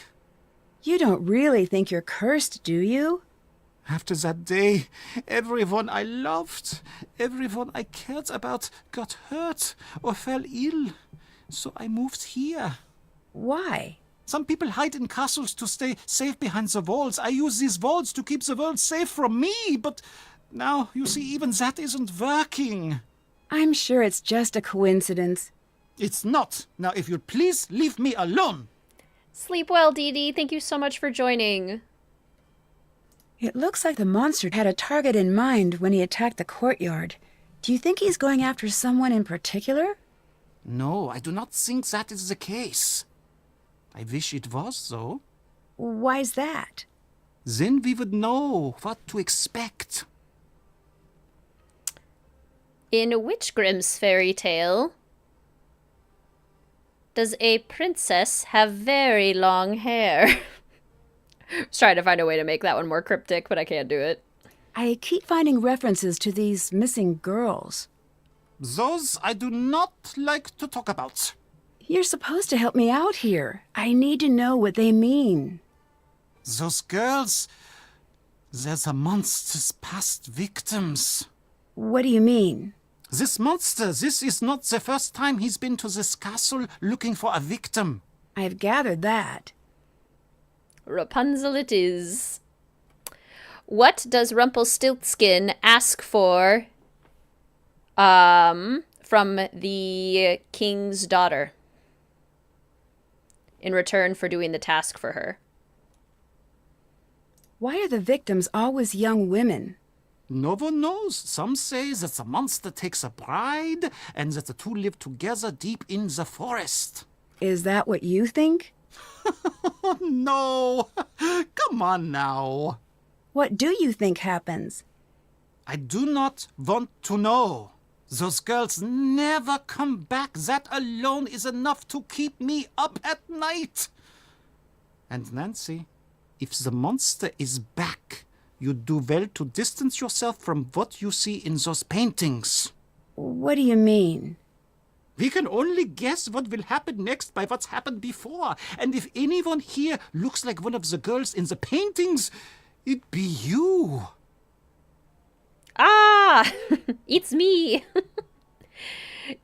You don't really think you're cursed, do you? After that day, everyone I loved, everyone I cared about got hurt or fell ill. So I moved here. Why? Some people hide in castles to stay safe behind the walls. I use these walls to keep the world safe from me, but now, you see, even that isn't working. I'm sure it's just a coincidence. It's not. Now, if you'd please leave me alone. Sleep well, Dee Dee. Thank you so much for joining. It looks like the monster had a target in mind when he attacked the courtyard. Do you think he's going after someone in particular? No, I do not think that is the case. I wish it was, though. Why's that? Then we would know what to expect. In which Grimm's fairy tale does a princess have very long hair? I was trying to find a way to make that one more cryptic, but I can't do it. I keep finding references to these missing girls. Those I do not like to talk about. You're supposed to help me out here. I need to know what they mean. Those girls, they're the monster's past victims. What do you mean? This monster, this is not the first time he's been to this castle looking for a victim. I've gathered that. Rapunzel it is. What does Rumpelstiltskin ask for from the king's daughter in return for doing the task for her? Why are the victims always young women? No one knows. Some say that the monster takes a bride and that the two live together deep in the forest. Is that what you think? No. Come on now. What do you think happens? I do not want to know. Those girls never come back. That alone is enough to keep me up at night. And Nancy, if the monster is back, you do well to distance yourself from what you see in those paintings. What do you mean? We can only guess what will happen next by what's happened before. And if anyone here looks like one of the girls in the paintings, it'd be you. Ah! It's me!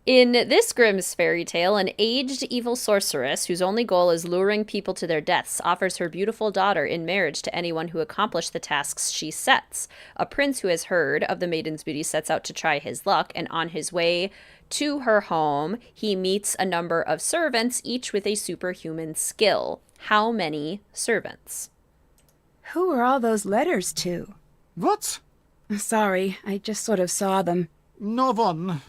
In this Grimm's fairy tale, an aged evil sorceress whose only goal is luring people to their deaths offers her beautiful daughter in marriage to anyone who accomplishes the tasks she sets. A prince who has heard of the maiden's beauty sets out to try his luck, and on his way to her home, he meets a number of servants, each with a superhuman skill. How many servants? Who are all those letters to? What? Sorry, I just sort of saw them. No one.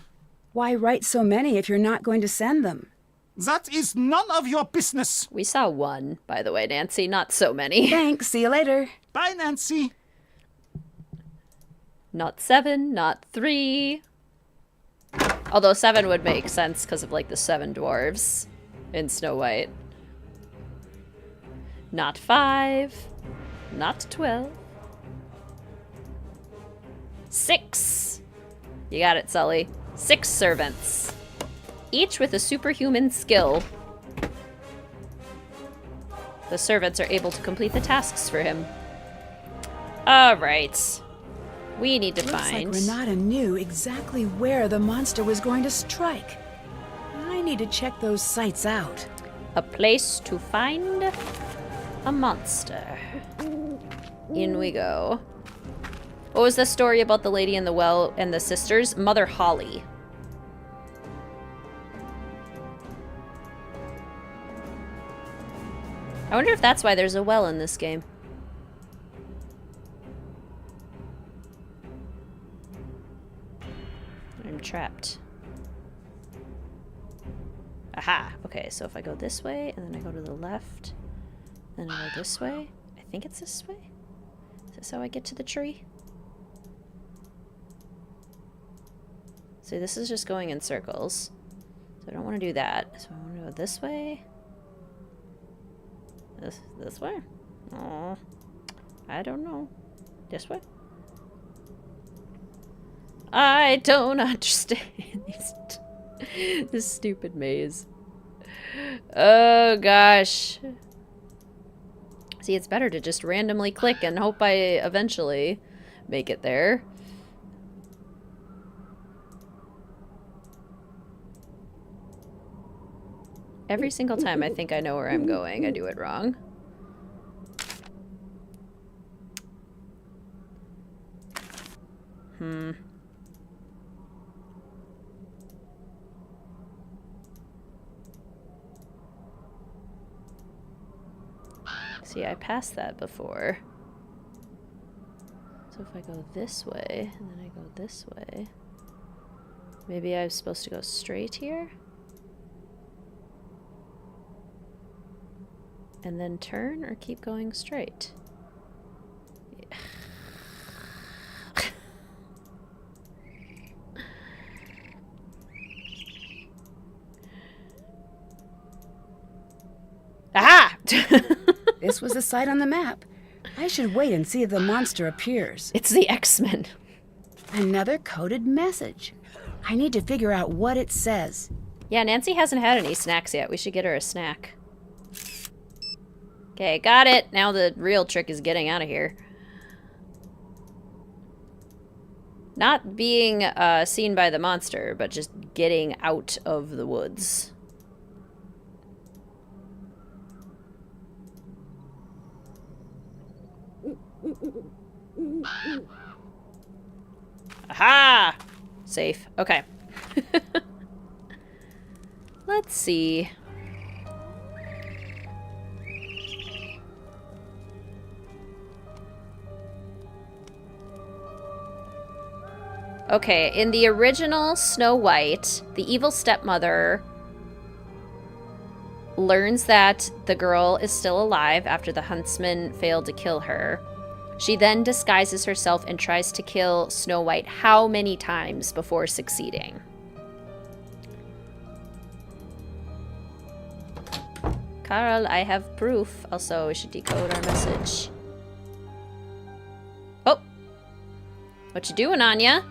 Why write so many if you're not going to send them? That is none of your business. We saw one, by the way, Nancy, not so many. Thanks, see you later. Bye, Nancy. Not 7, not 3. Although 7 would make sense because of, like, the 7 dwarves in Snow White. Not 5. Not 12. 6. You got it, Sully. 6 servants. Each with a superhuman skill. The servants are able to complete the tasks for him. Alright. We need to find... Looks like Ranata knew exactly where the monster was going to strike. I need to check those sites out. A place to find a monster. In we go. What was the story about the lady in the well and the sisters? Mother Holly. I wonder if that's why there's a well in this game. I'm trapped. Aha! Okay, so if I go this way, and then I go to the left, then I go this way. I think it's this way. Is this how I get to the tree? See, this is just going in circles. So I don't want to do that. So I want to go this way. This way? Oh, I don't know. This way? I don't understand this stupid maze. Oh gosh. See, it's better to just randomly click and hope I eventually make it there. Every single time I think I know where I'm going, I do it wrong. See, I passed that before. So if I go this way, and then I go this way, maybe I was supposed to go straight here? And then turn or keep going straight? Yeah. Aha! This was a site on the map. I should wait and see if the monster appears. It's the X-Men. Another coded message. I need to figure out what it says. Yeah, Nancy hasn't had any snacks yet. We should get her a snack. Okay, got it. Now the real trick is getting out of here. Not being seen by the monster, but just getting out of the woods. Aha! Safe. Okay. Let's see. Okay, in the original Snow White, the evil stepmother learns that the girl is still alive after the huntsman failed to kill her. She then disguises herself and tries to kill Snow White how many times before succeeding? Carl, I have proof. Also, we should decode our message. Oh! What you doing, Anya?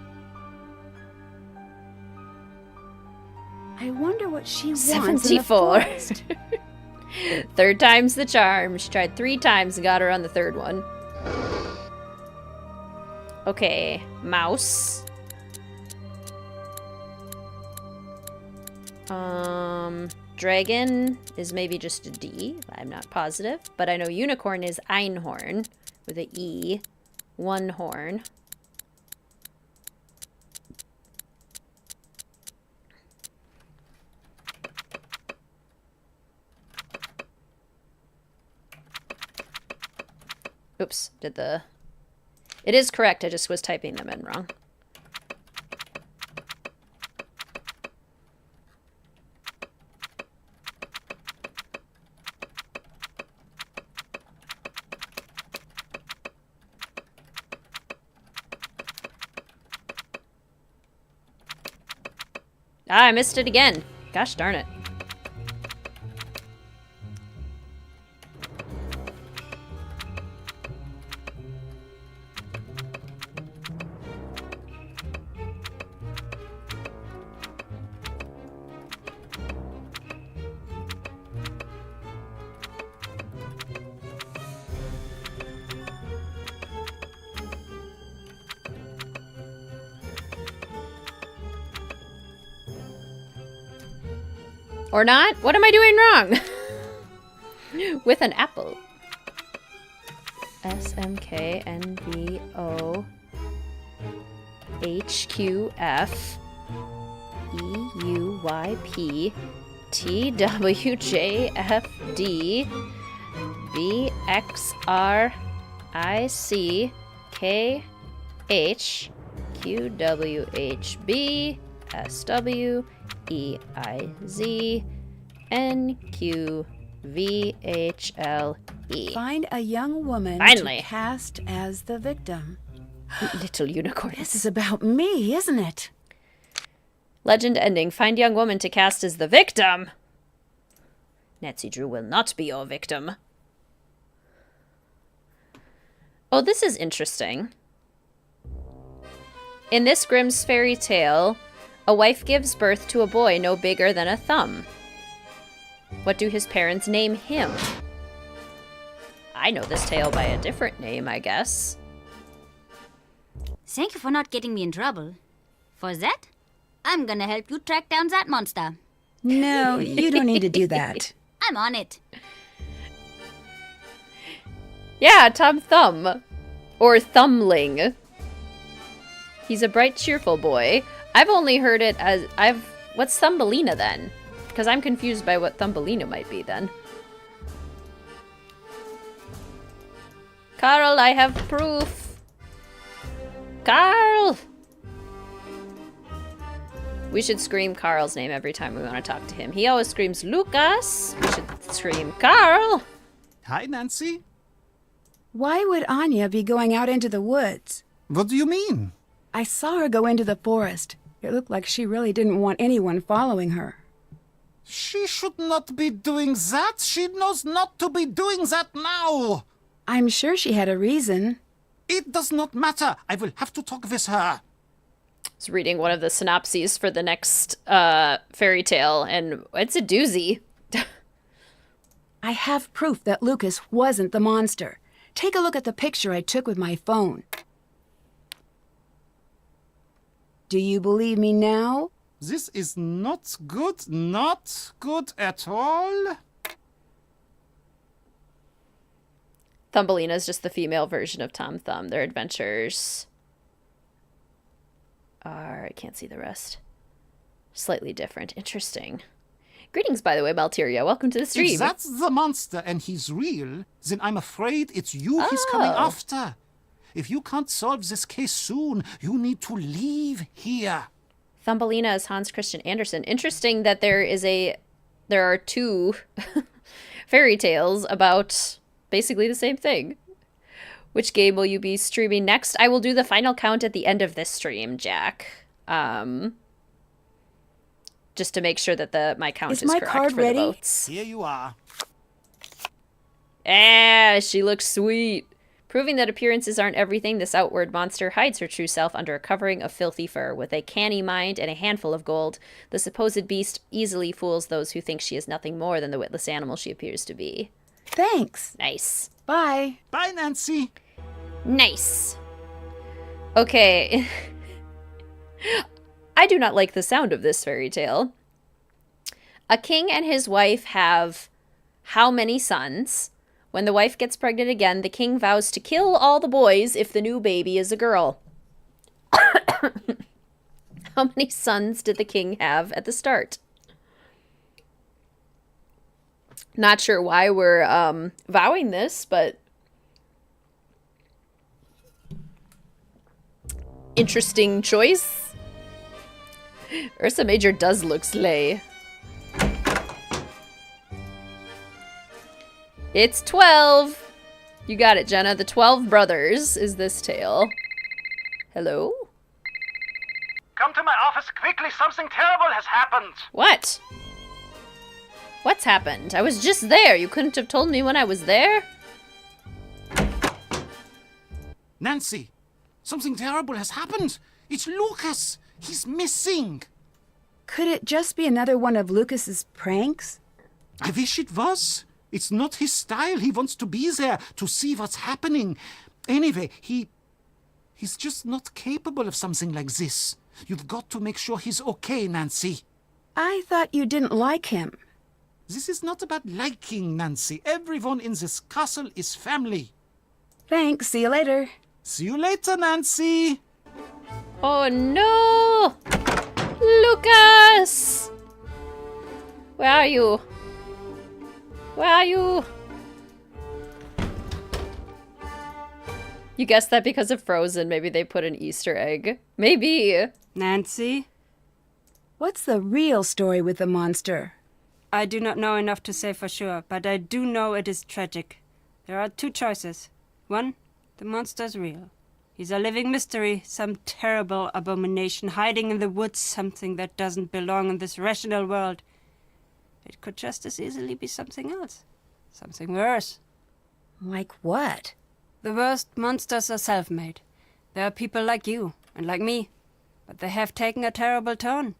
I wonder what she wants in the 74. forest. Third time's the charm. She tried 3 times and got her on the third one. Okay, mouse. Dragon is maybe just a D. I'm not positive. But I know unicorn is einhorn with a E. 1 horn. Oops, It is correct, I just was typing them in wrong. Ah, I missed it again. Gosh darn it. Or not? What am I doing wrong? With an apple. SMKNVOHYPTWHJFDBXRICKHQWHBSWEIZNQVHLE. Find a young woman Finally. to cast as the victim. Little unicorns. This is about me, isn't it? Legend ending. Find young woman to cast as the victim. Nancy Drew will not be your victim. Oh, this is interesting. In this Grimm's fairy tale, a wife gives birth to a boy no bigger than a thumb. What do his parents name him? I know this tale by a different name, I guess. Thank you for not getting me in trouble. For that, I'm gonna help you track down that monster. No, you don't need to do that. I'm on it. Yeah, Tom Thumb. Or Thumbling. He's a bright, cheerful boy. I've only heard it as... What's Thumbelina then? Because I'm confused by what Thumbelina might be then. Carl, I have proof. Carl! We should scream Carl's name every time we want to talk to him. He always screams Lucas. We should scream Carl. Hi, Nancy. Why would Anya be going out into the woods? What do you mean? I saw her go into the forest. It looked like she really didn't want anyone following her. She should not be doing that. She knows not to be doing that now. I'm sure she had a reason. It does not matter. I will have to talk with her. I was reading one of the synopses for the next fairy tale, and it's a doozy. I have proof that Lucas wasn't the monster. Take a look at the picture I took with my phone. Do you believe me now? This is not good at all. Thumbelina is just the female version of Tom Thumb. Their adventures are... I can't see the rest. Slightly different. Interesting. Greetings, by the way, Malteria. Welcome to the stream. If that's the monster and he's real, then I'm afraid it's you he's coming after. If you can't solve this case soon, you need to leave here. Thumbelina is Hans Christian Andersen. Interesting that there are 2 fairy tales about basically the same thing. Which game will you be streaming next? I will do the final count at the end of this stream, Jack. Just to make sure that my count is my correct card for ready? the votes. Here you are. She looks sweet. Proving that appearances aren't everything, this outward monster hides her true self under a covering of filthy fur. With a canny mind and a handful of gold, the supposed beast easily fools those who think she is nothing more than the witless animal she appears to be. Thanks. Nice. Bye. Bye, Nancy. Nice. Okay. I do not like the sound of this fairy tale. A king and his wife have how many sons? When the wife gets pregnant again, the king vows to kill all the boys if the new baby is a girl. How many sons did the king have at the start? Not sure why we're vowing this, but interesting choice. Ursa Major does look slay. It's 12. You got it, Jenna. The 12 brothers is this tale. Hello? Come to my office quickly. Something terrible has happened. What? What's happened? I was just there. You couldn't have told me when I was there? Nancy, something terrible has happened. It's Lucas. He's missing. Could it just be another one of Lucas's pranks? I wish it was. It's not his style. He wants to be there to see what's happening. Anyway, he's just not capable of something like this. You've got to make sure he's okay, Nancy. I thought you didn't like him. This is not about liking, Nancy. Everyone in this castle is family. Thanks. See you later. See you later, Nancy. Oh no! Lucas! Where are you? Where are you? You guessed that because of Frozen. Maybe they put an Easter egg. Maybe. Nancy? What's the real story with the monster? I do not know enough to say for sure, but I do know it is tragic. There are two choices. One, the monster's real. He's a living mystery, some terrible abomination hiding in the woods, something that doesn't belong in this rational world. It could just as easily be something else. Something worse. Like what? The worst monsters are self-made. There are people like you and like me, but they have taken a terrible turn.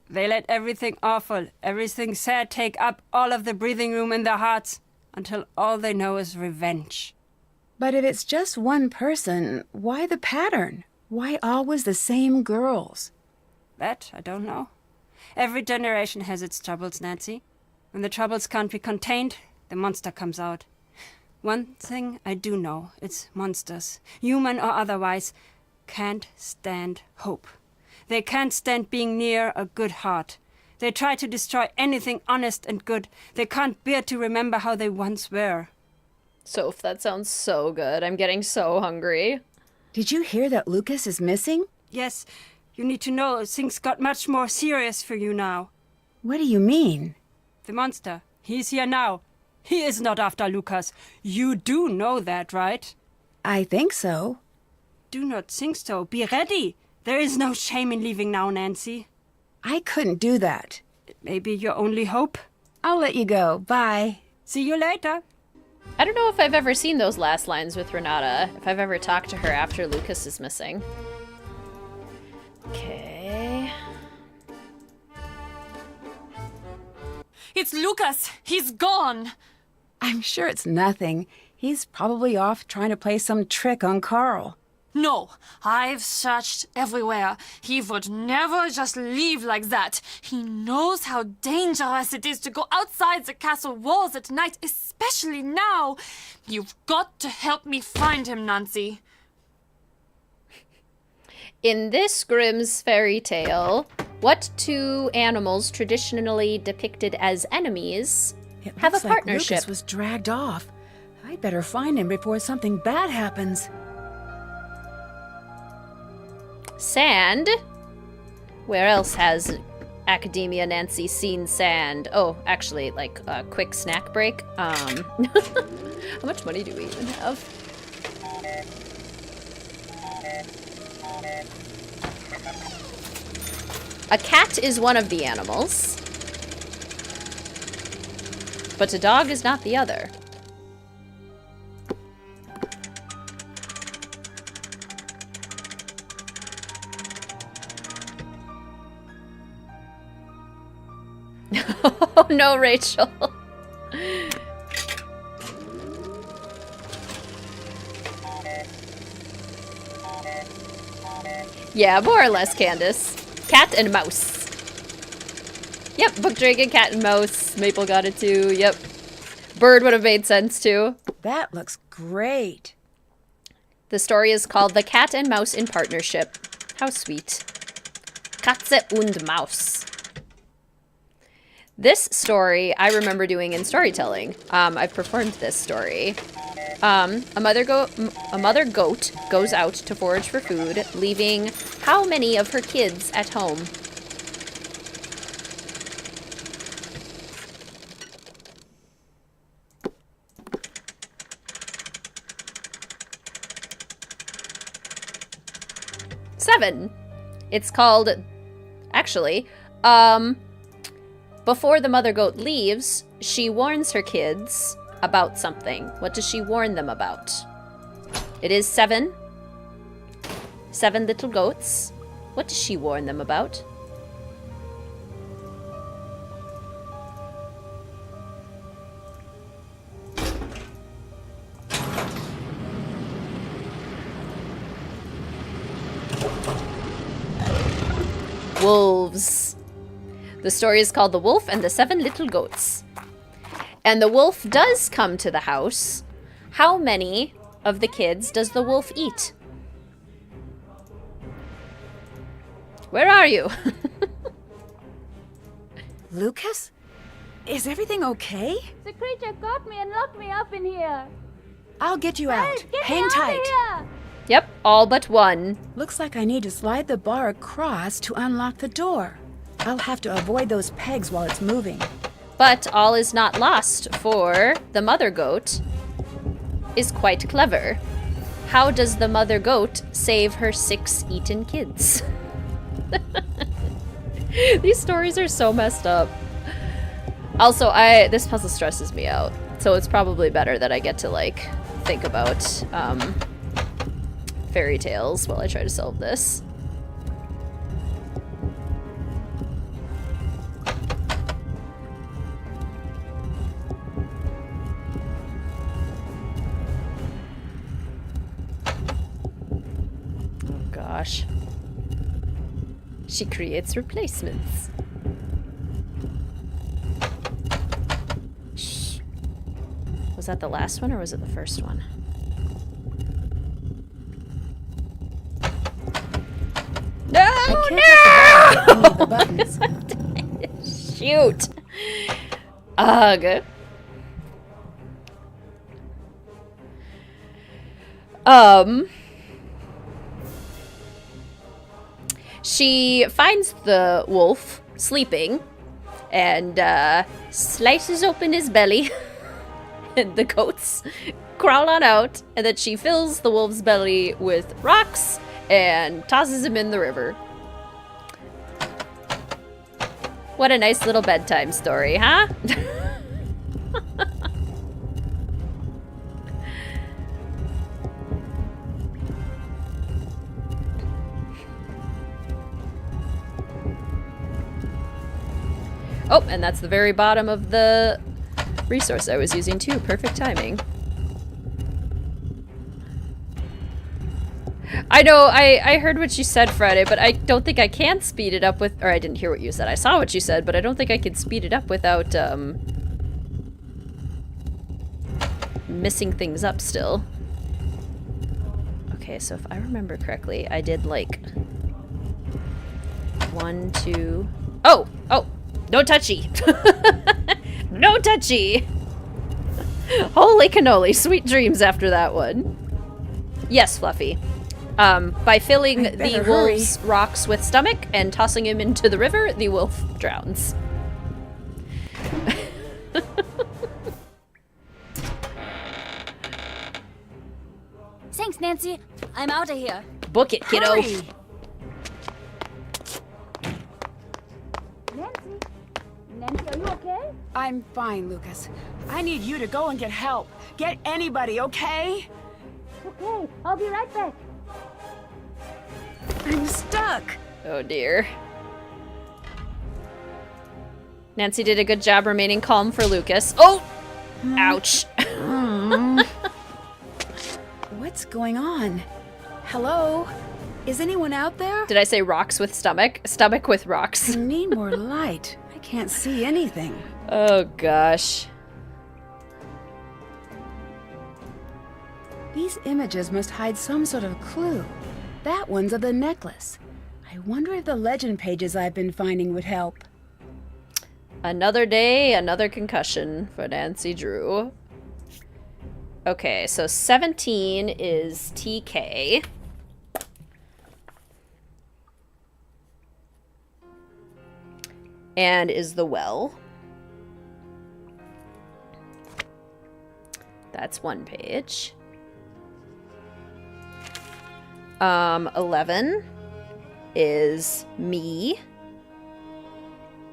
They let everything awful, everything sad take up all of the breathing room in their hearts, until all they know is revenge. But if it's just one person, why the pattern? Why always the same girls? That I don't know. Every generation has its troubles, Nancy. When the troubles can't be contained, the monster comes out. One thing I do know, it's monsters, human or otherwise, can't stand hope. They can't stand being near a good heart. They try to destroy anything honest and good. They can't bear to remember how they once were. Soph, that sounds so good. I'm getting so hungry. Did you hear that Lucas is missing? Yes, you need to know things got much more serious for you now. What do you mean? The monster, he's here now. He is not after Lucas. You do know that, right? I think so. Do not think so. Be ready. There is no shame in leaving now, Nancy. I couldn't do that. It may be your only hope. I'll let you go. Bye. See you later. I don't know if I've ever seen those last lines with Ranata, if I've ever talked to her after Lucas is missing. Okay. It's Lucas! He's gone! I'm sure it's nothing. He's probably off trying to play some trick on Carl. No, I've searched everywhere. He would never just leave like that. He knows how dangerous it is to go outside the castle walls at night, especially now. You've got to help me find him, Nancy. In this Grimm's fairy tale, what two animals traditionally depicted as enemies have a partnership? Like Lucas was dragged off. I'd better find him before something bad happens. Sand? Where else has Academia Nancy seen sand? Oh, actually, like a quick snack break. How much money do we even have? A cat is one of the animals, but a dog is not the other. Oh no, Rachel. Yeah, more or less, Candace. Cat and mouse. Yep, book dragon, cat and mouse. Maple got it too. Yep. Bird would have made sense too. That looks great. The story is called The Cat and Mouse in Partnership. How sweet. Katze und Maus. This story I remember doing in storytelling. I've performed this story. A mother goat goes out to forage for food, leaving how many of her kids at home? Seven. It's called, actually, before the mother goat leaves, she warns her kids about something. What does she warn them about? It is 7. 7 little goats. What does she warn them about? Wolves. The story is called The Wolf and the 7 Little Goats. And the wolf does come to the house. How many of the kids does the wolf eat? Where are you? Lucas? Is everything okay? The creature got me and locked me up in here. I'll get you out. Get Hang me out tight. of here. Yep, all but one. Looks like I need to slide the bar across to unlock the door. I'll have to avoid those pegs while it's moving. But all is not lost, for the mother goat is quite clever. How does the mother goat save her 6 eaten kids? These stories are so messed up. Also, this puzzle stresses me out, so it's probably better that I get to, like, think about fairy tales while I try to solve this. Oh gosh. She creates replacements. Shh. Was that the last one or was it the first one? No! I can't get the buttons. Shoot! Ugh. She finds the wolf sleeping and slices open his belly. And the goats crawl on out, and then she fills the wolf's belly with rocks and tosses him in the river. What a nice little bedtime story, huh? Oh, and that's the very bottom of the resource I was using too. Perfect timing. I know, I heard what you said, Friday, but I don't think I can speed it up with... Or I didn't hear what you said. I saw what you said, but I don't think I can speed it up without, missing things up still. Okay, so if I remember correctly, I did, like... 1, 2... Oh! Oh! No touchy! No touchy! Holy cannoli, sweet dreams after that one. Yes, Fluffy. By filling the wolf's rocks with stomach and tossing him into the river, the wolf drowns. Thanks, Nancy. I'm out of here. Book it, kiddo. Hurry. Nancy, are you okay? I'm fine, Lucas. I need you to go and get help. Get anybody, okay? Okay, I'll be right back. I'm stuck. Oh dear. Nancy did a good job remaining calm for Lucas. Oh! Ouch. What's going on? Hello? Is anyone out there? Did I say rocks with stomach? Stomach with rocks. I need more light. I can't see anything. Oh, gosh. These images must hide some sort of clue. That one's of the necklace. I wonder if the legend pages I've been finding would help. Another day, another concussion for Nancy Drew. Okay, so 17 is TK. And is the well. That's one page. 11 is me.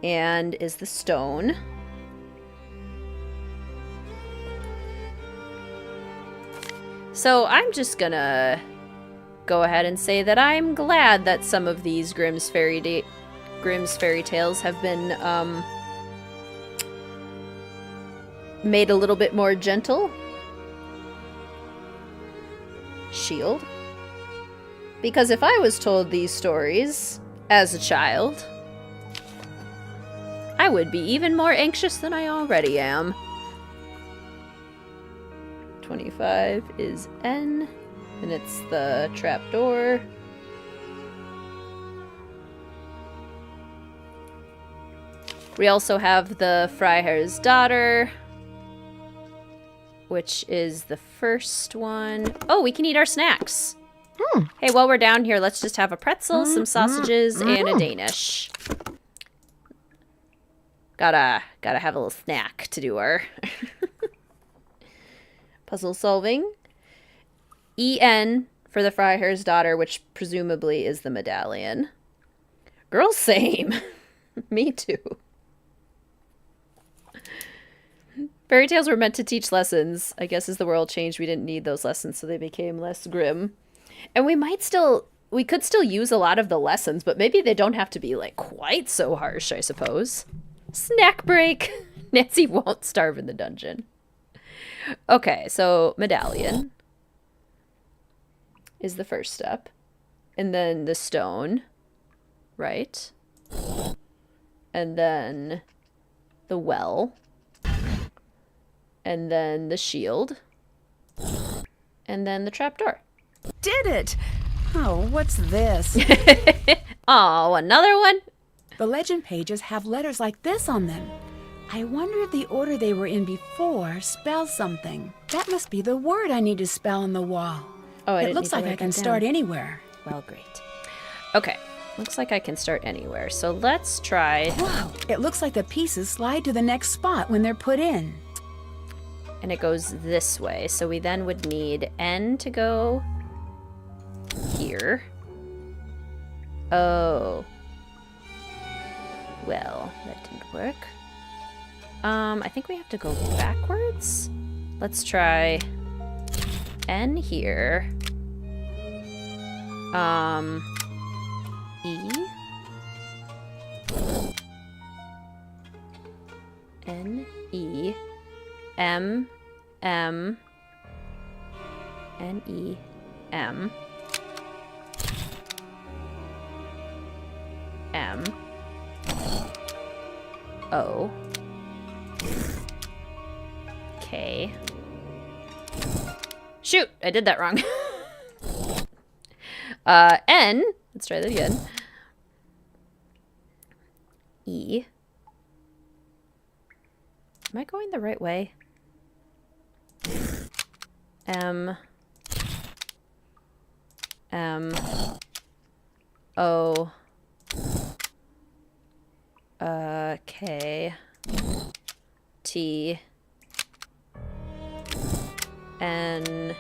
And is the stone. So I'm just gonna go ahead and say that I'm glad that some of these Grimm's fairy tales have been made a little bit more gentle. Shield. Because if I was told these stories as a child, I would be even more anxious than I already am. 25 is N, and it's the trapdoor. We also have the Freiherr's daughter, which is the first one. Oh, we can eat our snacks. Hey, while we're down here, let's just have a pretzel, some sausages, and a Danish. Gotta have a little snack to do our puzzle solving. EN for the Freiherr's daughter, which presumably is the medallion. Girl, same. Me too. Fairy tales were meant to teach lessons. I guess as the world changed, we didn't need those lessons, so they became less grim. And we could still use a lot of the lessons, but maybe they don't have to be like quite so harsh, I suppose. Snack break. Nancy won't starve in the dungeon. Okay, so medallion is the first step. And then the stone, right? And then the well. And then the shield. And then the trapdoor. Did it! Oh, what's this? Oh, another one? The legend pages have letters like this on them. I wonder if the order they were in before spells something. That must be the word I need to spell on the wall. Oh, it looks like I can start anywhere. Well, great. Okay, looks like I can start anywhere. So let's try. Wow, it looks like the pieces slide to the next spot when they're put in. And it goes this way. So we then would need N to go here. Oh. Well, that didn't work. I think we have to go backwards. Let's try N here. E. N, E, M, M, N, E, M, M, O, K. Shoot! I did that wrong. N. Let's try that again. E. Am I going the right way? M. M. O. K. T. N.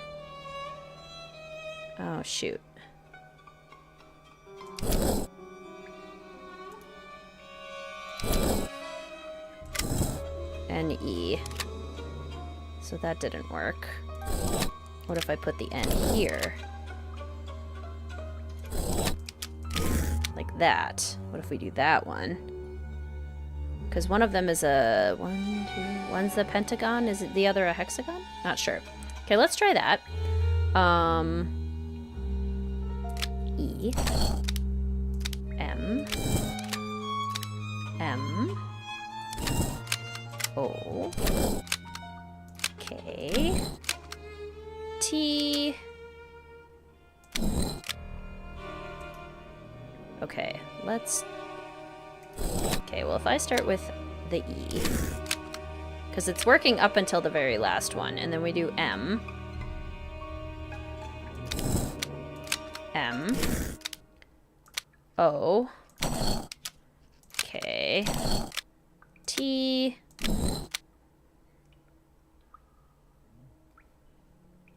Oh, shoot. N, E. So that didn't work. What if I put the N here? Like that. What if we do that one? Because one of them is a... One's the pentagon. Is it the other a hexagon? Not sure. Okay, let's try that. E. M. M. O. K. T. Okay, let's... Okay, well, if I start with the E, because it's working up until the very last one, and then we do M. M. O. K. T.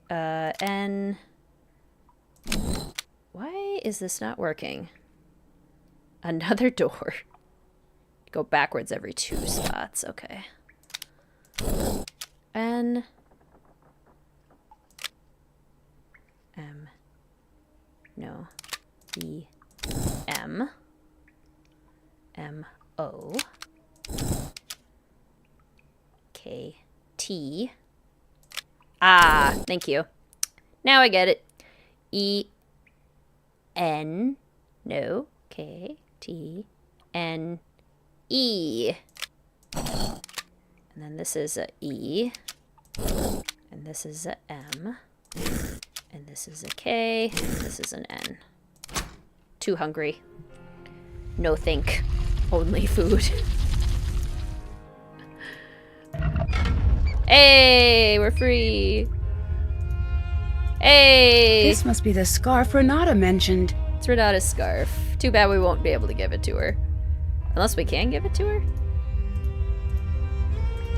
N. Why is this not working? Another door. Go backwards every 2 spots. Okay. N. M. No. E. M. M. O. K. T. Ah, thank you. Now I get it. E. N. No. K. T. N. E. And then this is a E. And this is a M. And this is a K. And this is an N. Too hungry. No think. Only food. Hey, we're free. Hey. This must be the scarf Ranata mentioned. It's Renata's scarf. Too bad we won't be able to give it to her. Unless we can give it to her?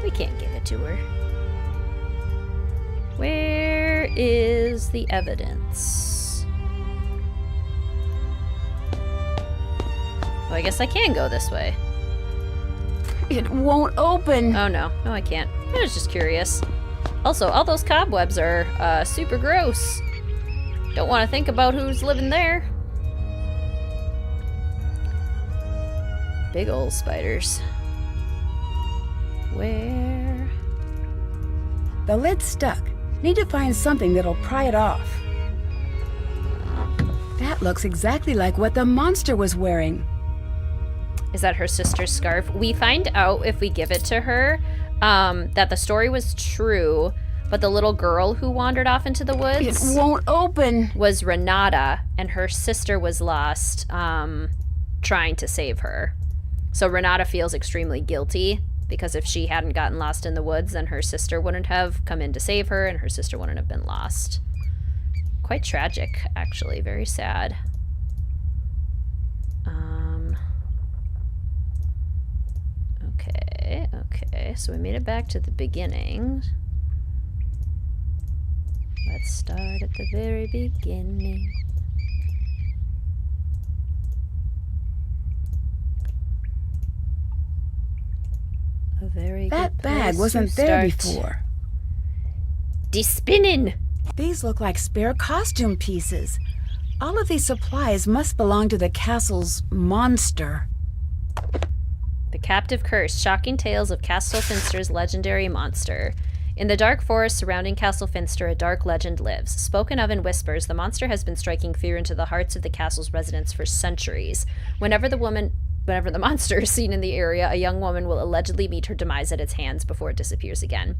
We can't give it to her. Where is the evidence? Oh, I guess I can go this way. It won't open. Oh no, no I can't. I was just curious. Also, all those cobwebs are super gross. Don't want to think about who's living there. Big old spiders. Where? The lid's stuck. Need to find something that'll pry it off. That looks exactly like what the monster was wearing. Is that her sister's scarf? We find out if we give it to her that the story was true, but the little girl who wandered off into the woods... It won't open. ...was Ranata, and her sister was lost trying to save her. So Ranata feels extremely guilty, because if she hadn't gotten lost in the woods, then her sister wouldn't have come in to save her, and her sister wouldn't have been lost. Quite tragic, actually. Very sad. Okay, so we made it back to the beginning. Let's start at the very beginning. A very That good bag place wasn't to there start. before. Spinning. These look like spare costume pieces. All of these supplies must belong to the castle's monster. The Captive Curse, shocking tales of Castle Finster's legendary monster. In the dark forest surrounding Castle Finster, a dark legend lives. Spoken of in whispers, the monster has been striking fear into the hearts of the castle's residents for centuries. Whenever the monster is seen in the area, a young woman will allegedly meet her demise at its hands before it disappears again.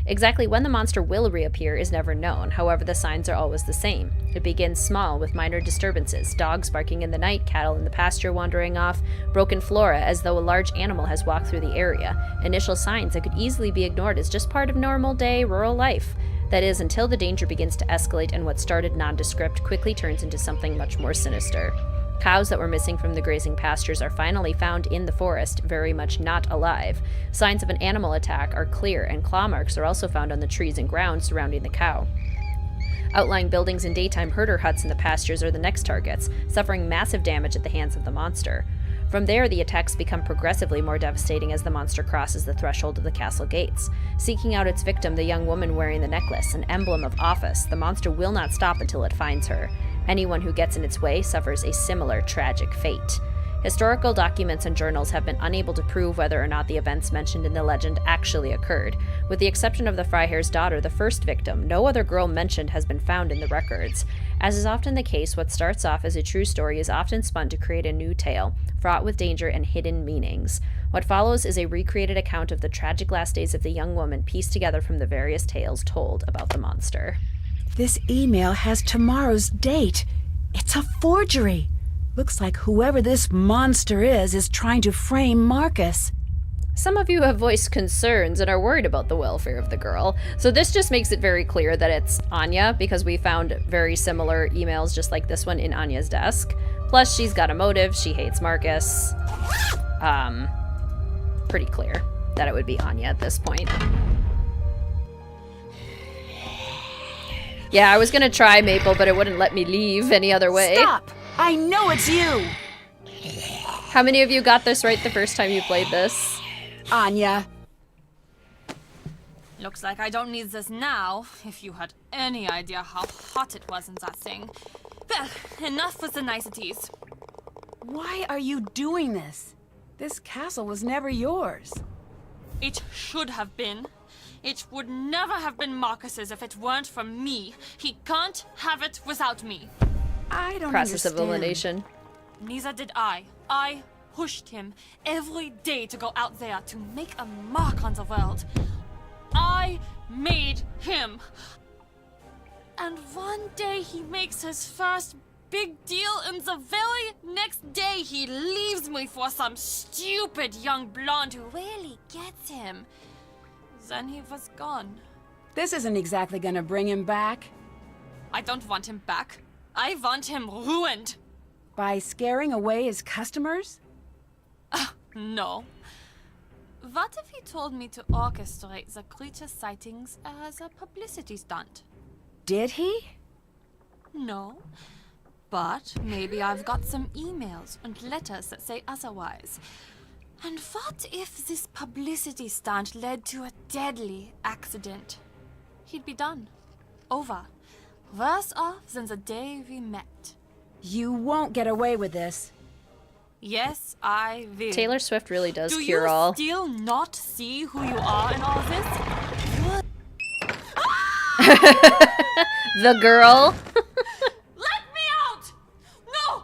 Exactly when the monster will reappear is never known, however the signs are always the same. It begins small, with minor disturbances, dogs barking in the night, cattle in the pasture wandering off, broken flora as though a large animal has walked through the area, initial signs that could easily be ignored as just part of normal day rural life. That is, until the danger begins to escalate and what started nondescript quickly turns into something much more sinister. Cows that were missing from the grazing pastures are finally found in the forest, very much not alive. Signs of an animal attack are clear, and claw marks are also found on the trees and ground surrounding the cow. Outlying buildings and daytime herder huts in the pastures are the next targets, suffering massive damage at the hands of the monster. From there, the attacks become progressively more devastating as the monster crosses the threshold of the castle gates. Seeking out its victim, the young woman wearing the necklace, an emblem of office, the monster will not stop until it finds her. Anyone who gets in its way suffers a similar tragic fate. Historical documents and journals have been unable to prove whether or not the events mentioned in the legend actually occurred. With the exception of the Freiherr's daughter, the first victim, no other girl mentioned has been found in the records. As is often the case, what starts off as a true story is often spun to create a new tale, fraught with danger and hidden meanings. What follows is a recreated account of the tragic last days of the young woman pieced together from the various tales told about the monster. This email has tomorrow's date. It's a forgery. Looks like whoever this monster is trying to frame Marcus. Some of you have voiced concerns and are worried about the welfare of the girl, so this just makes it very clear that it's Anya, because we found very similar emails just like this one in Anya's desk. Plus, she's got a motive. She hates Marcus. Pretty clear that it would be Anya at this point. Yeah, I was gonna try Maple, but it wouldn't let me leave any other way. Stop! I know it's you! How many of you got this right the first time you played this? Anya. Looks like I don't need this now. If you had any idea how hot it was in that thing. Well, enough with the niceties. Why are you doing this? This castle was never yours. It should have been. It would never have been Marcus's if it weren't for me. He can't have it without me. I don't Process understand. of elimination. Neither did I. I pushed him every day to go out there to make a mark on the world. I made him. And one day he makes his first big deal, and the very next day he leaves me for some stupid young blonde who really gets him. Then he was gone. This isn't exactly gonna bring him back. I don't want him back. I want him ruined. By scaring away his customers? No. What if he told me to orchestrate the creature sightings as a publicity stunt? Did he? No. But maybe I've got some emails and letters that say otherwise. And what if this publicity stunt led to a deadly accident? He'd be done. Over. Worse off than the day we met. You won't get away with this. Yes, I will. Taylor Swift really does Do cure you all. still not see who you are in all this? The girl. Let me out! No!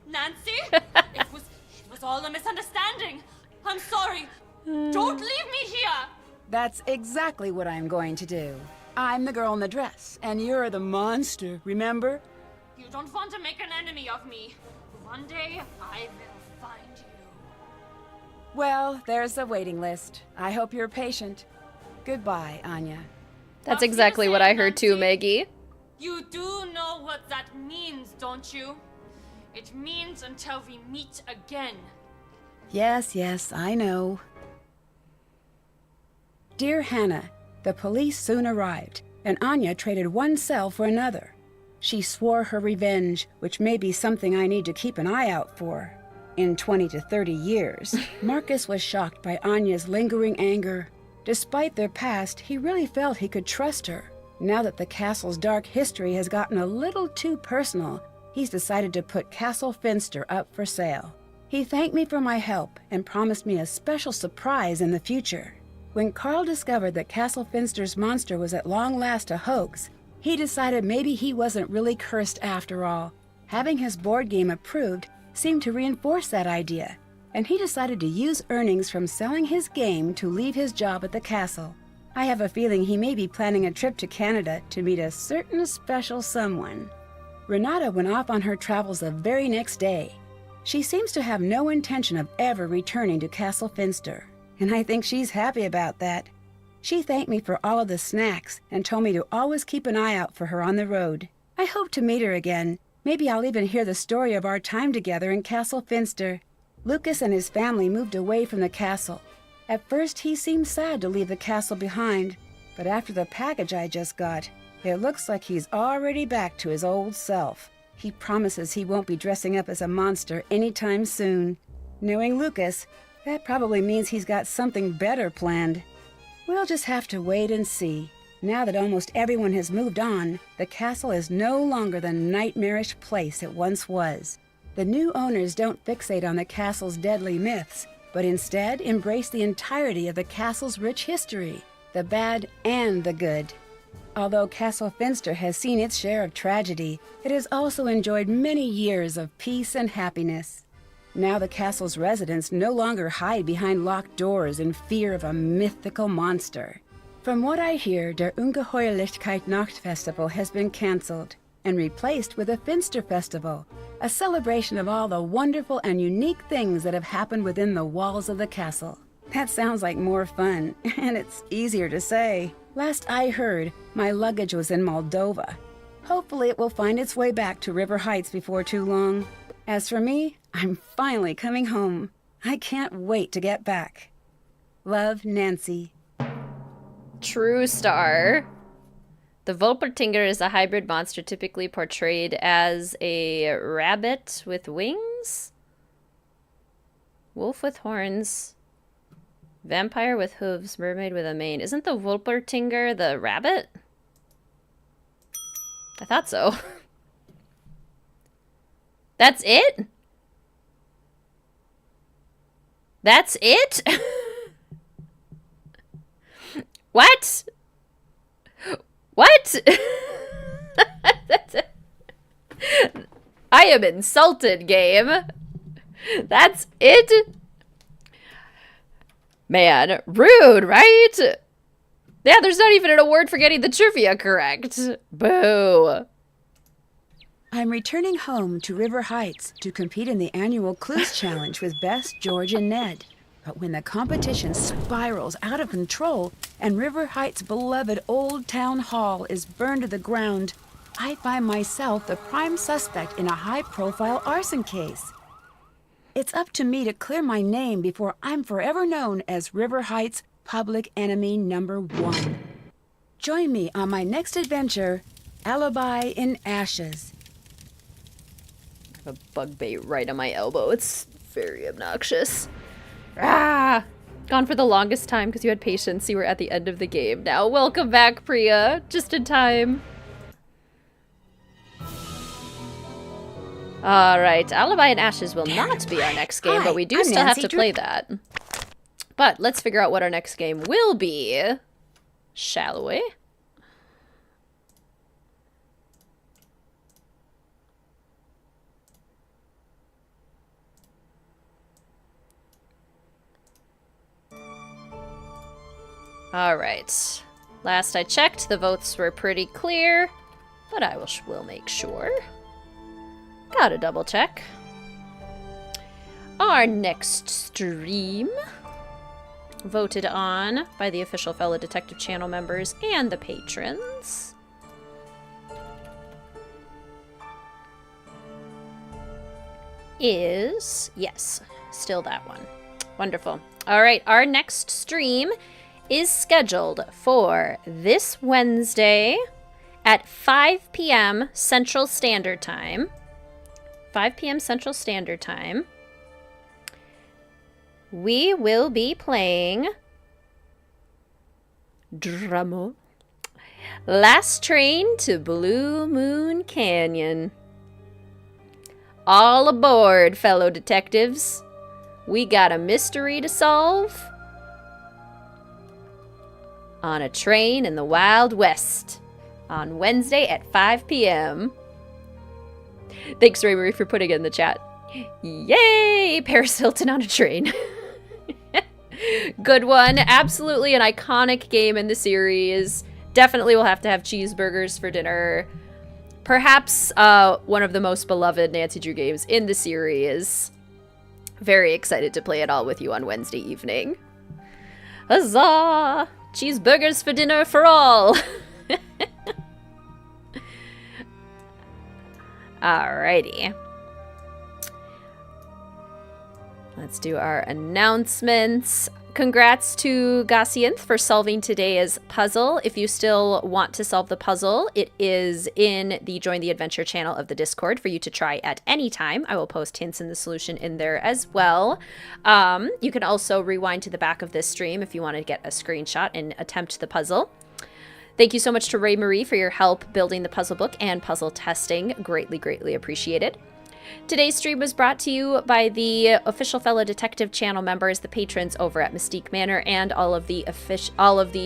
Nancy! it was all a misunderstanding. I'm sorry. Don't leave me here! That's exactly what I'm going to do. I'm the girl in the dress, and you're the monster, remember? You don't want to make an enemy of me. One day, I will find you. Well, there's a waiting list. I hope you're patient. Goodbye, Anya. That's exactly what I heard too, Maggie. You do know what that means, don't you? It means until we meet again. Yes, I know. Dear Hannah, the police soon arrived, and Anya traded one cell for another. She swore her revenge, which may be something I need to keep an eye out for. In 20 to 30 years, Marcus was shocked by Anya's lingering anger. Despite their past, he really felt he could trust her. Now that the castle's dark history has gotten a little too personal, he's decided to put Castle Finster up for sale. He thanked me for my help and promised me a special surprise in the future. When Carl discovered that Castle Finster's monster was at long last a hoax, he decided maybe he wasn't really cursed after all. Having his board game approved seemed to reinforce that idea, and he decided to use earnings from selling his game to leave his job at the castle. I have a feeling he may be planning a trip to Canada to meet a certain special someone. Ranata went off on her travels the very next day. She seems to have no intention of ever returning to Castle Finster, and I think she's happy about that. She thanked me for all of the snacks and told me to always keep an eye out for her on the road. I hope to meet her again. Maybe I'll even hear the story of our time together in Castle Finster. Lucas and his family moved away from the castle. At first, he seemed sad to leave the castle behind, but after the package I just got, it looks like he's already back to his old self. He promises he won't be dressing up as a monster anytime soon. Knowing Lucas, that probably means he's got something better planned. We'll just have to wait and see. Now that almost everyone has moved on, the castle is no longer the nightmarish place it once was. The new owners don't fixate on the castle's deadly myths, but instead embrace the entirety of the castle's rich history, the bad and the good. Although Castle Finster has seen its share of tragedy, it has also enjoyed many years of peace and happiness. Now the castle's residents no longer hide behind locked doors in fear of a mythical monster. From what I hear, der Ungeheuerlichkeit Nachtfestival has been cancelled and replaced with a Finster Festival, a celebration of all the wonderful and unique things that have happened within the walls of the castle. That sounds like more fun, and it's easier to say. Last I heard, my luggage was in Moldova. Hopefully it will find its way back to River Heights before too long. As for me, I'm finally coming home. I can't wait to get back. Love, Nancy. True star. The Wolpertinger is a hybrid monster typically portrayed as a rabbit with wings, wolf with horns, vampire with hooves, mermaid with a mane. Isn't the Wolpertinger the rabbit? I thought so. That's it? That's it? What? What? I am insulted, game. That's it? Man, rude, right? Yeah, there's not even an award for getting the trivia correct. Boo. I'm returning home to River Heights to compete in the annual Clues Challenge with Bess, George, and Ned. But when the competition spirals out of control and River Heights' beloved Old Town Hall is burned to the ground, I find myself the prime suspect in a high-profile arson case. It's up to me to clear my name before I'm forever known as River Heights' public enemy #1. Join me on my next adventure, Alibi in Ashes. I have a bug bait right on my elbow. It's very obnoxious. Ah! Gone for the longest time because you had patience. You were at the end of the game. Now, welcome back, Priya. Just in time. Alright, Alibi in Ashes will not be our next game, but we do still have to play that. But let's figure out what our next game will be. Shall we? Alright. Last I checked, the votes were pretty clear, but I will make sure. Gotta double check. Our next stream, voted on by the official Fellow Detective channel members and the patrons, is, yes, still that one. Wonderful. Alright, our next stream is scheduled for this Wednesday at 5 p.m. Central Standard Time. 5 p.m. Central Standard Time. We will be playing drumroll, Last Train to Blue Moon Canyon. All aboard, fellow detectives. We got a mystery to solve on a train in the Wild West on Wednesday at 5 p.m. Thanks, Ray Marie, for putting it in the chat. Yay! Paris Hilton on a train. Good one. Absolutely an iconic game in the series. Definitely will have to have cheeseburgers for dinner. Perhaps one of the most beloved Nancy Drew games in the series. Very excited to play it all with you on Wednesday evening. Huzzah! Cheeseburgers for dinner for all! Alrighty. Let's do our announcements. Congrats to Gassianth for solving today's puzzle. If you still want to solve the puzzle, it is in the Join the Adventure channel of the Discord for you to try at any time. I will post hints and the solution in there as well. You can also rewind to the back of this stream if you want to get a screenshot and attempt the puzzle. Thank you so much to Ray Marie for your help building the puzzle book and puzzle testing. Greatly, greatly appreciated. Today's stream was brought to you by the official fellow detective channel members, the patrons over at Mystique Manor, and all of the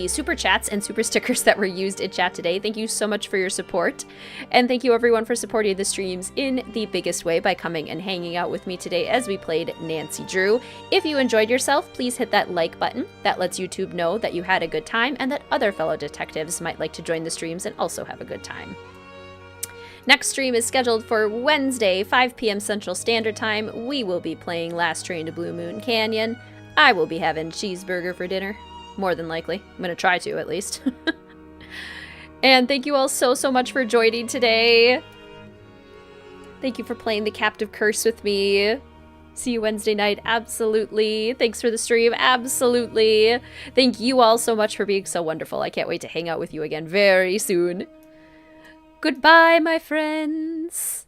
super chats and super stickers that were used in chat today. Thank you so much for your support, and thank you everyone for supporting the streams in the biggest way by coming and hanging out with me today as we played Nancy Drew. If you enjoyed yourself, please hit that like button. That lets YouTube know that you had a good time and that other fellow detectives might like to join the streams and also have a good time. Next stream is scheduled for Wednesday, 5 p.m. Central Standard Time. We will be playing Last Train to Blue Moon Canyon. I will be having cheeseburger for dinner. More than likely. I'm going to try to, at least. And thank you all so much for joining today. Thank you for playing the Captive Curse with me. See you Wednesday night. Absolutely. Thanks for the stream. Absolutely. Thank you all so much for being so wonderful. I can't wait to hang out with you again very soon. Goodbye, my friends.